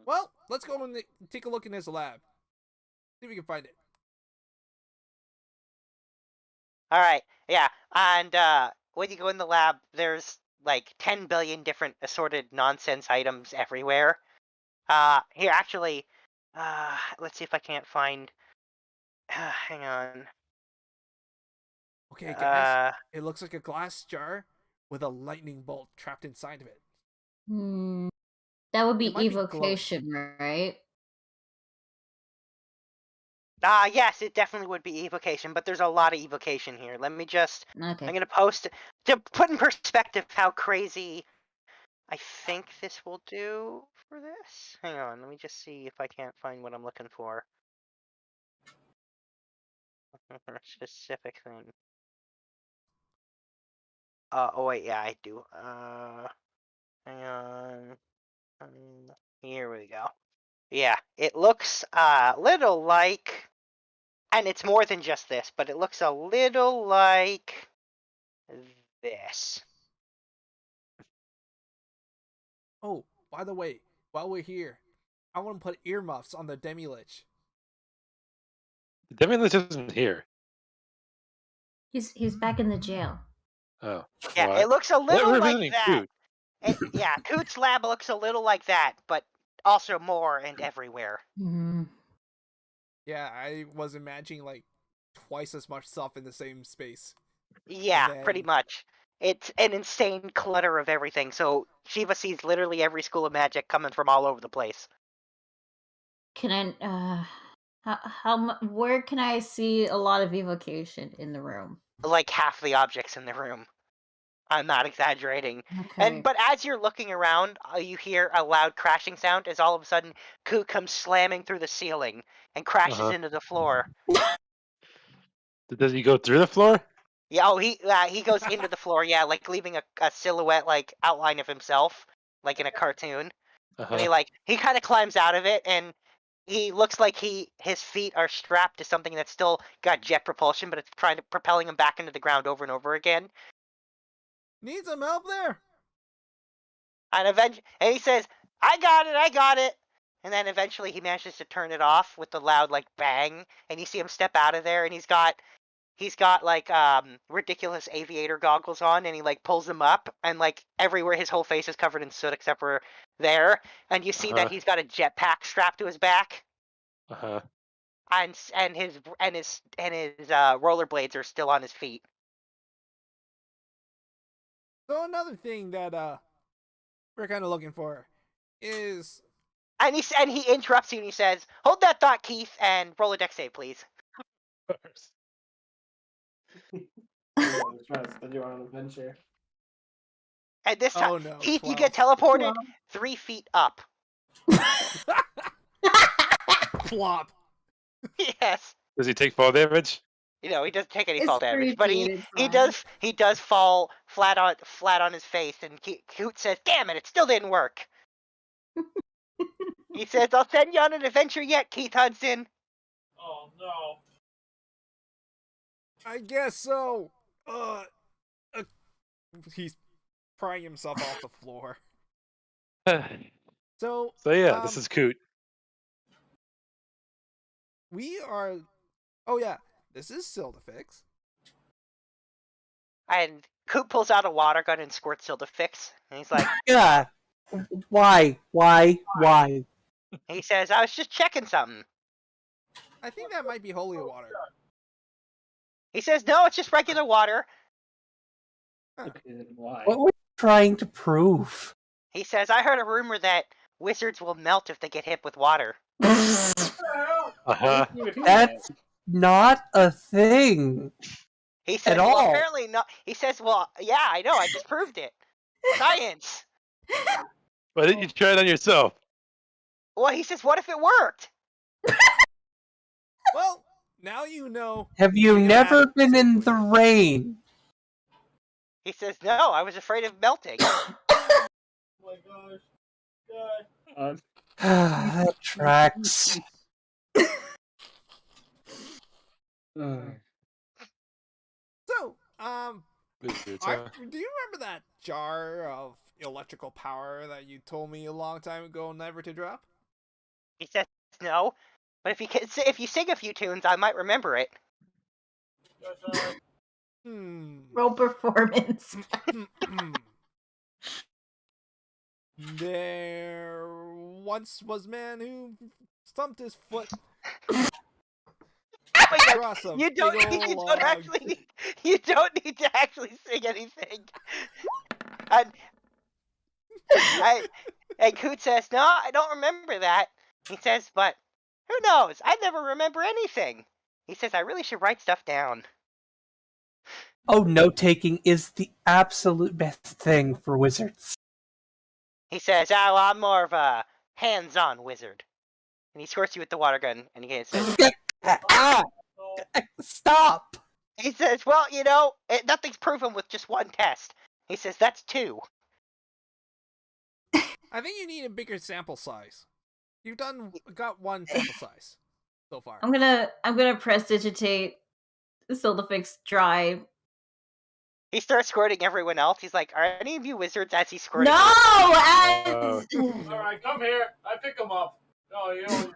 Well, let's go and take a look in his lab. See if we can find it.
Alright, yeah. And when you go in the lab, there's like 10 billion different assorted nonsense items everywhere. Here, actually, let's see if I can't find... hang on.
Okay, guys. It looks like a glass jar with a lightning bolt trapped inside of it.
That would be
It might be
evocation, right?
Yes, it definitely would be evocation, but there's a lot of evocation here. Let me just...
Okay.
I'm gonna post... To put in perspective how crazy I think this will do for this. Hang on, let me just see if I can't find what I'm looking for. For a specific thing. Oh wait, yeah, I do. Hang on. Here we go. Yeah, it looks a little like... And it's more than just this, but it looks a little like this.
Oh, by the way, while we're here, I want to put earmuffs on the demi-lich.
The Demi-Lich isn't here.
He's back in the jail.
Oh.
Yeah,
well,
it looks a
we're
little like
visiting
that.
Coot.
Yeah, Coot's lab looks a little like that, but also more and everywhere.
Yeah, I was imagining like twice as much stuff in the same space.
Yeah,
And
pretty
then-
much. it's an insane clutter of everything. So Shiva sees literally every school of magic coming from all over the place.
Can I? Where can I see a lot of evocation in the room?
Like half the objects in the room. I'm not exaggerating.
Okay.
But as you're looking around, you hear a loud crashing sound as all of a sudden Coot comes slamming through the ceiling and crashes into the floor.
Does he go through the floor?
Yeah, he goes into the floor, yeah, like leaving a silhouette like outline of himself, like in a cartoon. And he kind of climbs out of it, and he looks like his feet are strapped to something that's still got jet propulsion, but it's propelling him back into the ground over and over again.
Need some help there?
And he says, I got it. And then eventually he manages to turn it off with the loud like bang, and you see him step out of there, and he's got like ridiculous aviator goggles on, and he like pulls them up, and like everywhere his whole face is covered in soot except for there, and you see that he's got a jetpack strapped to his back. And his rollerblades are still on his feet.
So another thing that we're kind of looking for is,
and he interrupts you and he says, "Hold that thought, Keith, and roll a dex save, please."
Trust that you're on an adventure.
And this time,
no,
Keith,
12.
you get teleported 3 feet up.
Plop.
Yes.
Does he take fall damage?
You know, he doesn't take any
It's
fall damage,
3
but
feet,
he
it's
does fall flat on his face, and Coot says, "Damn it still didn't work." He says, "I'll send you on an adventure yet, Keith Hudson."
Oh no.
I guess so. He's prying himself off the floor. So
yeah, this is Coot.
We are. Oh yeah, this is Sildafix.
And Coot pulls out a water gun and squirts Sildafix, and he's like,
Yeah. Why?
he says, "I was just checking something."
I think that might be holy water.
He says, "No, it's just regular water."
Why?
What were you trying to prove?
He says, "I heard a rumor that wizards will melt if they get hit with water."
That's not a thing.
He says,
At
"Well,
all.
apparently not." He says, "Well, yeah, I know. I just proved it. Science."
Why didn't you try it on yourself?
Well, he says, "What if it worked?"
Well, now you know.
Have you never been in the rain?
He says, "No, I was afraid of melting."
Oh my gosh. God.
That tracks.
So,
Wizards,
do you remember that jar of electrical power that you told me a long time ago never to drop?
He says, "No, but if you sing a few tunes, I might remember it."
Roll performance.
There once was a man who stumped his foot.
You don't need to actually sing anything. And Coot says, "No, I don't remember that." He says, "But who knows? I never remember anything." He says, "I really should write stuff down."
Oh, note-taking is the absolute best thing for wizards.
He says, "Oh, well, I'm more of a hands-on wizard." And he squirts you with the water gun, and he says,
Stop!
He says, "Well, you know, nothing's proven with just one test." He says, "That's 2.
I think you need a bigger sample size. You've got one sample size so far.
I'm gonna prestidigitate Sildafix dry.
He starts squirting everyone else. He's like, "Are any of you wizards?" As he's squirting.
No!
Alright, come here. I pick him up. No, you know,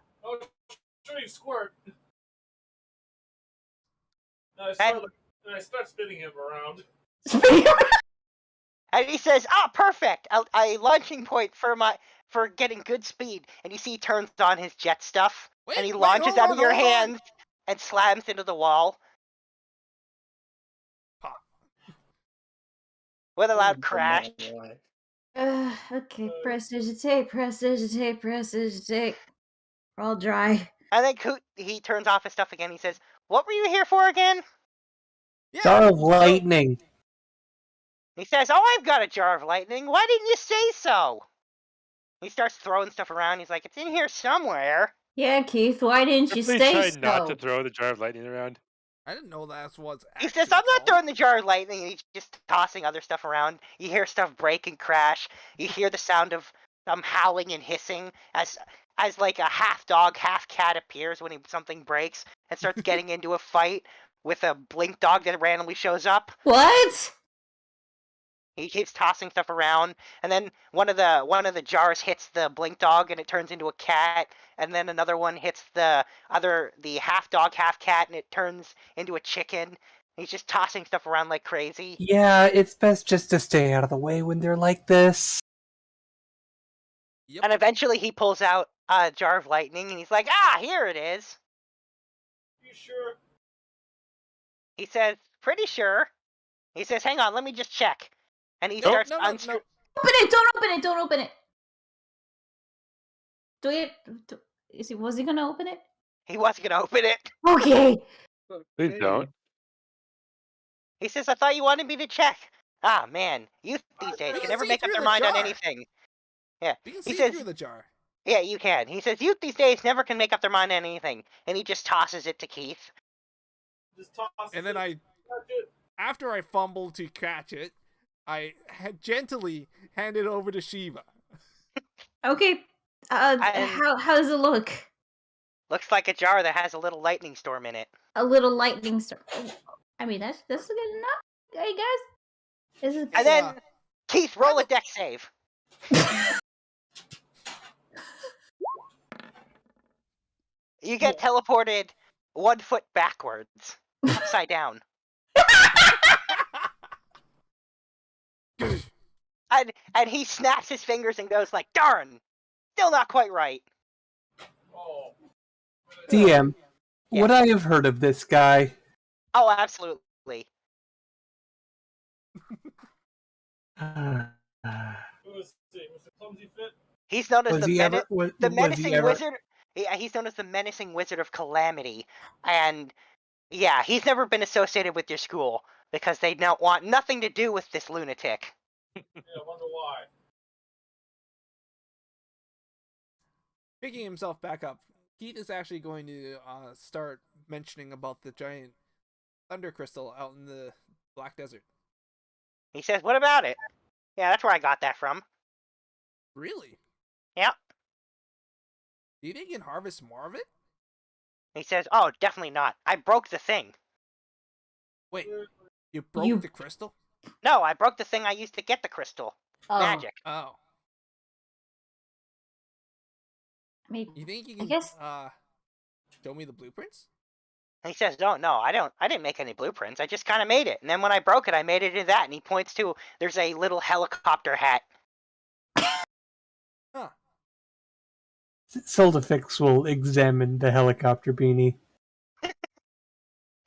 sure you squirt. And I start spinning him around.
And he says, perfect! A launching point for getting good speed." And you see he turns on his jet stuff, and he launches out of your hands and slams into the wall. with a loud
Oh,
crash.
boy.
Okay, prestidigitate, prestidigitate, prestidigitate. We're all dry.
And then he turns off his stuff again. He says, "What were you here for again?"
Jar of lightning.
He says, "Oh, I've got a jar of lightning. Why didn't you say so?" He starts throwing stuff around. He's like, "It's in here somewhere."
Yeah, Keith, why didn't you
Please
stay
try
so?
not to throw the jar of lightning around.
I didn't know that's what's
He
actually
says, "I'm not
called.
throwing the jar of lightning." And he's just tossing other stuff around. You hear stuff break and crash. You hear the sound of some howling and hissing as like a half dog, half cat appears when something breaks and starts getting into a fight with a blink dog that randomly shows up.
What?
He keeps tossing stuff around, and then one of the jars hits the blink dog, and it turns into a cat. And then another one hits the half dog, half cat, and it turns into a chicken. He's just tossing stuff around like crazy.
Yeah, it's best just to stay out of the way when they're like this.
Yep.
And eventually, he pulls out a jar of lightning, and he's like, "Ah, here it is."
You sure?
He says, "Pretty sure." He says, "Hang on, let me just check." And he
No,
starts
no.
Open it! Don't open it! Don't open it! Was he gonna open it?
He wasn't gonna open it.
Okay.
Please don't.
He says, "I thought you wanted me to check." Ah, man, youth these days
We
can
can
never
see
make up
through
their
the
mind on
jar.
anything. Yeah,
We can
he
see
says,
through the jar.
"Yeah, you can." He says, "Youth these days never can make up their mind on anything," and he just tosses it to Keith.
Just toss
And then
it.
after I fumbled to catch it, I had gently handed over to Shiva.
Okay.
And-
How does it look?
Looks like a jar that has a little lightning storm in it.
A little lightning storm. I mean, that's good enough. Hey guys, this is.
And then Keith, roll a deck save. You get teleported 1 foot backwards, upside down. And he snaps his fingers and goes like, "Darn, still not quite right."
Oh.
DM,
Yeah.
would I have heard of this guy?
Oh, absolutely.
Who was it? Was it Clumsy Fit?
He's known as
Was he ever? Was
menacing
he ever?
wizard. Yeah, he's known as the menacing wizard of calamity, and yeah, he's never been associated with your school because they don't want nothing to do with this lunatic.
Yeah, I wonder why.
Picking himself back up, Keith is actually going to start mentioning about the giant thunder crystal out in the Black Desert.
He says, "What about it?" Yeah, that's where I got that from.
Really?
Yeah.
Do you think you can harvest more of it?
He says, "Oh, definitely not. I broke the thing."
Wait, you broke the crystal?
No, I broke the thing I used to get the crystal.
Oh.
Magic.
Oh.
I mean,
You think you
I
can
guess.
show me the blueprints?
And he says, "No, I didn't make any blueprints. I just kind of made it. And then when I broke it, I made it into that." And he points to, there's a little helicopter hat.
Huh.
Soldafix will examine the helicopter beanie.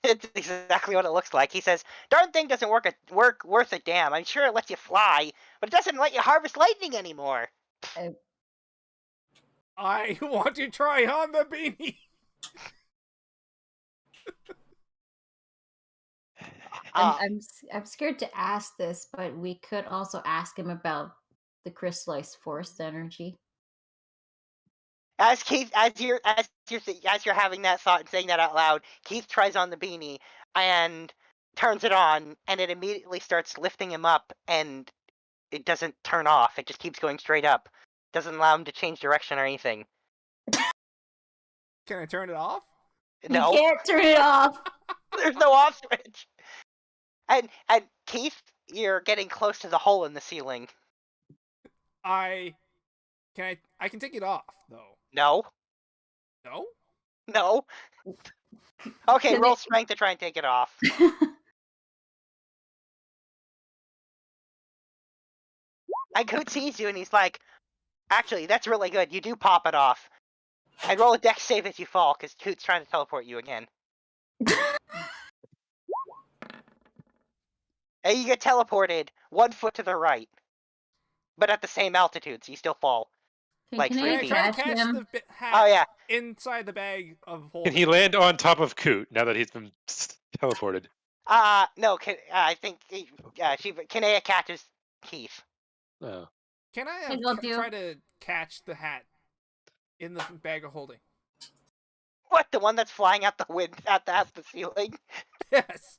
It's exactly what it looks like. He says, "Darn thing doesn't work worth a damn. I'm sure it lets you fly, but it doesn't let you harvest lightning anymore."
I want to try on the beanie.
I'm scared to ask this, but we could also ask him about the crystallized force energy.
As you're having that thought and saying that out loud, Keith tries on the beanie and turns it on, and it immediately starts lifting him up, and it doesn't turn off. It just keeps going straight up. Doesn't allow him to change direction or anything.
Can I turn it off?
No.
You can't turn it off.
There's no off switch. And Keith, you're getting close to the hole in the ceiling.
I can take it off though.
No.
No?
No. Okay,
Can
roll
it-
strength to try and take it off. And Coot sees you and he's like, "Actually, that's really good. You do pop it off." And roll a dex save as you fall, because Coot's trying to teleport you again. and you get teleported 1 foot to the right, but at the same altitude, so you still fall. Like
Can
Can
I
I
3 feet.
try to
catch
catch
him?
the hat
Oh yeah.
inside the bag of
Can
holding?
he land on top of Coot now that he's been teleported?
No. I think Kinea catches Keith.
Oh.
Can I
Hey, go,
try to catch the hat in the bag of holding?
What? The one that's flying out the wind at the ceiling?
Yes.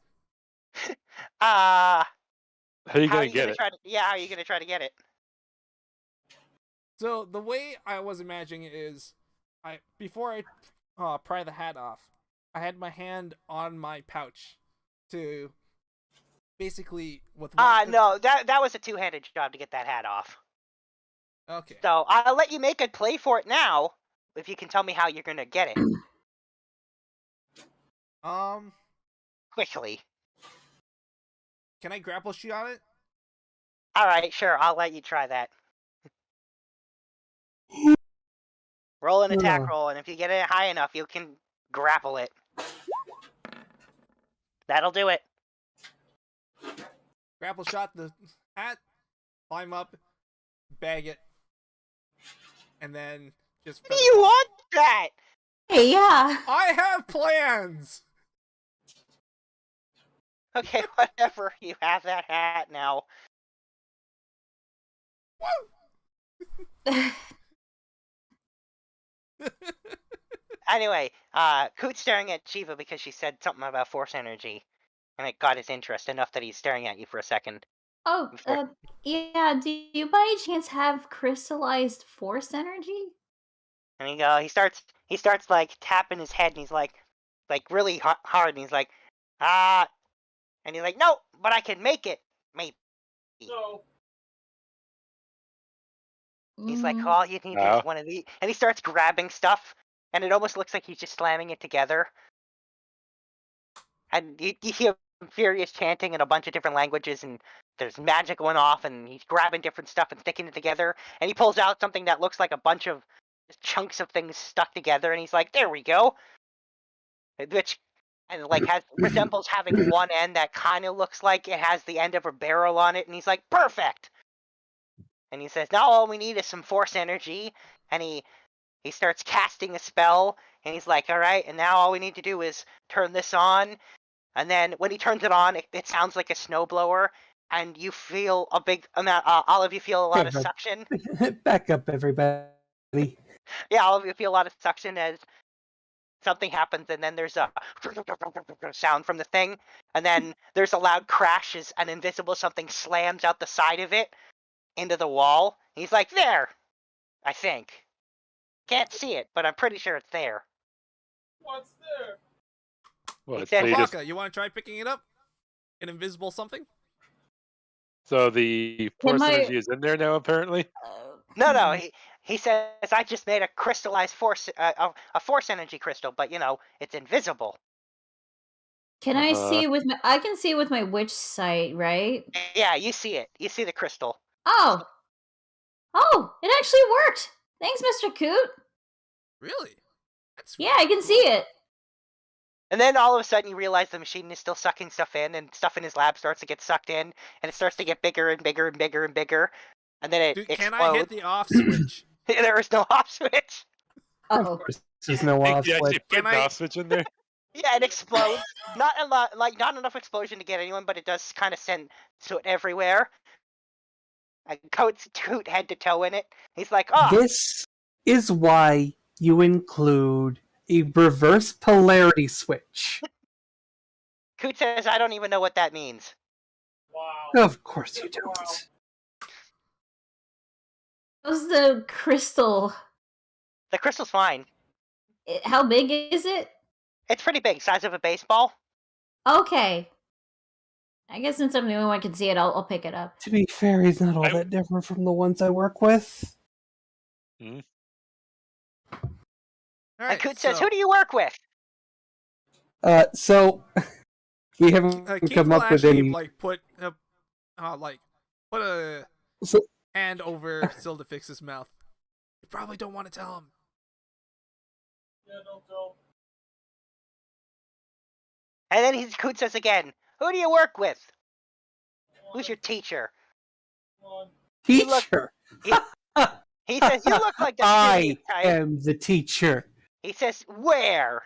How
How are you
are
gonna
you
get
gonna
it?
try to? Yeah, how are you gonna try to get it?
So the way I was imagining it is, before I pry the hat off, I had my hand on my pouch to basically with one.
No, that was a two-handed job to get that hat off.
Okay.
So I'll let you make a play for it now, if you can tell me how you're gonna get it quickly.
Can I grapple shoot on it?
All right, sure. I'll let you try that. Roll an attack roll, and if you get it high enough, you can grapple it. That'll do it.
Grapple shot the hat, climb up, bag it, and then just.
You want that?
Hey, yeah.
I have plans.
Okay, whatever. You have that hat now. Anyway, Coot's staring at Shiva because she said something about force energy, and it got his interest enough that he's staring at you for a second.
Oh, yeah. Do you by any chance have crystallized force energy?
And he starts like tapping his head, and he's like really hard, and he's like, and he's like, no, but I can make it, maybe.
No.
He's like, all you need is one of these, and he starts grabbing stuff, and it almost looks like he's just slamming it together. And you hear furious chanting in a bunch of different languages, and there's magic going off, and he's grabbing different stuff and sticking it together, and he pulls out something that looks like a bunch of chunks of things stuck together, and he's like, there we go. Which, and like resembles having one end that kind of looks like it has the end of a barrel on it, and he's like, perfect. And he says, now all we need is some force energy, and he starts casting a spell, and he's like, all right, and now all we need to do is turn this on, and then when he turns it on, it sounds like a snowblower, and you feel a big amount, all of you feel a lot of suction.
Back up, everybody.
Yeah, all of you feel a lot of suction as something happens, and then there's a sound from the thing, and then there's a loud crash as an invisible something slams out the side of it into the wall. He's like, there, I think. Can't see it, but I'm pretty sure it's there.
What's there?
Well,
He
it's
said,
they just,
Baka, you want to try picking it up? An invisible something?
so the force energy is in there now, apparently.
No. He says, I just made a crystallized force, a force energy crystal, but it's invisible.
Can I see with my? I can see with my witch sight, right?
Yeah, you see it. You see the crystal.
Oh, it actually worked. Thanks, Mr. Coot.
Really?
Yeah, I can see it.
And then all of a sudden you realize the machine is still sucking stuff in, and stuff in his lab starts to get sucked in, and it starts to get bigger and bigger and bigger and bigger, and then it explodes.
Can I hit the off switch?
There is no off switch.
Of course, there's no
Think
off
you actually
switch.
put an off switch in there?
Yeah, it explodes. Not a lot, like not enough explosion to get anyone, but it does kind of send soot everywhere. And coats Coot head to toe in it. He's like,
This is why you include a reverse polarity switch.
Coot says, I don't even know what that means.
Wow.
Of course you don't.
How's the crystal?
The crystal's fine.
How big is it?
It's pretty big, size of a baseball.
Okay. I guess since I'm the only one who can see it, I'll pick it up.
To be fair, he's not all that different from the ones I work with.
And Coot says, who do you work with?
So we haven't
Keith
come
will
up with
actually,
any.
put a
So,
hand over Sildafix's mouth. You probably don't want to tell him.
Yeah, don't go.
And then Coot says again, who do you work with? Who's your teacher? You look-
Teacher.
He says, you look like the
I
studious type.
am the teacher.
He says, where?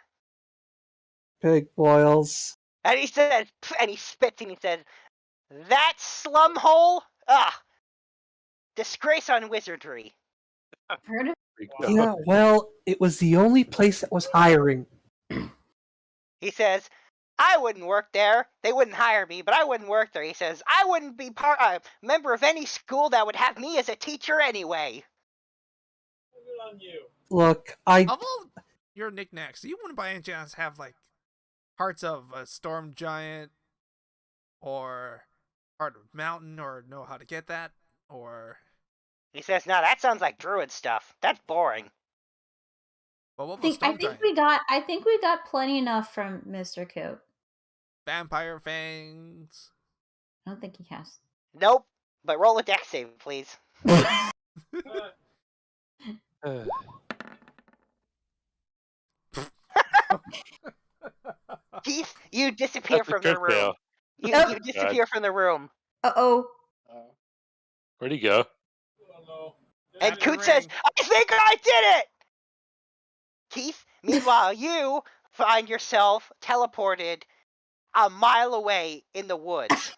Big boils.
And he says, and he spits and he says, that slum hole? Ah, disgrace on wizardry.
Heard of
Yeah, well, it was the only place that was hiring.
He says, I wouldn't work there. They wouldn't hire me, but I wouldn't work there. He says, I wouldn't be member of any school that would have me as a teacher anyway.
Good on you.
Look,
Of all your knickknacks, you wouldn't by any chance have like hearts of a storm giant or heart of mountain, or know how to get that, or
He says, no, that sounds like druid stuff. That's boring.
well, what
I
was
think
storm giant?
I think we got plenty enough from Mr. Coot.
Vampire fangs.
I don't think he has.
Nope, but roll a dex save, please. Keith, you disappear
That's a
from the
crit
room.
fail.
You disappear from the room.
Uh-oh.
Where'd he go?
I don't know.
And
After the
Coot says,
ring.
I think I did it! Keith, meanwhile, you find yourself teleported a mile away in the woods.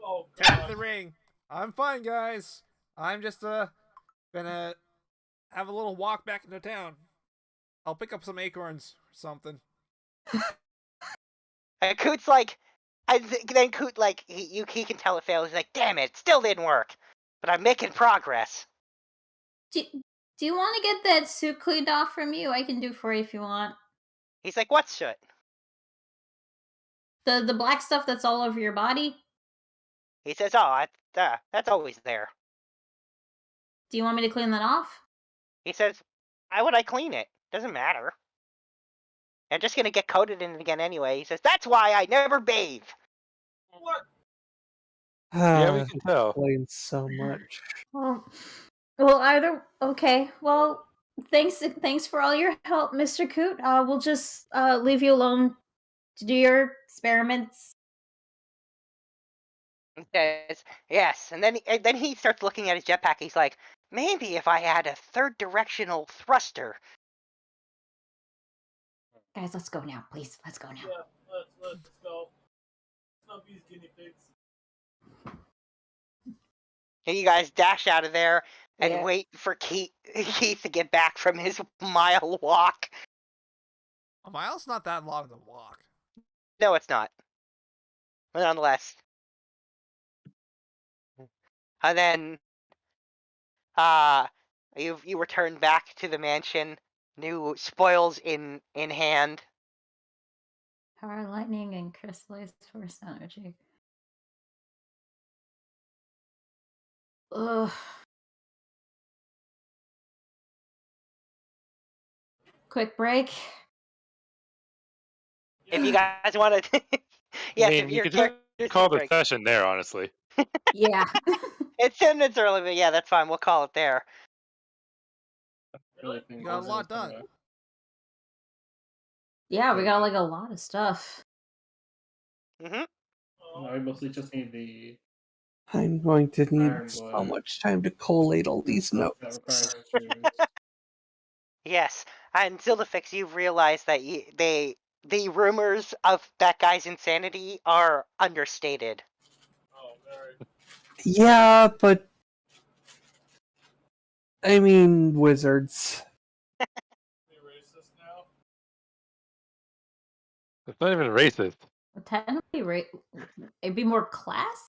Oh,
Tap
God.
the ring. I'm fine, guys. I'm just gonna have a little walk back into town. I'll pick up some acorns or something.
And Coot's like, then Coot, like, he can tell it failed. He's like, damn it, still didn't work. But I'm making progress.
Do you want to get that suit cleaned off from you? I can do for you if you want.
He's like, what shit?
The black stuff that's all over your body?
He says, oh, that's always there.
Do you want me to clean that off?
He says, why would I clean it? Doesn't matter. I'm just gonna get coated in it again anyway. He says, that's why I never bathe.
What?
Yeah, we can tell.
Explains so much.
Well, either okay. Well, thanks for all your help, Mr. Coot. We'll just leave you alone to do your experiments.
He says, yes. And then he starts looking at his jetpack. He's like, maybe if I had a third directional thruster.
Guys, let's go now, please. Let's go now.
Yeah, let's go. Let's not be these guinea pigs.
And you guys dash out of there and
Yeah.
wait for Keith to get back from his mile walk.
A mile's not that long to walk.
No, it's not. But nonetheless. And then you return back to the mansion, new spoils in hand.
Power, lightning, and crystallized force energy. Ugh. Quick break.
If you guys want to, yes,
I mean,
if
you
your
could just
character's
call the
break.
session there, honestly.
Yeah.
It's 10 minutes early, but yeah, that's fine. We'll call it there.
Really think
You got a
this
lot
is gonna-
done.
Yeah, we got like a lot of stuff.
Mm-hmm.
No, we mostly just need the
I'm going to need
Iron
so
blood.
much time to collate all these
stuff that
notes.
requires shoes.
Yes, and Zildafix, you've realized that the rumors of that guy's insanity are understated.
Oh, very.
Yeah, but I mean wizards.
Be racist now.
It's not even racist.
Technically, it'd be more class.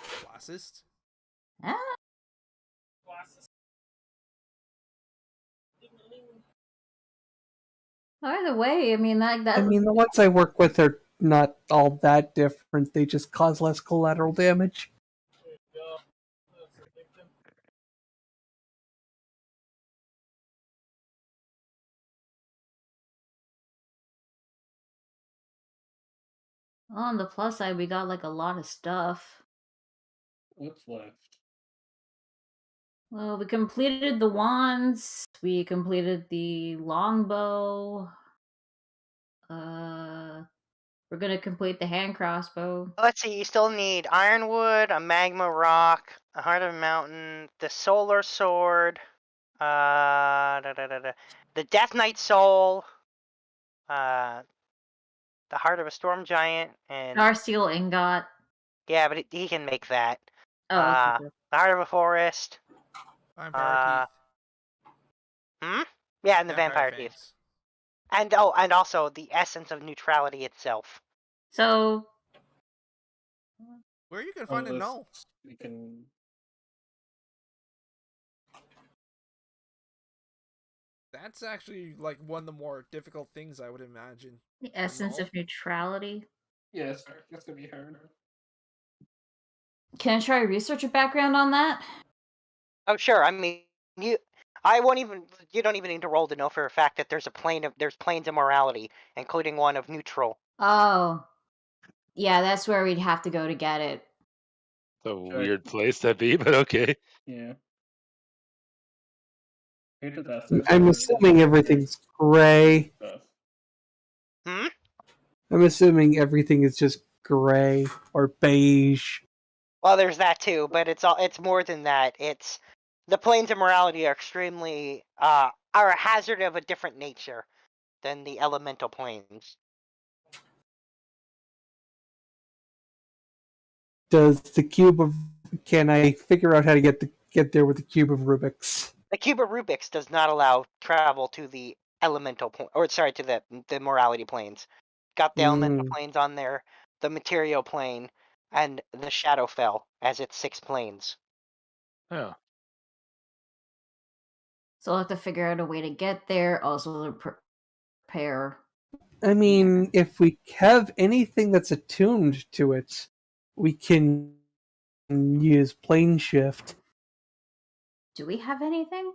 Classist.
Ah,
Glasses.
either way, I mean that.
I mean, the ones I work with are not all that different. They just cause less collateral damage.
There you go. That's a victim.
On the plus side, we got like a lot of stuff.
What's left?
Well, we completed the wands. We completed the longbow. we're gonna complete the hand crossbow.
Let's see, you still need ironwood, a magma rock, a heart of a mountain, the solar sword, the Death Knight soul, the heart of a storm giant, and
Our steel ingot.
yeah, but he can make that.
Oh, okay. Good.
The heart of a forest.
Vampire teeth.
Yeah, and the vampire teeth.
fangs.
And also the essence of neutrality itself.
So
Where you can find a
Unless
null?
We can.
That's actually like one of the more difficult things I would imagine.
the essence of neutrality.
Yeah, that's gonna be hard.
Can I try to research a background on that?
Oh sure, I mean you don't even need to roll to know for a fact that there's planes of morality, including one of neutral.
Oh. Yeah, that's where we'd have to go to get it.
It's a weird place to be, but okay.
Yeah.
I'm assuming everything's gray.
Hmm?
I'm assuming everything is just gray or beige.
Well, there's that too, but it's more than that. It's the planes of morality are extremely are a hazard of a different nature than the elemental planes.
Can I figure out how to get there with the cube of Rubik's?
The cube of Rubik's does not allow travel to the elemental to the morality planes. Got the elemental planes on there, the material plane, and the Shadowfell as its 6 planes.
Oh.
So we'll have to figure out a way to get there, also to prepare.
I mean, if we have anything that's attuned to it, we can use plane shift.
Do we have anything?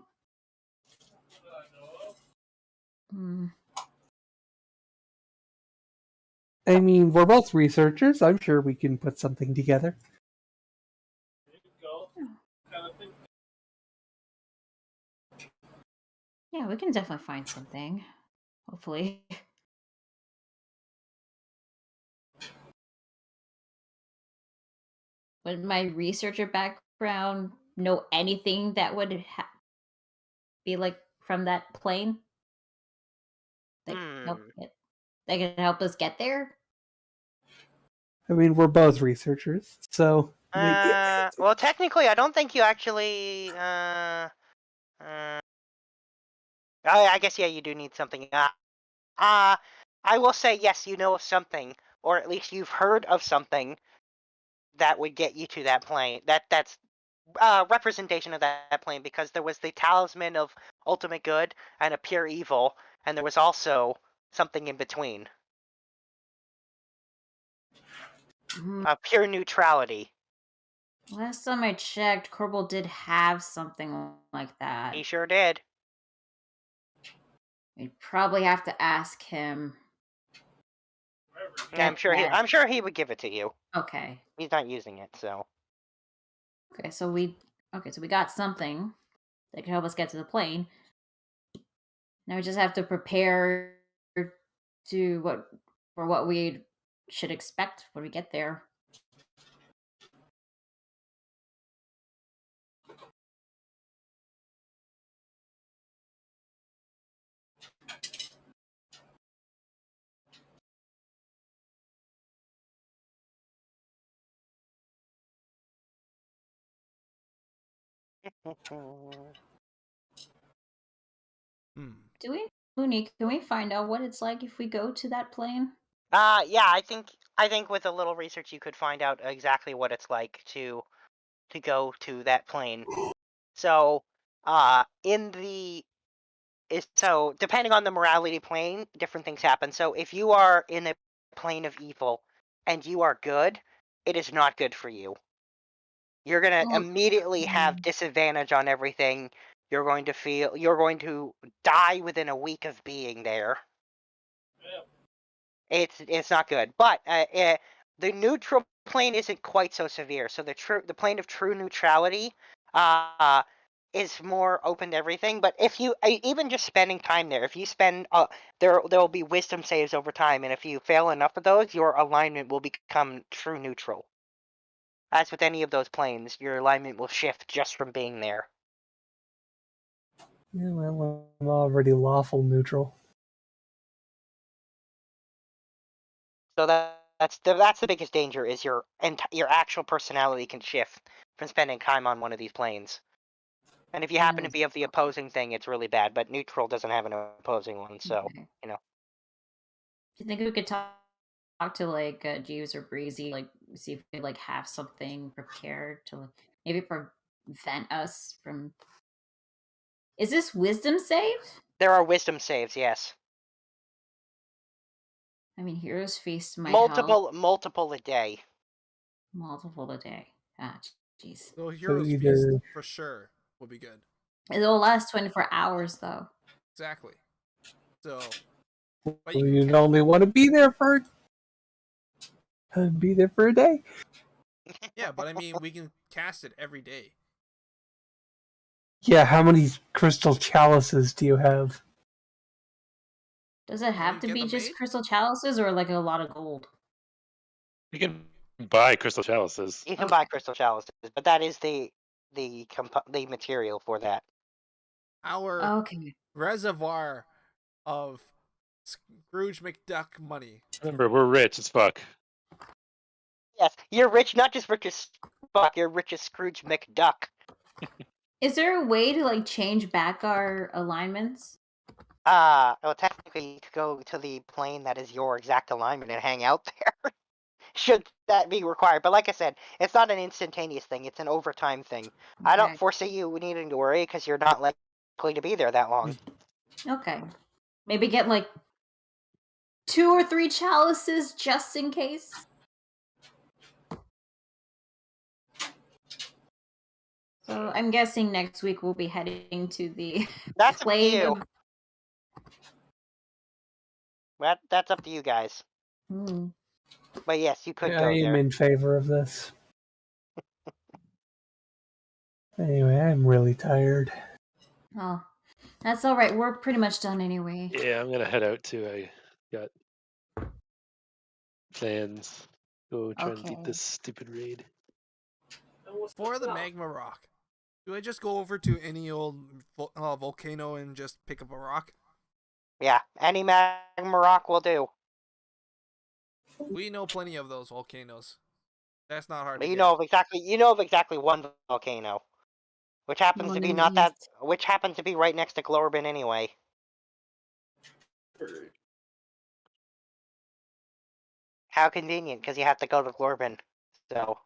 I mean, we're both researchers. I'm sure we can put something together.
Yeah, we can definitely find something. Hopefully. Would my researcher background know anything that would be like from that plane? That can help us get there?
I mean, we're both researchers, so...
Well, technically, I don't think you actually... I guess, yeah, you do need something. I will say, yes, you know of something, or at least you've heard of something that would get you to that plane. That's representation of that plane, because there was the talisman of ultimate good and a pure evil, and there was also something in between. A pure neutrality.
Last time I checked, Corbel did have something like that.
He sure did.
We'd probably have to ask him.
Yeah, I'm sure he would give it to you.
Okay.
He's not using it, so.
Okay, so we got something that can help us get to the plane. Now we just have to prepare for what we should expect when we get there. Looney, can we find out what it's like if we go to that plane?
Yeah, I think with a little research you could find out exactly what it's like to go to that plane. So, so depending on the morality plane, different things happen. So if you are in a plane of evil and you are good, it is not good for you. You're going to immediately have disadvantage on everything. You're going to die within a week of being there. It's not good. But the neutral plane isn't quite so severe. So the plane of true neutrality, is more open to everything. But if you even just spending time there, if you spend there will be wisdom saves over time, and if you fail enough of those, your alignment will become true neutral. As with any of those planes, your alignment will shift just from being there.
Yeah, well, I'm already lawful neutral.
So that's the biggest danger is your actual personality can shift from spending time on one of these planes. And if you happen to be of the opposing thing, it's really bad. But neutral doesn't have an opposing one, so
Okay.
you know.
Do you think we could talk to like Jeeves or Breezy, like see if we could like have something prepared to maybe prevent us from? Is this wisdom save?
There are wisdom saves, yes.
I mean, Heroes Feast might help.
Multiple a day.
Multiple a day. Ah, jeez.
So Heroes
either-
Feast for sure would be good.
It'll last 24 hours though.
Exactly. So, but
You'd only want to be there for a day.
yeah, but I mean, we can cast it every day.
Yeah, how many crystal chalices do you have?
Does it have
you
to
get
be
them
just
made?
crystal chalices or like a lot of gold?
You can buy crystal chalices.
You can buy crystal chalices, but that is the material for that.
Our
Okay.
reservoir of Scrooge McDuck money.
Remember, we're rich as fuck.
Yes, you're rich, not just rich as fuck. You're rich as Scrooge McDuck.
Is there a way to like change back our alignments?
Well, technically, you could go to the plane that is your exact alignment and hang out there. Should that be required? But like I said, it's not an instantaneous thing. It's an overtime thing.
Okay.
I don't foresee you needing to worry because you're not likely to be there that long.
Okay. Maybe get like 2 or 3 chalices just in case. So I'm guessing next week we'll be heading to the
That's up to
plane
you.
of...
That's up to you guys. But yes, you could
Yeah,
go
I am
there.
in favor of this. Anyway, I'm really tired.
Oh, that's all right. We're pretty much done anyway.
Yeah, I'm gonna head out too. I got plans. Go try and beat
Okay.
this stupid raid.
For the magma rock, do I just go over to any old volcano and just pick up a rock?
Yeah, any magma rock will do.
We know plenty of those volcanoes. That's not hard
But
to
you
get.
know of exactly one volcano, which happens
One
to be
in the
not that,
east.
which happens to be right next to Glorben anyway. How convenient, because you have to go to Glorben. So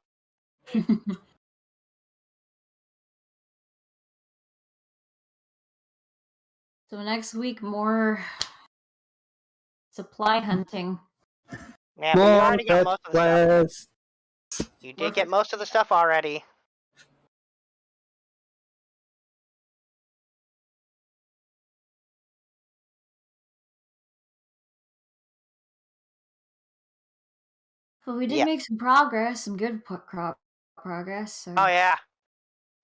So next week, more supply hunting.
yeah, but you
More
already got
fetch
most of the stuff.
quests.
You
More
did get
fetch-
most of the stuff already.
But we did
Yeah.
make some progress, some good progress. So.
Oh yeah,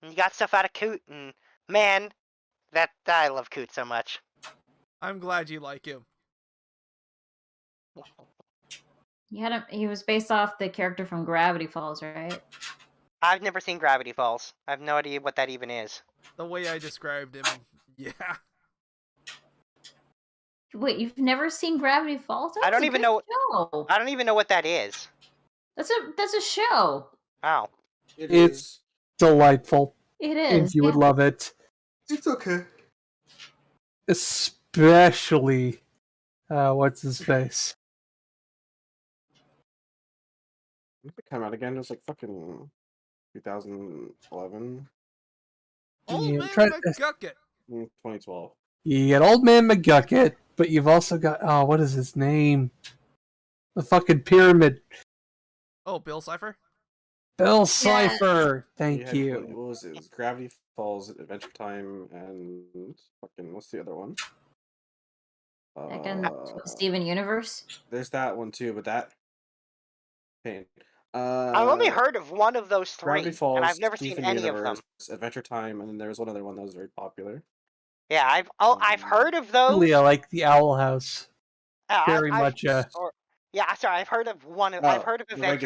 and you got stuff out of Coot, and man, I love Coot so much.
I'm glad you like him.
He was based off the character from Gravity Falls, right?
I've never seen Gravity Falls. I have no idea what that even is.
The way I described him, yeah.
Wait, you've never seen Gravity Falls?
I don't even know.
Show.
I don't even know what that is.
That's a show.
Oh.
It's delightful.
It
And
is.
you would love it.
It's okay.
Especially, what's his face?
When did it come out again? It was like fucking 2011,
Old
Yeah,
man
try-
McGucket.
2012.
You get Old Man McGucket, but you've also got, what is his name? The fucking pyramid.
Oh, Bill Cipher?
Bill Cipher. Thank
What
you.
was it? It was Gravity Falls, Adventure Time, and fucking what's the other one?
Steven Universe.
There's that one too, but that pain.
I've only heard of one of those three,
Gravity Falls,
and I've never seen
Steven
any of
Universe,
them.
Adventure Time, and then there was one other one that was very popular.
Yeah, I've heard of those.
Really, I like the Owl House. Very
I've
much.
yeah, sorry, I've heard of one.
Oh,
I've heard of
the
Adventure